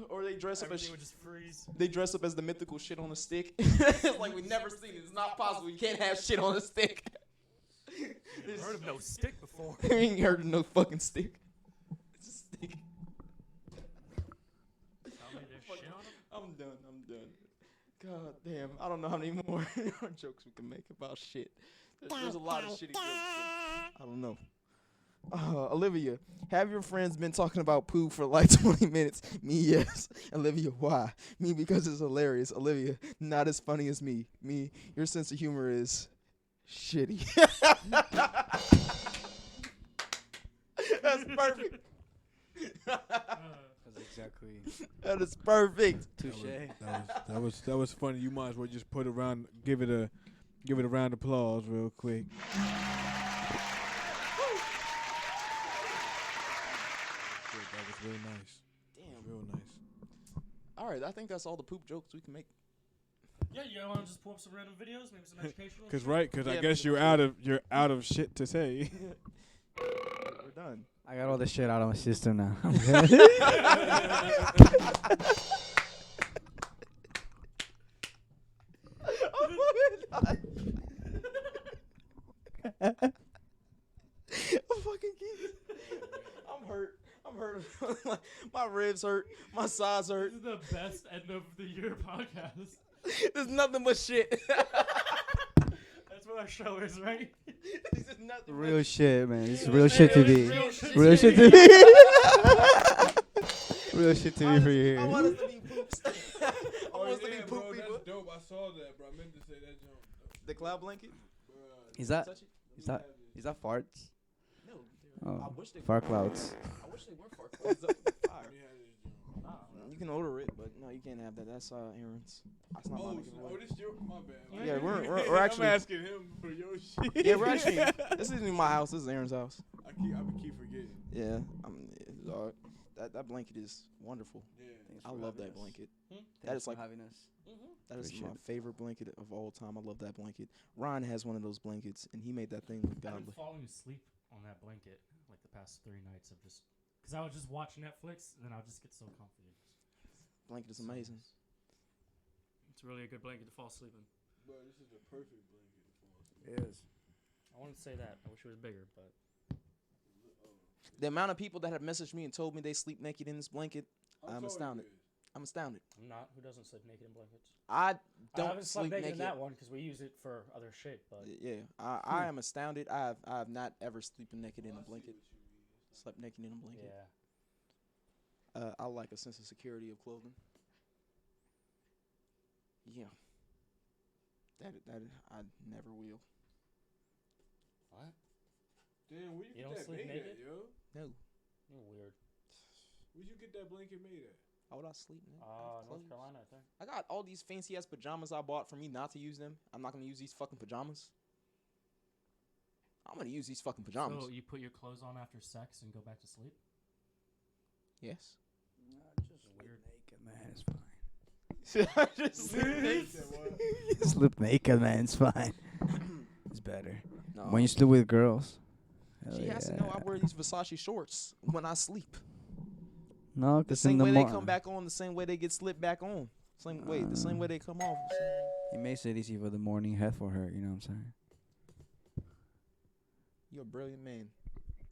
Or they dress up as Everything would just freeze. they dress up as the mythical shit on a stick. It's like we've never seen it. It's not possible. You can't have shit on a stick. I've heard of no stick before. You ain't heard of no fucking stick. It's a stick. Tell me there's shit on 'em? I'm done. God damn. I don't know how many more jokes we can make about shit. There's a lot of shitty jokes. But I don't know. Olivia, have your friends been talking about poo for like 20 minutes? Me, yes. Olivia, why? Me, because it's hilarious. Olivia, not as funny as me. Me, your sense of humor is shitty. That's perfect. That's exactly. That is perfect. Touche. That was funny. You might as well just give it a round of applause real quick. That was real nice. Damn. Real nice. All right, I think that's all the poop jokes we can make. Yeah, you want to just pull up some random videos, maybe some educational. Cause I Yeah, guess because you're out of shit to say. We're done. I got all this shit out of my system now. I'm fucking geeked. I'm hurt. My ribs hurt. My sides hurt. This is the best end of the year podcast. There's nothing but shit. That's what our show is, right? This is nothing Real but shit, man. This is real shit TV. Real shit Real shit TV. TV. Real shit TV for you. I want us to be poops. I want us to be poop people. dope. I saw that, bro. I meant to say that joke. The cloud blanket? Is that Touch it? is that farts? No, Oh, wish they far clouds. I wish they were far clouds. That would be fire. Let me have this joint. Nah, you can order it, but no, you can't have that. That's Aaron's. That's not mine to give away. this your my bad. Yeah, we're actually. I'm asking him for your shit. Yeah, we're actually. This isn't even my house. This is Aaron's house. I keep forgetting. Yeah, that blanket is wonderful. Yeah. Thanks I for love having that us. blanket. Thanks That is for like having us. that is Appreciate my it. favorite blanket of all time. I love that blanket. Ryan has one of those blankets, and he made that thing look I've been godly. falling asleep on that blanket like the past 3 nights of just because I would just watch Netflix and then I'll just get so comfy. Blanket is amazing. It's really a good blanket to fall asleep in. Bro, this is the perfect blanket to fall asleep. It is. I wouldn't say that. I wish it was bigger, but The amount of people that have messaged me and told me they sleep naked in this blanket, I'm astounded. I'm astounded. I'm not. Who doesn't sleep naked in blankets? I I don't haven't slept sleep naked naked. in that one because we use it for other shit. But Yeah, I am astounded. I have not ever sleeping naked in a blanket. Slept naked in a blanket. yeah, I like a sense of security of clothing. Yeah. That I never will. what? Damn, where You you don't get that sleep made naked? at, yo? No. You're weird. Where'd you get that blanket made at? How would I sleep? Man? I have North clothes. Carolina, I think. I got all these fancy ass pajamas I bought for me not to use them. I'm not gonna use these fucking pajamas. I'm gonna use these fucking pajamas. So you put your clothes on after sex and go back to sleep? Yes. Just Weird. naked, man. It's fine. Just sleep naked. Sleep naked, man. It's fine. It's better. No. When you sleep with girls. She has to know I wear these Versace shorts when I sleep. No, The because same in the way they morning. come back on, the same way they get slipped back on. The same way they come off. It makes it easy for the morning head for her. You know what I'm saying? You're a brilliant man.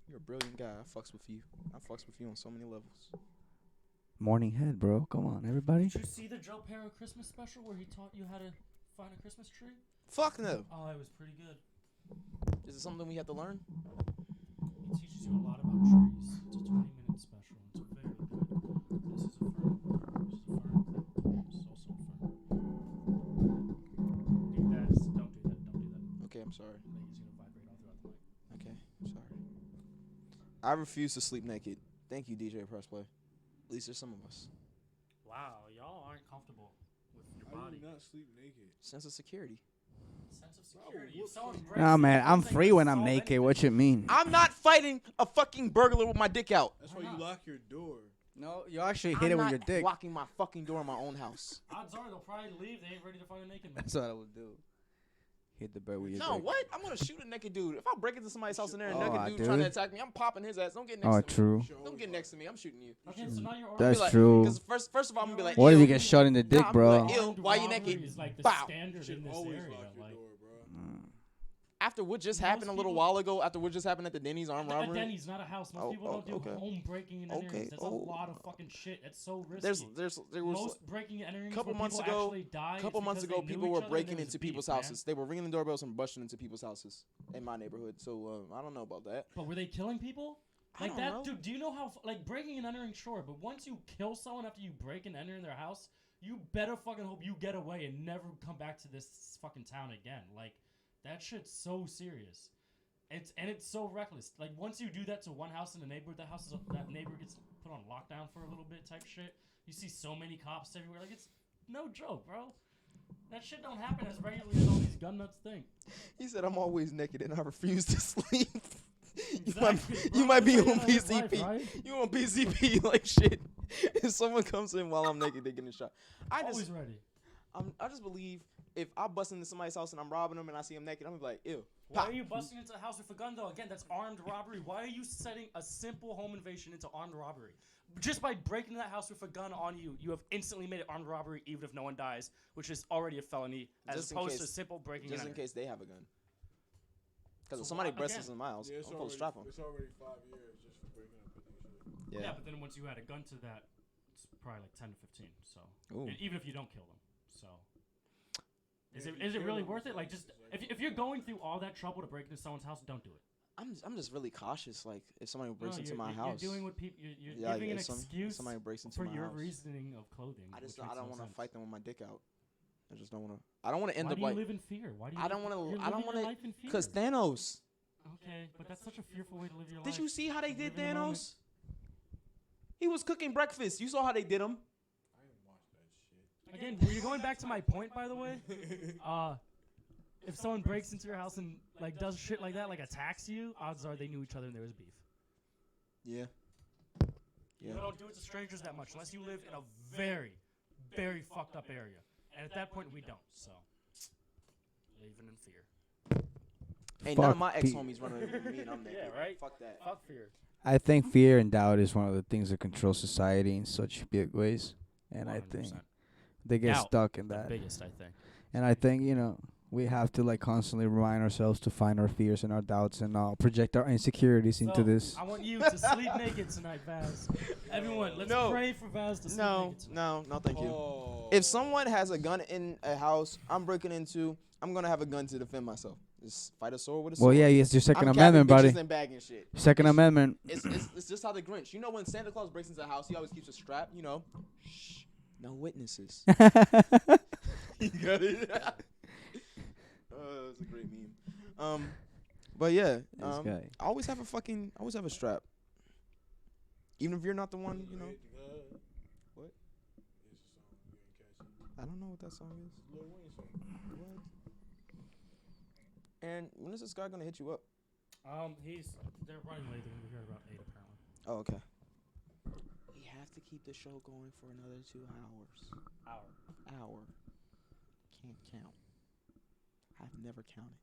You're a brilliant guy. I fucks with you. I fucks with you on so many levels. Morning head, bro. Come on, everybody. Did you see the Joe Perro Christmas special where he taught you how to find a Christmas tree? Fuck no. Oh, it was pretty good. Is it something we have to learn? He teaches you a lot about trees. It's a 20-minute special. It's very good. This is a fern. This is a fern. This is also a fern. Dude, don't do that. Don't do that. Okay, I'm sorry. Like, he's gonna vibrate all throughout the mic. Okay, I'm sorry. I refuse to sleep naked. Thank you, DJ Pressplay. At least there's some of us. Wow, y'all aren't comfortable with your How do body. you not sleep naked? Sense of security. Sense of Nah, security. whoop If someone some- breaks Nah, in, man. you I'm think free you when I'm solve naked. anything. What you mean? I'm not fighting a fucking burglar with my dick out. That's Why why you not? lock your door. No, you actually hit I'm it with not your dick. locking my fucking door in my own house. Odds are they'll probably leave. They ain't ready to find a naked man. That's what I would do. Hit the bird with your No, dick. what? I'm gonna shoot a naked dude. If I break into somebody's house and there's a Oh, naked dude dude. trying to attack me, I'm popping his ass. Don't get next Oh, to me. true. Don't get next to me. I'm shooting you. Okay, so now you're That's Be like, true. Because first of all, I'm gonna be like, What if ew. you get shot in the dick, I'm bro? like, ew, why you naked? Is like the Bow. standard You in should this always area. lock your Like, door, bro. After what just Most happened a little people- while ago, after what just happened at the Denny's armed a robbery, Denny's, not a house. Most Oh, people oh, don't do okay. home breaking and entering. Okay, That's oh. a lot of fucking shit. That's so risky. there was Most breaking and entering couple where months people ago- actually die is couple months because ago, they knew people each were other and breaking there was into beef, people's man. houses. They were ringing the doorbells and busting into people's houses in my neighborhood. So I don't know about that. But were they killing people? I Like don't that, know. dude. Do you know how like breaking and entering? Sure, but once you kill someone after you break and enter in their house, you better fucking hope you get away and never come back to this fucking town again. Like that shit's so serious. It's so reckless. Like once you do that to one house in the neighborhood, that neighbor gets put on lockdown for a little bit type shit. You see so many cops everywhere. Like it's no joke, bro. That shit don't happen as regularly as all these gun nuts think. He said, "I'm always naked and I refuse to sleep." Exactly, you bro. might be That's on how you gotta live PCP. life, right? You on PCP like shit. If someone comes in while I'm naked, they getting shot. Always ready. I just believe if I bust into somebody's house and I'm robbing them and I see them naked, I'm gonna be like, ew. Why pop. are you busting into a house with a gun though? Again, that's armed robbery. Why are you setting a simple home invasion into armed robbery? Just by breaking that house with a gun on you, you have instantly made it armed robbery even if no one dies, which is already a felony, as Just in opposed to case- simple breaking Just in and entering. case they have a gun. Because So if somebody why- breasts again- into my house, Yeah, I'm supposed to strap them. It's already 5 years just for breaking up with each other. Yeah, but then once you add a gun to that, it's probably like 10 to 15. So Ooh. even if you don't kill them, so is Yeah, it if you is it kill really them, worth it's it? Like like- just it's like- if you're going through all that trouble to break into someone's house, don't do it. I'm just really cautious. Like if somebody breaks No, into you're, my you're, house, You're doing what people. You're Yeah, giving if an some- excuse somebody breaks into for my your house. reasoning of clothing. I just which makes I don't no want to sense. fight them with my dick out. I just don't want to. I don't want to end Why up do you like live in fear? Why do you? I don't want you're to. I don't living your want life in to. Cause fear. Thanos. Okay, but that's such a fearful way to live your life. Did you see how they did Live in the moment. Thanos? He was cooking breakfast. You saw how they did him. Again, were you going back to my point, by the way? If someone breaks into your house and like does shit like that, like attacks you, odds are they knew each other and there was beef. Yeah. You don't do it to strangers that much unless you live in a very, very fucked up area. And at that point, we don't. So, living in fear. Ain't none of Fuck my Pete. ex-homies running with me and I'm naked. Yeah, right? Fuck that. Fuck fear. I think fear and doubt is one of the things that control society in such big ways, and I think 100%. they get Doubt, stuck in The that. biggest, I think. And I think we have to like constantly remind ourselves to find our fears and our doubts and project our insecurities into So, this. I want you to sleep naked tonight, Vaz. Everyone, let's No. pray for Vaz to sleep No, naked tonight. no, thank you. Oh. If someone has a gun in a house I'm breaking into, I'm gonna have a gun to defend myself. Just fight a sword with a sword. Well, yeah, it's your Second I'm Amendment, capping buddy. bitches and bagging shit. Second Amendment. It's just how the Grinch. You know when Santa Claus breaks into a house, he always keeps a strap. Shh, no witnesses. You got it. It's a great meme. But yeah, This guy. I always have a strap. Even if you're not the one, What? I don't know what that song is. What? And when is this guy gonna hit you up? They're running late. They're gonna be here about 8 apparently. Oh, okay. We have to keep the show going for another 2 hours. Hour. Can't count. I've never counted.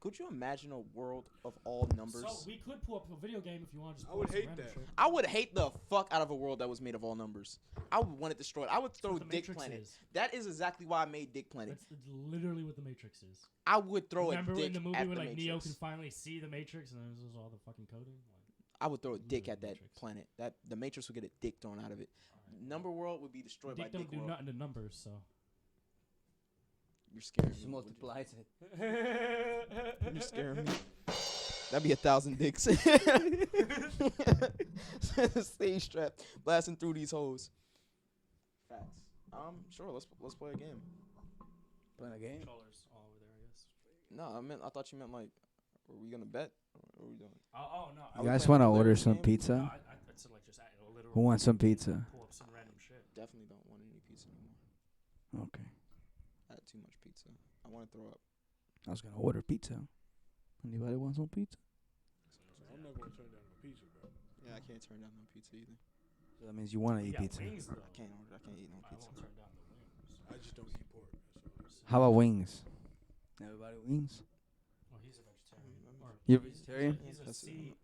Could you imagine a world of all numbers? So we could pull up a video game if you want to just I pull would up some hate random that. shit. I would hate the fuck out of a world that was made of all numbers. I would want it destroyed. I would throw What the Dick Matrix Planet. is. That is exactly why I made Dick Planet. That's literally what the Matrix is. I would throw Remember a dick in the movie at when the like Neo Matrix. can finally see the Matrix and then this is all the fucking coding? Like, I would throw a dick the at that Matrix. planet. That the Matrix would get a dick thrown out of it. Number world would be destroyed by Dick don't Dick do World. nothing to numbers, so. You're scaring Just me. multiplies it. You're scaring me. That'd be 1,000 dicks. Stage strap, blasting through these hoes. Facts. Sure. Let's play a game. Playing a game. Controllers all over there, I guess. No, I thought you meant like, are we gonna bet? Or what are we doing? Oh no. Are You we guys playing want to a order lyrics some game? pizza? No, I said like just a literal. Who wants some pizza? Pull up some random shit. Definitely don't want any pizza anymore. Okay. I had too much pizza. I want to throw up. I was gonna order pizza. Anybody want some pizza? I'm not gonna turn down no pizza, bro. Yeah, I can't turn down no pizza either. So that means you want to We eat got pizza. wings, though. I can't eat no I pizza. won't turn down the wings. I just don't eat pork. That's all. How about wings? Everybody wings. Well, he's a vegetarian. Or You're he's- vegetarian? He's a sea.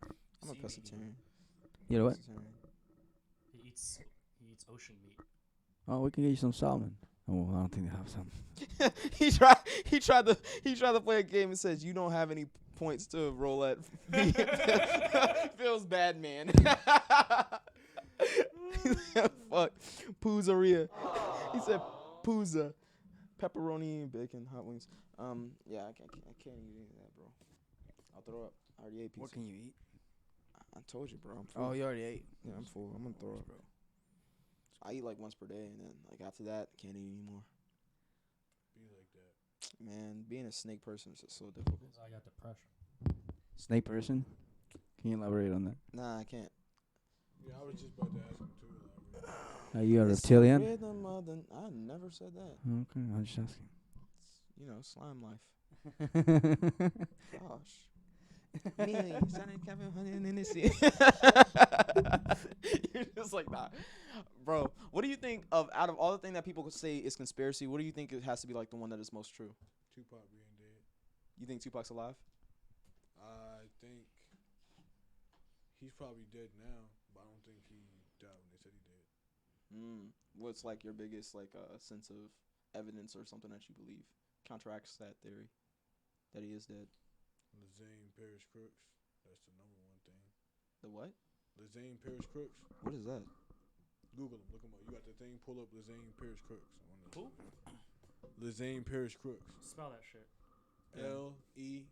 I'm a sea pescatarian. You know what? Pescatarian. He eats ocean meat. Oh, we can get you some salmon. Oh, I don't think they have some. he tried to play a game and says you don't have any points to roll at. Feels bad, man. Fuck. Poozeria. He said pooza. Pepperoni and bacon, hot wings. Yeah, I can't eat any of that, bro. I'll throw up. I already ate pizza. What can you eat? I told you, bro. I'm full. Oh, you already ate. Yeah, I'm full. I'm gonna throw up, bro. I eat like once per day, and then like after that, can't eat anymore. Be like that. Man, being a snake person is just so difficult. Because I got depression. Snake person? Can you elaborate on that? Nah, I can't. Yeah, I was just about to ask him too. Are you a It's the reptilian? rhythm of the- I never said that. Okay, I'm just asking. You know, slime life. Gosh. Me, Sonic Kevin Honey and Hennessy. You're just like, nah. Bro, what do you think of, out of all the things that people could say is conspiracy, what do you think it has to be like the one that is most true? Tupac being dead. You think Tupac's alive? I think he's probably dead now, but I don't think he died when they said he did. What's like your biggest like sense of evidence or something that you believe counteracts that theory that he is dead? Lazane Paris Crooks. That's the number one thing. The what? Lazane Paris Crooks. What is that? Google him. Look him up. You got the thing. Pull up Lazane Paris Crooks. Who? Lazane Paris Crooks. Spell that shit. LESANEPE.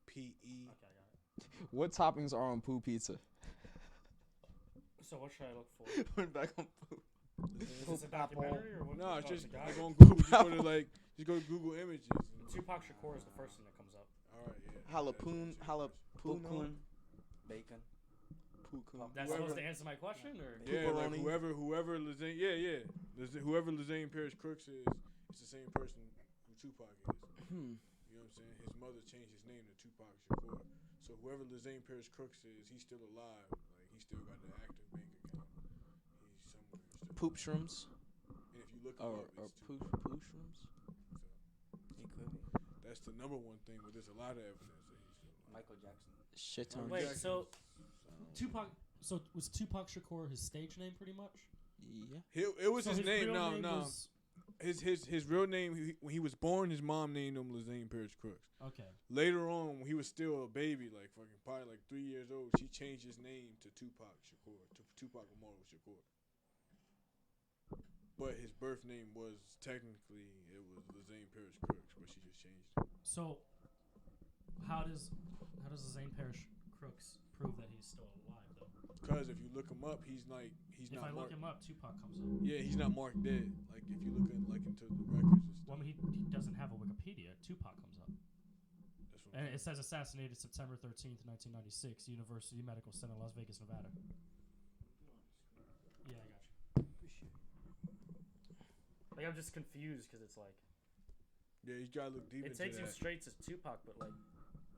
Okay, I got it. What toppings are on poo pizza? So what should I look for? Went back on poo. Is this a documentary or what? No, oh, it's just a guy? like on Google. You go to like Just go to Google Images. And, Tupac Shakur is the first thing that comes up. all right, yeah. Jalapeno. Pukun, bacon. That's Whoever- supposed to answer my question, or Yeah, like Pepperoni. whoever Lazane, whoever Lazane Paris Crooks is, it's the same person who Tupac is. You know what I'm saying? His mother changed his name to Tupac Shakur. So whoever Lazane Paris Crooks is, he's still alive. Like he still got the active bank account. He's somewhere still. Poop shrooms. And if you look him Or up, it's poo Tupac. shrooms. He could be. That's the number one thing, but there's a lot of evidence that he's still alive. Michael Jackson. Shit ton. Wait, Jackson so Tupac. So was Tupac Shakur his stage name, pretty much? Yeah. It was So his name. real No, name no. was- His real name. When he was born, his mom named him Lazane Paris Crooks. Okay. Later on, when he was still a baby, like fucking probably like 3 years old, she changed his name to Tupac Shakur, to Tupac Amaru Shakur. But his birth name was technically it was Lazane Paris Crooks, but she just changed it. So how does Zane Parrish Crooks prove that he's still alive though? Because if you look him up, he's not If marked. I look him up, Tupac comes up. Yeah, he's not marked dead. Like if you look into the records and stuff. Well, I mean, he doesn't have a Wikipedia. Tupac comes up. That's what And I'm it says assassinated September 13th, 1996, University Medical Center, Las Vegas, Nevada. Yeah, I got you. like I'm just confused because it's like Yeah, you gotta look deep it into takes you that. straight to Tupac, but like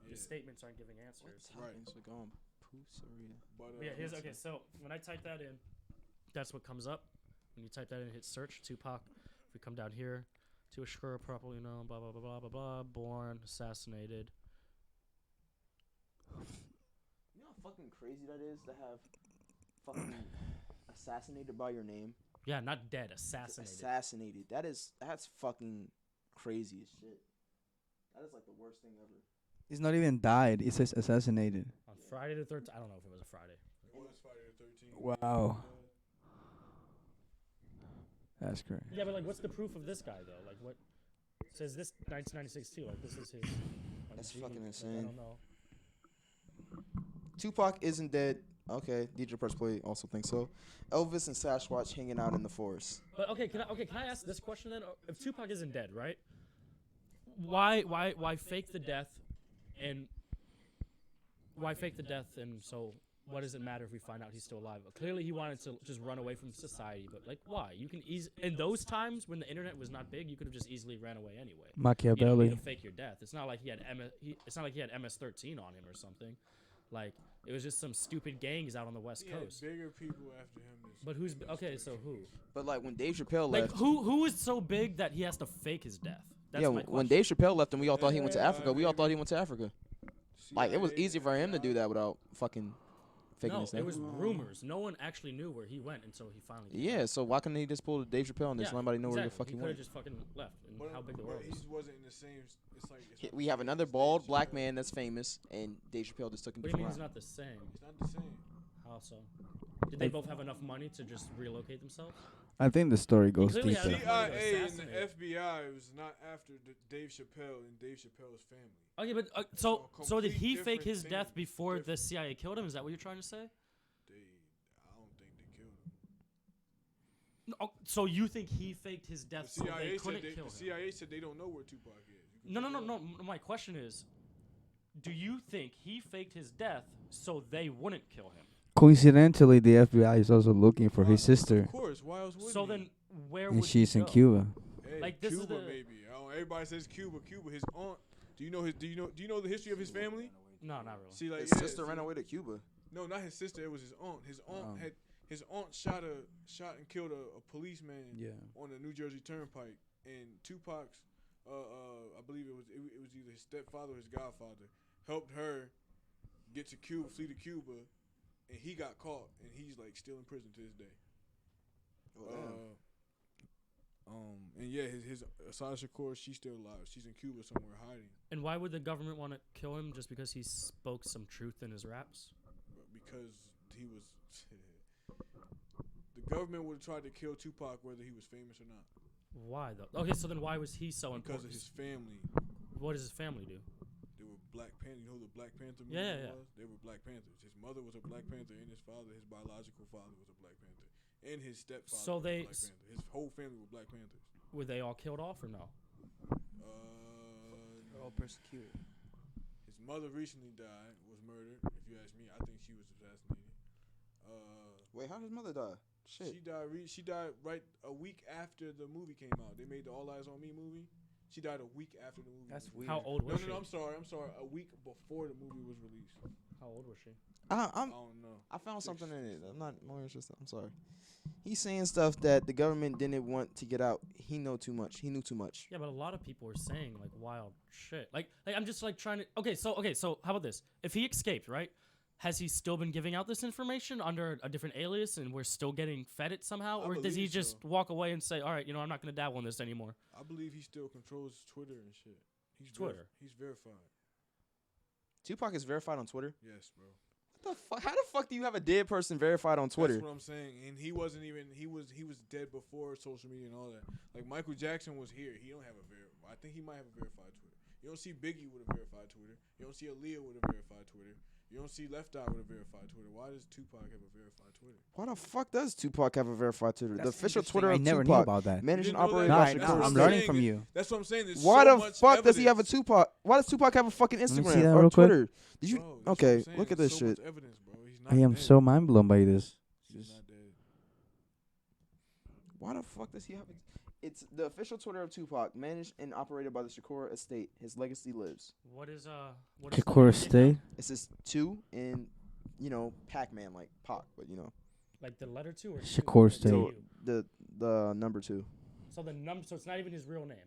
Yeah. your statements aren't giving answers. Right. So going pooseria. But, Yeah, here's okay. So when I type that in, that's what comes up. When you type that in, hit search Tupac. If we come down here, to Shakur, properly known, blah blah blah blah blah blah, born, assassinated. You know how fucking crazy that is to have fucking assassinated by your name? Yeah, not dead, assassinated. Assassinated. That's fucking crazy as shit. That is like the worst thing ever. He's not even died. It says assassinated. On Friday the 13th. I don't know if it was a Friday. It was Friday the 13th. Wow. That's great. Yeah, but like, what's the proof of this guy though? Like, what says this 1996 too? Like, this is his. Like, That's gene, fucking like, insane. I don't know. Tupac isn't dead. Okay, DJ Press Play also thinks so. Elvis and Sasquatch hanging out in the forest. But okay, can I ask this question then? If Tupac isn't dead, right? Why fake the death, and why fake the death? And so, what does it matter if we find out he's still alive? Clearly, he wanted to just run away from society. But like, why? You can in those times when the internet was not big, you could have just easily ran away anyway. You don't Machiavelli. need to fake your death. It's not like he had it's not like he had MS-13 on him or something. Like it was just some stupid gangs out on the West He had Coast. bigger people after him. Than But who's than okay? Steve. So who? But like when Dave Chappelle Like left, who is so big that he has to fake his death? That's yeah, my when question. Dave Chappelle left and we all thought he went to Yeah, Africa, we all thought he went to Africa. Like it was CIA, easy for him to do that without fucking faking No, his it name. was rumors. No one actually knew where he went until he finally. came Yeah, out. so why couldn't he just pull the Dave Chappelle and just let somebody know where the fuck he he could have went? just fucking left. And But, how big the but world he is. just wasn't in the same. It's like it's not We the have same another as bald Dave black Chappelle. man that's famous, and Dave Chappelle just took him What do you mean different it's route. not the same? It's not the same. How so? Did they both have enough money to just relocate themselves? I think the story goes clearly deeper. had enough money to CIA and the assassinate. FBI was not after Dave Chappelle and Dave Chappelle's family. Okay, but So so did complete he fake different his death thing. before the Different. CIA killed him? Is that what you're trying to say? I don't think they killed him. No, so you think he faked his The death so they CIA couldn't said kill the him? CIA said they don't know where Tupac is. You can No, no, look no, it up. no. My question is, do you think he faked his death so they wouldn't kill him? Coincidentally, the FBI is also looking for his Why- sister, Of course, why else would So he? then, where and would she's he in go? Cuba. Hey, like, this is Cuba the- maybe. Everybody says Cuba. Cuba. His aunt. Do you know the history of his family? No, not really. See, like His yeah, sister ran see- away to Cuba. No, not his sister. It was his aunt. His aunt Oh. his aunt shot and killed a policeman Yeah. on the New Jersey Turnpike. And Tupac's, I believe it was either his stepfather or his godfather, helped her get to Cuba, flee to Cuba, and he got caught, and he's like still in prison to this day. And yeah, his Asada Shakur, she's still alive. She's in Cuba somewhere hiding. And why would the government want to kill him just because he spoke some truth in his raps? Because he was the government would have tried to kill Tupac whether he was famous or not Why though? Okay, so then why was he so because important? of his family. What does his family do? They were Black Panther. You know who the Black Panther movement Yeah, yeah. was? They were Black Panthers. His mother was a Black Panther, and his father, his biological father, was a Black Panther, and his stepfather So was they a Black Panther. His whole family were Black Panthers. Were they all killed off or no? All persecuted. His mother recently died, was murdered. If you ask me, I think she was assassinated. Wait, how did his mother die? Shit. She died right a week after the movie came out. They made the All Eyes on Me movie. She died a week after the movie. That's weird. How old was she? No, I'm sorry. A week before the movie was released. How old was she? I don't know. I found something in it. I'm not more interested. I'm sorry. He's saying stuff that the government didn't want to get out. He knew too much. Yeah, but a lot of people are saying like wild shit. Like I'm just like trying to. Okay, so how about this? If he escaped, right? Has he still been giving out this information under a different alias, and we're still getting fed it somehow, or does he believe just so. walk away and say, "All right, I'm not gonna dabble in this anymore"? I believe he still controls Twitter and shit. He's Twitter. He's verified. Tupac is verified on Twitter. Yes, bro. What the fuck? How the fuck do you have a dead person verified on Twitter? That's what I'm saying. And he wasn't even. He was dead before social media and all that. Like Michael Jackson was here. He don't have a I think he might have a verified Twitter. You don't see Biggie with a verified Twitter. You don't see Aaliyah with a verified Twitter. You don't see Left Eye with a verified Twitter. Why does Tupac have a verified Twitter? Why the fuck does Tupac have a verified Twitter? That's the official interesting. Twitter I of never Tupac, knew about that. managed You and didn't know operated that? by Nah, Shakur. I'm That's what learning saying. from you. That's what I'm saying. There's Why so the much fuck does he have a evidence. Tupac? Why does Tupac have a fucking me see Instagram that or real quick. Twitter? Did you? Bro, that's what Okay, I'm saying. look at There's this so shit. much evidence, bro. He's not I am dead. so mind blown by this. He's not dead. Why the fuck does he have? It's the official Twitter of Tupac, managed and operated by the Shakur estate. His legacy lives. What is Shakur State. It says 2 in, Pac-Man like Pac, but like the letter 2 or Shakur 2? State. So the number 2. So the number. So it's not even his real name.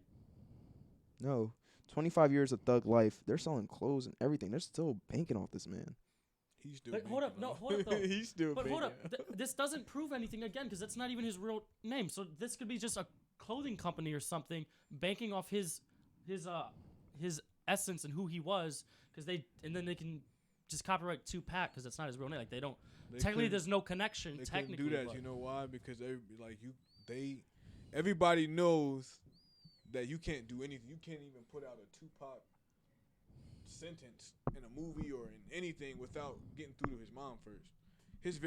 No, 25 years of thug life. They're selling clothes and everything. They're still banking off this man. He's still. But hold up, banking, no, bro. hold up, though. He's still. But hold banking. up, this doesn't prove anything again because that's not even his real name. So this could be just a clothing company or something banking off his essence and who he was, and then they can just copyright Tupac because that's not his real name. Like they don't. They Technically, couldn't- there's no connection. They Technically, couldn't do that. but- You know why? Because everybody knows that you can't do anything. You can't even put out a Tupac sentence in a movie or in anything without getting through to his mom first. His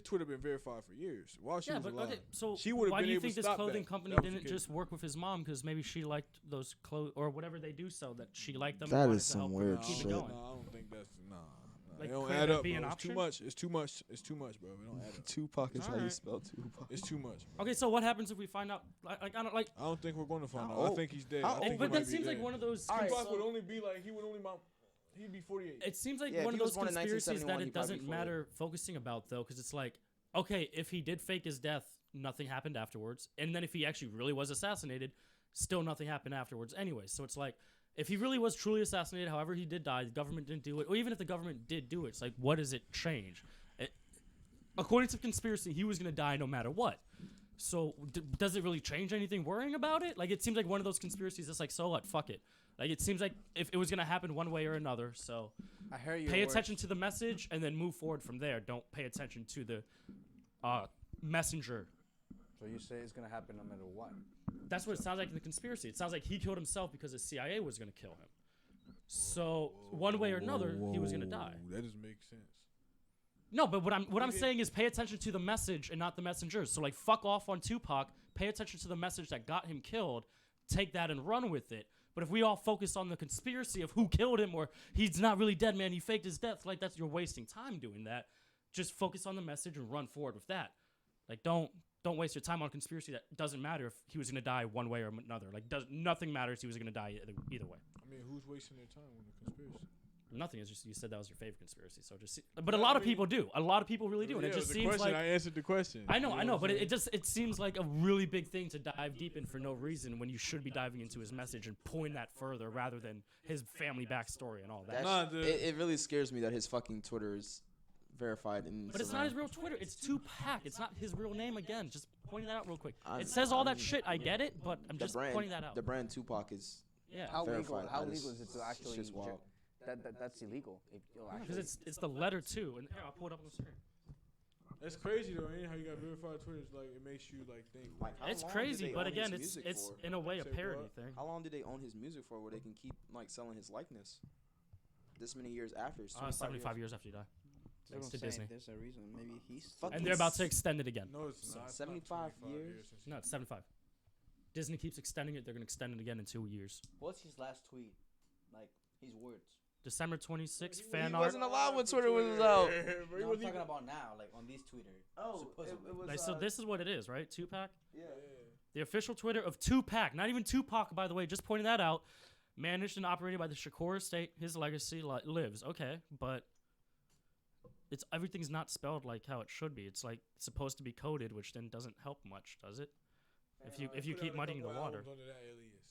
Twitter been verified for years while she Yeah, was but alive. okay. So She would've why been do you able think to this stop clothing that. company That was the didn't case. just work with his mom because maybe she liked those clothes or whatever they do sell that she liked them? That and wanted is to some help her weird keep shit. it No, going. I don't think that's Like, it don't could add it up, be bro. an It's option? too much. It's too much. It's too much, bro. It don't add up. Tupac is how you Alright. spell Tupac. It's too much. Bro. Okay, so what happens if we find out? I I don't think we're going to find How out. I old? think he's dead. How I think old? he But might that be seems like dead. one of those. Alright, Tupac so- would only be like he'd be 48. It seems like Yeah, if one he of was those born in conspiracies that 1971, it he'd probably doesn't be 48. matter focusing about though, because it's like, okay, if he did fake his death, nothing happened afterwards, and then if he actually really was assassinated, still nothing happened afterwards anyway. So it's like, if he really was truly assassinated, however he did die, the government didn't do it, or even if the government did do it, it's like, what does it change? According to conspiracy, he was gonna die no matter what. So does it really change anything worrying about it? Like, it seems like one of those conspiracies that's like, so what, fuck it. Like, it seems like if it was gonna happen one way or another, so I heard you. pay attention to the message and then move forward from there. Don't pay attention to the messenger. So you say it's gonna happen no matter what. That's what it sounds like in the conspiracy. It sounds like he killed himself because the CIA was gonna kill him. So one way or another, he was gonna die. That doesn't make sense. No, but what I'm saying is pay attention to the message and not the messengers. So like, fuck off on Tupac. Pay attention to the message that got him killed. Take that and run with it. But if we all focus on the conspiracy of who killed him or he's not really dead, man, he faked his death, like you're wasting time doing that. Just focus on the message and run forward with that. Like, don't waste your time on conspiracy that doesn't matter if he was gonna die one way or another. Like, nothing matters. He was gonna die either way. I mean, who's wasting their time on the conspiracy? Nothing. Is just you said that was your favorite conspiracy. So but a lot of people do. A lot of people really do, and Yeah, it just the seems question, like I answered the question. I know, You I know, what but I'm it seems like a really big thing to dive deep in for no reason when you should be diving into his message and pulling that further rather than his family backstory and all that. It really scares me that his fucking Twitter is verified. But it's not his real Twitter. It's Tupac. It's not his real name again. Just pointing that out real quick. It says all that shit. I get it, but I'm just pointing that out. The brand Tupac is Yeah. How legal? verified. How That legal is- is it to it's actually? just wild. That's illegal. Because it's the letter too, and here I'll pull it up on the screen. That's crazy though. Ain't it? How you got verified Twitter? It's like it makes you like think. Like, how It's long did crazy, they but own his again, it's music for? in a way a Say parody what? thing. How long did they own his music for where they can keep like selling his likeness? This many years after. It's 75 years after you die. Thanks to Disney. There's a reason. Maybe he's. Fuck And they're about to extend it again. No, it's not. It's not 75 years? since No, it's 75. Disney keeps extending it. They're gonna extend it again in 2 years. What's his last tweet? Like his words. December 26th, He fan art. wasn't allowed when Twitter was out. No, I'm talking about now, like on this Twitter. Supposedly. Like, so this is what it is, right? Tupac. Yeah. The official Twitter of Tupac, not even Tupac, by the way. Just pointing that out. Managed and operated by the Shakur estate. His legacy lives. Okay, but it's everything's not spelled like how it should be. It's like supposed to be coded, which then doesn't help much, does it? If you keep muddying the water. Under that alias.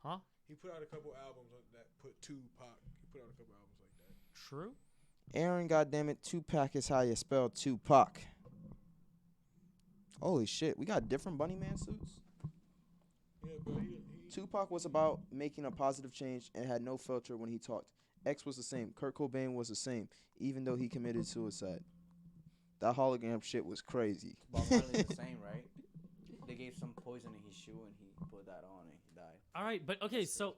Huh? He put out a couple albums that put Tupac. He put out a couple albums like that. True. Aaron, goddammit, Tupac is how you spell Tupac. Holy shit, we got different Bunny Man suits. Yeah, but he Tupac was about making a positive change and had no filter when he talked. X was the same. Kurt Cobain was the same, even though he committed suicide. That hologram shit was crazy. Bob Marley's the same, right? They gave some poison in his shoe and he put that on and he died. All right, but okay, so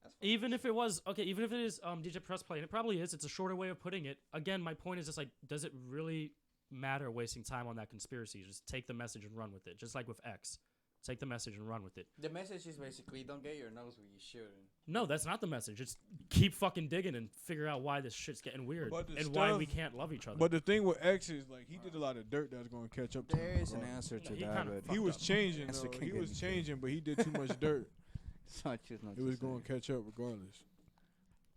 That's funny. even if it is DJ Press Play, and it probably is, it's a shorter way of putting it. Again, my point is just like, does it really matter wasting time on that conspiracy? Just take the message and run with it. Just like with X. Take the message and run with it. The message is basically don't get your nose where you shouldn't. No, that's not the message. It's keep fucking digging and figure out why this shit's getting weird But the and why stuff- we can't love each other. But the thing with X is like he did a lot of dirt that's gonna catch up to There him. is an bro. answer to He that, kinda but He was fucked up. changing Answer though. can't He get was me. changing, but he did too much dirt. it's not just not It was to gonna say. catch up regardless.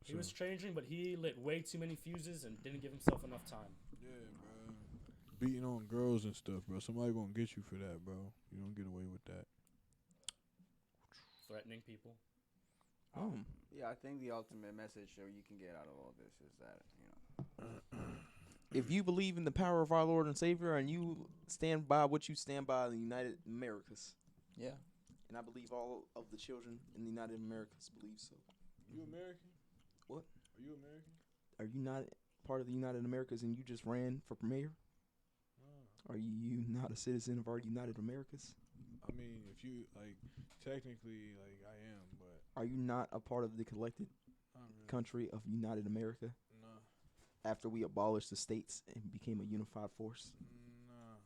He was changing, but he lit way too many fuses and didn't give himself enough time. Yeah, bro. Beating on girls and stuff, bro. Somebody gonna get you for that, bro. You don't get away with that. Threatening people. Yeah, I think the ultimate message that you can get out of all this is that, you know. If you believe in the power of our Lord and Savior and you stand by what you stand by in the United Americas, Yeah. and I believe all of the children in the United Americas believe so. You American? What? Are you American? Are you not part of the United Americas and you just ran for mayor? Are you not a citizen of our United Americas? I mean, if you like, technically, like I am, but Are you not a part of the collected not really. country of United America Nah, after we abolished the states and became a unified force nah.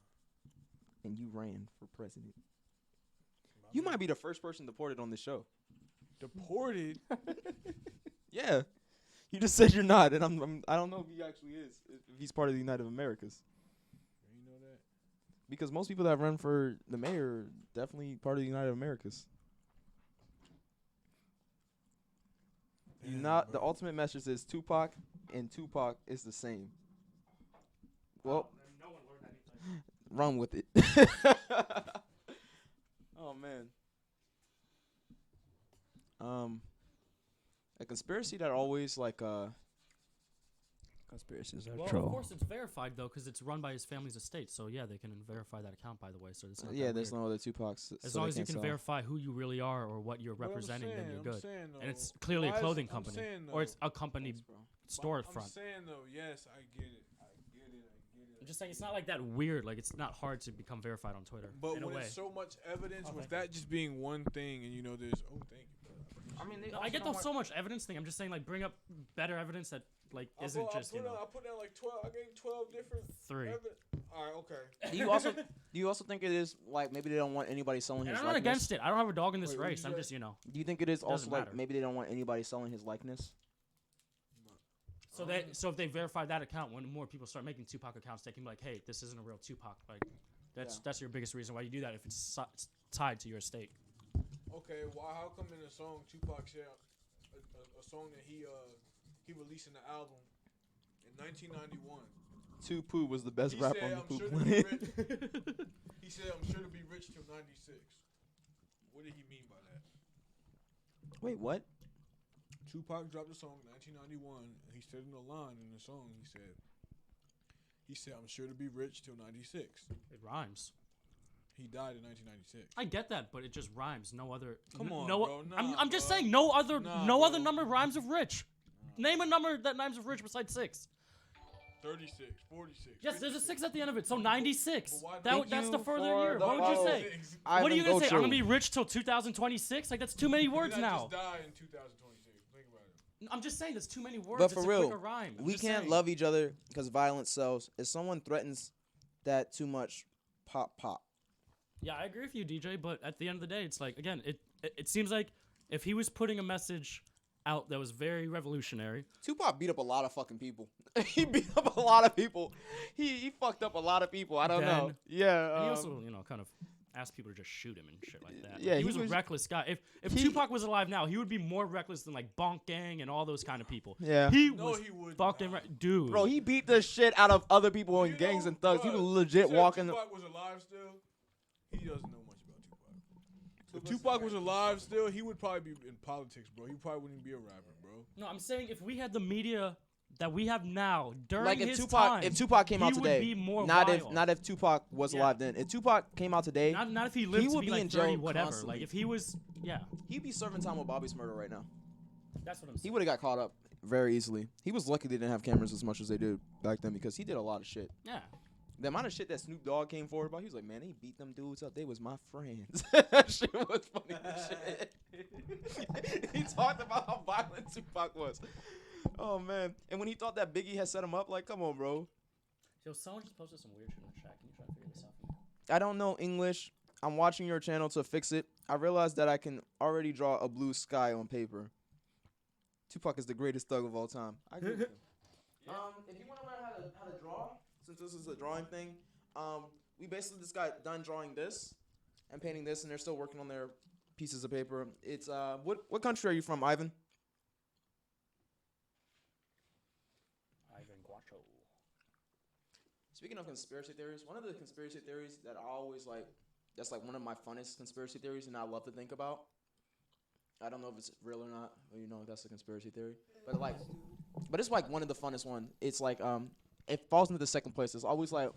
and you ran for president? I You mean, might be the first person deported on this show. deported. Yeah. You just said you're not, and I don't know if he actually is, if he's part of the United Americas. You know that? Because most people that run for the mayor are definitely part of the United Americas. Damn, Not the bro. ultimate message is Tupac and Tupac is the same. Well, No one learned anything. run with it. Oh man. A conspiracy that always like Conspiracies are Well, of course it's verified though, because it's run by his family's estate. So yeah, they can verify that account. By the way, so it's not yeah, that there's weird. no other Tupacs. As so long they as you can't can sell. verify who you really are or what you're But I'm representing, then you're I'm good. saying, And it's though, clearly a why is- clothing I'm company, saying, or it's though, a company Thanks, bro. storefront. I'm saying though, yes, I get it. I'm just saying it's not like that weird. Like it's not hard to become verified on Twitter. But in a when way. it's so much evidence, Oh, with thank that just being one thing, and you know, there's thank you, bro. I mean, they No, I get the so much evidence thing. I'm just saying like bring up better evidence that like isn't just you know I put down like 12. I gave 12 different. 3. All right, okay. Do you also think it is like maybe they don't want anybody selling And his I'm not likeness? against it. I don't have a dog in this Wait, what did race. you I'm say? just you know. Do you think it is also Doesn't like matter. maybe they don't want anybody selling his likeness? So if they verify that account, when more people start making Tupac accounts, they can be like, hey, this isn't a real Tupac. Like that's your biggest reason why you do that if it's tied to your estate. Okay, why? How come in the song Tupac said a song that he released in the album in 1991? Tupu was the best He rap said, on the "I'm Poop sure to be Planet. rich." He said, "I'm sure to be rich till '96." What did he mean by that? Wait, what? Tupac dropped a song in 1991, and he said in a line in the song, he said, "I'm sure to be rich till '96." It rhymes. He died in 1996. I get that, but it just rhymes. No other. Come on, no, bro. Nah, I'm just bro. saying no other Nah, no other bro. number rhymes with rich. Name a number that rhymes with rich besides 6. 36, 46. Yes, there's a 56. 6 at the end of it, so 96. But why That's Thank the you further for year. the What would you follow. say? 56. What are you gonna say? I'm Gochu. gonna be rich till 2026? Like that's too many words Did I now. just die in 2026? Think about it. I'm just saying, there's too many words. But for it's real, a quicker rhyme. I'm We just can't saying. love each other because violence sells. If someone threatens that too much, pop. Yeah, I agree with you, DJ. But at the end of the day, it's like again, it seems like if he was putting a message out that was very revolutionary. Tupac beat up a lot of fucking people. He beat up a lot of people. He fucked up a lot of people. I don't know. Then- Yeah. And he also, kind of asked people to just shoot him and shit like that. Yeah, he he was a was- reckless guy. If he- Tupac was alive now, he would be more reckless than like Bonk Gang and all those kind of people. Yeah. He No, was he would fucking not. dude. Bro, he beat the shit out of other people in You gangs know, and thugs. He bruh, was legit said walking. Tupac was alive still. He doesn't know much about Tupac. If Tupac was alive still, he would probably be in politics, bro. He probably wouldn't be a rapper, bro. No, I'm saying if we had the media that we have now during Like if his Tupac, time, if Tupac came out he today, would be more not wild. if Tupac was Yeah. alive then. If Tupac came out today, not if he lived to would be be like in 30 jail whatever. constantly. Like if he was, yeah, he'd be serving time with Bobby's murder right now. that's what I'm He saying. would have got caught up very easily. He was lucky they didn't have cameras as much as they did back then because he did a lot of shit. Yeah. The amount of shit that Snoop Dogg came forward about, he was like, man, they beat them dudes up. They was my friends. That shit was funny as shit. He talked about how violent Tupac was. Oh, man. And when he thought that Biggie had set him up, like, come on, bro. So someone just posted some weird shit in the chat. Can you try to figure this out for me? I don't know English. I'm watching your channel to fix it. I realized that I can already draw a blue sky on paper. Tupac is the greatest thug of all time. I agree with him. If you want to learn how to draw, since this is a drawing thing, we basically just got done drawing this and painting this, and they're still working on their pieces of paper. It's what country are you from, Ivan? Ivan Guacho. Speaking of conspiracy theories, one of the conspiracy theories that I always like, that's like one of my funnest conspiracy theories, and I love to think about. I don't know if it's real or not, or that's a conspiracy theory, but it's like one of the funnest one. It's like it falls into the second place. It's always like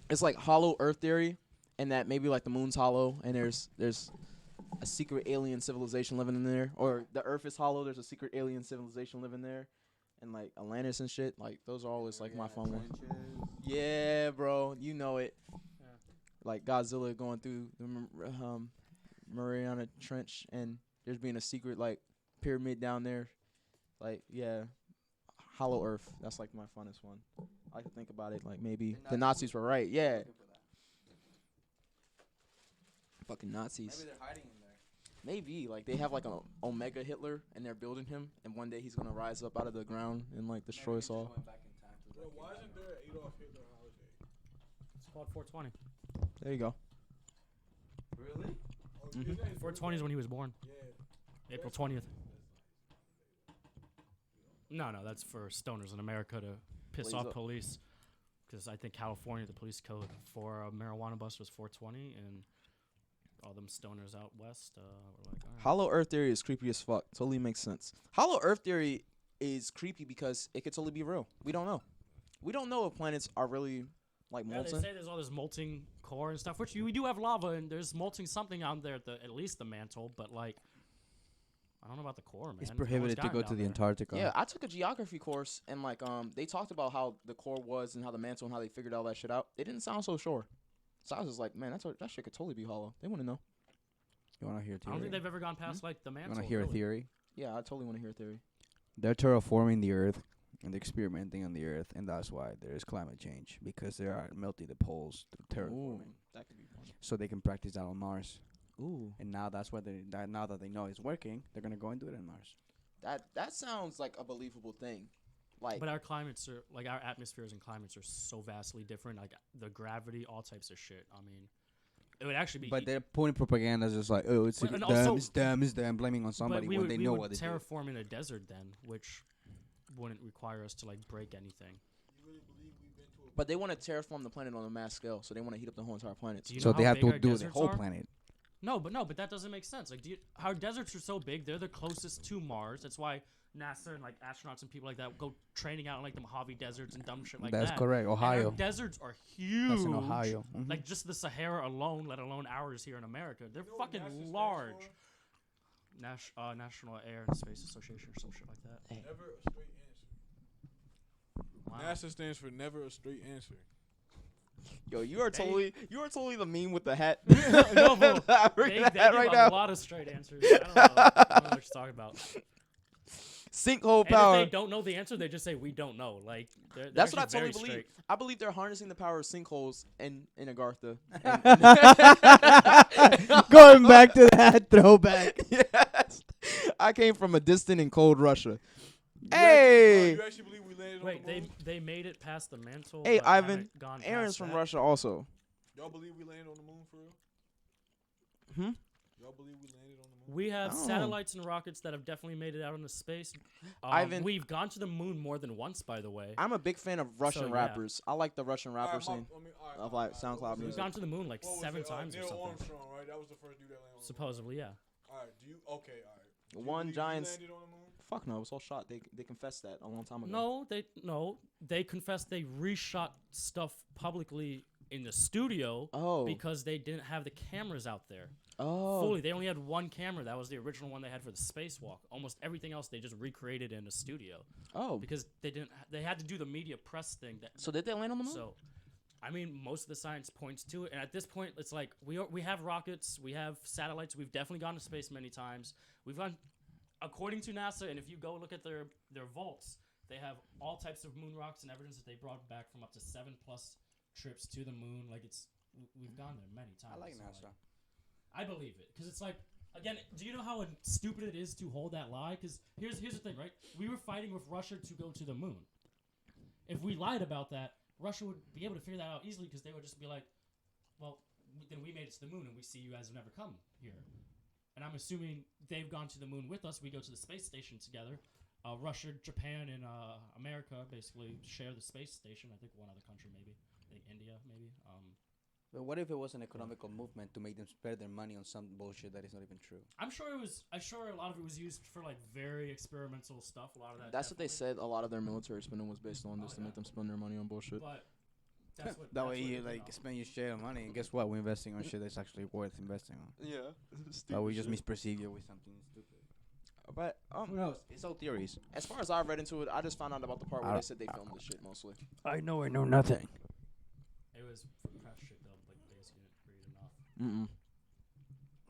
it's like hollow Earth theory, and that maybe like the moon's hollow, and there's a secret alien civilization living in there, or the Earth is hollow. There's a secret alien civilization living there. And like Atlantis and shit, like those are always like my fun ones. Yeah, bro, you know it. Yeah. Like Godzilla going through the Mariana Trench, and there's being a secret like pyramid down there. Like yeah, Hollow Earth. That's like my funnest one. I like to think about it. Like maybe the Nazis were right. Yeah. Fucking Nazis. Maybe they're hiding in there. Maybe like they have like an Omega Hitler, and they're building him, and one day he's gonna rise up out of the ground and like destroy us all. Bro, why isn't there an Adolf Hitler holiday? It's called 420. There you go. Really? Oh, Mhm. is that 420 is when he was born. Yeah. April 20th. No, that's for stoners in America to piss Blaze off up. police. Because I think California, the police code for a marijuana bust was 420, and all them stoners out west were like, all right. Hollow Earth theory is creepy as fuck. Totally makes sense. Hollow Earth theory is creepy because it could totally be real. We don't know. We don't know if planets are really like Yeah, they molten. say there's all this molting core and stuff, which we do have lava, and there's molting something out there at least the mantle, but like, I don't know about the core, man. It's No one's prohibited to gotten go to down the there. Antarctica. Yeah, I took a geography course and like they talked about how the core was and how the mantle and how they figured all that shit out. They didn't sound so sure. So I was just like, man, that shit could totally be hollow. They want to know. You want to hear a I don't theory? think they've ever gone past like the You mantle. want to hear a really. theory? Yeah, I totally want to hear a theory. They're terraforming the Earth and experimenting on the Earth, and that's why there is climate change, because they are melting the poles through terraforming, that could be fun. so they can practice that on Mars. Ooh, And now that's why now that they know it's working, they're gonna go and do it on Mars. that sounds like a believable thing. Like, But our climates are like our atmospheres and climates are so vastly different. Like the gravity, all types of shit. I mean, it would actually be. But they're putting propaganda just like, oh, it's Well, and them, also- it's them, blaming on somebody but we when would, they we know would what they do. terraform in a desert then, which wouldn't require us to like break anything. but they want to terraform the planet on a mass scale, so they want to heat up the whole entire planet. Do you So know they how have big to our do the deserts whole are? planet. No, but that doesn't make sense. Like, our deserts are so big; they're the closest to Mars. That's why NASA and like astronauts and people like that go training out in like the Mojave deserts and dumb shit like That's that. correct. And Ohio. our deserts are huge. That's in Ohio. Mhm. Like just the Sahara alone, let alone ours here in America. They're You know what fucking NASA stands large. for? National Air and Space Association or some shit like that. Never a straight answer. Wow. NASA stands for never a straight answer. Yo, you are totally the meme with the hat. No, but I'm They bringing give the hat right a now. lot of straight answers. I don't know what you're talking about. Sinkhole And power. if they don't know the answer, they just say we don't know. Like they're That's what I actually totally very believe. straight. I believe they're harnessing the power of sinkholes in Agartha. Going back to that throwback. Yes. I came from a distant and cold Russia. You Hey. actually believe we landed Wait, on the moon? they made it past the mantle. Hey, but Ivan. haven't gone Aaron's past from that? Russia also. Y'all believe we landed on the moon for real? Hmm? Y'all believe we landed on the moon? We have I don't know. satellites and rockets that have definitely made it out into space. Ivan- We've gone to the moon more than once, by the way. I'm a big fan of Russian yeah. rappers. I like the Russian rapper Alright, scene alright, of like alright, SoundCloud what was We've music. gone to the moon like What was 7 it? times or Neil something. Armstrong, right? That was the first dude that landed on the moon. Supposedly, yeah. Alright, do you? Okay, alright. Do you One believe Giants. we landed on the moon? Fuck no, it was all shot. They confessed that a long time ago. No, they confessed they reshot stuff publicly in the studio Oh. because they didn't have the cameras out there Oh. fully. They only had one camera. That was the original one they had for the spacewalk. Almost everything else they just recreated in the studio Oh. because they didn't. They had to do the media press thing. So did they land on the moon? So, I mean, most of the science points to it, and at this point, it's like we have rockets, we have satellites, we've definitely gone to space many times. We've gone, according to NASA, and if you go look at their vaults, they have all types of moon rocks and evidence that they brought back from up to 7+ trips to the moon. Like we've gone there many times. I like so, NASA. I believe it because it's like. Again, do you know how stupid it is to hold that lie? Because here's the thing, right? We were fighting with Russia to go to the moon. If we lied about that, Russia would be able to figure that out easily because they would just be like, well, then we made it to the moon and we see you guys have never come here. And I'm assuming they've gone to the moon with us. We go to the space station together. Russia, Japan, and America basically share the space station. I think one other country maybe. I think India maybe. But what if it was an economical movement to make them spend their money on some bullshit that is not even true? I'm sure it was. I'm sure a lot of it was used for like very experimental stuff. A lot of that. That's what they definitely. said. A lot of their military spending was based on this to make them spend their money on bullshit. But that's what. That that's way what you they like know. spend your share of money, and guess what? We're investing on shit that's actually worth investing on. Yeah. But we just misperceive you with something stupid. But Who knows? It's all theories. as far as I read into it, I just found out about the part where they said they filmed the shit mostly. I know nothing. It was for press shit though. Like they just didn't read enough.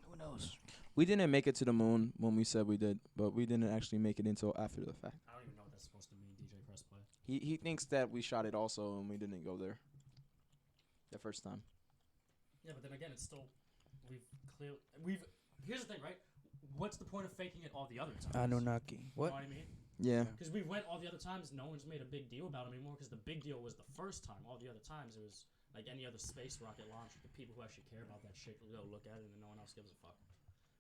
Who knows? We didn't make it to the moon when we said we did, but we didn't actually make it until after the fact. I don't even know what that's supposed to mean. DJ Pressplay. He thinks that we shot it also and we didn't go there the first time. Yeah, but then again, it's still we've. Here's the thing, right? What's the point of faking it all the other times? Anunnaki. You What? know what I mean? Yeah. Because we went all the other times, no one's made a big deal about it anymore. Because the big deal was the first time. All the other times, it was like any other space rocket launch. The people who actually care about that shit will go look at it, and no one else gives a fuck.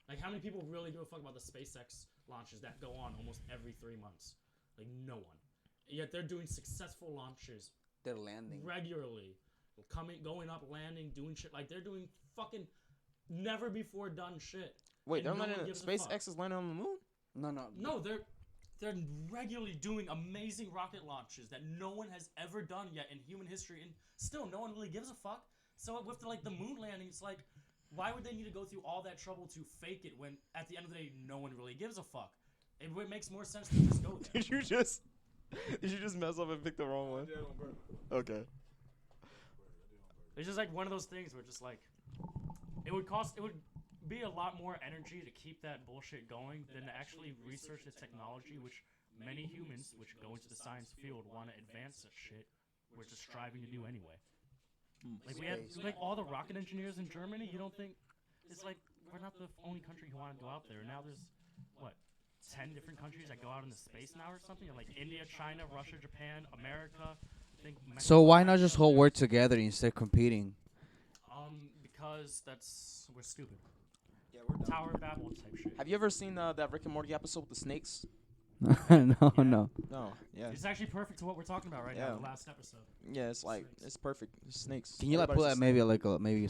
Like, how many people really give a fuck about the SpaceX launches that go on almost every 3 months? Like, no one. Yet they're doing successful launches They're landing. regularly, going up, landing, doing shit. Like, they're doing fucking never before done shit. Wait, And they're no one landing. gives a fuck. SpaceX is landing on the moon? No. No, they're regularly doing amazing rocket launches that no one has ever done yet in human history, and still no one really gives a fuck. So with the moon landing, it's like, why would they need to go through all that trouble to fake it when at the end of the day no one really gives a fuck? It makes more sense to just go there. Did you just mess up and pick the wrong one? Okay. It's just like one of those things where just like it would be a lot more energy to keep that bullshit going than to actually research the technology, which many humans, which go into the science field, want to advance that shit. We're just striving to do anyway. Like we have like all the rocket engineers in Germany. You don't think it's like we're not the only country who want to go out there. Now there's what 10 different countries that go out into space now or something. Like India, China, Russia, Japan, America. I think So Mexico why might not be just out all there. work together instead of competing? Because we're stupid. Yeah, we're done. Tower of Babel type shit. Have you ever seen that Rick and Morty episode with the snakes? No. No. Yeah. It's actually perfect to what we're talking about right Yeah. now. The last episode. Yeah, it's like Snakes. it's perfect. It's snakes. Can you like Everybody's pull a out snake. maybe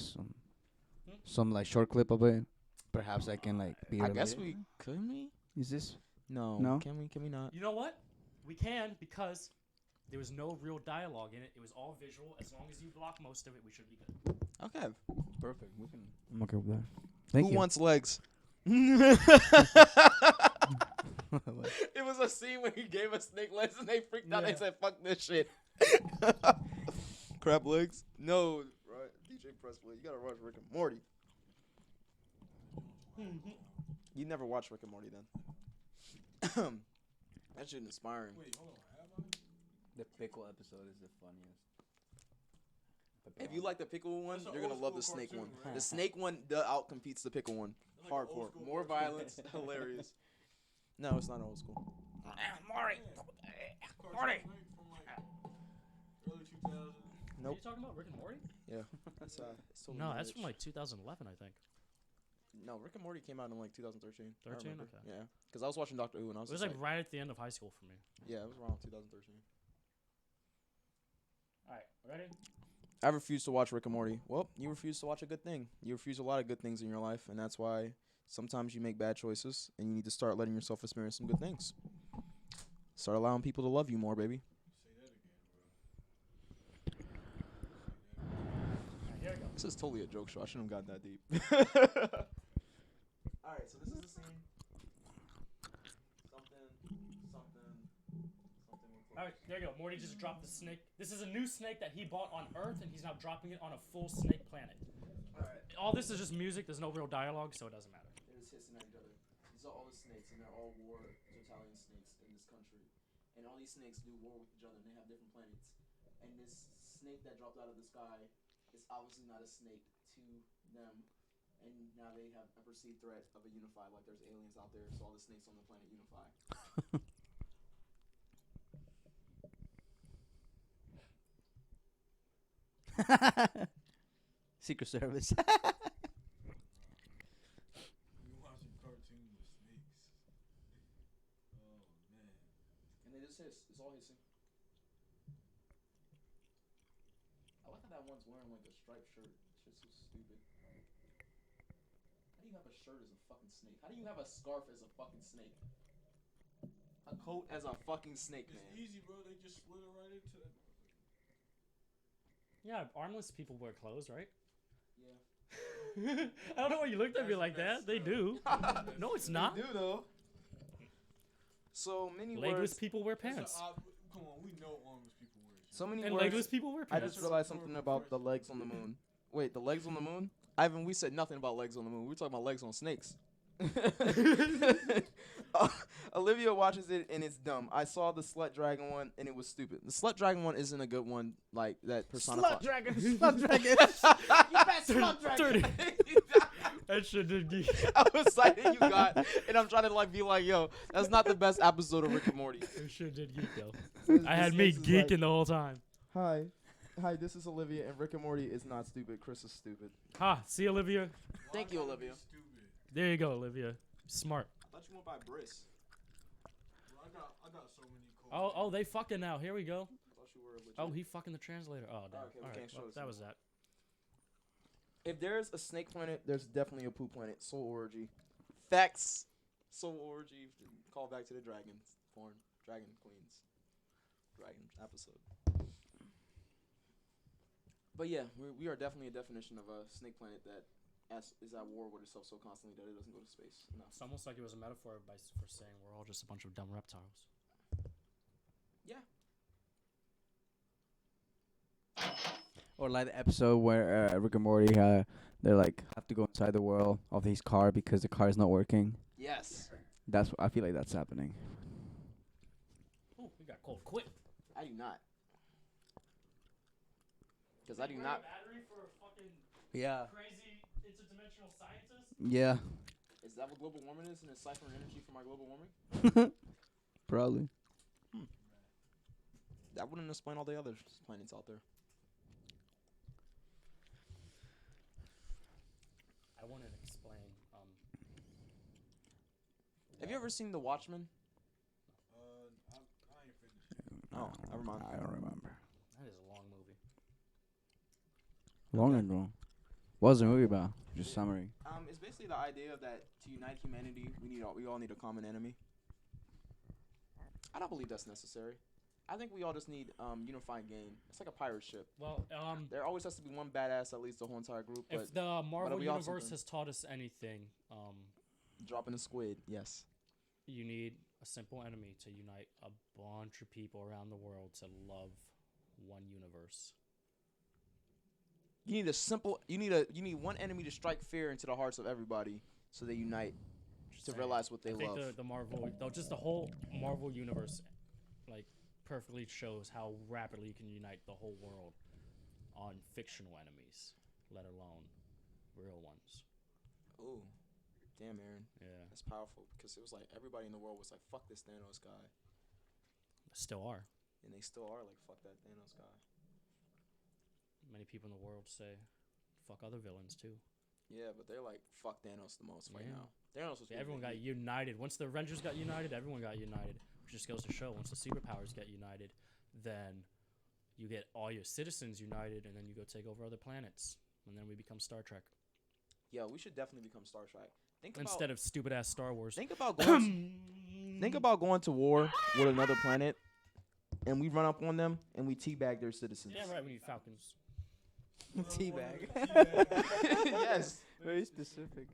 some like short clip of it? Perhaps I can like be. I guess related? we. Is this? No. No? Can we not? You know what? We can because there was no real dialogue in it. It was all visual. As long as you block most of it, we should be good. Okay. Perfect. We can. I'm okay with that. Thank Who you. wants legs? It was a scene where he gave us snake legs and they freaked out. They Yeah. said, "Fuck this shit." Crab legs? No, right? DJ Pressplay, you gotta watch Rick and Morty. You never watched Rick and Morty then? That shit inspiring. Wait, hold on. Have I? The pickle episode is the funniest. If you like the pickle one, That's an you're gonna old love the school snake cartoon, one. right? The snake one outcompetes the pickle one. Like an old Hardcore. school More cartoon. violence. Hilarious. No, it's not old school. Marty. Cartoon, Marty. right? From like early 2000s. Are Nope. you talking about Rick and Morty? Yeah. It's totally No, that's niche. from like 2011, I think. No, Rick and Morty came out in like 2013. I 13? remember. Okay. Yeah. Because I was watching Doctor Who and I was It was just like right at the end of high school for me. yeah, it was around 2013. All right, ready? I refuse to watch Rick and Morty. Well, you refuse to watch a good thing. You refuse a lot of good things in your life, and that's why sometimes you make bad choices, and you need to start letting yourself experience some good things. Start allowing people to love you more, baby. Here we go. This is totally a joke show. I shouldn't have gotten that deep. All right, so this is the scene. All right, there you go. Morty just dropped the snake. This is a new snake that he bought on Earth, and he's now dropping it on a full snake planet. All right. All this is just music. There's no real dialogue, so it doesn't matter. They're just hissing at each other. These are all the snakes, and they're all war totalitarian snakes in this country. And all these snakes do war with each other, and they have different planets. And this snake that dropped out of the sky is obviously not a snake to them. And now they have a perceived threat of a unify, like there's aliens out there, so all the snakes on the planet unify. Secret Service. We watching cartoons with snakes. Oh man. And they just hiss. It's all hissing. I like how that one's wearing like a striped shirt. It's just so stupid. How do you have a shirt as a fucking snake? How do you have a scarf as a fucking snake? A coat as a fucking snake, It's man. easy, bro. They just split it right into that. Yeah, armless people wear clothes, right? Yeah. I don't know why you looked at me like that. They do. No, it's not. They do though. So many Legless words. people wear It's a pants. come on, we know armless people wear shit. So many And words. legless people wear I pants. just realized something about the legs on the moon. Wait, the legs on the moon? Ivan, we said nothing about legs on the moon. We were talking about legs on snakes. Olivia watches it and it's dumb. I saw the slut dragon one and it was stupid. The slut dragon one isn't a good one, like that personifies. dragon. Slut dragon. You bet slut dragon. That shit did geek. I was like, you got, and I'm trying to like be like, yo, that's not the best episode of Rick and Morty. That shit did geek though. I had me geeking the whole time. Hi, this is Olivia, and Rick and Morty is not stupid. Chris is stupid. Ha, see Olivia? Thank you, Olivia. Stupid. There you go, Olivia. Smart. I thought you went by Briss. Bro, I got so many cold. Oh, they fucking now. Here we go. I thought you were legit. Oh, he fucking the translator. Oh, damn. okay, we All right, can't show well, this that one. was that. If there's a snake planet, there's definitely a poop planet. Soul Orgy. Facts. Soul Orgy. Call back to the dragons. Porn. Dragon Queens. Dragon episode. But yeah, we are definitely a definition of a snake planet that is at war with itself so constantly that it doesn't go to space. No. It's almost like it was a metaphor for saying we're all just a bunch of dumb reptiles. Yeah. Or like the episode where Rick and Morty, they're like have to go inside the world of his car because the car is not working. Yes. That's I feel like that's happening. Ooh, we got cold quick. I do not. Because I do not. Battery for a fucking Yeah. crazy interdimensional scientist? Yeah. Is that what global warming is? And it's ciphering energy from our global warming? Probably. That wouldn't explain all the other planets out there. I want to explain. Have you ever seen The Watchmen? I ain't finished. Oh, never mind. I don't remember. That is a long movie. Long ago. What was the movie about? Just summary. It's basically the idea that to unite humanity, we all need a common enemy. I don't believe that's necessary. I think we all just need unifying game. It's like a pirate ship. Well, There always has to be one badass that leads the whole entire group. But if the Marvel we all universe something. has taught us anything, dropping a squid, yes. you need a simple enemy to unite a bunch of people around the world to love one universe. You need one enemy to strike fear into the hearts of everybody, so they unite just to saying. realize what they I think love. the Marvel, though, just the whole Marvel universe, like, perfectly shows how rapidly you can unite the whole world on fictional enemies, let alone real ones. Ooh, damn, Aaron, Yeah, that's powerful because it was like everybody in the world was like, "Fuck this Thanos guy," still are. and they still are like, "Fuck that Thanos guy." Many people in the world say, "Fuck other villains too." Yeah, but they're like, "Fuck Thanos" the most right Yeah. now. Thanos was Everyone got united. Once the Avengers got united, everyone got united. Which just goes to show, once the superpowers get united, then you get all your citizens united, and then you go take over other planets, and then we become Star Trek Yeah, we should definitely become Star Trek. Think about instead of stupid ass Star Wars. think about going think about going to war with another planet, and we run up on them and we teabag their citizens. Yeah, right. We need Falcons. Teabag. Yes. Very specific.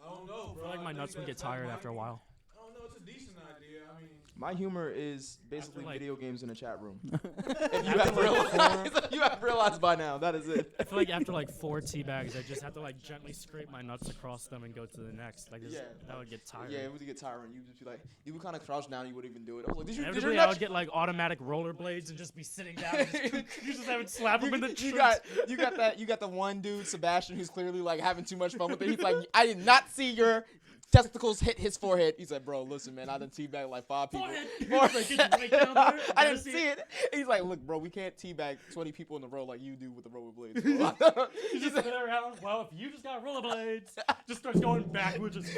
I don't know, I bro. feel like my think nuts would get that tired might after a be- while. I don't know. It's a decent idea. I mean, My humor is basically like- video games in a chat room. If you have realized by now, that is it. I feel like after like 4 tea bags, I just have to like gently scrape my nuts across them and go to the next. Like this, Yeah. that would get tired. Yeah, it would get tiring. You would just be like, you would kind of crouch down. You wouldn't even do it. I was like, did you Everybody, I would get like automatic rollerblades and just be sitting down. And you just haven't slap him in the you cheeks. got the one dude, Sebastian, who's clearly like having too much fun with it. He's like, I did not see your testicles hit his forehead. He's like, bro, listen, man, I done teabagged like 5 people. Forehead. Like, it's right down there. I Gotta didn't see see it. He's like, look, bro, we can't teabag 20 people in a row like you do with the rollerblades. bro." You just sit around. Well, if you just got rollerblades, just starts going backwards. Just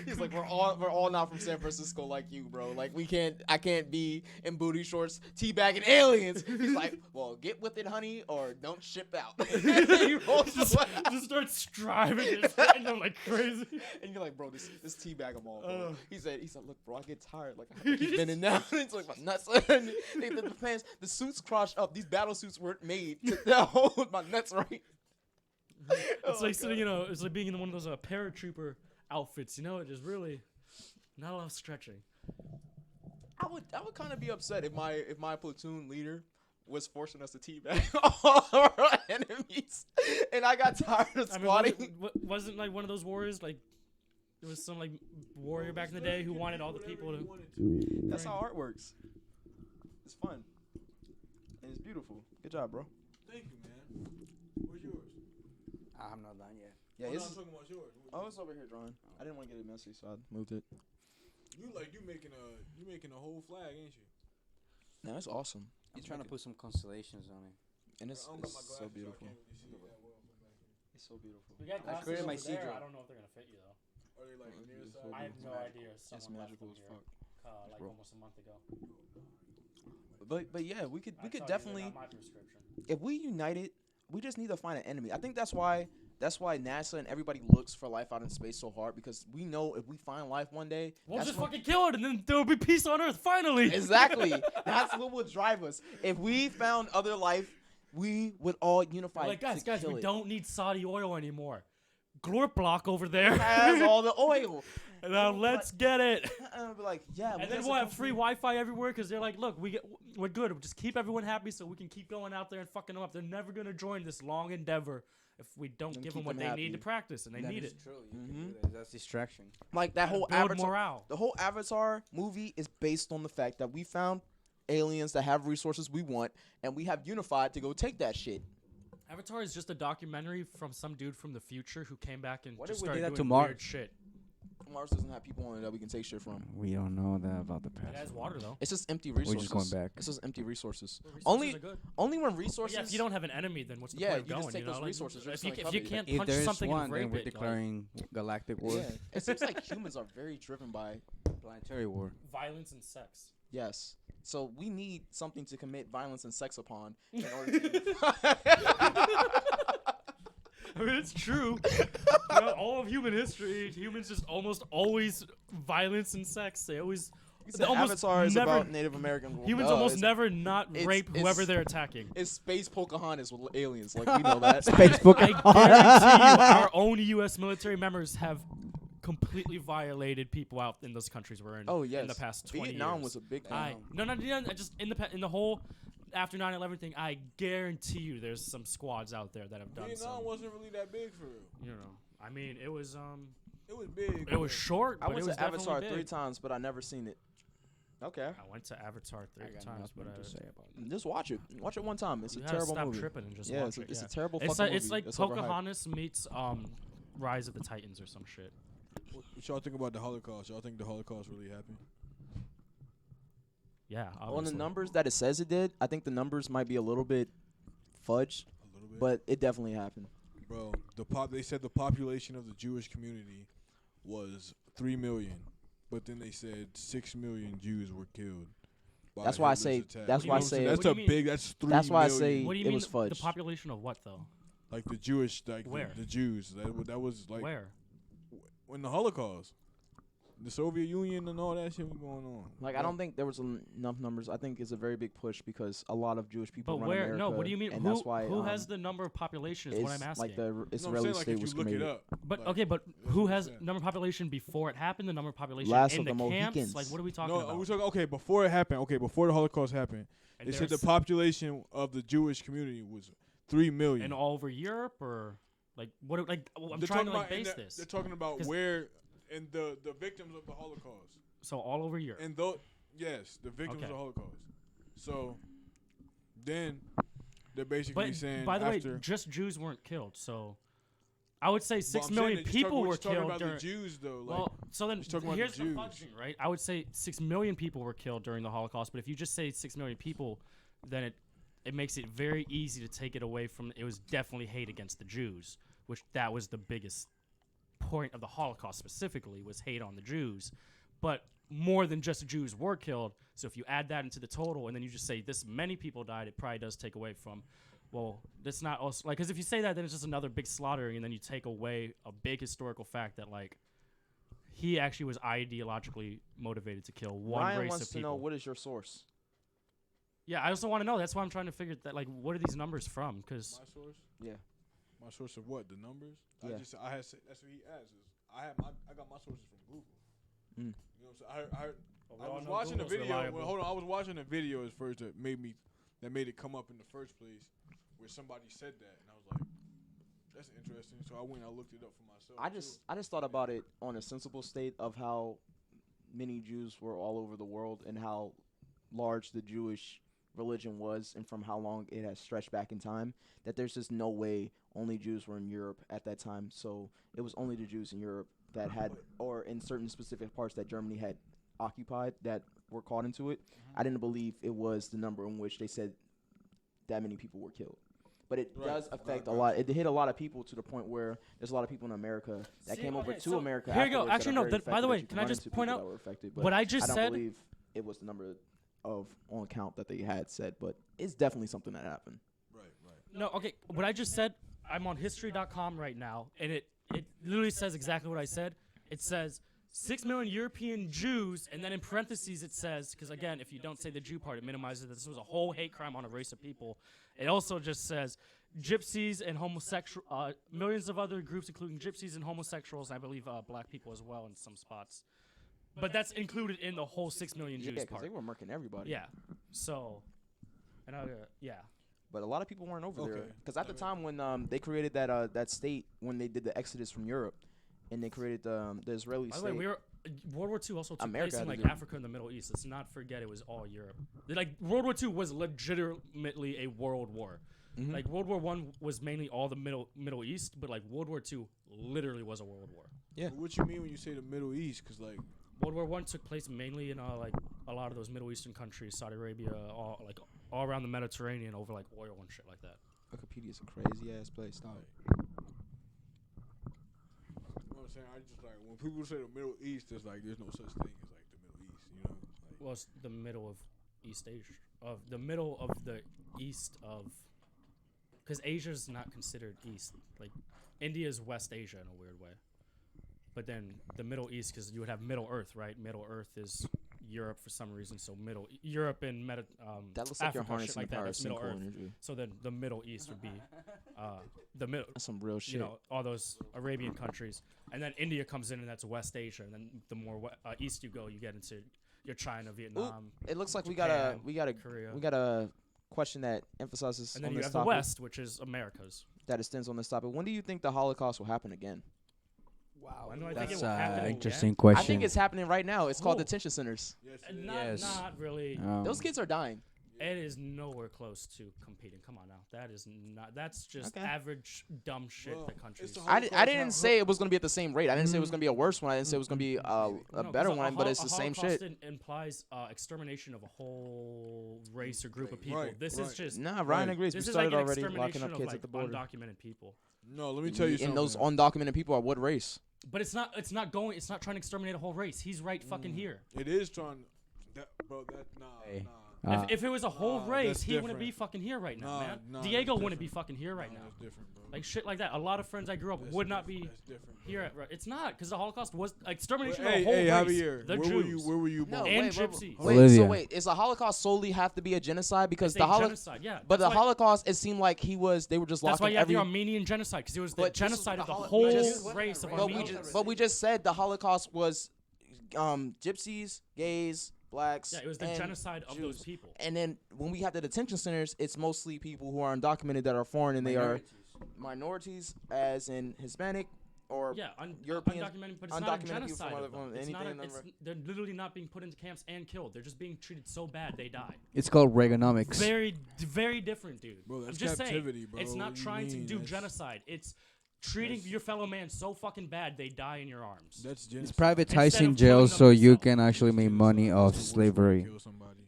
He's like, we're all not from San Francisco like you, bro. Like I can't be in booty shorts teabagging aliens. He's like, well, get with it, honey, or don't ship out. He rolls just, away. just starts striving, just hitting them like crazy. And you're like, bro, this teabag them all, bro. Ugh. He said, look, bro, I get tired. Like I have to keep bending down. It's like my nuts. the pants, the suits crotched up. These battle suits weren't made to hold my nuts right. It's like sitting, it's like being in one of those paratrooper outfits. Just really not a lot of stretching. I would kind of be upset if my platoon leader was forcing us to teabag all our enemies, and I got tired of squatting. Wasn't like one of those warriors like there was some like warrior back in the day who wanted all the people to. That's how art works. It's fun, and it's beautiful. Good job, bro. thank you, man. Where's yours? I'm not done yet. Yeah, I'm it's, talking about yours. oh, it's over here drawing. I didn't want to get it messy, so I moved it. You making a whole flag, ain't you? No, it's awesome. I'm trying to put some constellations on it. And it's, I don't got my it's glasses, so I beautiful. can't really see it that well from back here. It's so beautiful. We got I created my glasses over there. Seadra. I don't know if they're gonna fit you though. Are they like near It's side? I have no idea. It's Someone left magical them as here, fuck. like Bro. almost a month ago. But yeah, we could I tell you, they're definitely, not my prescription. if we united, we just need to find an enemy. I think that's why NASA and everybody looks for life out in space so hard, because we know if we find life one day, We'll that's just when- fucking kill it, and then there will be peace on Earth finally. exactly. That's what will drive us. If we found other life, we would all unify. Like guys, to kill we it. don't need Saudi oil anymore. Glorp block over there has all the oil. Now let's get it. And I'll be like, yeah. And then we'll have free Wi-Fi everywhere because they're like, look, we're good. We'll just keep everyone happy so we can keep going out there and fucking them up. They're never gonna join this long endeavor if we don't And give keep them what them they need happy. to practice, and they need it. True. You can Mhm. do that. That's distraction. Like that whole Build Avatar. morale. The whole Avatar movie is based on the fact that we found aliens that have resources we want, and we have unified to go take that shit. Avatar is just a documentary from some dude from the future who came back and What just if we did started that to doing Mars? weird shit. Mars doesn't have people on it that we can take shit from. We don't know that about the It has past. water though. It's just empty We're resources. just going back. It's just empty resources. Resources Only- are good. Only when But resources. yeah, if you don't have an enemy, then what's the Yeah, point of you just going? take those Like, resources, you're if just you, gonna if you covet it. can't If punch there's something one, and then rape we're it, declaring galactic war, Yeah, it seems like humans are very driven by planetary war. like, violence and sex. yes. So we need something to commit violence and sex upon in order to. I mean, it's true. All of human history, humans just almost always violence and sex. They always. The almost Avatar is never- about Native American. Humans No, almost it's- never not it's- rape whoever it's- they're attacking. It's space Pocahontas with aliens. Like we know that. Facebook. I guarantee you, our own U.S. military members have completely violated people out in those countries we're in. Oh yes. in the past 20 Vietnam years. was a big. Just in the whole after 9/11 thing. I guarantee you, there's some squads out there that have done Vietnam some. wasn't really that big for real. I mean, it was It was big. It was short, I but went it was to Avatar definitely 3 big. times, but I never seen it. Okay. I went to Avatar I 3 got times, but nothing to say about that. Just watch it. Watch it one time. It's you a gotta terrible stop movie. tripping and just Yeah, watch it's it. a terrible It's fucking like movie. it's like overhyped. Pocahontas meets Rise of the Titans or some shit. What y'all think about the Holocaust? Y'all think the Holocaust really happened? Yeah, On obviously. the numbers that it says it did, I think the numbers might be a little bit fudged, A little bit. but it definitely happened. Bro, they said the population of the Jewish community was 3 million, but then they said 6 million Jews were killed. By That's why I Hitler's say- attack. that's You why I know what I'm say- saying? What That's do a you mean? big. That's 3 That's why I million. say- What do you it mean was the fudged. population of what though? Like the Jewish, like Where? the Jews. That was like Where? in the Holocaust, the Soviet Union and all that shit was going on. Like, I don't think there was enough numbers. I think it's a very big push because a lot of Jewish people But run where? America. No, what do you mean? And Who that's why, who has the number of population? Is what I'm it's asking. like the You know what I'm Israeli saying? Like state if was you look created. it up. But like, okay, but that's who what I'm has saying. number of population before it happened? The number of population Last in of the the camps? Mohicans. Like, what are we talking No, about? we talking okay before it happened. Okay, before the Holocaust happened, And they said the there's- population of the Jewish community was 3 million. and all over Europe or like what? Like I'm They're trying to talking like about in base the- this. They're talking about 'Cause- where and the victims of the Holocaust. So all over Europe. And though, yes, the victims Okay. of the Holocaust. So then they're basically But saying by the after. way, just Jews weren't killed. So I would say But 6 I'm million saying that people were you're talking killed about during. the Jews though. Like, Well, so then he's talking about here's the the Jews. fudging, right? I would say 6 million people were killed during the Holocaust, but if you just say 6 million people, then it makes it very easy to take it away from. It was definitely hate against the Jews, which that was the biggest point of the Holocaust specifically was hate on the Jews, but more than just Jews were killed. So if you add that into the total, and then you just say this many people died, it probably does take away from. Well, that's not also like because if you say that, then it's just another big slaughtering, and then you take away a big historical fact that like he actually was ideologically motivated to kill one Ryan race wants of to people. know, what is your source? Yeah, I also want to know. That's why I'm trying to figure that like what are these numbers from? Because my source. Yeah. My source of what? The numbers? Yeah. I had said, that's what he asked. I got my sources from Google. Mm. You know what I'm saying? I was watching the video. Well, hold on, I was watching the video at first that made it come up in the first place, where somebody said that, and I was like, that's interesting. So I went and I looked it up for myself. I just thought about it on a sensible state of how many Jews were all over the world and how large the Jewish religion was and from how long it has stretched back in time, that there's just no way only Jews were in Europe at that time. So it was only the Jews in Europe that had, or in certain specific parts that Germany had occupied, that were caught into it. I didn't believe it was the number in which they said that many people were killed. But it Right, does affect right. a lot. It hit a lot of people to the point where there's a lot of people in America that See, came over okay, to so America. here you go. afterwards that Actually, are no, very that- by the affected way, that you can I run just into point people out that were affected, what I just I don't said? believe it was the number of on count that they had said, but it's definitely something that happened. Right. No, okay. What I just said, I'm on history.com right now, and it literally says exactly what I said. It says 6 million European Jews, and then in parentheses it says, because again, if you don't say the Jew part, it minimizes that this was a whole hate crime on a race of people. It also just says gypsies and homosexual, millions of other groups, including gypsies and homosexuals, and I believe black people as well in some spots. But that's included in the whole 6 million Jews Yeah, because part. they were murking everybody. Yeah. So, and yeah. But a lot of people weren't over there. Okay. Because at the time when they created that state, when they did the exodus from Europe, and they created the Israeli By the state. way, World War II also took America place in had to like do it. Africa and the Middle East. Let's not forget it was all Europe. Like World War II was legitimately a world war. Mhm. Like World War One was mainly all the Middle East, but like World War II literally was a world war. Yeah. What you mean when you say the Middle East? Because like World War One took place mainly in like a lot of those Middle Eastern countries, Saudi Arabia, all around the Mediterranean over like oil and shit like that. Wikipedia's a crazy ass place. Stop. you know what I'm saying, I just like when people say the Middle East, it's like there's no such thing as like the Middle East. You know. Like, Well, it's the middle of East Asia, of the middle of the east of, because Asia's not considered East. Like India is West Asia in a weird way, but then the Middle East, because you would have Middle Earth, right? Middle Earth is Europe for some reason, so Europe and That looks like you're Africa, shit harnessing like the that. power of That's Middle sinkhole Earth. energy. So then the Middle East would be the middle. That's some real shit. You know, all those Arabian countries, and then India comes in, and that's West Asia. And then the more east you go, you get into your China, Vietnam, It looks like Japan, we got Korea. a question that emphasizes And then on you this have the topic, West, which is America's. that extends on this topic. When do you think the Holocaust will happen again? Wow, I know, I think it that's will happen an again. interesting I question. think it's happening right now. It's called Cool. detention centers. Yes, Yes. Not really. Those kids are dying. It is nowhere close to competing. Come on now. That is not. That's just Okay. average dumb shit Well, that it's countries. the I Holocaust didn't ha- say it was going to be at the same rate. I didn't say it was going to be a worse one. I didn't say it was going to be a No, 'cause better one, but it's the same Holocaust shit. implies extermination of a whole race or group of people. Right, This right. is just. Nah, Ryan Right. agrees. We This is like started an already locking extermination up of kids like at the border. undocumented people. No, let me tell you something. And those undocumented people are what race? But it's not. It's not going. It's not trying to exterminate a whole race. He's right fucking here. It is trying. That, bro, that Hey. nah. If it was a whole Nah, race, that's he wouldn't be different. fucking here right now, Nah, man. nah, Diego that's wouldn't be different. fucking here right Nah, now. That's different, bro. Like shit like that. A lot of friends I grew up That's would not be That's different, bro. here at. It's not because the Holocaust was extermination Hey, of a whole hey, race. Javier, The where Jews. were you born? And gypsies. Wait, Olivia. so wait, is the Holocaust solely have to be a genocide? Because It's the a Holocaust, genocide, yeah. but the That's why- Holocaust, it seemed like they were just That's why locking you have every. the Armenian genocide because it was the But this was genocide the of the holo- whole we just- race of But we Armenians. just said the Holocaust was gypsies, gays, blacks. Yeah, it was the and genocide of those Jews. people. And then when we have the detention centers, it's mostly people who are undocumented that are foreign and they are minorities, as in Hispanic or Yeah, Europeans, undocumented, but it's not a undocumented people from genocide. other- of them. from It's not anything a, in the it's, they're literally not being put into camps and killed. They're just being treated so bad they die. It's called Reaganomics. Very different, dude. Bro, I'm that's just captivity, saying, bro. it's What not do you trying to mean? do That's- genocide. It's treating your fellow man so fucking bad they die in your arms. That's It's genocide. Instead privatizing of jails killing so them you yourself. can actually make money Genocide. off That's the worst way to slavery kill somebody.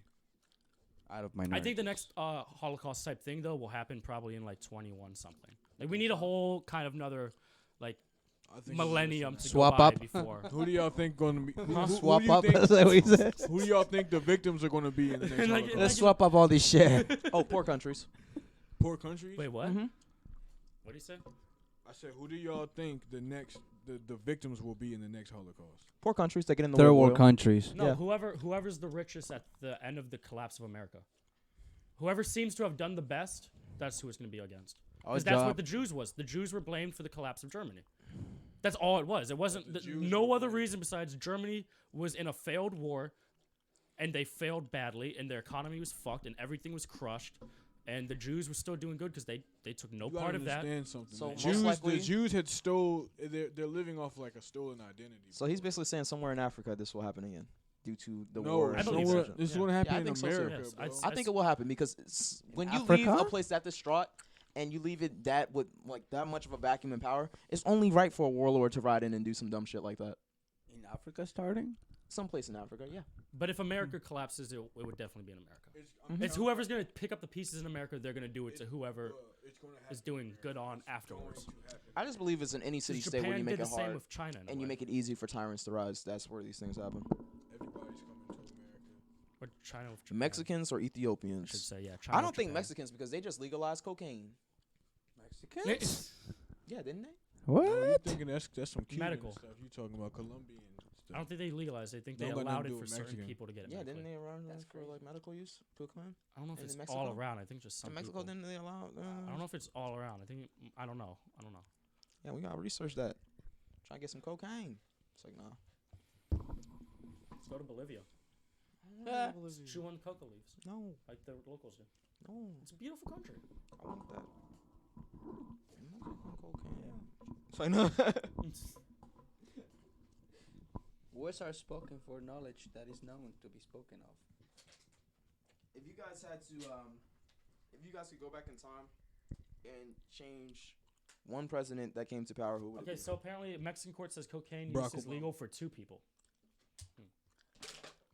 out of I minorities. think the next Holocaust type thing though will happen probably in like 21 something. Like we need a whole kind of another like I think millennium to Swap go by up. before. Who do y'all think going to be? Who Swap do you up. think- That's what he said. Who do y'all think the victims are going to be in the next Like- Holocaust? Let's swap up all this shit. oh, poor countries. Poor countries? Wait, what? Mhm. What do you say? I said, who do y'all think the victims will be in the next Holocaust? Poor countries taking in the Third world world oil. countries. No, Yeah. whoever's the richest at the end of the collapse of America. Whoever seems to have done the best, that's who it's going to be against. Our Because that's what job- the Jews was. The Jews were blamed for the collapse of Germany. That's all it was. It wasn't The Jews no were other blamed. reason besides Germany was in a failed war, and they failed badly, and their economy was fucked, and everything was crushed, and the Jews were still doing good because they took no You gotta part of that. understand something. So the most Jews, likely- the Jews had stole. They're living off like a stolen identity. So he's basically saying somewhere in Africa this will happen again due to the no, war. I believe somewhere- so. this is Yeah. what Yeah, happened I in think so, too. America, Yes, bro. I'd- I think it will happen because when you Africa? leave a place that distraught and you leave it that with like that much of a vacuum and power, it's only right for a warlord to ride in and do some dumb shit like that. In Africa starting? Someplace in Africa, yeah. But if America collapses, it would definitely be in America. Mhm. It's whoever's going to pick up the pieces in America, they're going to do it to whoever It's gonna is happen. doing good on afterwards. I just believe it's in any city state where Japan you did make the it same hard with China. in a and you way. make it easy for tyrants to rise. That's where these things happen. Everybody's coming to America. Or China with Japan. Mexicans or I should Ethiopians? say, yeah. China I don't with think Japan. Mexicans because they just legalized cocaine. Mexicans? Yeah, didn't they? What? No, you thinking that's some Cuban Medical. stuff? You talking about Colombian stuff? I don't think they legalized it. I think they Don't got allowed nothing it to do for with certain Mexican. people to get it. Yeah, medically. didn't they around for like medical use? Cocaine? I don't know if and it's in all Mexico? around. I think just some In Mexico, people. didn't they allow? I don't know if it's all around. I think I don't know. Yeah, we gotta research that. Try to get some cocaine. It's like nah. Let's go to Bolivia. Yeah. Chew on coca leaves No, like the locals do. no, It's a beautiful country. I want that. Mexican cocaine. It's like no. Words are spoken for knowledge that is known to be spoken of. If you guys had to, if you guys could go back in time and change one president that came to power, who would it Okay, be? so apparently Mexican court says cocaine Barack use is Obama. legal for 2 people.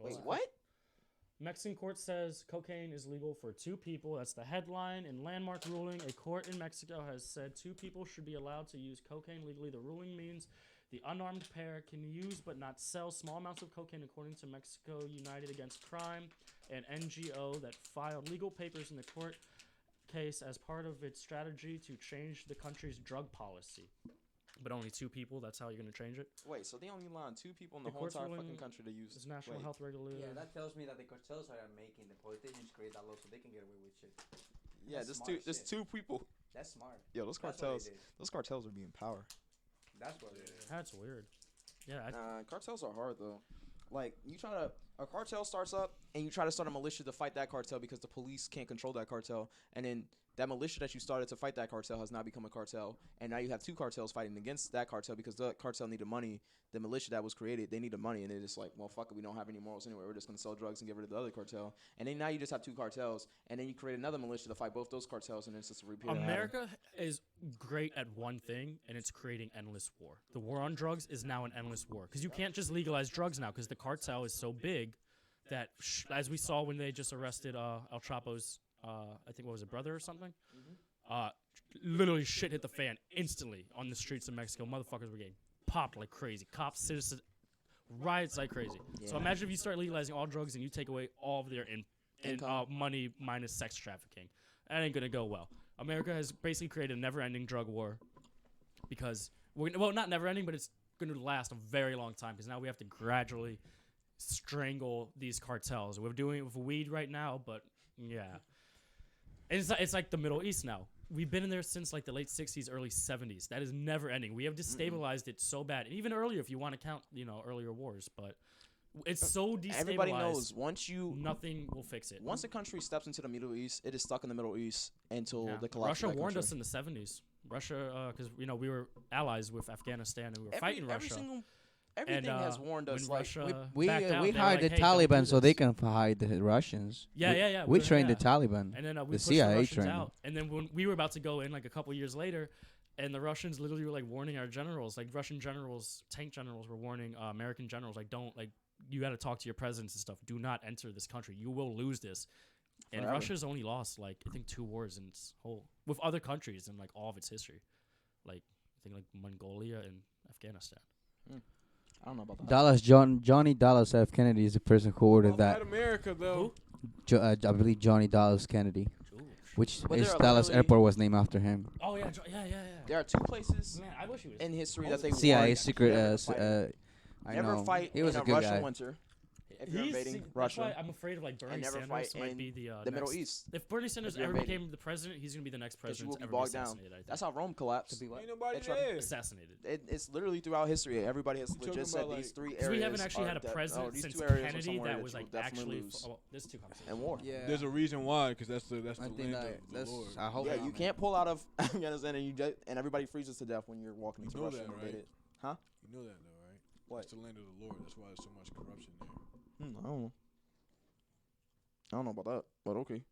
Wait, what? Mexican court says cocaine is legal for 2 people. That's the headline. In landmark ruling, a court in Mexico has said 2 people should be allowed to use cocaine legally. The ruling means the unarmed pair can use but not sell small amounts of cocaine, according to Mexico United Against Crime, an NGO that filed legal papers in the court case as part of its strategy to change the country's drug policy. But only 2 people, that's how you're going to change it? Wait, so they only allowed 2 people in the The whole court's entire ruling fucking country to use. It's National wait. Health Regulator. Yeah, that tells me that the cartels are making the politicians create that law so they can get away with shit. Yeah, That's there's smart 2 people. That's smart. Yo, those That's what they cartels, did. those cartels are being power. That's what it is. That's weird. Yeah, Nah, cartels are hard though. Like a cartel starts up and you try to start a militia to fight that cartel because the police can't control that cartel, and then that militia that you started to fight that cartel has now become a cartel, and now you have two cartels fighting against that cartel because the cartel needed money. The militia that was created, they needed money, and they're just like, well, fuck it, we don't have any morals anyway. We're just gonna sell drugs and get rid of the other cartel. And then now you just have two cartels, and then you create another militia to fight both those cartels, and it's just a repeat. America is great at one thing, and it's creating endless war. The war on drugs is now an endless war because you can't just legalize drugs now because the cartel is so big that, as we saw when they just arrested El Chapo's, I think what was it, brother or something? Literally shit hit the fan instantly on the streets of Mexico. Motherfuckers were getting popped like crazy. Cops, citizens, riots like crazy. So imagine if you start legalizing all drugs and you take away all of their money minus sex trafficking. That ain't gonna go well. America has basically created a never-ending drug war because not never-ending, but it's gonna last a very long time because now we have to gradually strangle these cartels. We're doing it with weed right now, but yeah, it's like the Middle East now. We've been in there since like the late 60s, early 70s. That is never ending. We have destabilized it so bad. And even earlier, if you want to count, earlier wars, but it's so destabilized. Everybody knows nothing will fix it. Once a country steps into the Middle East, it is stuck in the Middle East until the collapse. Russia of that warned country. us in the 70s. Russia, because we were allies with Afghanistan and we were fighting Russia. Everything has warned us. When Like, Russia We backed out, they were hired like, the "Hey, don't do Taliban so they this." can hide the Russians. Yeah. We trained the Taliban. And then we the pushed CIA the Russians trained them. out. And then when we were about to go in, like a couple years later, and the Russians literally were like warning our generals, like Russian generals, tank generals were warning American generals, like you got to talk to your presidents and stuff. Do not enter this country. You will lose this. And Forever. Russia's only lost like I think 2 wars in its whole with other countries in like all of its history, like I think like Mongolia and Afghanistan. I don't know about that. Johnny Dallas F. Kennedy is the person who ordered that. America, though. I believe Johnny Dallas Kennedy, which But his there are Dallas literally- Airport was named after him. Oh yeah. There are two places Man, I wish he was. in history that they CIA warned secret. never to fight. I Never know. fight He was in a a good Russian guy. winter if you're That's invading why Russia. I'm afraid of like Bernie and never Sanders fight might in be the Middle next- East. If Bernie Sanders you're ever invading. became the president, he's gonna be the next Because you president will to be ever be bogged down. assassinated. I think. That's how Rome collapsed. Ain't nobody They tried- there. Assassinated. It's literally throughout history. Everybody has talking legit said about, these like- three Because areas. we haven't actually are had a that- president these since two areas are Kennedy somewhere that was you like will definitely actually. lose. This two conversations. and war. Yeah. There's a reason why, because that's the I think land that of the that's. Lord. I hope. Yeah, not, you man. can't pull out of Afghanistan and everybody freezes to death when you're walking You into know Russia that, and right? invade it. You know that, though, right? What? It's the land of the Lord. That's why there's so much corruption there. I don't know. I don't know about that, but okay.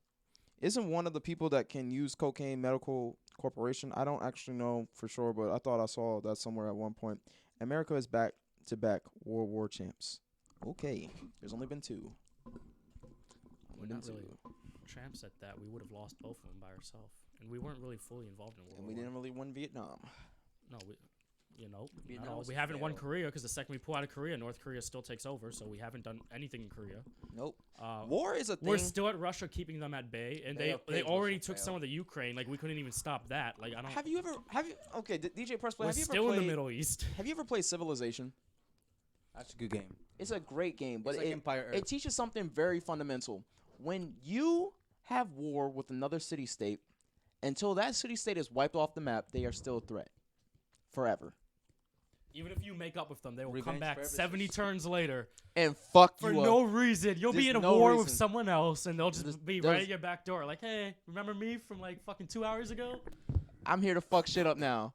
Isn't one of the people that can use cocaine Medical Corporation? I don't actually know for sure, but I thought I saw that somewhere at one point. America is back to back World War champs. Okay, there's only been 2. We're not really champs at that. We would have lost both of them by ourselves, and we weren't really fully involved in World And War we I. didn't really win Vietnam. No, Vietnam not all. was We a haven't won fail. Korea because the second we pull out of Korea, North Korea still takes over. So we haven't done anything in Korea. Nope. Uh, War is a thing. We're still at Russia, keeping them at bay, and They they have they paid already Russia took fail. some of the Ukraine. Like we couldn't even stop that. Like I don't. Have you okay, DJ Pressplay, We're have you ever still in played, the Middle East. Have you ever played Civilization? That's a good game. It's a great game, but It's like Empire Earth. it teaches something very fundamental. When you have war with another city state, until that city state is wiped off the map, they are still a threat. Forever. Even if you make up with them, they will come Revenge back purposes. 70 turns later And fuck for you no up. reason. You'll be There's in a no war with reason. someone else, and they'll just be there's- right at your back door. Like, hey, remember me from like fucking 2 hours ago? I'm here to fuck shit up now.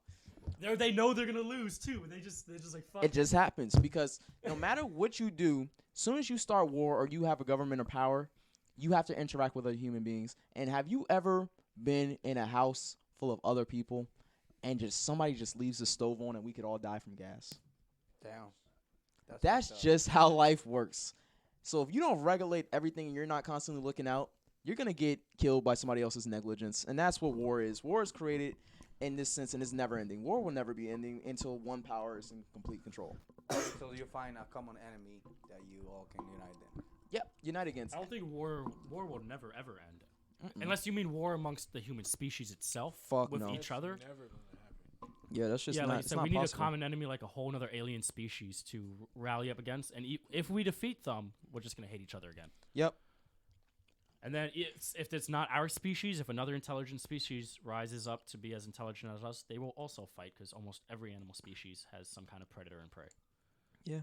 They know they're gonna lose too. They're just like fuck. It just happens because no matter what you do, soon as you start war or you have a government or power, you have to interact with other human beings. And have you ever been in a house full of other people and just somebody just leaves the stove on and we could all die from gas? Damn. That's fucked up. just how life works. So if you don't regulate everything and you're not constantly looking out, you're going to get killed by somebody else's negligence. And that's what war is. War is created in this sense and it's never ending. War will never be ending until one power is in complete control. So you find a common enemy that you all can unite then. Yep, unite against. I don't think war will never ever end. Unless you mean war amongst the human species itself Fuck with no. each other. Never gonna happen. Yeah, that's just Yeah, not, like I it's said, not we need possible. a common enemy like a whole other alien species to rally up against. And if we defeat them, we're just going to hate each other again. Yep. And then if it's not our species, if another intelligent species rises up to be as intelligent as us, they will also fight because almost every animal species has some kind of predator and prey. Yeah.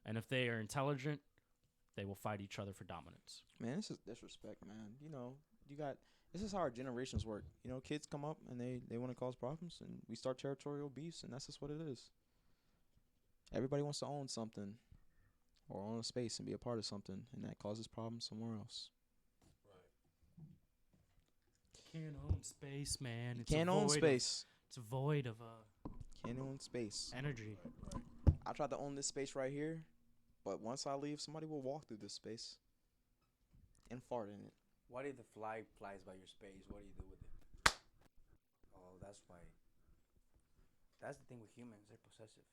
And if they are intelligent, they will fight each other for dominance. Man, this is disrespect, man. You know, you got This is how our generations work. You know, kids come up and they want to cause problems, and we start territorial beefs, and that's just what it is. Everybody wants to own something or own a space and be a part of something, and that causes problems somewhere else. Can't own space, man. It's Can't a own void space. It's void of Can't own space. energy. I tried to own this space right here, but once I leave, somebody will walk through this space and fart in it. What if the fly flies by your space? What do you do with it? Oh, that's why. That's the thing with humans. They're possessive.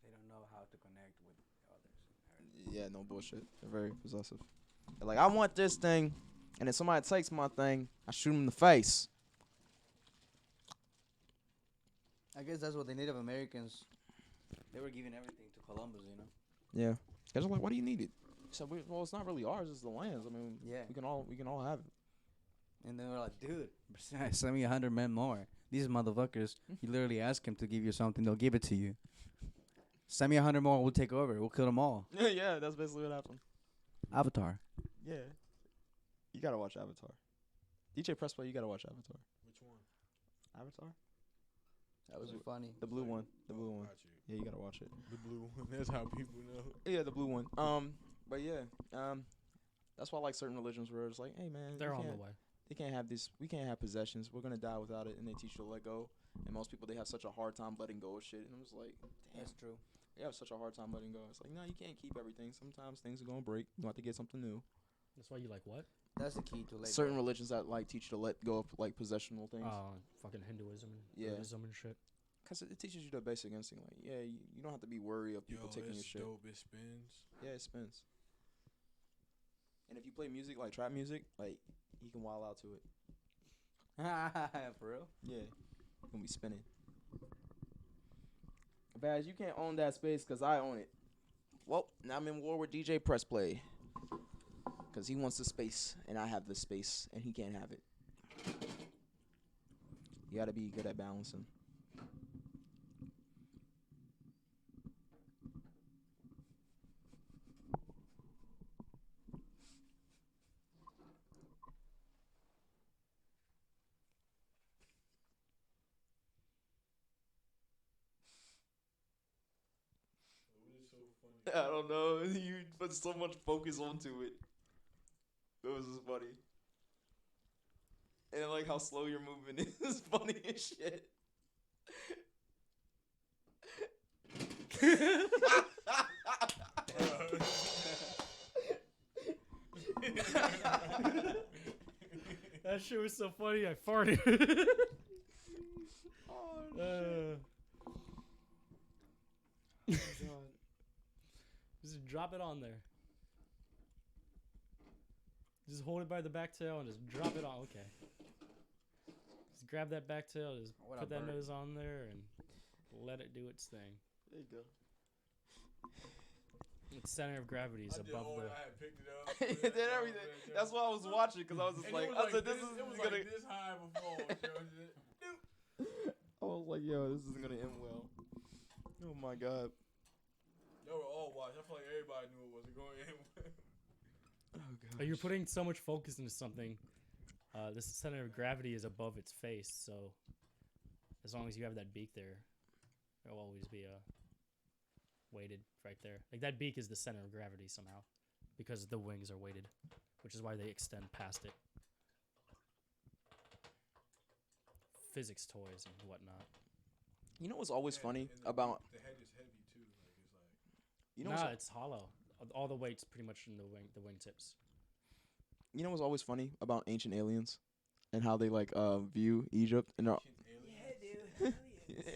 They don't know how to connect with others. Yeah, no bullshit. They're very possessive. They're like, I want this thing, and if somebody takes my thing, I shoot him in the face. I guess that's what the Native Americans, they were giving everything to Columbus, you know? Yeah. Guys are like, why do you need it? He said, well, it's not really ours. It's the land's. I mean, Yeah. we can all have it. And then we're like, dude, send me 100 men more. These motherfuckers, you literally ask him to give you something, they'll give it to you. Send me 100 more, we'll take over. We'll kill them all. Yeah, that's basically what happened. Avatar. Yeah. You gotta watch Avatar. DJ Pressplay, you gotta watch Avatar. Which one? Avatar? That was funny. The blue one. The blue Oh, one. got you. Yeah, you gotta watch it. The blue one. That's how people know. Yeah, the blue one. But yeah, that's why I like certain religions where it's like, hey man, They're you on the can't- way. They can't have this. We can't have possessions. We're gonna die without it, and they teach you to let go. And most people, they have such a hard time letting go of shit. And I'm just like, damn, That's true. they have such a hard time letting go. It's like, no, you can't keep everything. Sometimes things are gonna break. You have to get something new. That's why you like what? That's the key to let Certain go. religions that like teach you to let go of like possessional things. Fucking Hinduism and Yeah. Buddhism and shit. Cause it teaches you the basic instinct. Like, yeah, you don't have to be worried of people taking your it's shit. dope. It spins. Yeah, it spins. And if you play music like trap music, like you can wild out to it. For real? Yeah, it's gonna be spinning. Baz, you can't own that space because I own it. Well, now I'm in war with DJ Pressplay. Because he wants the space, and I have the space, and he can't have it. You gotta be good at balancing. I don't know. You put so much focus onto it. It was just funny. And I like how slow your movement is. Funny as shit. That shit was so funny. I farted. Just drop it on there. Just hold it by the back tail and just drop it on. Okay. Just grab that back tail, just What put a that bird. nose on there and let it do its thing. There you go. Its center of gravity is above the. I had picked it up. It did everything. That's why I was watching, because I was just And like, it was I said, this this, is it was gonna. like this high before. I was like, yo, this isn't gonna end well. Oh my god. Y'all were all watching. I feel like everybody knew it wasn't going in. Oh god. You're putting so much focus into something. This center of gravity is above its face, so as long as you have that beak there, there'll always be weighted right there. Like that beak is the center of gravity somehow, because the wings are weighted, which is why they extend past it. Physics toys and whatnot. You know what's always funny about? The head is heavy too. Like it's like. You know Nah, what's, it's hollow. All the weight's pretty much in the wingtips. you know what's always funny about ancient aliens, and how they like view Egypt and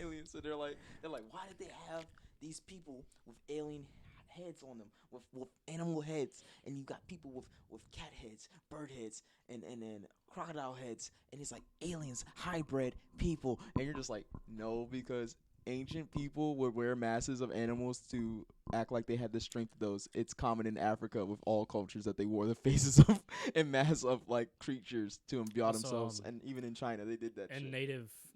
aliens. So they're like, why did they have these people with alien heads on them, with animal heads, and you got people with cat heads, bird heads, and then crocodile heads, and it's like aliens, hybrid people, and you're just like, no, because ancient people would wear masses of animals to act like they had the strength of those. It's common in Africa with all cultures that they wore the faces of and masks of like creatures to embody Also, themselves, and even in China they did that And shit.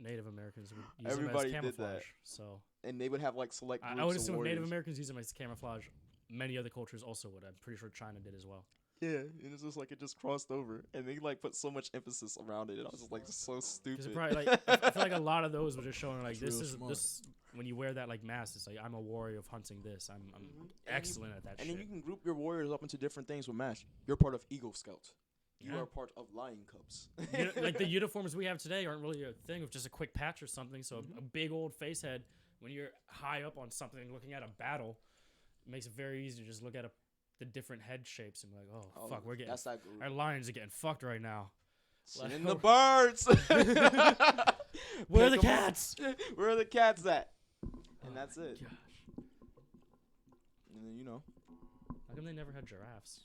Native Americans would use Everybody them did as that. camouflage. So And they would have like select groups I would of assume if warriors. Native Americans use them as camouflage, many other cultures also would. I'm pretty sure China did as well. Yeah, and it's just like it just crossed over, and they like put so much emphasis around it, and I was just like so stupid. Because probably like I feel like a lot of those were just showing like That's this real is smart. this when you wear that like mask, it's like I'm a warrior of hunting this. I'm And then excellent at that And shit. then you can group your warriors up into different things with MASH. You're part of Eagle Scouts. You Yeah. are part of Lion Cubs. Like the uniforms we have today aren't really a thing of just a quick patch or something. So Mm-hmm. a big old face head, when you're high up on something looking at a battle, it makes it very easy to just look at the different head shapes and be like, oh, fuck, we're getting That's that group. our lions are getting fucked right now. Send like- in the birds. Where are the Pick 'em up. cats? Where are the cats at? And that's Oh my it. gosh. And then, you know, How come they never had giraffes?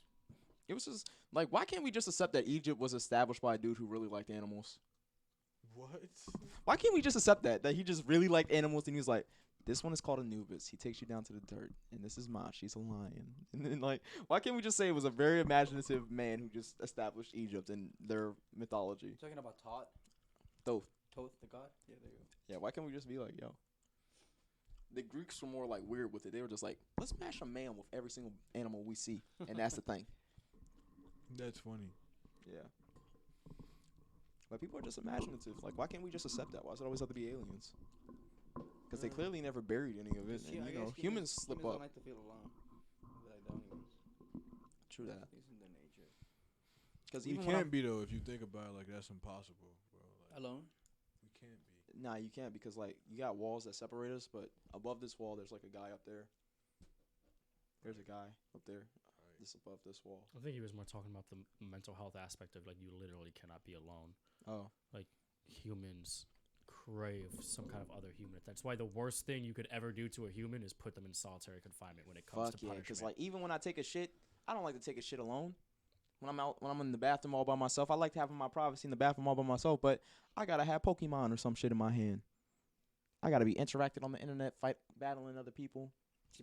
it was just like, why can't we just accept that Egypt was established by a dude who really liked animals? What? Why can't we just accept that he just really liked animals and he was like, this one is called Anubis. He takes you down to the dirt, and this is Mosh. He's a lion. And then like, why can't we just say it was a very imaginative man who just established Egypt and their mythology? Talking about Thoth. Thoth. Thoth, the god. Yeah, there you go. Yeah, why can't we just be like, yo? The Greeks were more like weird with it. They were just like, let's mash a man with every single animal we see, and that's the thing. That's funny. Yeah. But people are just imaginative. Like, why can't we just accept that? Why does it always have to be aliens? Because they clearly never buried any of it. And, you know, humans slip up. Don't like to feel alone. Like the only ones. True that. It's in their nature. Because We even when can't be though. If you think about it, like that's impossible, bro. Like, Alone? we can't be. Nah, you can't because like you got walls that separate us, but above this wall, there's like a guy up there. There's a guy up there, just above this wall. I think he was more talking about the mental health aspect of like you literally cannot be alone. Oh, Humans crave some kind of other human. That's why the worst thing you could ever do to a human is put them in solitary confinement when it comes fuck to yeah! punishment. Because like even when I take a shit, I don't like to take a shit alone. When I'm in the bathroom all by myself, I like to have my privacy in the bathroom all by myself. But I gotta have Pokemon or some shit in my hand. I gotta be interacting on the internet, battling other people.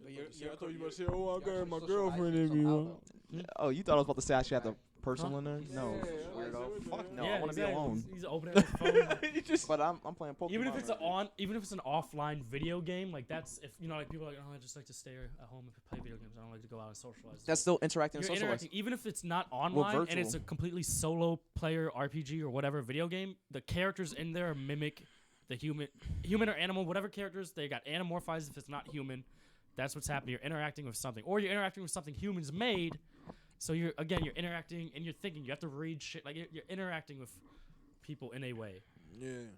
But I thought you were about to say, "Oh, I got you're my actually girlfriend in socializing me." somehow, Huh? Oh, you thought I was about to say I should have the personal Huh? in there? No, Yeah, weirdo. Fuck no, yeah, I want to be exactly. alone. He's opening his phone. You just, but I'm playing Pokemon. Even if it's right even if it's an offline video game, like that's if you know, like people are like, oh, I just like to stay at home and play video games. I don't like to go out and socialize. That's still interacting and You're socializing. interacting, even if it's not online and it's a virtual. completely solo player RPG or whatever video game. The characters in there mimic the human or animal, whatever characters they got anamorphized. If it's not human, that's what's happening. You're interacting with something, or you're interacting with something humans made. So you're interacting and you're thinking. You have to read shit. Like you're interacting with people in a way. Yeah.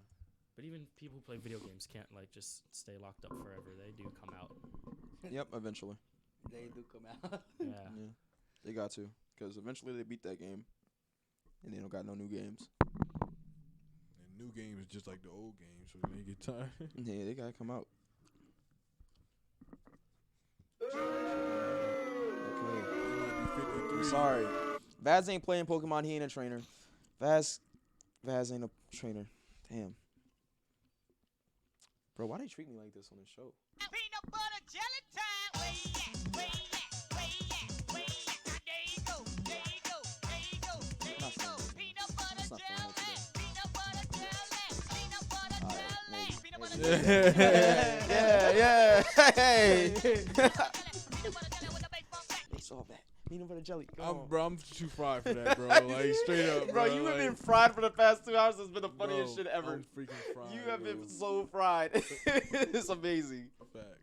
But even people who play video games can't like just stay locked up forever. They do come out. Yep, eventually. They do come out. Yeah. Yeah, they got to, because eventually they beat that game, and they don't got no new games. And new games is just like the old games, so they get tired. Yeah, they gotta come out. Okay. They might be 53. I'm sorry. Vaz ain't playing Pokemon. He ain't a trainer. Vaz ain't a trainer. Damn. Bro, why they treat me like this on this show? Peanut butter jelly time. Where you at? Where you at? Where you at? Where you at? Now there you go. There you go. There you go. There Not you go. feeling it. Peanut butter It's not feeling it jelly. today. Peanut butter jelly. Peanut butter Alright, jelly. maybe. Peanut butter Yeah, jelly. yeah, hey. Peanut butter jelly with a baseball bat. It's all that. Peanut butter jelly. Go on. I'm too fried for that, bro. Like straight up, Bro, you have like, been fried for the past 2 hours. It's been the funniest bro, shit ever. I'm freaking fried. You have been bro. so fried. It's amazing. Facts.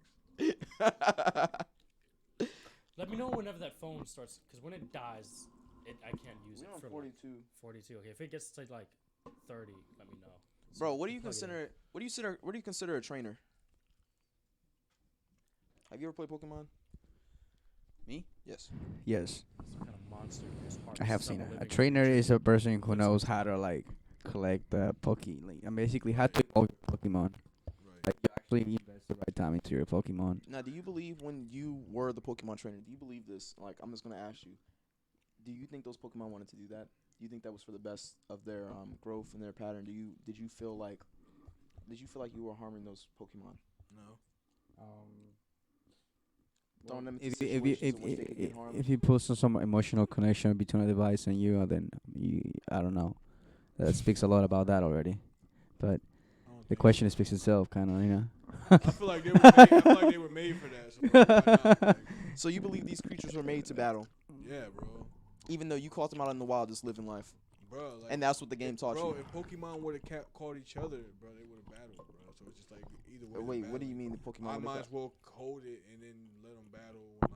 Let me know whenever that phone starts, because when it dies, I can't use it We're on for 42. Like 42. Okay, if it gets to like 30, let me know. So Bro, what do you plug it in. consider? What do you consider a trainer? Have you ever played Pokemon? Me? Yes. Yes. Some kind of monster who's part I of have some seen it. A living trainer creature. is a person who knows how to like collect and basically how to evolve your Pokemon. Right. Like you actually invest the right time into your Pokemon. Now, do you believe when you were the Pokemon trainer? Do you believe this? Like, I'm just gonna ask you. Do you think those Pokemon wanted to do that? Do you think that was for the best of their growth and their pattern? Did you feel like you were harming those Pokemon? No. Throwing them into If situations in which they could get harmed? if you put some emotional connection between a device and you, then I don't know. That speaks a lot about that already. But I don't the think question speaks itself, kind of, you know. I feel like they were made, I feel like they were made for that. So why not? Like, So you believe these creatures were made to battle? yeah, bro. even though you caught them out in the wild just living life. Bro, like, And that's what the game taught bro, you. if Pokemon would have caught each other, bro, they would have battled, bro. So it's just like either way. Wait, what do you mean the Pokemon? I would've might got- as well hold it and then let them battle, like,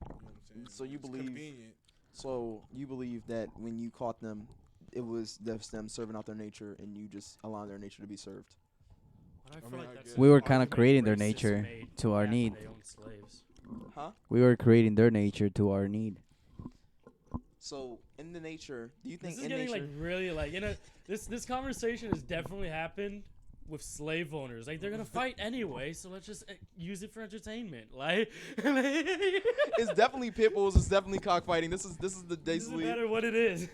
you know what I'm saying? So you It's believe- convenient. So you believe that when you caught them, it was just them serving out their nature, and you just allowing their nature to be served. But I feel mean, like I that's guess. We were an kinda argument creating their racists nature made to our after need. they owned slaves. Huh? We were creating their nature to our need. So in the nature, do you think This is in getting nature? like really like this conversation has definitely happened with slave owners. Like they're gonna fight anyway, so let's just use it for entertainment. Like It's definitely pit bulls. It's definitely cockfighting. This is the doesn't basically. matter what it is.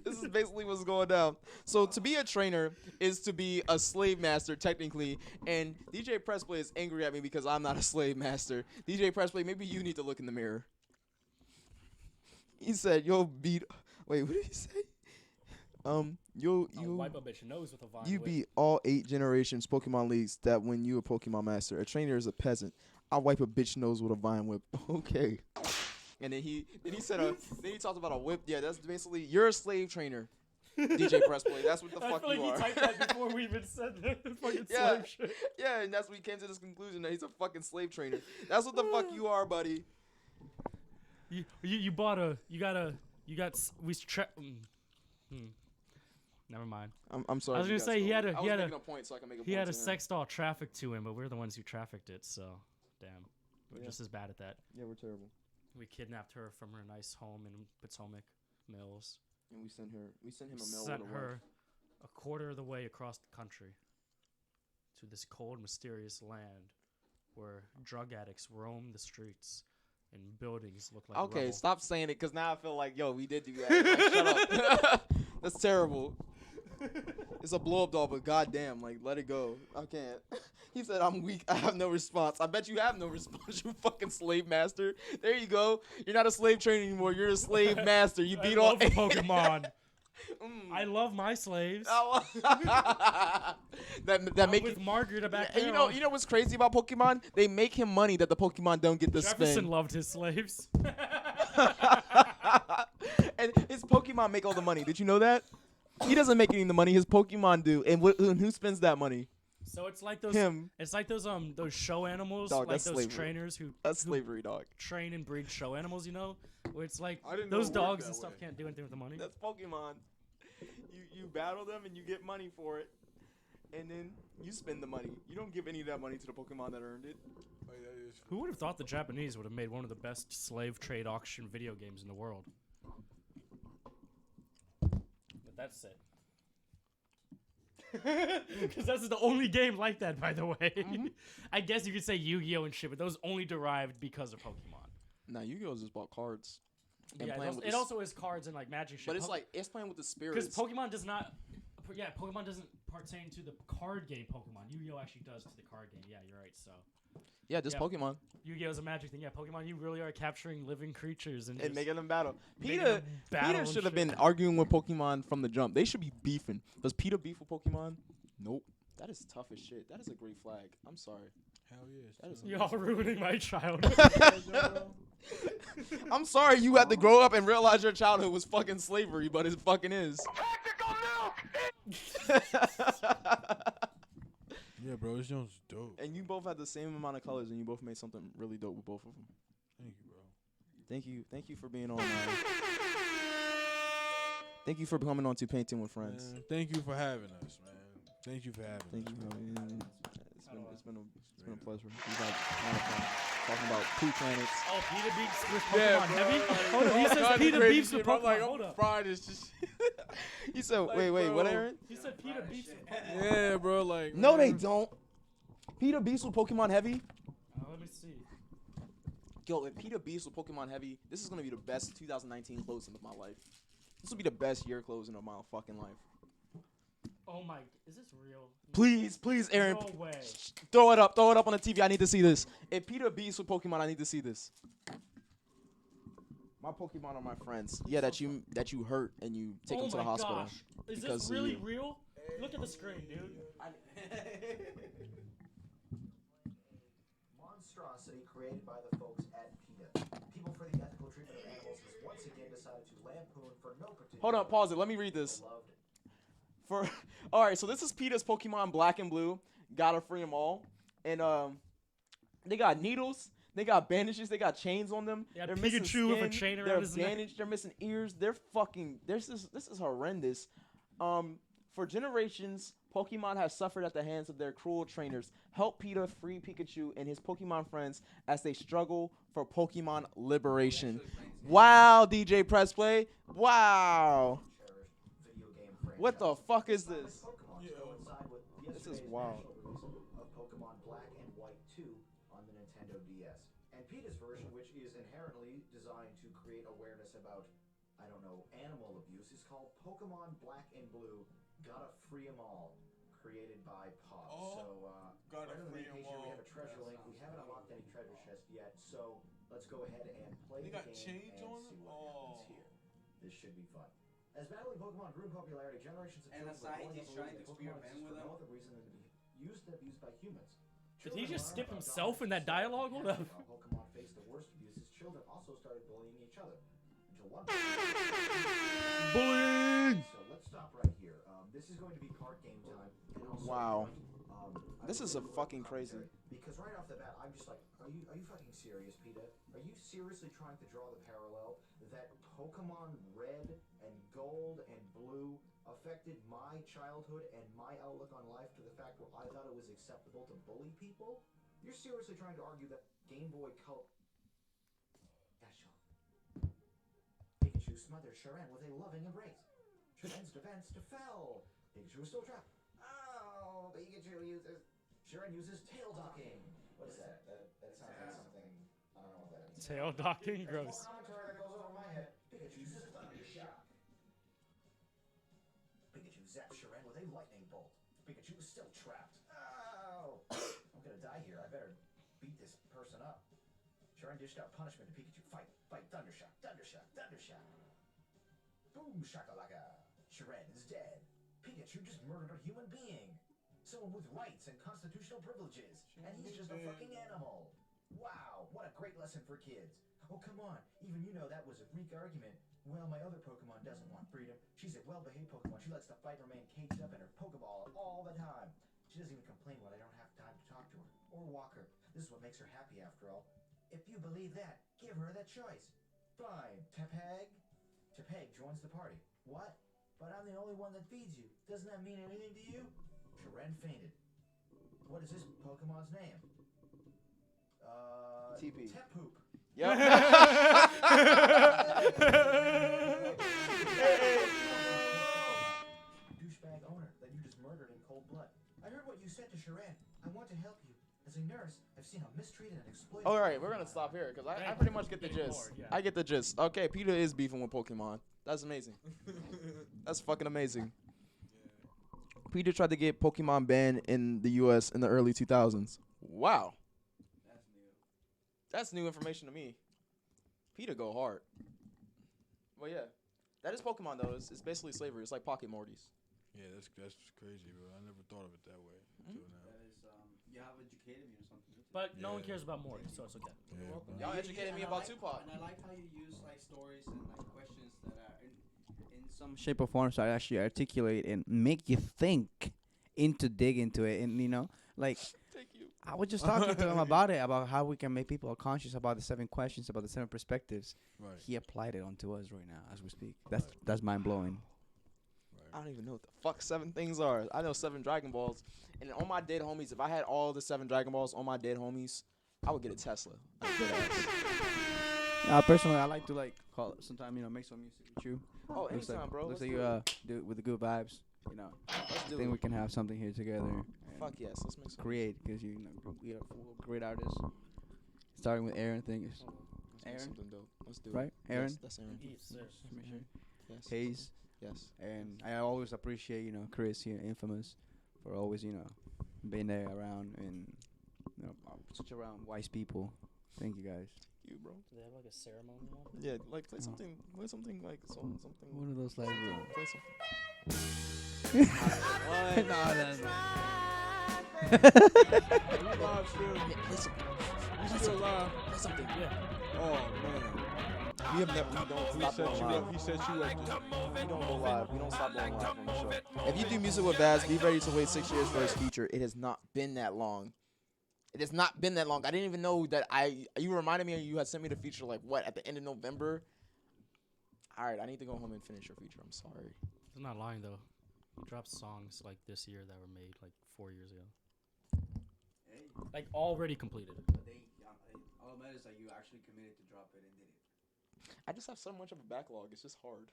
This is basically what's going down. So to be a trainer is to be a slave master technically, and DJ Pressplay is angry at me because I'm not a slave master. DJ Pressplay, maybe you need to look in the mirror. He said, "You'll beat." Wait, what did he say? You'll wipe a bitch nose with a vine you whip. beat all 8 generations Pokemon leagues that when you a Pokemon master. A trainer is a peasant. I wipe a bitch nose with a vine whip. Okay. And then he said then he talked about a whip. Yeah, that's basically you're a slave trainer. DJ Pressplay. That's what the I fuck feel like you he are. typed that before we even said that. Fucking Yeah. slave shit. Yeah, and that's when he came to this conclusion that he's a fucking slave trainer. That's what the fuck you are, buddy. You bought a you got we Never mind. I'm sorry. I was you gonna guys say he go. had a I he was had making a a point so I can make a he point had a to him. sex doll trafficked to him, but we're the ones who trafficked it. So, damn, we're Yeah. just as bad at that. Yeah, we're terrible. We kidnapped her from her nice home in Potomac Mills. And we sent him a mail Sent with a her a quarter of the way across the country to this cold, mysterious land where drug addicts roam the streets and buildings look like Okay, rubble. stop saying it, because now I feel like, yo, we did do that. Like, shut up. That's terrible. It's a blow-up doll, but goddamn, like, let it go. I can't. He said, I'm weak. I have no response. I bet you have no response, you fucking slave master. There you go. You're not a slave trainer anymore. You're a slave master. You beat I all love Pokemon. Mm. I love my slaves. Oh. that I'm make with it. Margaret back And there. you know what's crazy about Pokemon? They make him money that the Pokemon don't get to Jefferson spend. loved his slaves. And his Pokemon make all the money. Did you know that? He doesn't make any of the money. His Pokemon do. And who spends that money? So it's like those. Him. It's like those show animals, Dog, like that's those slavery. trainers who That's slavery, dog. train and breed show animals. You know, where it's like I didn't know those it worked dogs that and stuff way. can't do anything with the money. That's Pokemon. You battle them and you get money for it. And then you spend the money. You don't give any of that money to the Pokemon that earned it. Like, that is Who would have thought the Japanese would have made one of the best slave trade auction video games in the world? But that's it. Because that's the only game like that, by the way. Mm-hmm. I guess you could say Yu-Gi-Oh and shit, but those only derived because of Pokemon. Nah, Yu-Gi-Oh's just bought cards. And Yeah, playing with it the also is cards and like magic shit. But it's like, it's playing with the because spirits. Pokemon does not. Yeah, Pokemon doesn't pertain to the card game Pokemon. Yu-Gi-Oh actually does to the card game. Yeah, you're right. So Yeah, just Yeah. Pokemon. Yu-Gi-Oh's a magic thing. Yeah, Pokemon, you really are capturing living creatures and, And just making them battle. making PETA, them battle PETA and should have shit. been arguing with Pokemon from the jump. They should be beefing. Does PETA beef with Pokemon? Nope. That is tough as shit. That is a great flag. I'm sorry. hell yes. That is Y'all ruining my childhood. I'm sorry you had to grow up and realize your childhood was fucking slavery, but it fucking is. Yeah, bro, this joint's dope. And you both had the same amount of colors, and you both made something really dope with both of them. Thank you, bro. Thank you for being on. Thank you for coming on to Painting with Friends. Man, thank you for having us, man. Thank you for having Thank us. you. It's been a pleasure. We've had a lot of fun talking about 2 planets. Oh, Peter beefs with Pokemon Yeah, Heavy? bro. Hold on, he says Peter beefs with Pokemon. I'm like, Hold I'm up. fried as just. You said, Like, wait, what, bro. Aaron? He said Peter beefs with Pokemon. Yeah, bro, like. No, they man. don't. Peter beefs with Pokemon Heavy. Let me see. Yo, if Peter beefs with Pokemon Heavy, this is gonna be the best 2019 closing of my life. This will be the best year closing of my fucking life. Oh my, is this real? Please, Aaron, No way. throw it up on the TV. I need to see this. If Peter beefs with Pokemon, I need to see this. My Pokemon are my friends. Yeah, that you hurt and you take them to the hospital. Gosh. Is because this of really you. real? Look at the screen, dude. Monstrosity created by the folks at PETA. People for the ethical treatment of animals has once again decided to lampoon for no particular. Hold on, pause it. Let me read this. Beloved All right, so this is PETA's Pokemon Black and Blue. Gotta free them all. And they got needles. They got bandages. They got chains on them. They got They're missing Pikachu with a skin, chain around they're his neck. bandaged. They're missing ears. They're fucking. This is horrendous. For generations, Pokemon have suffered at the hands of their cruel trainers. Help PETA free Pikachu and his Pokemon friends as they struggle for Pokemon liberation. Wow, DJ Press Play. Wow. cherished video game franchise. What the fuck is this? Pokemon to coincide with This is yesterday's wild. national release of Pokemon Black and White 2 on the Nintendo DS. And PETA's version, which is inherently designed to create awareness about, I don't know, animal abuse, is called Pokemon Black and Blue. Gotta Free 'em All, created by Pog. Gotta right on the free main 'em page here we have all. a treasure link. We haven't unlocked any treasure chests yet, so let's go ahead and play They the got game chains and on see them? what happens here. This should be fun. As battling Pokemon grew in popularity, generations of And children were aside, growing he's up trying believing to Pokemon experiment exist with for them. no other reason than to be used and abused by humans. Did he Children just learned skip about himself in that dominance, dialogue? Hold society, up. and how Pokemon faced the worst abuses. Children also started bullying each other. Until one Bullying. So let's stop right here. This is going to be card game time. And also, Wow. I This would is a say fucking commentary, crazy. Because right off the bat, I'm just like, are you fucking serious, PETA? Are you seriously trying to draw the parallel that Pokemon Red and Gold and Blue affected my childhood and my outlook on life to the fact where I thought it was acceptable to bully people? You're seriously trying to argue that Game Boy Color... Pikachu smothered Sharan with a loving embrace. Sharan's defense fell. Pikachu is still trapped. Oh, Pikachu uses... Sharan uses tail docking. What is that? That sounds like something... I don't know what that is. Tail docking, There's gross. more commentary that goes over my head. Pikachu uses Thunder Shock. Pikachu zaps Sharan with a lightning bolt. Pikachu is still trapped. Oh! I'm gonna die here. I better beat this person up. Sharan dished out punishment to Pikachu. Fight! Fight! Thunder Shock! Thunder Shock! Thunder Shock! Boom! Shakalaka! Sharan is dead. Pikachu just murdered a human being. Someone with rights and constitutional privileges. And he's just a fucking animal. Wow, what a great lesson for kids. Oh, come on. Even you know that was a weak argument. Well, my other Pokemon doesn't want freedom. She's a well-behaved Pokemon. She likes to fight and remain caged up in her Pokeball all the time. She doesn't even complain when I don't have time to talk to her or walk her. This is what makes her happy, after all. If you believe that, give her that choice. Fine. Tepeg? Tepeg joins the party. What? But I'm the only one that feeds you. Doesn't that mean anything to you? Sharan fainted. What is this Pokemon's name? TP. Tepoop. Yep. Douchebag owner that you just murdered in cold blood. I heard what you said to Sharan. I want to help you. As a nurse, I've seen how mistreated and exploited. All right, we're gonna stop here because I pretty much get the gist. I get the gist. Okay, PETA is beefing with Pokemon. That's amazing. That's fucking amazing. PETA tried to get Pokemon banned in the U.S. in the early 2000s. Wow. That's new information to me. PETA go hard. Well, yeah. That is Pokemon, though. It's basically slavery. It's like Pocket Mortys. Yeah, that's crazy, bro. I never thought of it that way until now. That is, you have educated me or something. But no one Yeah. cares about Morty, so it's okay. Yeah, bro. Y'all educated me and I about like- Tupac. And I like how you use like stories and like questions that are in some shape or form, so I actually articulate and make you think, dig into it, and you know, like. Thank you. I was just talking to him about it, about how we can make people conscious about the 7 questions, about the 7 perspectives. Right. He applied it onto us right now as we speak. That's mind blowing. I don't even know what the fuck 7 things are. I know 7 Dragon Balls. And on my dead homies, if I had all the 7 Dragon Balls on my dead homies, I would get a Tesla. Personally, I like to like call sometime, make some music with you. Oh, Looks anytime, bro. Looks Let's like do you it. do it with the good vibes. You know, Let's do I think it. we can have something here together. and Fuck yes, let's make some. create, because we are full of great artists. Starting with Aaron, I think it's Let's make Aaron? something dope. Let's do right. it. Aaron, Yes, that's Aaron. Yes, sir. Yes. Hayes, Yes. and I always appreciate Chris here, Infamous, for always being there around and such around wise people. Thank you guys. You, bro. Do they have like a ceremony now? Yeah, like play something like something. One of those like. Play something. No, that's Live still. Play something. We still live. Play something. Yeah. Oh man. We have never. We don't He stop set going you live. up. He set you up. We don't go live. We don't stop going live on the show. If you do music with Vaz, be ready to wait 6 years for his feature. It has not been that long. It has not been that long. I didn't even know that you reminded me you had sent me the feature like what at the end of November. All right, I need to go home and finish your feature. I'm sorry. I'm not lying though. He dropped songs like this year that were made like 4 years ago. Hey, Like already completed. but all that matters is that you actually committed to drop it and did it. I just have so much of a backlog. It's just hard.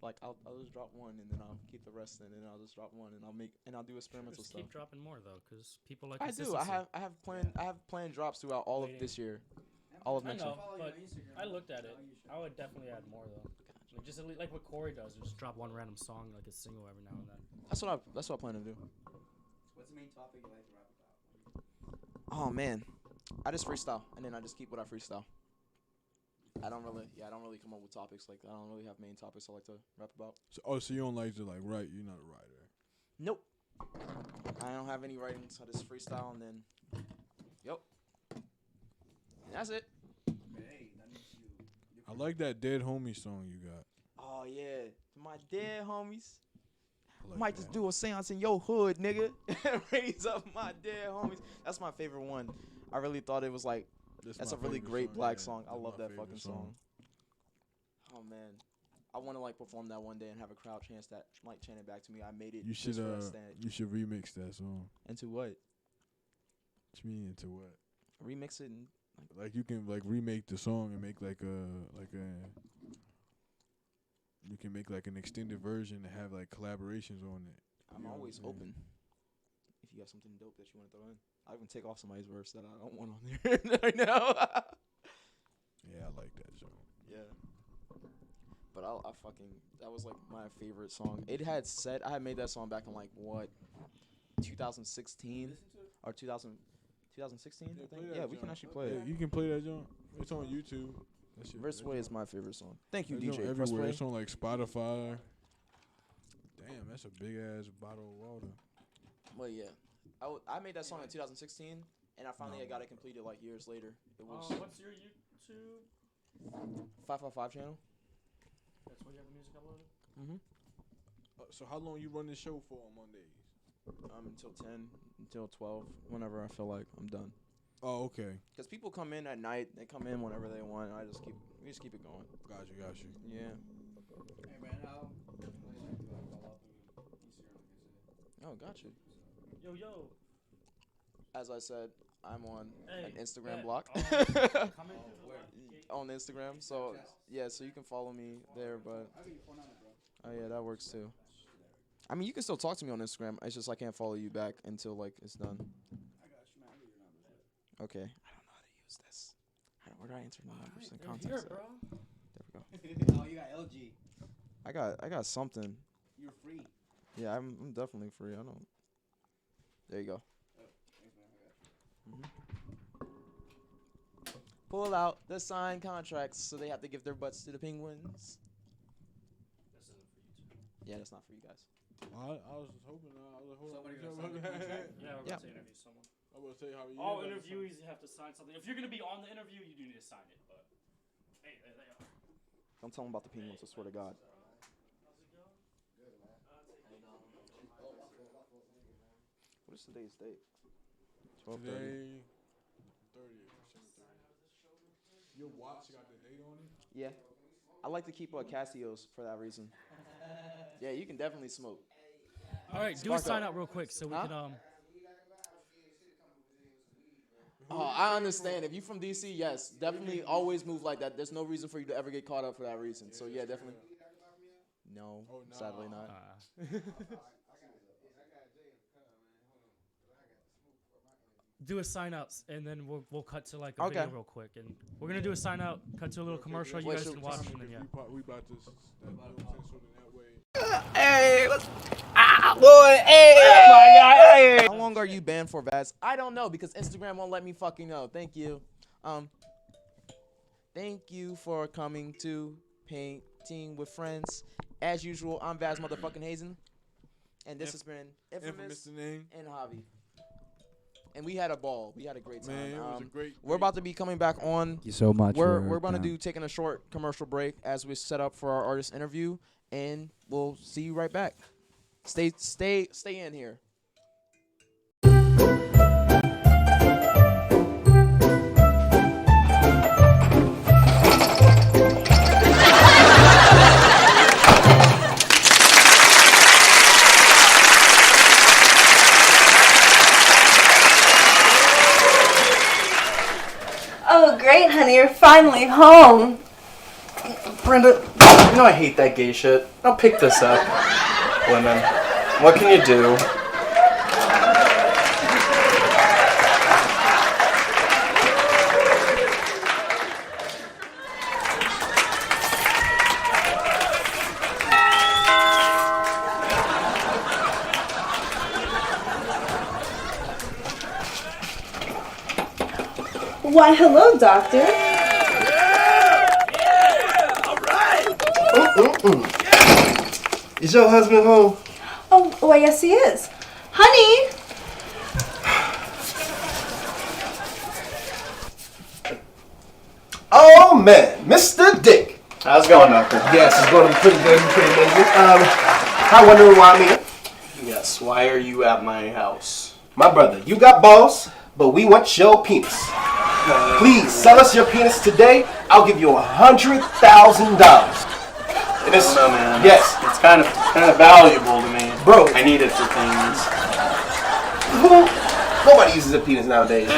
Like I'll just drop one and then I'll keep the rest in, and I'll just drop one and I'll do experimental Just stuff. keep dropping more though, because people like I do. consistency. I have planned drops throughout all of this year. All of I next year. know, but I looked at it. I would definitely add more though. Like just like what Corey does, just drop one random song like a single every now and then. That's what I plan to do. What's the main topic you like to rap about? Oh man, I just freestyle and then I just keep what I freestyle. I don't really come up with topics like I don't really have main topics I like to rap about. So you don't like to like write? You're not a writer. Nope. I don't have any writings. I just freestyle and then, yep. And that's it. Hey, that makes you. I like that Dead Homie song you got. Oh yeah, my dead homies. I like Might that. just do a seance in your hood, nigga. Raise up my dead homies. That's my favorite one. I really thought it was like that's a my really favorite great song, black yeah. song. I That's love my that favorite fucking song. Oh man, I want to like perform that one day and have a crowd chant that like chant it back to me. I made it. You should just for that stand. you should remix that song. Into what? What you mean into what? Remix it and Like you can like remake the song and make like a you can make like an extended version and have like collaborations on it. I'm You know what always saying? open. If you have something dope that you want to throw in, I'll even take off somebody's verse that I don't want on there right now. Yeah, I like that song. Yeah. But I fucking that was like my favorite song. It had said I had made that song back in like what 2016 or 2016 I think. Yeah, we can actually play it. You can play that joint. It's on YouTube. That shit, Verseway is my favorite song. Thank you, that joint DJ. everywhere. Verseway. It's on like Spotify. Damn, that's a big ass bottle of water. Well, yeah, I made that song in 2016, and I finally got it completed like years later. It was What's your YouTube? 555 channel. That's where you have the music uploaded? Mm-hmm. So how long you run this show for on Mondays? Until 10, until 12, whenever I feel like I'm done. Oh, okay. Because people come in at night, they come in whenever they want. We just keep it going. Got you. Yeah. Hey man, I'll definitely like to follow up on Instagram, like I said. Oh, got you. Yo. As I said, I'm on an Instagram yeah, block. Come in through the left gate. On Instagram, so yeah, so you can follow me there. But I'll get your phone number, bro. oh yeah, that works too. I mean, you can still talk to me on Instagram. It's just I can't follow you back until like it's done. I got you, man. I'll get your number. Okay. I don't know how to use this. Where do I enter my numbers and They're contacts? here, bro. There we go. Oh, you got LG. I got something. You're free. Yeah, I'm definitely free. I don't. There you go. Oh, thanks, man. I got you. Pull out the signed contracts, so they have to give their butts to the Penguins. This isn't for YouTube. Yeah, that's not for you guys. I was just hoping. I was like, hold Somebody on. gonna sign the contract? Yeah, we're Yeah. about to interview someone. I was gonna say how you. All interviewees have to sign something. If you're gonna be on the interview, you do need to sign it. But hey, there they are. Don't tell them about the Penguins. I swear to God. How's it going? What is today's date? 12:30. Today, 30th. December 30th. Your watch got the date on it? Yeah. I like to keep Casios for that reason. Yeah, you can definitely smoke. All right, do Spark a sign up. out real quick so we Huh? can Oh, I understand. If you from DC, yes, definitely always move like that. There's no reason for you to ever get caught up for that reason. So yeah, definitely. No, Oh, nah. sadly not. do a sign out, and then we'll cut to like a Okay. video real quick, and we're gonna do a sign out, cut to a little commercial. You Wait, guys so- can watch, and then yeah. We about to that way. How long are you banned for, Vaz? I don't know because Instagram won't let me fucking know. Thank you. Thank you for coming to Painting with Friends. As usual, I'm Vaz motherfucking Hazen, and this has been Infamous Infamous the name. and Javi. and we had a ball. We had a great time. Man, it was a great. We're about to be coming back on. Thank you so much. We're gonna do taking a short commercial break as we set up for our artist interview, and we'll see you right back. Stay in here. Oh, great, honey. You're finally home. Brenda, you know I hate that gay shit. I'll pick this up. Women, what can you do? Why, hello, Doctor. Is your husband home? Oh, why, yes, he is. Honey! Oh man, Mr. Dick. How's it going, Doctor? Yes, it's going pretty good, pretty amazing. I wonder why I'm here. Yes, why are you at my house? My brother, you got balls, but we want your penis. Please sell us your penis today. I'll give you $100,000. It is, no, man. Yes. It's kind of valuable to me. Bro. I need it for things. Nobody uses a penis nowadays.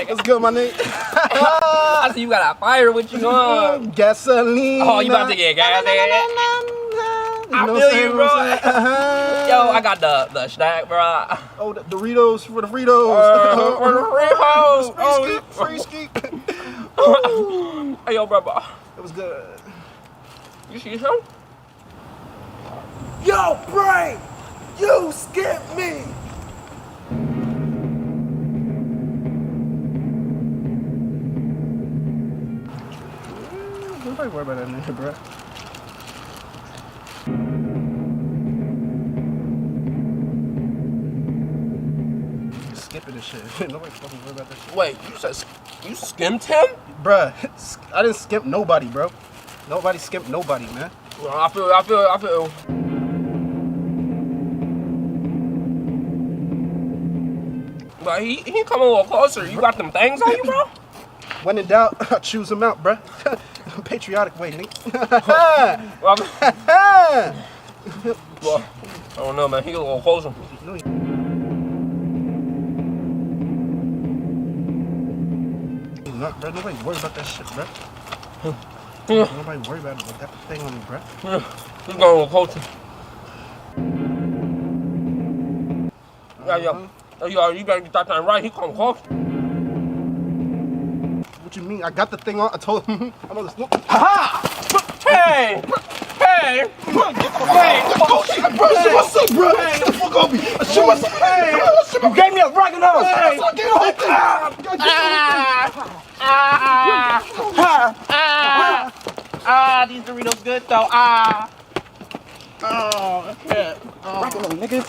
What's good, my nigga? I see you got a fire with you on. Gasoline. Oh, you about to get gas? I feel you, bro. Yo, I got the snack, bro. Oh, the Doritos for the Fritos. For the Fritos. Free ski. Hey, yo, bro. It was good. You see something? Yo, Brain! You skipped me! Nobody worry about that nigga, bro. Skipping this shit. Nobody fucking worry about that shit. Wait, you skimmed him? Bruh, I didn't skimp nobody, bro. Nobody skimped nobody, man. Well, I feel. But he come a little closer. You got them things on you, bro? When in doubt, I choose him out, bruh. Patriotic way, nigga. Well, I don't know, man. He a little closer. Bro, nobody worry about that shit, bro. Nobody worry about it with that thing on me, bro. He's going a little closer. Yeah. You better get that thing right. He come close. What you mean? I got the thing on. I told him. I'm on this. Aha! Hey! What's up, bro? Get the fuck off me. You gave me a rockin' nose. These Doritos good though. Oh, shit. Rockin' nose, nigga.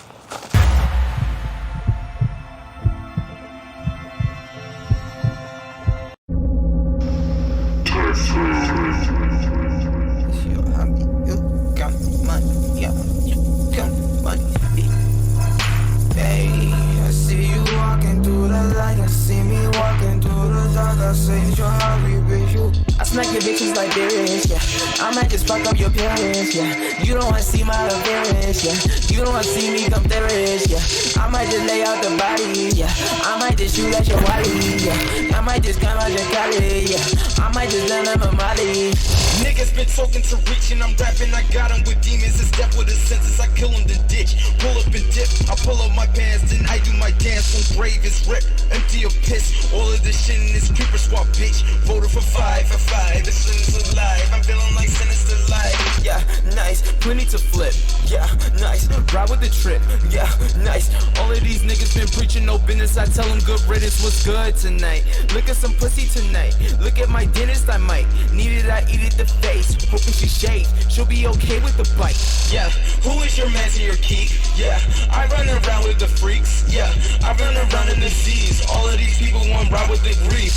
I smack your bitches like this, yeah. I I might just fuck up your parents, yeah. You don't wanna see my appearance, yeah. You don't wanna see me come terrorist, yeah. I might just lay out the body, yeah. I might just shoot at your wally, yeah. I might just come out your collie, yeah. I might just land on my molly. Niggas been talking to reach and I'm rapping, I got him with demons. It's death with a sentence, I kill him then ditch. Pull up and dip, I pull up my pants, then I do my dance. When grave is ripped, empty or piss. All of this shit in this creeper swap, bitch. Voted for 5 for 5, this sentence alive. I'm feeling like sinister life. Yeah, nice, plenty to flip. Yeah, nice, ride with the trip. Yeah, nice. All of these niggas been preaching no business. I tell them good riddance, what's good tonight. Look at some pussy tonight. Look at my dentist, I might need it, I eat it the face. Hoping she shaved, she'll be okay with the bite. Yeah, who is your man to your key? Yeah, I run around with the freaks. Yeah, I run around in the seas. All of these people want ride with the grief.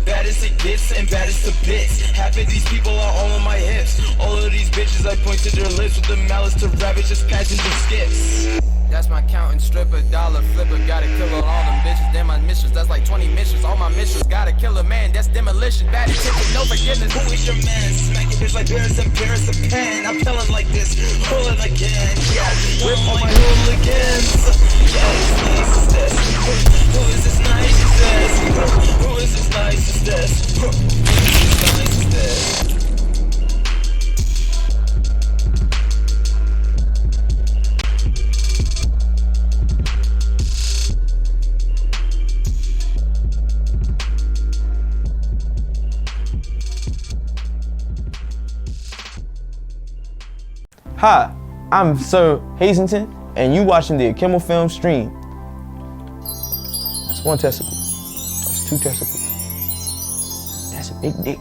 Baddest it gets and baddest to bits. Half of these people are all on my hips. All of these bitches I point to their lips with the malice to ravage, just passenger skips. That's my counting stripper, dollar flipper. Gotta kill all them bitches, then my missions. That's like 20 missions. All my missions. Gotta kill a man, that's demolition. Bad attention, no forgiveness. Who is your man? Smack your bitch like Paris and Paris and Pan. I'm feeling like this, pulling again. Yeah, whip on my hooligans. Yeah, it's nice as this. Who is this nice as this? Who is this nice as this? Who is this nice as this? Hi, I'm Sir Hazington, and you watching the Akimbo Film stream. That's one testicle. That's 2 testicles. That's a big dick.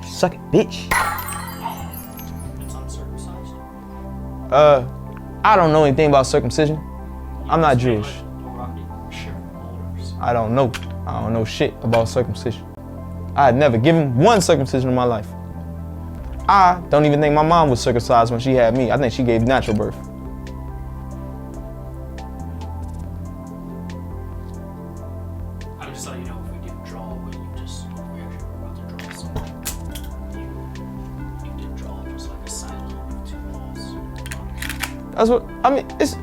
Suck it, bitch. It's uncircumcised? I don't know anything about circumcision. I'm not Jewish. I don't know. I don't know shit about circumcision. I had never given one circumcision in my life. I don't even think my mom was circumcised when she had me. I think she gave natural birth. I just thought, you know, if we did draw, we actually were about to draw something. You did draw just like a silo of 2 walls. That's what, I mean, it's